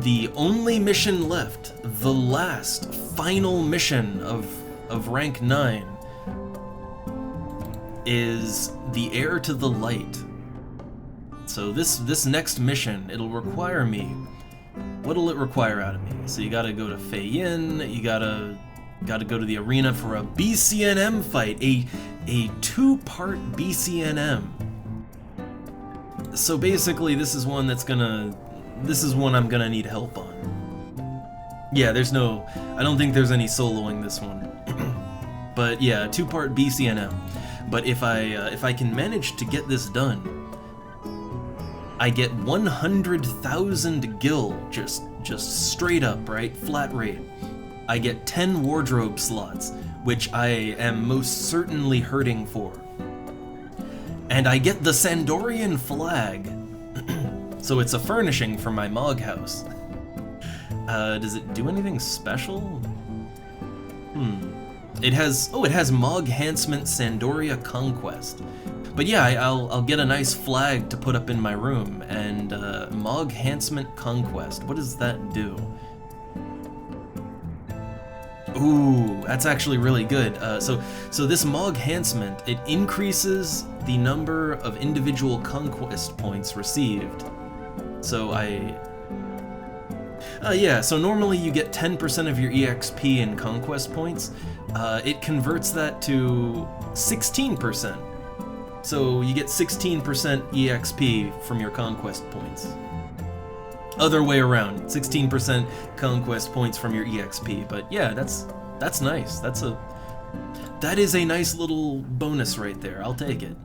The only mission left, the last, final mission of rank 9, is the Heir to the Light. So this next mission, it'll require me. What'll it require out of me? So you gotta go to Fei Yin, you gotta go to the arena for a BCNM fight, a two-part BCNM. So basically, this is one I'm gonna need help on. Yeah, I don't think there's any soloing this one. But yeah, two-part BCNM. But if I can manage to get this done, I get 100,000 gil, just straight up, right? Flat rate. I get 10 wardrobe slots, which I am most certainly hurting for. And I get the Sandorian flag. So it's a furnishing for my Mog house. Does it do anything special? It has Mog Hancement Sandoria Conquest. But yeah, I'll get a nice flag to put up in my room, and Mog Hancement Conquest. What does that do? Ooh, that's actually really good. So this Mog Hancement, it increases the number of individual conquest points received. So yeah, so normally you get 10% of your EXP in conquest points. It converts that to 16%. So you get 16% EXP from your conquest points. Other way around, 16% conquest points from your EXP. But yeah, that's nice. That is a nice little bonus right there. I'll take it.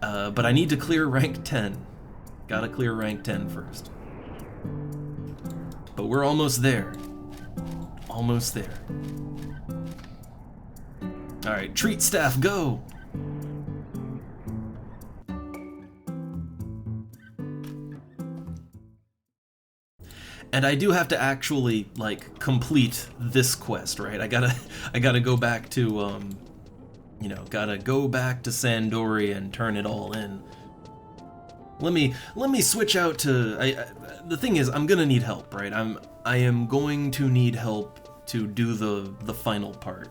But I need to clear rank 10. Gotta clear rank 10 first. But we're almost there. Almost there. Alright, treat staff, go! And I do have to actually, like, complete this quest, right? I gotta go back to, gotta go back to Sandoria and turn it all in. Let me switch out to, the thing is, I'm gonna need help, right? I am going to need help to do the final part.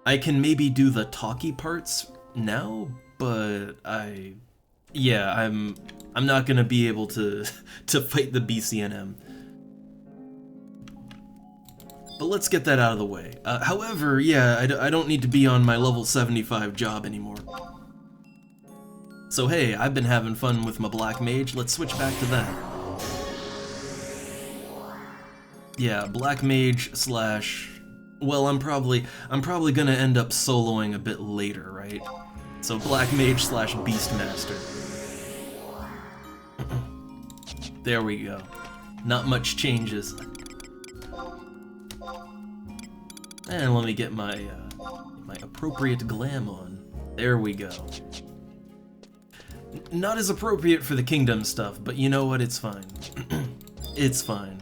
I can maybe do the talky parts now, but I'm not gonna be able to fight the BCNM. But let's get that out of the way. However, yeah, I don't need to be on my level 75 job anymore. So hey, I've been having fun with my Black Mage, let's switch back to that. Yeah, Black Mage / well, I'm probably gonna end up soloing a bit later, right? So Black Mage / Beastmaster. There we go. Not much changes. And let me get my my appropriate glam on. There we go. Not as appropriate for the kingdom stuff, but you know what? It's fine. It's fine.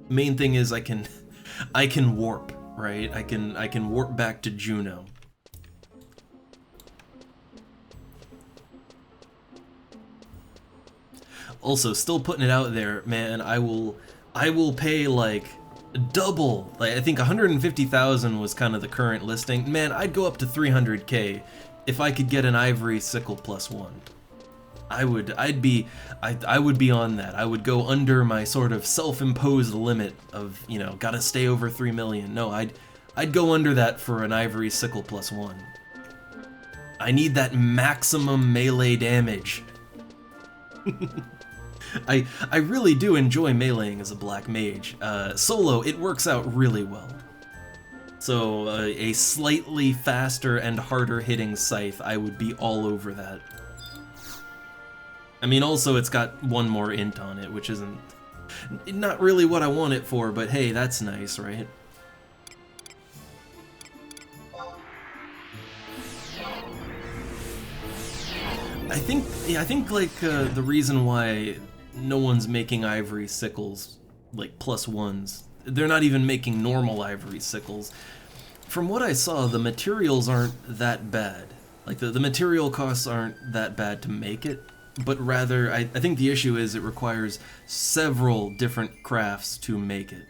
Main thing is I can warp, right? I can warp back to Juno. Also, still putting it out there, man. I will pay like double. Like I think 150,000 was kind of the current listing. Man, I'd go up to 300K if I could get an ivory sickle +1. I would be on that. I would go under my sort of self-imposed limit of, you know, gotta stay over 3 million. No, I'd go under that for an ivory sickle +1. I need that maximum melee damage. I really do enjoy meleeing as a black mage. Solo, it works out really well. So a slightly faster and harder hitting scythe, I would be all over that. I mean, also it's got one more int on it, which isn't not really what I want it for, but hey, that's nice, right? I think like the reason why no one's making ivory sickles like +1s, they're not even making normal ivory sickles. From what I saw, the materials aren't that bad. Like the material costs aren't that bad to make it, but rather I think the issue is it requires several different crafts to make it.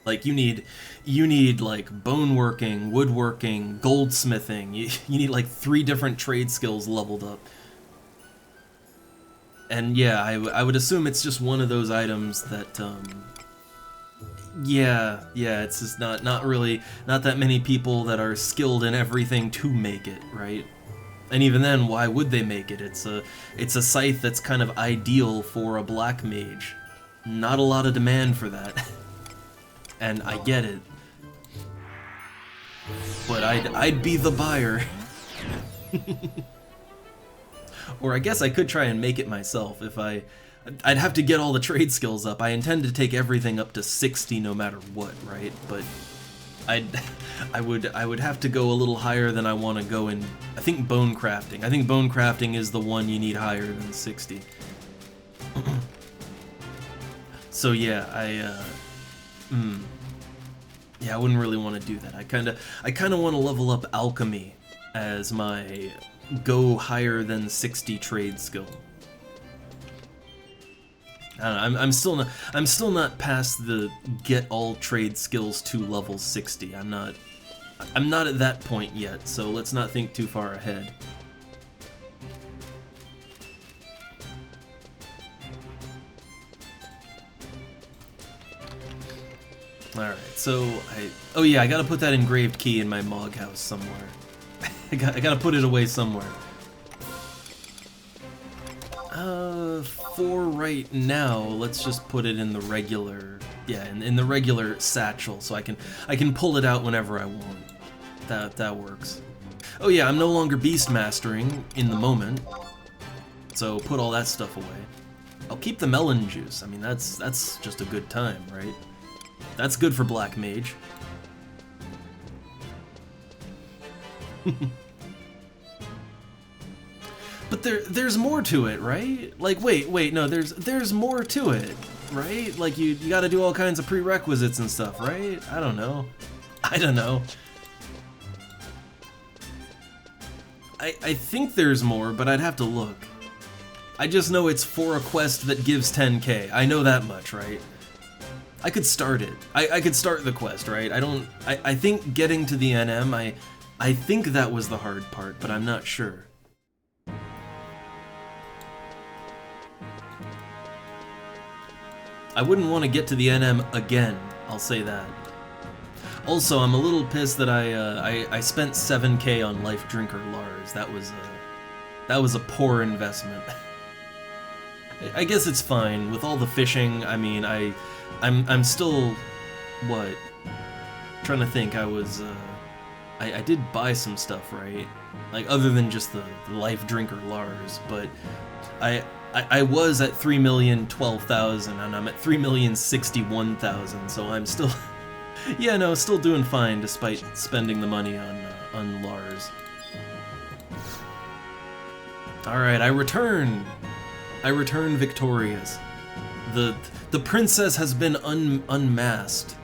Like you need like bone working, woodworking, goldsmithing. You need like 3 different trade skills leveled up. And yeah, I would assume it's just one of those items that yeah, it's just not that many people that are skilled in everything to make it, right? And even then, why would they make it? It's a scythe that's kind of ideal for a black mage. Not a lot of demand for that. And I get it. But I'd be the buyer. Or I guess I could try and make it myself if I'd have to get all the trade skills up. I intend to take everything up to 60 no matter what, right? But I would have to go a little higher than I want to go in, I think, bone crafting. I think bone crafting is the one you need higher than 60. So yeah, yeah, I wouldn't really want to do that. I kind of want to level up alchemy as my go higher than 60 trade skill. I don't know, I'm still not past the get all trade skills to level 60. I'm not at that point yet, so let's not think too far ahead. Alright, so oh yeah, I gotta put that engraved key in my Mog house somewhere. I gotta put it away somewhere. For right now, let's just put it in the regular, yeah, in the regular satchel, so I can pull it out whenever I want. That works. Oh yeah, I'm no longer beast mastering in the moment, so put all that stuff away. I'll keep the melon juice. I mean, that's just a good time, right? That's good for black mage. But there's more to it, right? Like, wait, no, there's more to it, right? Like, you gotta do all kinds of prerequisites and stuff, right? I don't know. I think there's more, but I'd have to look. I just know it's for a quest that gives 10k. I know that much, right? I could start it. I could start the quest, right? I think getting to the NM, I think that was the hard part, but I'm not sure. I wouldn't want to get to the NM again, I'll say that. Also, I'm a little pissed that I spent 7k on Life Drinker Lars. That was a poor investment. I guess it's fine with all the fishing. I mean, I'm still what? I'm trying to think. I did buy some stuff, right? Like other than just the Life Drinker Lars, but I was at 3,012,000 and I'm at 3,061,000, so I'm still, yeah, no, still doing fine despite spending the money on Lars. All right, I return victorious. The princess has been unmasked.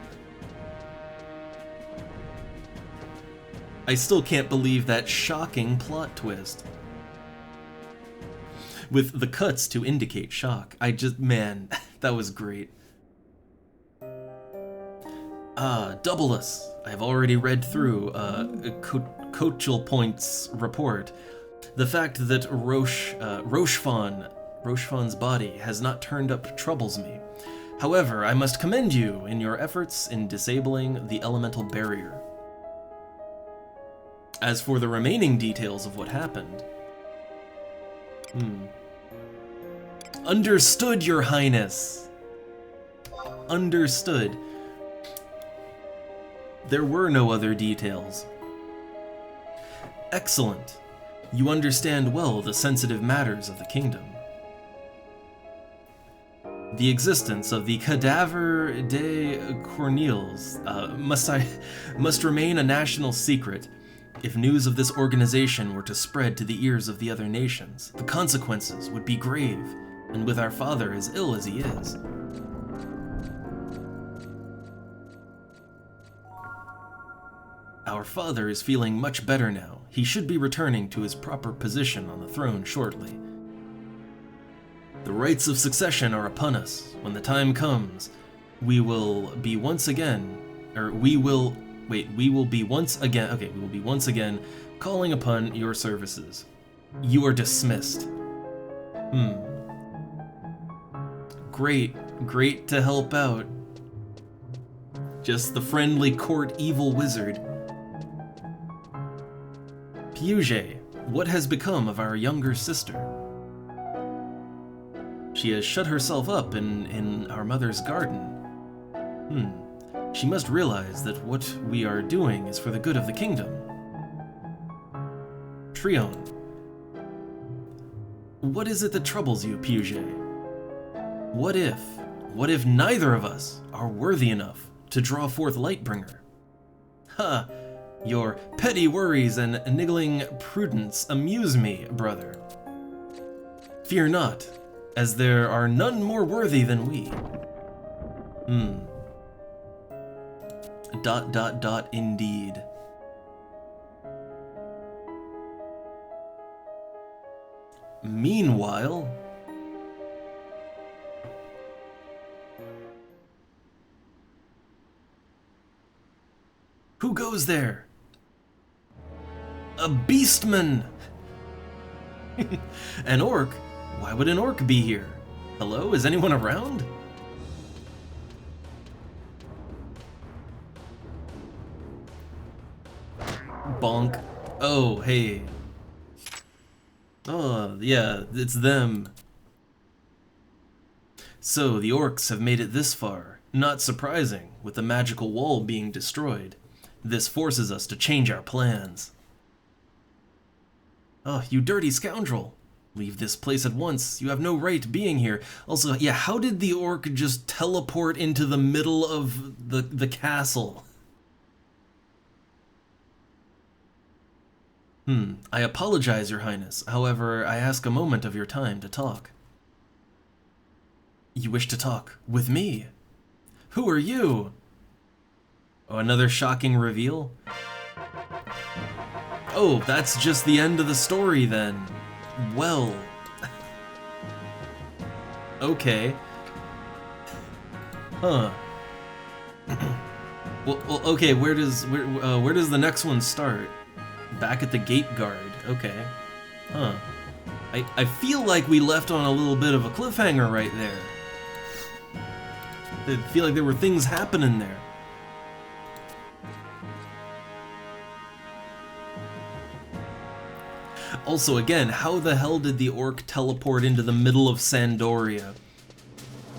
I still can't believe that shocking plot twist. With the cuts to indicate shock. Man, that was great. Doubleus. I have already read through Coachel-Point's report. The fact that Rochefon's body has not turned up troubles me. However, I must commend you in your efforts in disabling the elemental barrier. As for the remaining details of what happened... Understood, Your Highness. Understood. There were no other details. Excellent. You understand well the sensitive matters of the kingdom. The existence of the Cadaver de Corneilles must remain a national secret. If news of this organization were to spread to the ears of the other nations, the consequences would be grave, and with our father as ill as he is. Our father is feeling much better now. He should be returning to his proper position on the throne shortly. The rights of succession are upon us. When the time comes, we will be once again calling upon your services. You are dismissed. Great to help out. Just the friendly court evil wizard. Puget, what has become of our younger sister? She has shut herself up in our mother's garden. She must realize that what we are doing is for the good of the kingdom. Trion. What is it that troubles you, Puget? What if neither of us are worthy enough to draw forth Lightbringer? Ha! Your petty worries and niggling prudence amuse me, brother. Fear not, as there are none more worthy than we. Indeed. Meanwhile... Who goes there? A beastman! An orc? Why would an orc be here? Hello, is anyone around? Bonk. Oh, hey. Oh, yeah, it's them. So, the orcs have made it this far. Not surprising, with the magical wall being destroyed. This forces us to change our plans. Oh, you dirty scoundrel. Leave this place at once. You have no right being here. Also, yeah, how did the orc just teleport into the middle of the castle? I apologize, Your Highness. However, I ask a moment of your time to talk. You wish to talk with me? Who are you? Oh, another shocking reveal? Oh, that's just the end of the story then. Well. Okay. Huh. well, okay, where does the next one start? Back at the gate guard. Okay. Huh. I feel like we left on a little bit of a cliffhanger right there. I feel like there were things happening there. Also, again, how the hell did the orc teleport into the middle of Sandoria?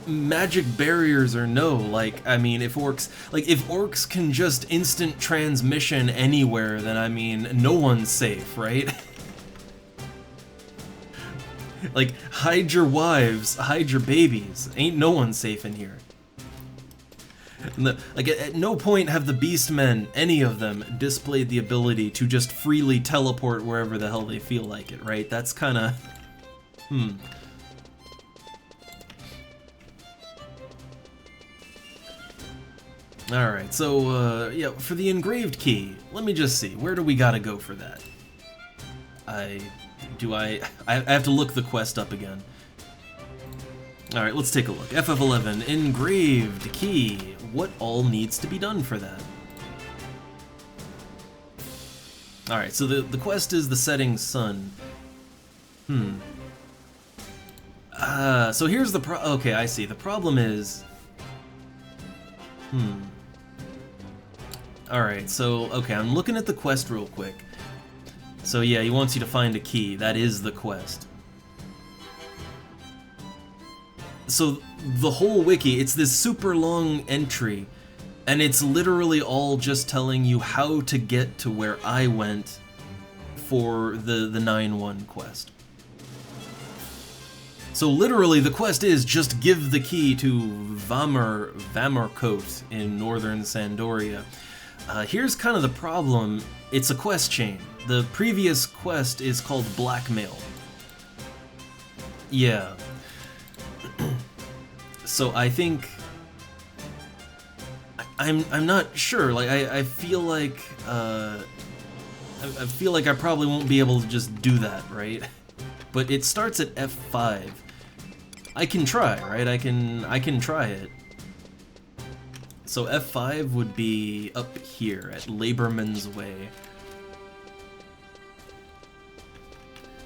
Magic barriers or no, like, I mean, if orcs can just instant transmission anywhere, then, I mean, no one's safe, right? Like, hide your wives, hide your babies. Ain't no one safe in here. Like, at no point have the Beastmen, any of them, displayed the ability to just freely teleport wherever the hell they feel like it, right? That's kinda... Alright, so, yeah, for the engraved key, let me just see, where do we gotta go for that? I have to look the quest up again. Alright, let's take a look. FF11, engraved key. What all needs to be done for that? Alright, so the quest is the setting sun. So here's the okay, I see. The problem is... Alright, so, okay, I'm looking at the quest real quick. So yeah, he wants you to find a key. That is the quest. So the whole wiki, it's this super long entry, and it's literally all just telling you how to get to where I went for the 9-1 quest. So literally the quest is just give the key to Vamercote in northern Sandoria. Here's kind of the problem. It's a quest chain. The previous quest is called Blackmail. Yeah. So I think... I'm not sure, like, I feel like, I feel like I probably won't be able to just do that, right? But it starts at F5. I can try, right? I can try it. So F5 would be up here, at Laborman's Way.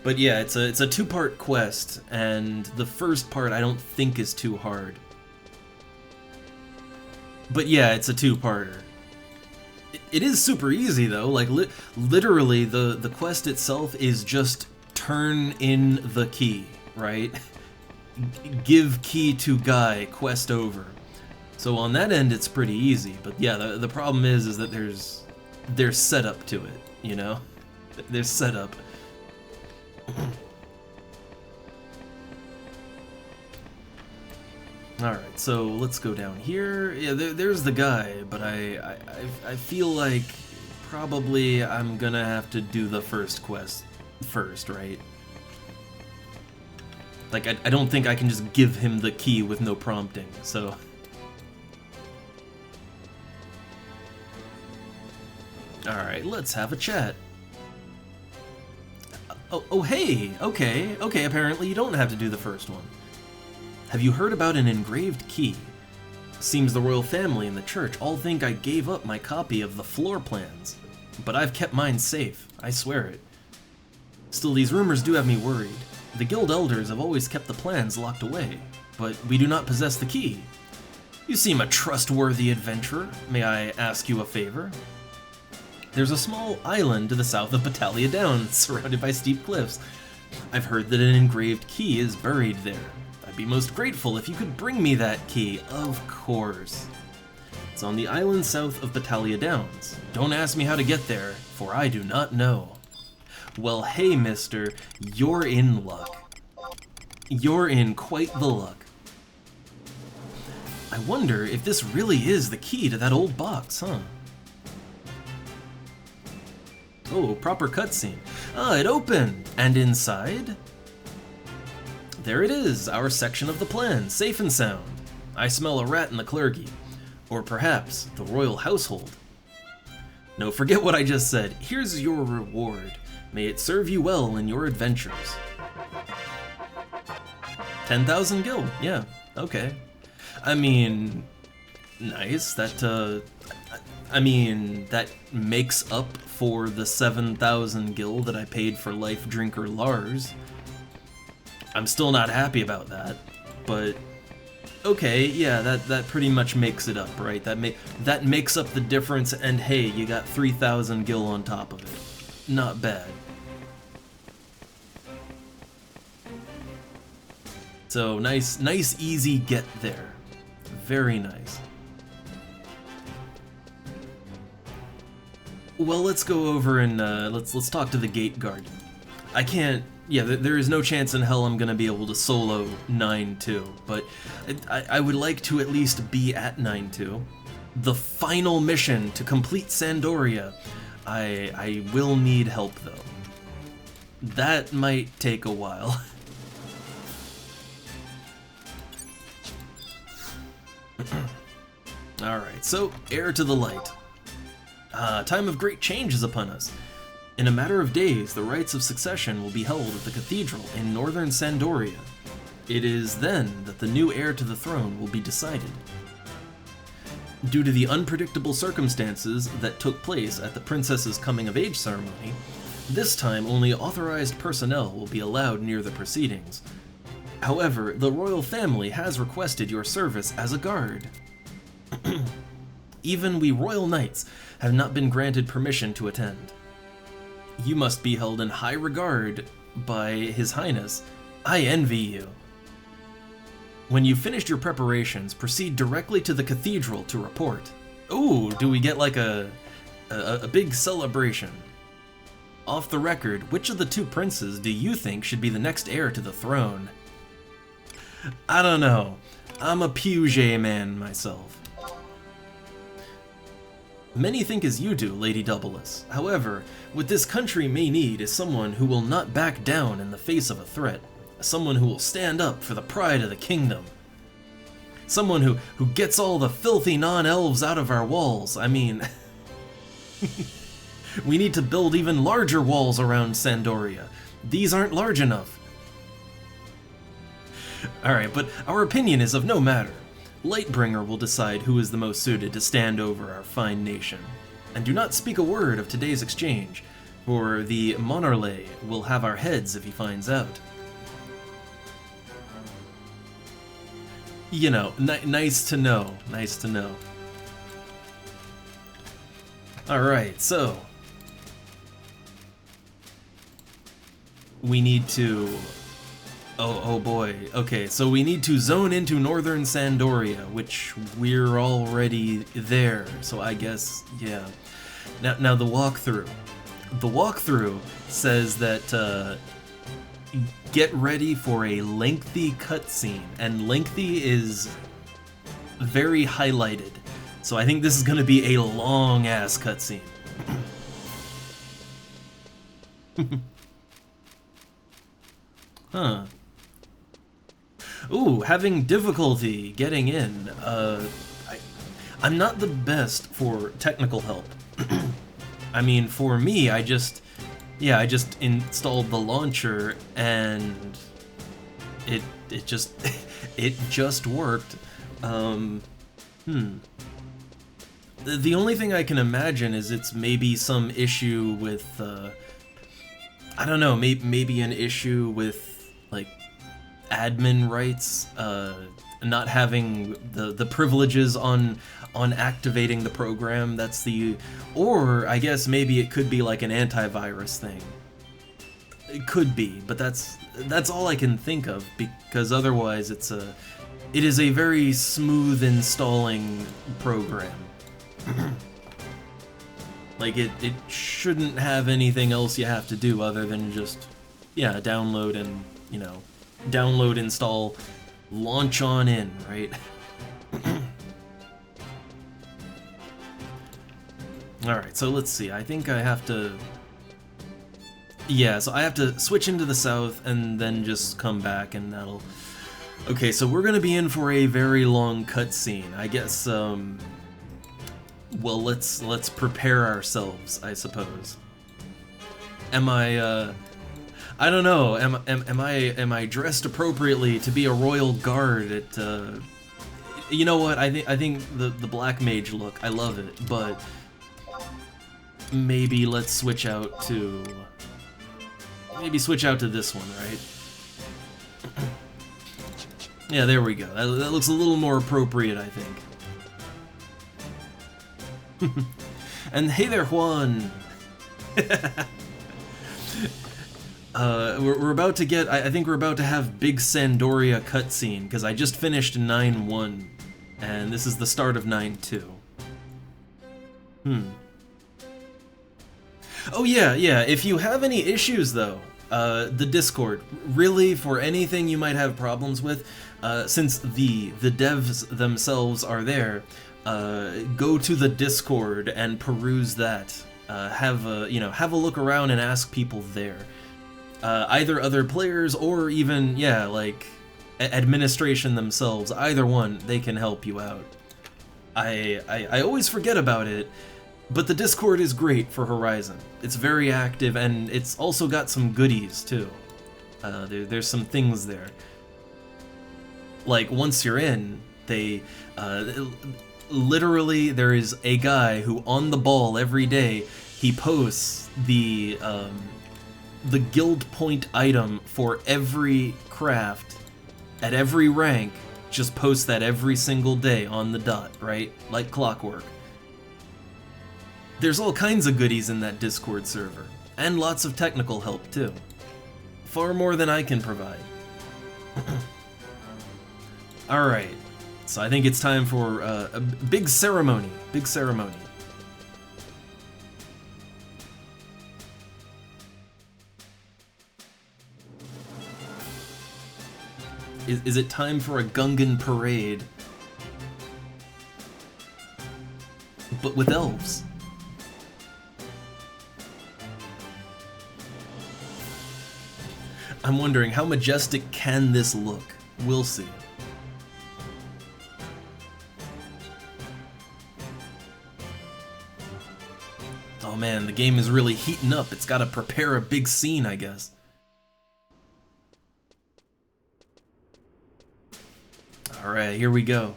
But yeah, it's a two-part quest, and the first part I don't think is too hard. But yeah, it's a two-parter. It is super easy though, like literally the quest itself is just turn in the key, right? Give key to Guy, quest over. So on that end it's pretty easy, but yeah, the problem is that there's setup to it, you know? There's setup. Alright, so let's go down here. Yeah, there's the guy, but I feel like probably I'm gonna have to do the first quest first, right? Like, I don't think I can just give him the key with no prompting, so... Alright, let's have a chat. Oh, hey! Okay, apparently you don't have to do the first one. Have you heard about an engraved key? Seems the royal family and the church all think I gave up my copy of the floor plans. But I've kept mine safe, I swear it. Still, these rumors do have me worried. The guild elders have always kept the plans locked away, but we do not possess the key. You seem a trustworthy adventurer. May I ask you a favor? There's a small island to the south of Battaglia Downs, surrounded by steep cliffs. I've heard that an engraved key is buried there. I'd be most grateful if you could bring me that key, of course. It's on the island south of Battaglia Downs. Don't ask me how to get there, for I do not know. Well, hey, mister, you're in luck. You're in quite the luck. I wonder if this really is the key to that old box, huh? Oh, proper cutscene. Ah, it opened! And inside? There it is, our section of the plan, safe and sound. I smell a rat in the clergy. Or perhaps, the royal household. No, forget what I just said. Here's your reward. May it serve you well in your adventures. 10,000 gil, yeah, okay. I mean, nice, that makes up for the 7,000 gil that I paid for Life Drinker Lars. I'm still not happy about that, but okay, yeah, that pretty much makes it up, right? That makes up the difference, and hey, you got 3,000 gil on top of it. Not bad. So nice, easy get there. Very nice. Well, let's go over and let's talk to the gate guard. I can't, Yeah, there is no chance in hell I'm gonna be able to solo 9-2, but I would like to at least be at 9-2. The final mission to complete Sandoria, I will need help though. That might take a while. Alright, so heir to the light. Time of great change is upon us. In a matter of days, the rites of succession will be held at the cathedral in northern Sandoria. It is then that the new heir to the throne will be decided. Due to the unpredictable circumstances that took place at the princess's coming-of-age ceremony, this time only authorized personnel will be allowed near the proceedings. However, the royal family has requested your service as a guard. Even we royal knights have not been granted permission to attend. You must be held in high regard by His Highness. I envy you. When you've finished your preparations, proceed directly to the cathedral to report. Ooh, do we get like a big celebration? Off the record, which of the two princes do you think should be the next heir to the throne? I don't know. I'm a Puget man myself. Many think as you do, Lady Doubleus. However, what this country may need is someone who will not back down in the face of a threat. Someone who will stand up for the pride of the kingdom. Someone who gets all the filthy non-elves out of our walls. I mean, we need to build even larger walls around Sandoria. These aren't large enough. Alright, but our opinion is of no matter. Lightbringer will decide who is the most suited to stand over our fine nation. And do not speak a word of today's exchange, for the Monarlay will have our heads if he finds out. You know, nice to know, nice to know. Alright, so we need to... Oh boy. Okay, so we need to zone into northern Sandoria, which we're already there, so I guess, yeah. Now the walkthrough. The walkthrough says that, get ready for a lengthy cutscene, and lengthy is very highlighted. So I think this is gonna be a long-ass cutscene. Huh. Ooh, having difficulty getting in. I'm not the best for technical help. I mean, for me, I just installed the launcher and it just it just worked. The only thing I can imagine is it's maybe some issue with I don't know, maybe an issue with like admin rights, not having the privileges on activating the program. That's the, or I guess maybe it could be like an antivirus thing. It could be, but that's all I can think of, because otherwise it is a very smooth installing program. Like it shouldn't have anything else you have to do other than just, yeah, download and, you know, download, install, launch on in, right? Alright, so let's see. I think I have to... Yeah, so I have to switch into the south and then just come back and that'll... Okay, so we're gonna be in for a very long cutscene. I guess, well, let's prepare ourselves, I suppose. Am I, I don't know. Am I dressed appropriately to be a royal guard at? You know what? I think the black mage look. I love it, but maybe let's switch out to this one, right? Yeah, there we go. That looks a little more appropriate, I think. And hey there, Juan. We're about to get, I think we're about to have big Sandoria cutscene, because I just finished 9-1, and this is the start of 9-2. Oh yeah, if you have any issues though, The Discord, really, for anything you might have problems with, since the devs themselves are there, go to the Discord and peruse that. Have a look around and ask people there. Either other players or even, yeah, like administration themselves, either one, they can help you out. I always forget about it, but the Discord is great for Horizon. It's very active, and it's also got some goodies, too. There's some things there. Like, once you're in, they... literally, there is a guy who, on the ball every day, he posts the guild point item for every craft, at every rank, just posts that every single day on the dot, right? Like clockwork. There's all kinds of goodies in that Discord server, and lots of technical help too. Far more than I can provide. Alright, so I think it's time for a big ceremony. Big ceremony. Is it time for a Gungan parade? But with elves. I'm wondering, how majestic can this look? We'll see. Oh man, the game is really heating up. It's gotta prepare a big scene, I guess. Alright, here we go.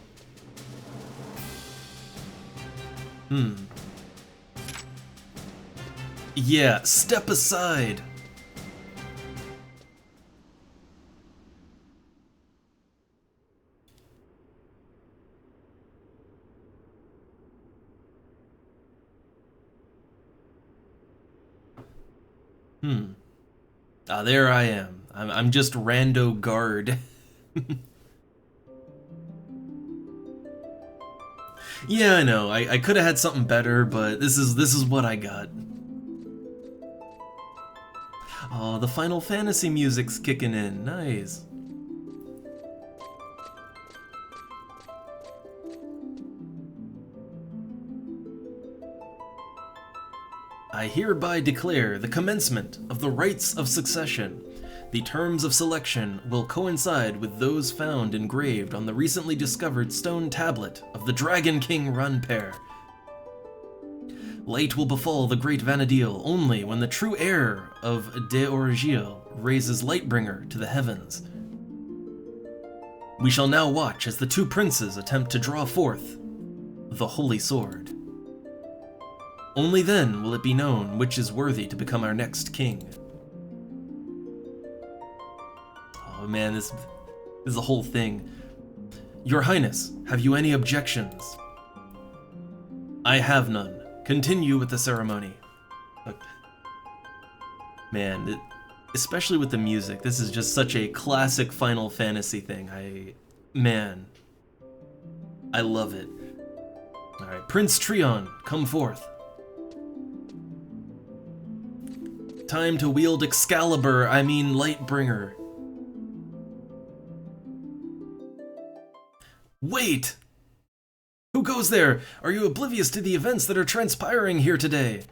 Yeah, step aside! Ah, there I am. I'm just rando guard. Yeah, I know. I could have had something better, but this is what I got. Oh, the Final Fantasy music's kicking in. Nice. I hereby declare the commencement of the rites of succession. The terms of selection will coincide with those found engraved on the recently discovered stone tablet of the Dragon King Runpair. Light will befall the great Vana'diel only when the true heir of Deorgiel raises Lightbringer to the heavens. We shall now watch as the two princes attempt to draw forth the Holy Sword. Only then will it be known which is worthy to become our next king. Oh man, this is a whole thing. Your Highness, have you any objections? I have none. Continue with the ceremony. Look, man, especially with the music, this is just such a classic Final Fantasy thing. I love it. Alright, Prince Treon, come forth. Time to wield Excalibur, I mean Lightbringer. Wait! Who goes there? Are you oblivious to the events that are transpiring here today?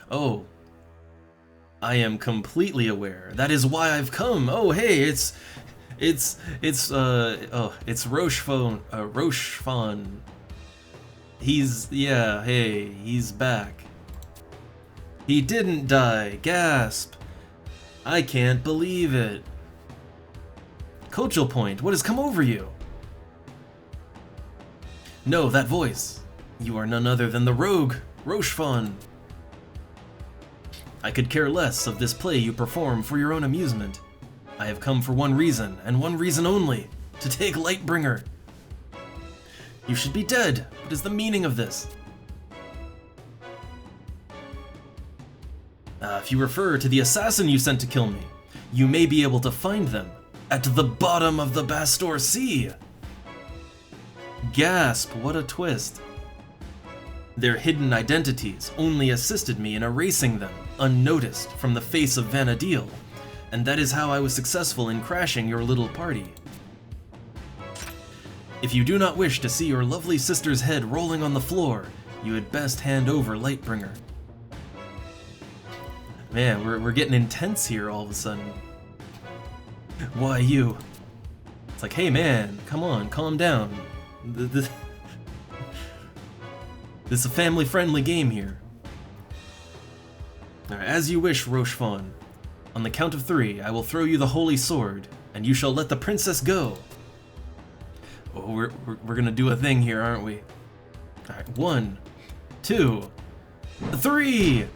Oh. I am completely aware. That is why I've come. Oh, hey, it's Rochefon. He's back. He didn't die. Gasp. I can't believe it. Kochel Point, what has come over you? No, that voice. You are none other than the rogue, Rochefon. I could care less of this play you perform for your own amusement. I have come for one reason, and one reason only, to take Lightbringer. You should be dead. What is the meaning of this? If you refer to the assassin you sent to kill me, you may be able to find them at the bottom of the Bastor Sea. Gasp, what a twist. Their hidden identities only assisted me in erasing them, unnoticed, from the face of Vana'diel, and that is how I was successful in crashing your little party. If you do not wish to see your lovely sister's head rolling on the floor, you had best hand over Lightbringer. Man, we're getting intense here all of a sudden. Why you? It's like, hey man, come on, calm down. This is a family-friendly game here. Alright, as you wish, Rochefon. On the count of 3, I will throw you the holy sword, and you shall let the princess go. Oh, we're gonna do a thing here, aren't we? Alright, 1, 2, 3!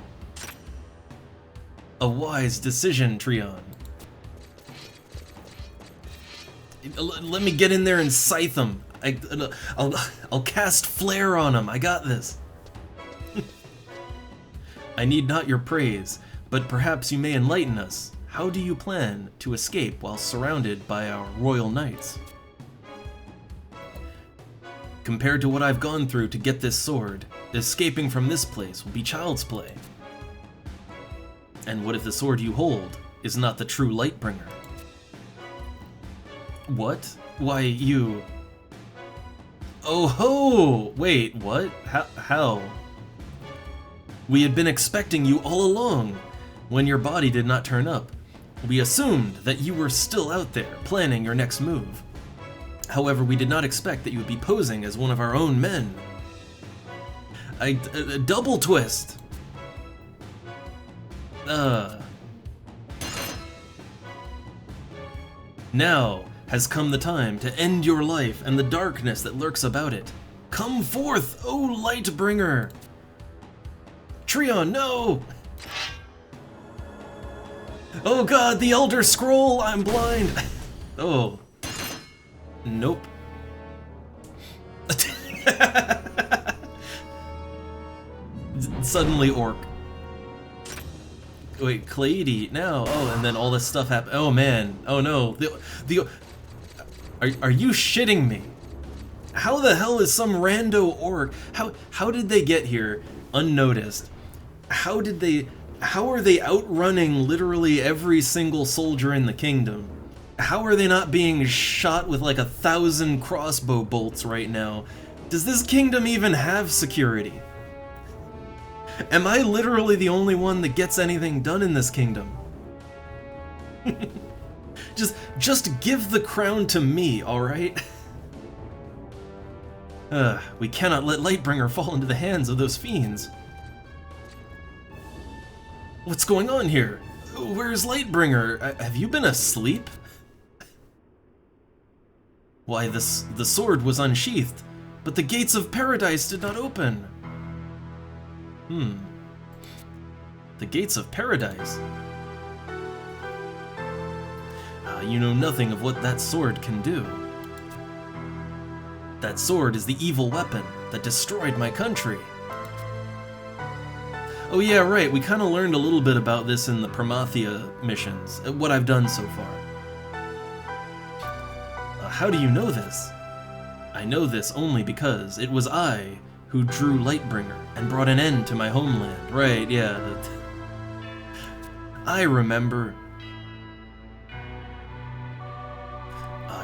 A wise decision, Trion. Let me get in there and scythe him. I'll cast flare on him. I got this. I need not your praise, but perhaps you may enlighten us. How do you plan to escape while surrounded by our royal knights? Compared to what I've gone through to get this sword, escaping from this place will be child's play. And what if the sword you hold is not the true Lightbringer? What? Why, you... Oh ho! Wait, what? How? We had been expecting you all along. When your body did not turn up, we assumed that you were still out there, planning your next move. However, we did not expect that you would be posing as one of our own men. A double twist! Now has come the time to end your life and the darkness that lurks about it. Come forth, O Lightbringer! Trion, no! Oh god, the Elder Scroll! I'm blind! Oh. Nope. Suddenly orc. Wait, Clady, now. Oh, and then all this stuff happened. Oh man. Oh no. Are you shitting me? How the hell is some rando orc? How did they get here unnoticed? How are they outrunning literally every single soldier in the kingdom? How are they not being shot with like 1,000 crossbow bolts right now? Does this kingdom even have security? Am I literally the only one that gets anything done in this kingdom? Just give the crown to me, alright? We cannot let Lightbringer fall into the hands of those fiends. What's going on here? Where's Lightbringer? Have you been asleep? Why, the sword was unsheathed, but the gates of paradise did not open. The gates of paradise? You know nothing of what that sword can do. That sword is the evil weapon that destroyed my country. Oh yeah, right, we kind of learned a little bit about this in the Promathia missions, what I've done so far. How do you know this? I know this only because it was I who drew Lightbringer and brought an end to my homeland. Right, yeah. I remember.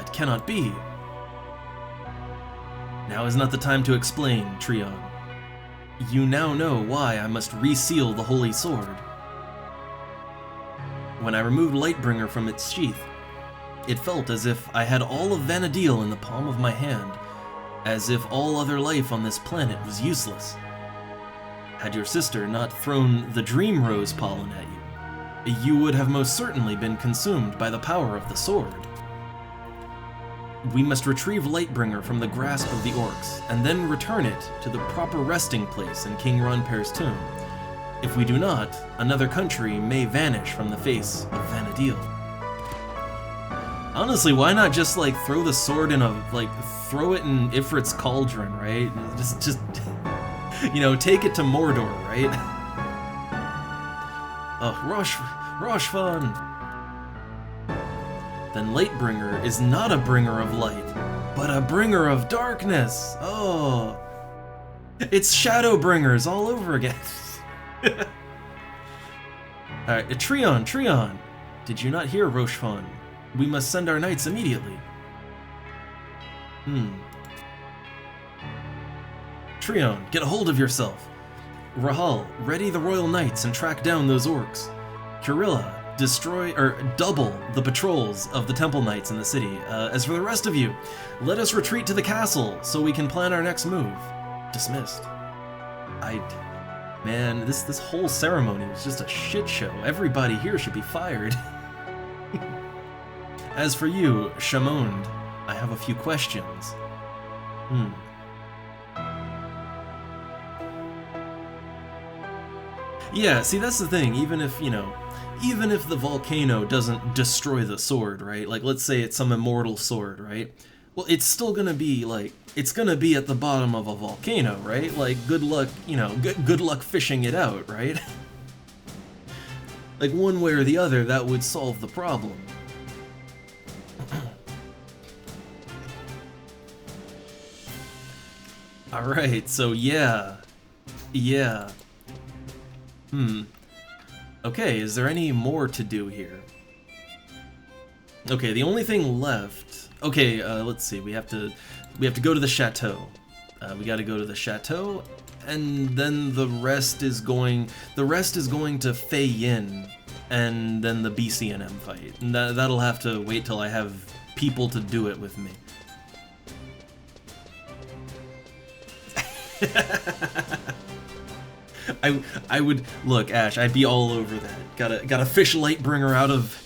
It cannot be. Now is not the time to explain, Trion. You now know why I must reseal the Holy Sword. When I removed Lightbringer from its sheath, it felt as if I had all of Vana'diel in the palm of my hand, as if all other life on this planet was useless. Had your sister not thrown the Dream Rose pollen at you, you would have most certainly been consumed by the power of the sword. We must retrieve Lightbringer from the grasp of the orcs, and then return it to the proper resting place in King Ronper's tomb. If we do not, another country may vanish from the face of Vana'diel. Honestly, why not just like throw the sword in throw it in Ifrit's cauldron, right? Just you know, take it to Mordor, right? Rochefon! Then Lightbringer is not a bringer of light, but a bringer of darkness. Oh. It's Shadowbringers all over again. Alright, Treon! Did you not hear, Rochefon? We must send our knights immediately. Treon, get a hold of yourself. Rahal, ready the Royal Knights and track down those orcs. Kurilla, double the patrols of the Temple Knights in the city. As for the rest of you, let us retreat to the castle so we can plan our next move. Dismissed. Man, this whole ceremony was just a shit show. Everybody here should be fired. As for you, Chamond, I have a few questions. Yeah, see, that's the thing. Even if the volcano doesn't destroy the sword, right? Like, let's say it's some immortal sword, right? Well, it's still gonna be, like, it's gonna be at the bottom of a volcano, right? Like, good luck, good luck fishing it out, right? Like, one way or the other, that would solve the problem. Alright, so yeah. Okay, is there any more to do here? Okay, the only thing left... Okay, let's see, we have to go to the chateau. We gotta go to the chateau, and then the rest is going to Fei Yin, and then the BCNM fight. And that'll have to wait till I have people to do it with me. I would look, Ash. I'd be all over that. Got a fish Lightbringer out of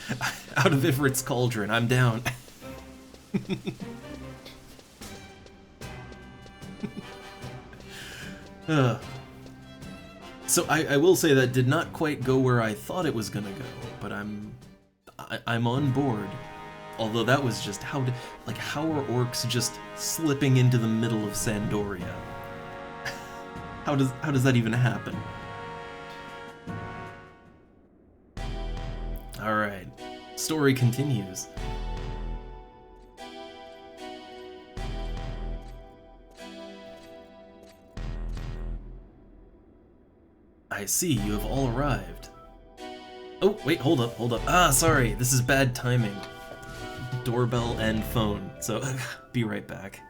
Ifrit's cauldron. I'm down. So I will say that did not quite go where I thought it was gonna go, but I'm on board. Although that was just how are orcs just slipping into the middle of Sandoria? How does that even happen? Alright, story continues. I see, you have all arrived. Oh, wait, hold up. Ah, sorry, this is bad timing. Doorbell and phone, so be right back.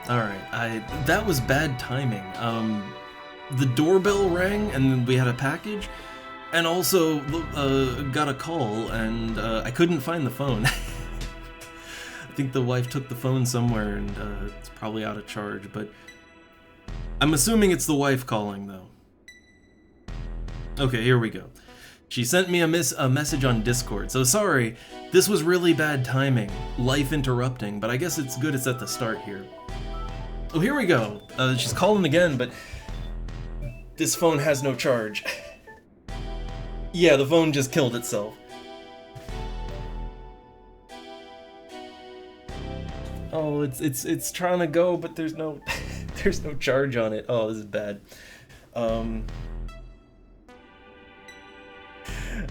Alright, that was bad timing. The doorbell rang and then we had a package, and also got a call, and I couldn't find the phone. I think the wife took the phone somewhere, and it's probably out of charge, but I'm assuming it's the wife calling, though. Okay, here we go. She sent me a message on Discord, so sorry, this was really bad timing, life interrupting, but I guess it's good it's at the start here. Oh, here we go. She's calling again, but this phone has no charge. Yeah, the phone just killed itself. Oh, it's trying to go, but there's no there's no charge on it. Oh, this is bad.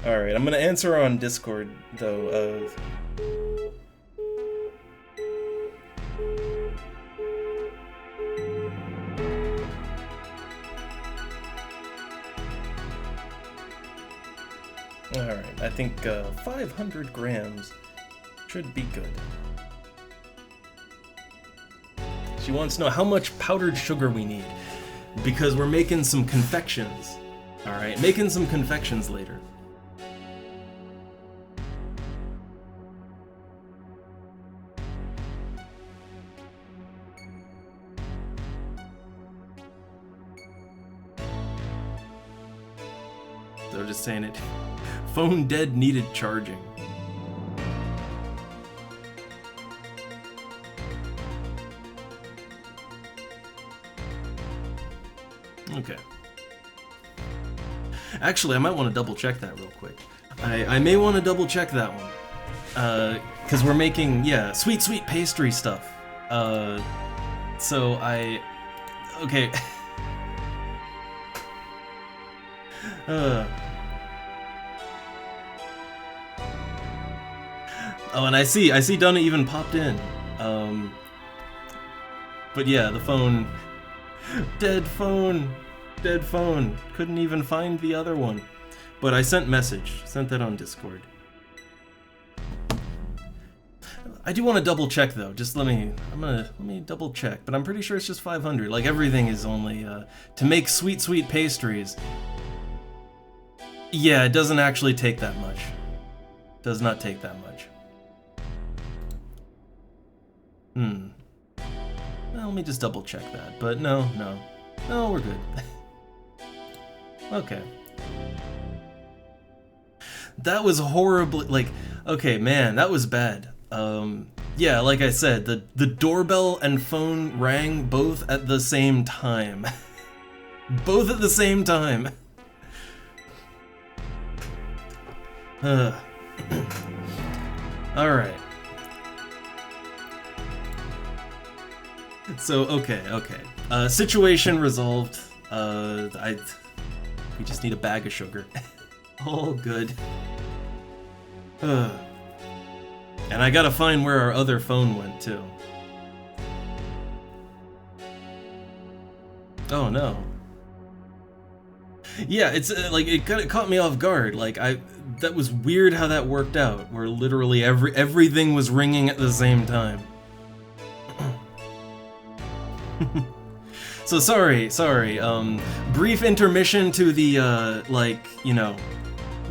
Alright, I'm gonna answer on Discord, though. Alright, I think 500 grams should be good. She wants to know how much powdered sugar we need, because we're making some confections. Alright, making some confections later. They're just saying it. Phone dead, needed charging. Okay. Actually, I might want to double check that real quick. I may want to double check that one. Because we're making, yeah, sweet pastry stuff. So okay. Oh, and I see Donna even popped in. But yeah, the phone... Dead phone! Couldn't even find the other one. But I sent that on Discord. I do want to double check though, let me double check, but I'm pretty sure it's just 500, like everything is only, to make sweet pastries. Yeah, it doesn't actually take that much. Does not take that much. Well, let me just double check that, but no, we're good. Okay. That was horribly, like, okay, man, that was bad. Yeah, like I said, the doorbell and phone rang both at the same time. Both at the same time. Alright. So, okay. Situation resolved. We just need a bag of sugar. All good. And I gotta find where our other phone went, too. Oh, no. Yeah, it's, like, it kinda caught me off guard. Like, that was weird how that worked out, where literally everything was ringing at the same time. So sorry, brief intermission to the, like, you know,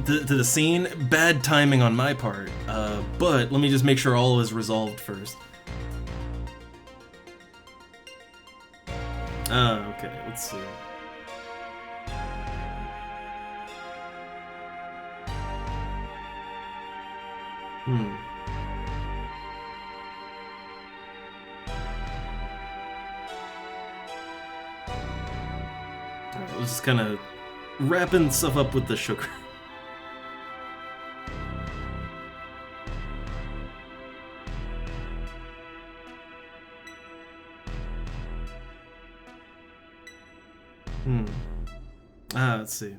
to the scene. Bad timing on my part, but let me just make sure all is resolved first. Okay, let's see. I was just kind of wrapping stuff up with the sugar. Let's see.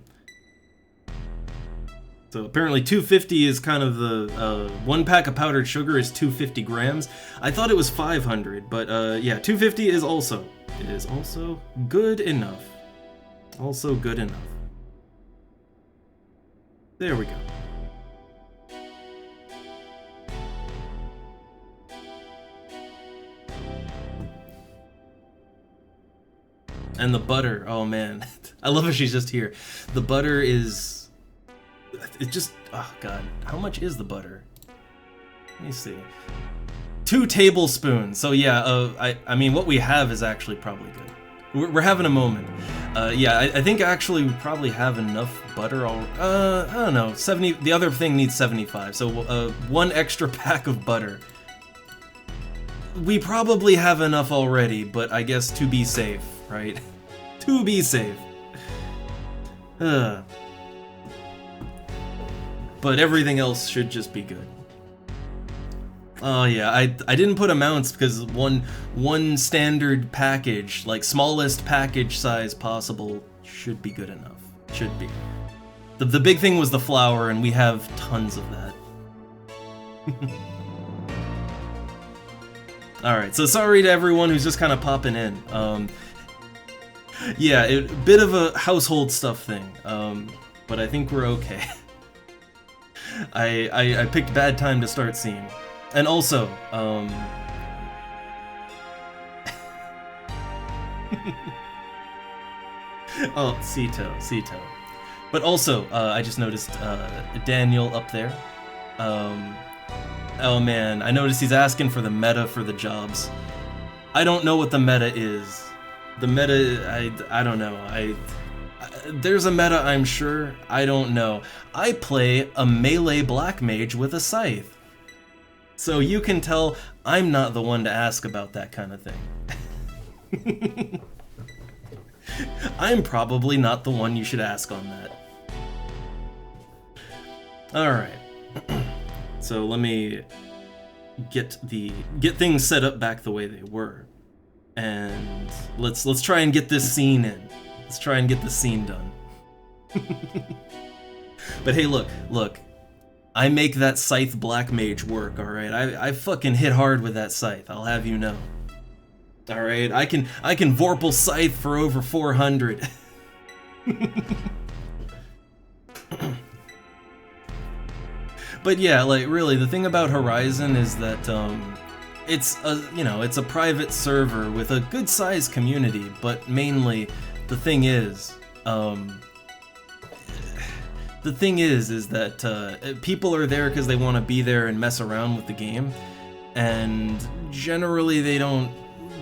So apparently 250 is kind of the, 1 pack of powdered sugar is 250 grams. I thought it was 500, but yeah, 250 is also good enough. Also good enough. There we go. And the butter, oh man. I love how she's just here. The butter is... It just... Oh god. How much is the butter? Let me see. 2 tablespoons. So yeah, I mean, what we have is actually probably good. We're having a moment. Yeah, I think actually we probably have enough butter already. I don't know. 70... The other thing needs 75. So 1 extra pack of butter. We probably have enough already, but I guess to be safe, right? To be safe. But everything else should just be good. Oh yeah, I didn't put amounts because one standard package, like smallest package size possible, should be good enough. Should be. The big thing was the flower, and we have tons of that. Alright, so sorry to everyone who's just kind of popping in. Yeah, bit of a household stuff thing, but I think we're okay. I picked bad time to start seeing. And also, oh, Sito. But also, I just noticed Daniel up there. Oh man, I noticed he's asking for the meta for the jobs. I don't know what the meta is. The meta, I don't know. There's a meta, I'm sure. I don't know. I play a melee black mage with a scythe. So you can tell I'm not the one to ask about that kind of thing. I'm probably not the one you should ask on that. Alright. So let me get things set up back the way they were. And let's try and get this scene in. Let's try and get this scene done. But hey, look. I make that scythe black mage work, alright? I fucking hit hard with that scythe, I'll have you know. Alright, I can Vorpal scythe for over 400. But yeah, like really, the thing about Horizon is that it's a private server with a good sized community, but mainly the thing is that people are there because they want to be there and mess around with the game, and generally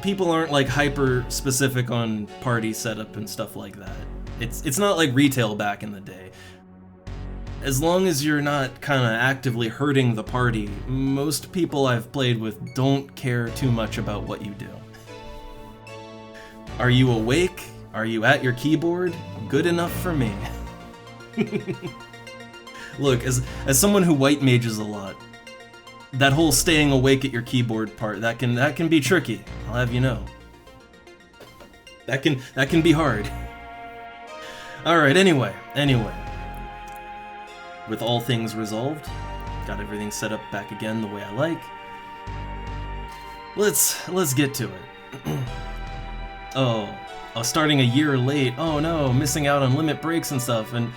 people aren't like hyper specific on party setup and stuff like that. It's not like retail back in the day. As long as you're not kind of actively hurting the party, most people I've played with don't care too much about what you do. Are you awake? Are you at your keyboard? Good enough for me. Look, as someone who white mages a lot, that whole staying awake at your keyboard part, that can be tricky, I'll have you know. That can be hard. Alright, anyway. With all things resolved, got everything set up back again the way I like. Let's get to it. Oh, starting a year late. Oh no, missing out on limit breaks and stuff. And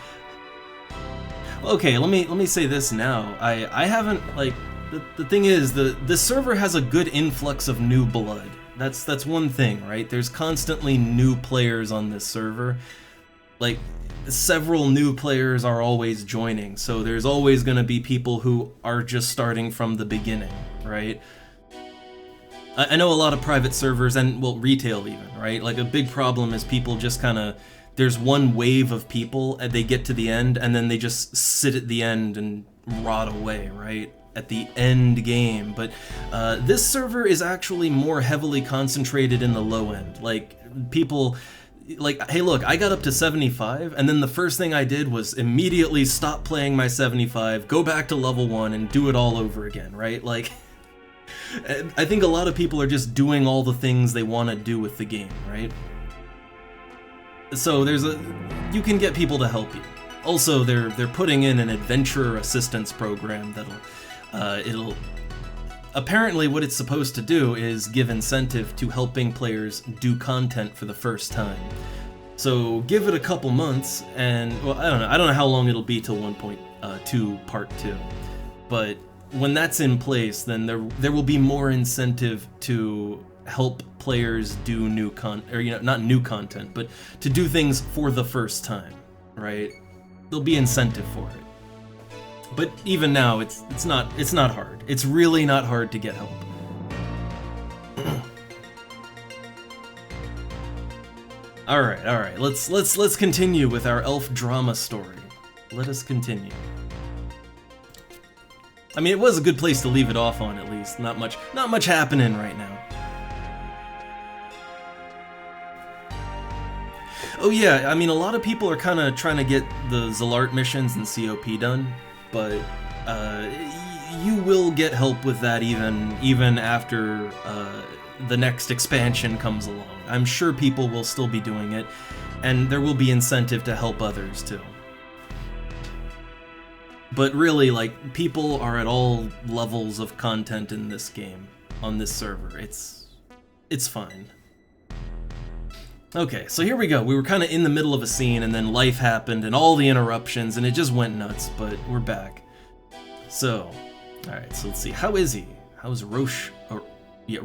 okay, let me say this now. I haven't like the thing is the server has a good influx of new blood. That's one thing, right? There's constantly new players on this server. Like, several new players are always joining, so there's always going to be people who are just starting from the beginning, right? I know a lot of private servers, and, well, retail even, right? Like, a big problem is people just kind of, there's one wave of people, and they get to the end, and then they just sit at the end and rot away, right? At the end game. But this server is actually more heavily concentrated in the low end. Like, people... Like, hey look, I got up to 75, and then the first thing I did was immediately stop playing my 75, go back to level 1, and do it all over again, right? Like, I think a lot of people are just doing all the things they want to do with the game, right? So you can get people to help you. Also, they're putting in an adventurer assistance program that'll apparently what it's supposed to do is give incentive to helping players do content for the first time. So give it a couple months, and well, I don't know how long it'll be till 1.2 part 2. But when that's in place, then there will be more incentive to help players do new not new content, but to do things for the first time, right? There'll be incentive for it. But even now, it's not hard. It's really not hard to get help. All right. Let's continue with our elf drama story. Let us continue. I mean, it was a good place to leave it off on, at least. Not much happening right now. Oh yeah, I mean, a lot of people are kind of trying to get the Zalart missions and COP done. But you will get help with that even after the next expansion comes along. I'm sure people will still be doing it, and there will be incentive to help others too. But really, like, people are at all levels of content in this game, on this server. It's fine. Okay, so here we go. We were kind of in the middle of a scene, and then life happened, and all the interruptions, and it just went nuts, but we're back. So, alright, so let's see. How is he? How's Roche? Or, yeah,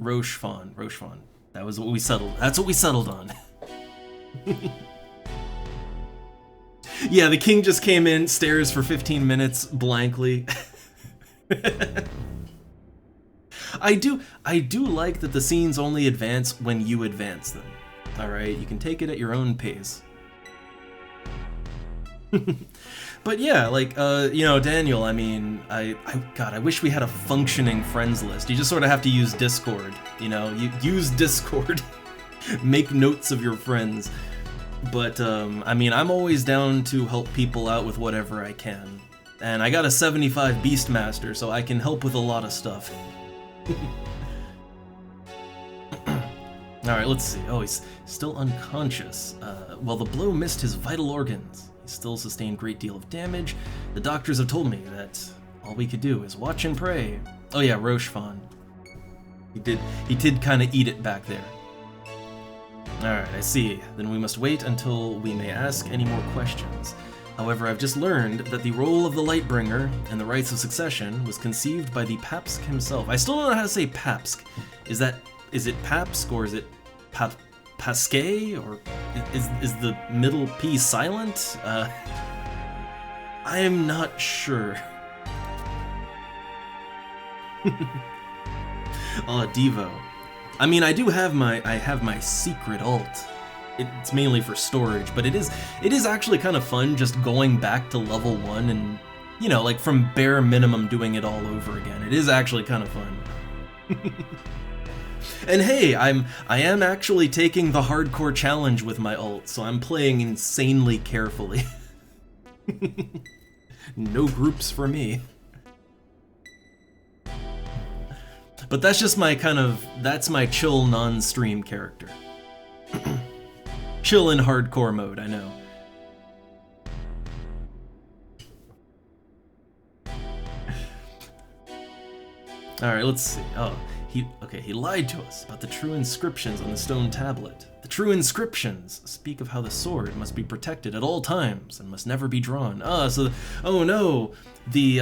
Rochefon. That was what we settled. That's what we settled on. Yeah, the king just came in, stares for 15 minutes blankly. I do like that the scenes only advance when you advance them. Alright, you can take it at your own pace. But yeah, like, you know, Daniel, I mean, God, I wish we had a functioning friends list. You just sort of have to use Discord, you know? You use Discord. Make notes of your friends. But, I mean, I'm always down to help people out with whatever I can. And I got a 75 Beastmaster, so I can help with a lot of stuff. Alright, let's see. Oh, he's still unconscious. Well, the blow missed his vital organs. He still sustained a great deal of damage. The doctors have told me that all we could do is watch and pray. Oh yeah, Rochefon. He did kind of eat it back there. Alright, I see. Then we must wait until we may ask any more questions. However, I've just learned that the role of the Lightbringer and the rites of succession was conceived by the Papsk himself. I still don't know how to say Papsk. Is it Papsk or is it Pasquet? Or is the middle P silent? I am not sure. Oh, Devo. I mean, I have my secret ult. It's mainly for storage, but it is actually kind of fun just going back to level 1 and, you know, like from bare minimum doing it all over again. It is actually kind of fun. And hey, I am actually taking the hardcore challenge with my ult, so I'm playing insanely carefully. No groups for me. But that's just my that's my chill non-stream character. Chill in hardcore mode, I know. Alright, let's see. Oh, he lied to us about the true inscriptions on the stone tablet. The true inscriptions speak of how the sword must be protected at all times and must never be drawn. Oh no, the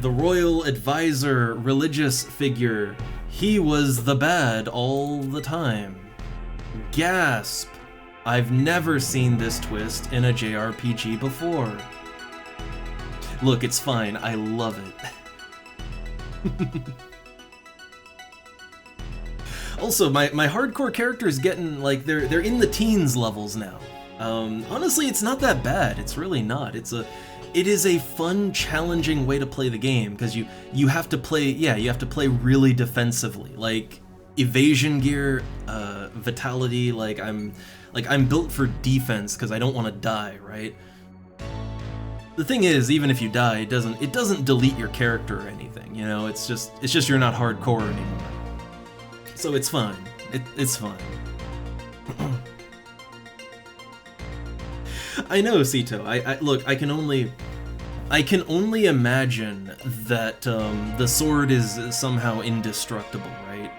royal advisor religious figure, he was the bad all the time. Gasp! I've never seen this twist in a JRPG before. Look, it's fine. I love it. Also, my hardcore character is getting, like, they're in the teens levels now. Honestly, it's not that bad. It's really not. It is a fun, challenging way to play the game because you have to play, yeah, you have to play really defensively. Like, evasion gear, vitality, like I'm built for defense because I don't want to die, right? The thing is, even if you die, it doesn't delete your character or anything, you know, it's just you're not hardcore anymore. So it's fine. It's fine. I know, Sito. Look, I can only imagine that the sword is somehow indestructible, right?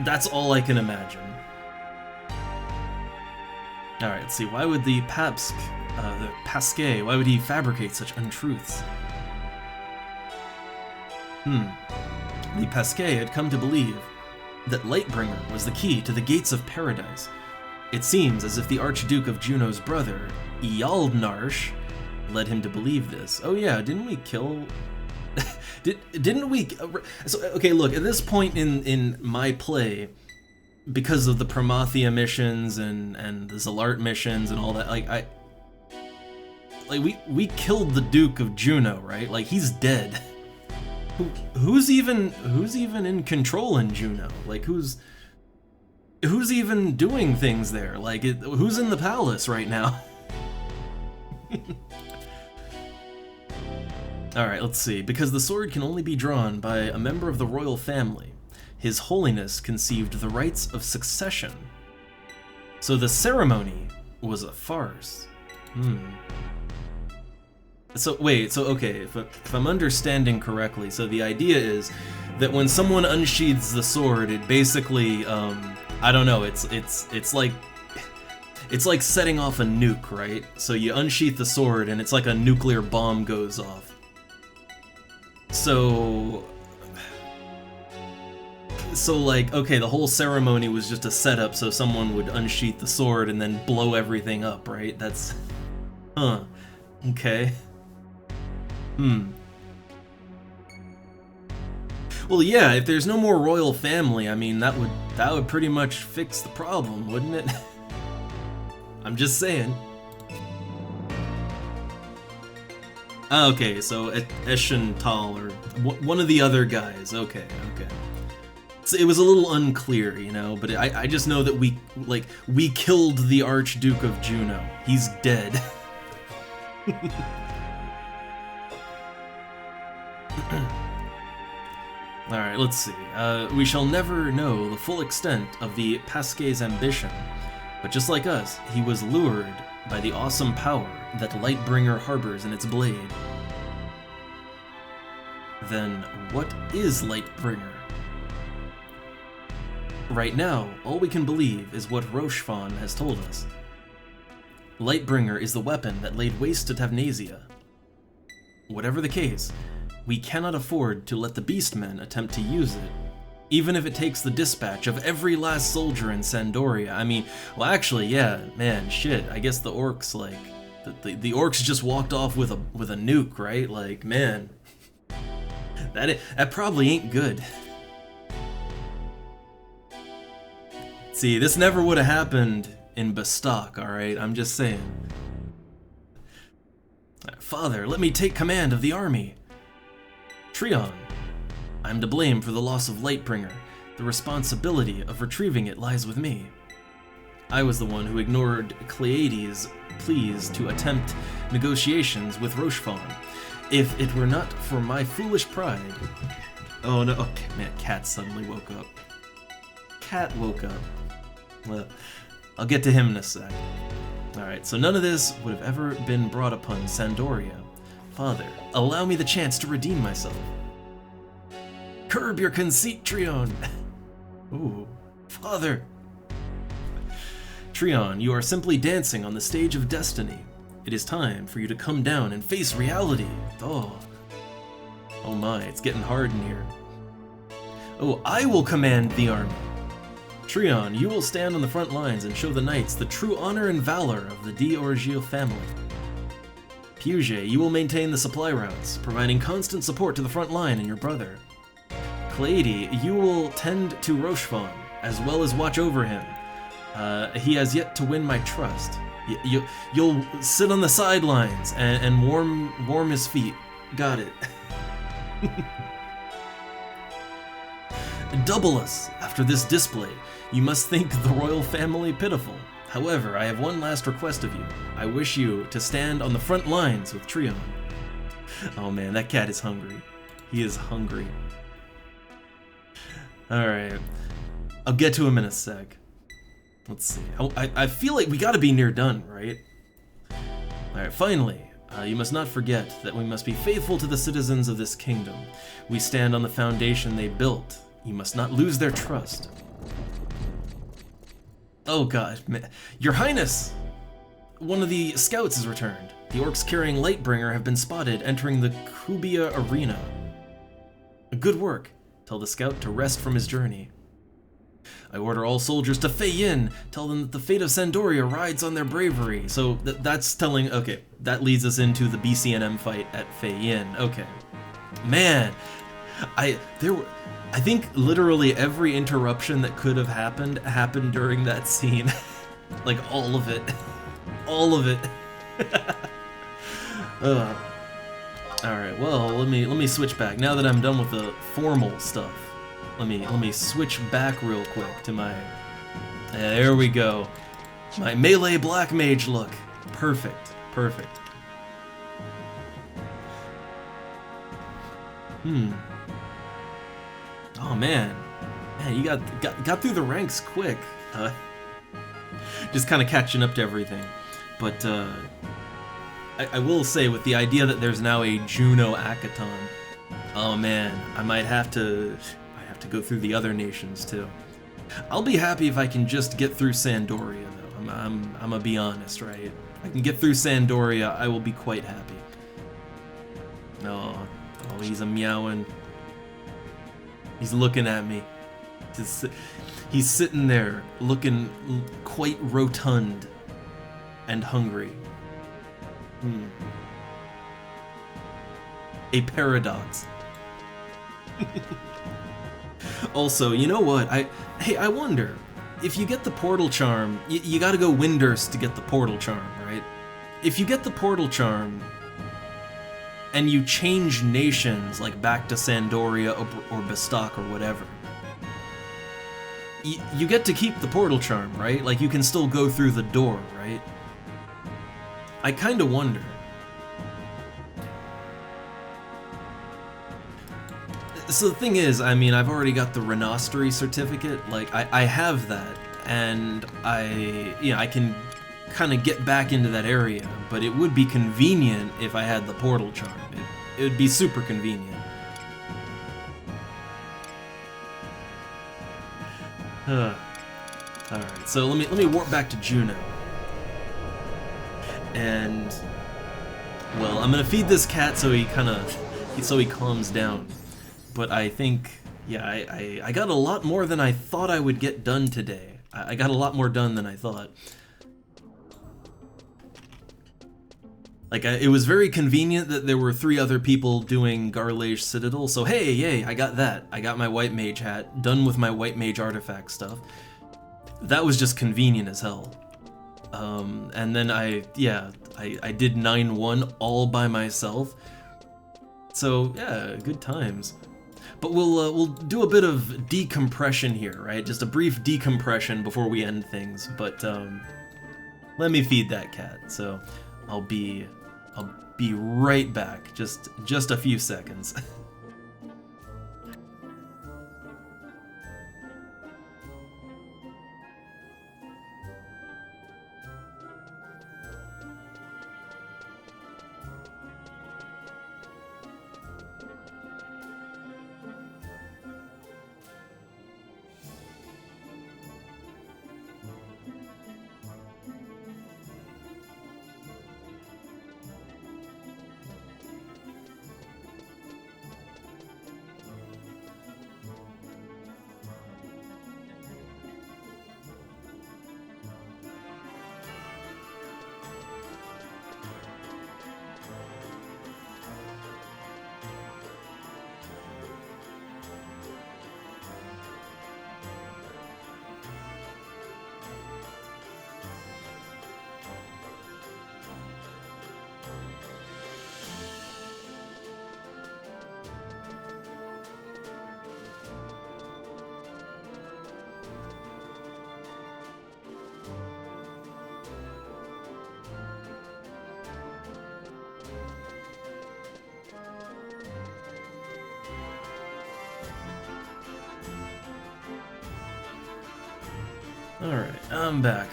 That's all I can imagine. Alright, let's see. Why would the Pasquet, why would he fabricate such untruths? The Pasquet had come to believe that Lightbringer was the key to the gates of paradise. It seems as if the Archduke of Juno's brother, Ealdnarsh, led him to believe this. Oh yeah, didn't we kill... didn't we... So, okay, look, at this point in my play, because of the Promathia missions and the Zalart missions and all that, we killed the Duke of Juno, right? Like, he's dead. Who's even in control in Juno? Like, who's even doing things there? Like, who's in the palace right now? Alright, let's see. Because the sword can only be drawn by a member of the royal family, His Holiness conceived the rites of succession. So the ceremony was a farce. So wait, so okay, if I'm understanding correctly, so the idea is that when someone unsheathes the sword, it basically, I don't know, it's like setting off a nuke, right? So you unsheath the sword, and it's like a nuclear bomb goes off. So like, okay, the whole ceremony was just a setup so someone would unsheath the sword and then blow everything up, right? That's, huh, okay. Well, yeah, if there's no more royal family, I mean, that would pretty much fix the problem, wouldn't it? I'm just saying. Okay, so Eschental, or one of the other guys, okay. So it was a little unclear, you know, but I just know that we killed the Archduke of Juno. He's dead. Alright, let's see. We shall never know the full extent of the Pasque's ambition, but just like us, he was lured by the awesome power that Lightbringer harbors in its blade. Then, what is Lightbringer? Right now, all we can believe is what Rochefon has told us. Lightbringer is the weapon that laid waste to Tavnasia. Whatever the case, we cannot afford to let the Beastmen attempt to use it, even if it takes the dispatch of every last soldier in Sandoria. I mean, well, actually, yeah, man, shit, I guess the orcs, like, the orcs just walked off with a nuke, right? Like, man, that probably ain't good. See, this never would have happened in Bastock, alright? I'm just saying. Father, let me take command of the army. Trion, I'm to blame for the loss of Lightbringer. The responsibility of retrieving it lies with me. I was the one who ignored Cleiades' pleas to attempt negotiations with Rochefon. If it were not for my foolish pride... Oh no, okay, man, Cat suddenly woke up. Cat woke up. Well, I'll get to him in a sec. Alright, so none of this would have ever been brought upon Sandoria. Father, allow me the chance to redeem myself. Curb your conceit, Trion! Ooh, Father! Trion, you are simply dancing on the stage of destiny. It is time for you to come down and face reality. Oh my, it's getting hard in here. Oh, I will command the army. Trion, you will stand on the front lines and show the knights the true honor and valor of the d'Orgio family. Puget, you will maintain the supply routes, providing constant support to the front line and your brother. Cleiade, you will tend to Rochefon, as well as watch over him. He has yet to win my trust. You'll sit on the sidelines and warm his feet. Got it. Double us after this display. You must think the royal family pitiful. However, I have one last request of you. I wish you to stand on the front lines with Trion. Oh man, that cat is hungry. He is hungry. Alright. I'll get to him in a sec. Let's see. I feel like we gotta be near done, right? Alright, finally. You must not forget that we must be faithful to the citizens of this kingdom. We stand on the foundation they built. You must not lose their trust. Oh god, Your Highness! One of the scouts has returned. The orcs carrying Lightbringer have been spotted entering the Kubia arena. Good work. Tell the scout to rest from his journey. I order all soldiers to Fei Yin. Tell them that the fate of Sandoria rides on their bravery. So that's telling, okay, that leads us into the BCNM fight at Fei Yin. Okay. Man, I think literally every interruption that could have happened during that scene. Like all of it. All of it. Alright, well, let me switch back. Now that I'm done with the formal stuff, let me switch back real quick to my... there we go. My melee black mage look. Perfect. Perfect. Oh man. Man, you got through the ranks quick. Just kind of catching up to everything. But I will say, with the idea that there's now a Juno Akaton, oh man, I might have to go through the other nations too. I'll be happy if I can just get through Sandoria though. I'm gonna be honest, right? If I can get through Sandoria, I will be quite happy. Oh, he's a meowing. He's looking at me. He's sitting there, looking quite rotund and hungry. A paradox. Also, you know what? I wonder if you get the portal charm. You got to go Windurst to get the portal charm, right? If you get the portal charm and you change nations, like back to Sandoria or Bastok or whatever, you get to keep the portal charm, right? Like, you can still go through the door, right? I kind of wonder. So the thing is, I mean, I've already got the Renostery certificate. Like, I have that, and I can kind of get back into that area, but it would be convenient if I had the portal charm. It would be super convenient. Alright, so let me warp back to Juno. And, well, I'm gonna feed this cat so he calms down. But I think, yeah, I got a lot more than I thought I would get done today. I got a lot more done than I thought. Like, it was very convenient that there were 3 other people doing Garlage Citadel, so hey, yay, I got that. I got my White Mage hat, done with my White Mage artifact stuff. That was just convenient as hell. And then I did 9-1 all by myself. So, yeah, good times. But we'll do a bit of decompression here, right? Just a brief decompression before we end things. But let me feed that cat. So I'll be right back. Just a few seconds. Alright, I'm back.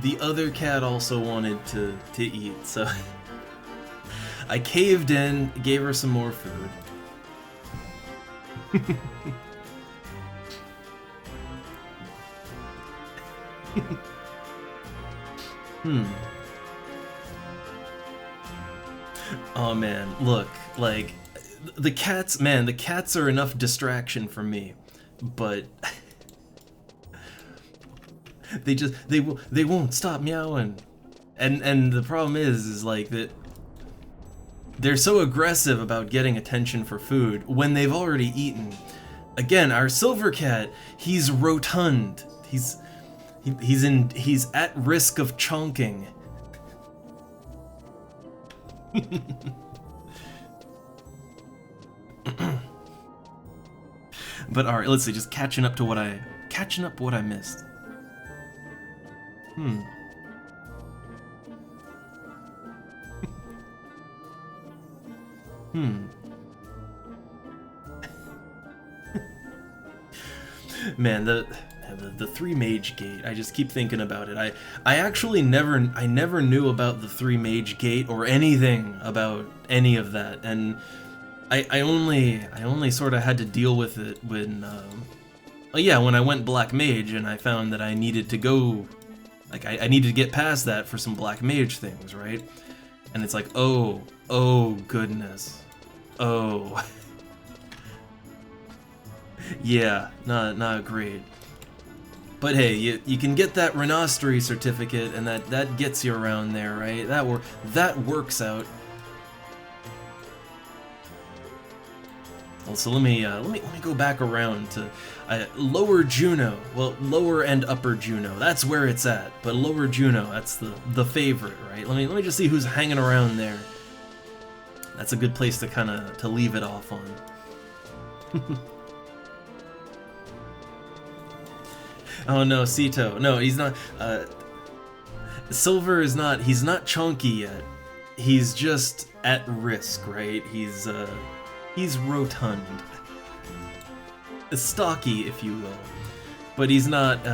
The other cat also wanted to eat, so I caved in, gave her some more food. Oh man, look, like, the cats are enough distraction for me, but they won't stop meowing. And the problem is like that they're so aggressive about getting attention for food when they've already eaten. Again, our silver cat, he's rotund. He's at risk of chonking. But alright, let's see, just catching up what I missed. Man, The three mage gate. I just keep thinking about it. I actually never knew about the three mage gate or anything about any of that, and I only sort of had to deal with it when when I went black mage and I found that I needed to go, like I needed to get past that for some black mage things, right? And it's like, oh goodness, oh. Yeah, not great. But hey, you can get that Renostery certificate, and that gets you around there, right? That works out. Well, so let me go back around to Lower Juno. Well, Lower and Upper Juno, that's where it's at. But Lower Juno, that's the favorite, right? Let me just see who's hanging around there. That's a good place to leave it off on. Oh no, Sito. No, he's not. Silver is not. He's not chunky yet. He's just at risk, right? He's rotund, stocky, if you will. But he's not.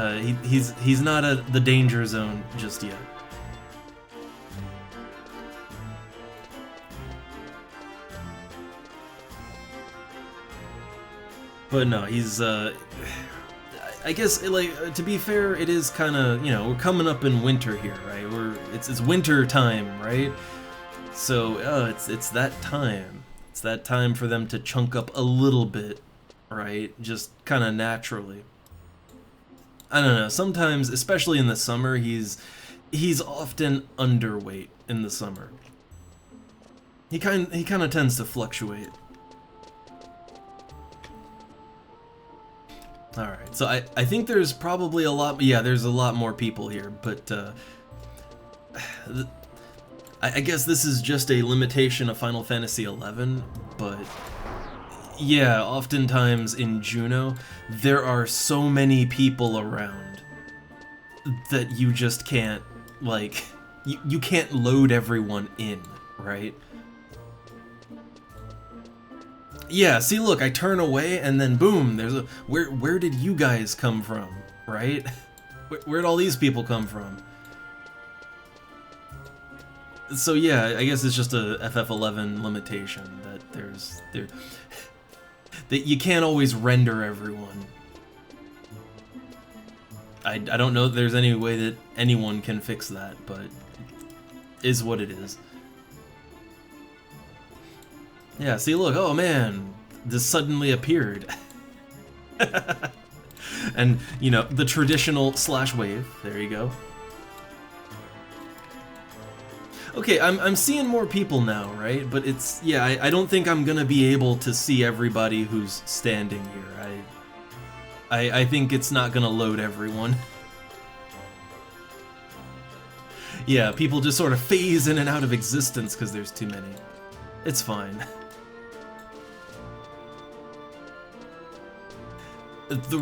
He's not the danger zone just yet. But no, he's. I guess, like, to be fair, it is kind of, we're coming up in winter here, right? It's winter time, right? So, it's that time. It's that time for them to chunk up a little bit, right? Just kind of naturally. I don't know, sometimes, especially in the summer, he's often underweight in the summer. He kind of tends to fluctuate. Alright, so I think there's probably a lot, there's a lot more people here, but I guess this is just a limitation of Final Fantasy XI, but yeah, oftentimes in Juno, there are so many people around that you just can't, like, you can't load everyone in, right? Yeah, see, look, I turn away, and then boom, there's a... Where did you guys come from, right? Where'd all these people come from? So yeah, I guess it's just a FF11 limitation, that that you can't always render everyone. I don't know if there's any way that anyone can fix that, but it is what it is. Yeah, see, look, oh man, this suddenly appeared. And, the traditional slash wave, there you go. Okay, I'm seeing more people now, right? But it's, yeah, I don't think I'm gonna be able to see everybody who's standing here. I think it's not gonna load everyone. Yeah, people just sort of phase in and out of existence because there's too many. It's fine. The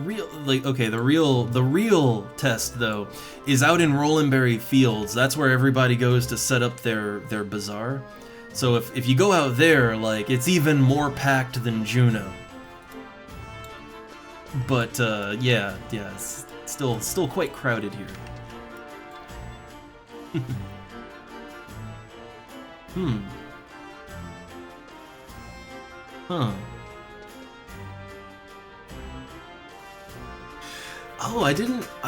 real test though is out in Rollenberry Fields. That's where everybody goes to set up their bazaar. So if you go out there, like, it's even more packed than Juno. But yeah, it's still quite crowded here. Huh. Oh, I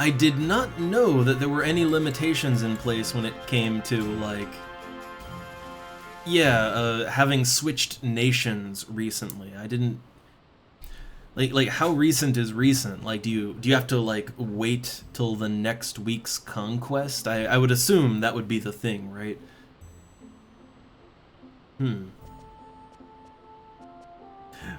did not know that there were any limitations in place when it came to, like, having switched nations recently. I didn't, like how recent is recent? Like, do you have to, like, wait till the next week's conquest? I would assume that would be the thing, right?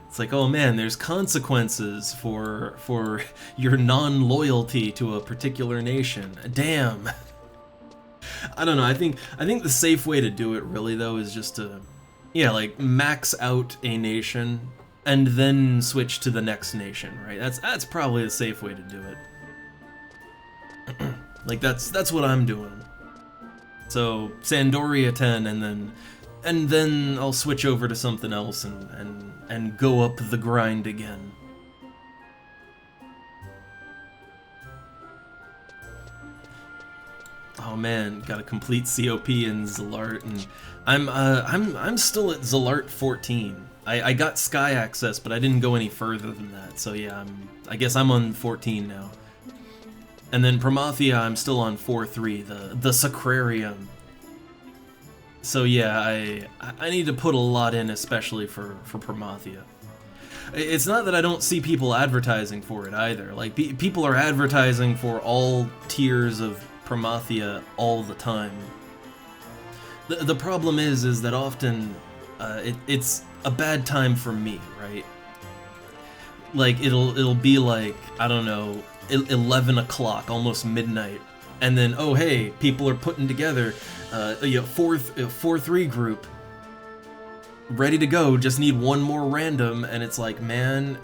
It's like, oh man, there's consequences for your non-loyalty to a particular nation. Damn. I don't know. I think the safe way to do it, really, though, is just to, like, max out a nation and then switch to the next nation, right? That's probably the safe way to do it. Like, that's what I'm doing. So Sandoria 10, and then I'll switch over to something else and go up the grind again. Oh man, got a complete COP in Zalart, and I'm still at Zalart 14. I got Sky Access, but I didn't go any further than that. So yeah, I guess I'm on 14 now. And then Promathia, I'm still on 4-3, the Sacrarium. So yeah, I need to put a lot in, especially for Promathia. It's not that I don't see people advertising for it either. Like, people are advertising for all tiers of Promathia all the time. The problem is that often it's a bad time for me, right? Like, it'll be like, I don't know, 11 o'clock, almost midnight, and then, oh hey, people are putting together a 4-3 group, ready to go, just need one more random, and it's like, man,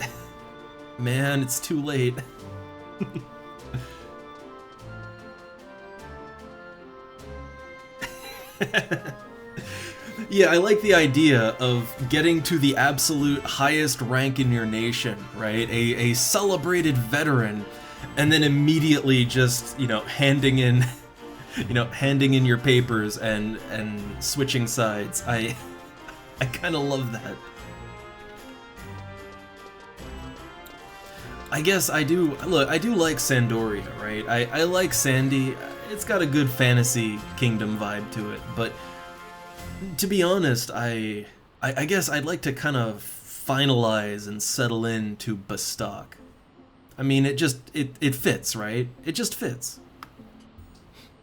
it's too late. Yeah, I like the idea of getting to the absolute highest rank in your nation, right? A celebrated veteran, and then immediately just, you know, handing in your papers and switching sides. I kind of love that. I guess I do. Look, I do like Sandoria, right? I like Sandy. It's got a good fantasy kingdom vibe to it, but to be honest, I guess I'd like to kind of finalize and settle into Bastok. I mean, it fits, right? It just fits.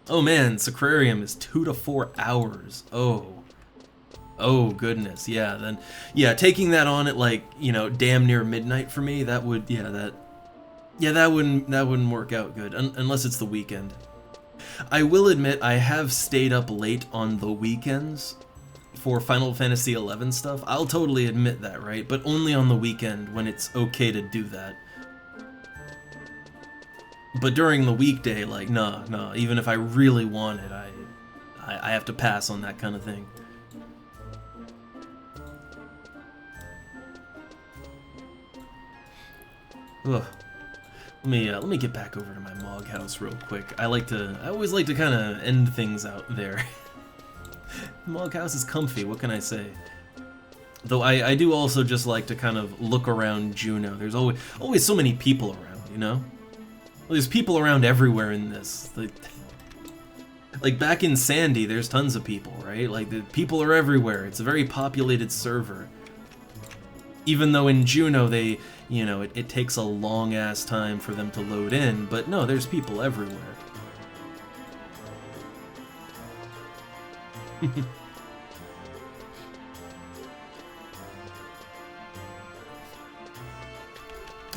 Oh man, Sacrarium is 2 to 4 hours. Oh goodness, yeah. Then, yeah, taking that on at, like, you know, damn near midnight for me, that would, that wouldn't work out good unless it's the weekend. I will admit I have stayed up late on the weekends for Final Fantasy XI stuff. I'll totally admit that, right? But only on the weekend when it's okay to do that. But during the weekday, like, no, even if I really want it, I have to pass on that kind of thing. Ugh. Let me get back over to my Mog house real quick. I always like to kind of end things out there. Mog house is comfy, what can I say? Though I do also just like to kind of look around Juneau. There's always so many people around, you know? Well, there's people around everywhere in this. Like back in Sandy, there's tons of people, right? Like, the people are everywhere. It's a very populated server. Even though in Juneau they, you know, it takes a long-ass time for them to load in, but no, there's people everywhere.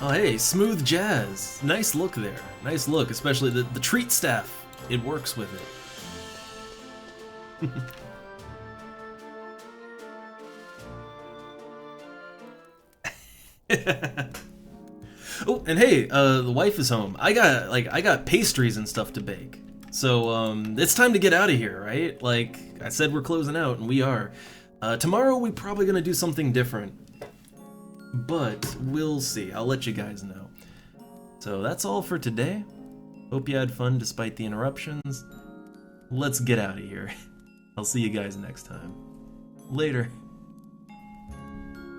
Oh hey, smooth jazz. Nice look there. Nice look, especially the treat staff. It works with it. Oh, and hey, the wife is home. I got pastries and stuff to bake. So, it's time to get out of here, right? Like I said, we're closing out, and we are. Tomorrow we're probably gonna do something different. But we'll see. I'll let you guys know. So that's all for today. Hope you had fun despite the interruptions. Let's get out of here. I'll see you guys next time. Later.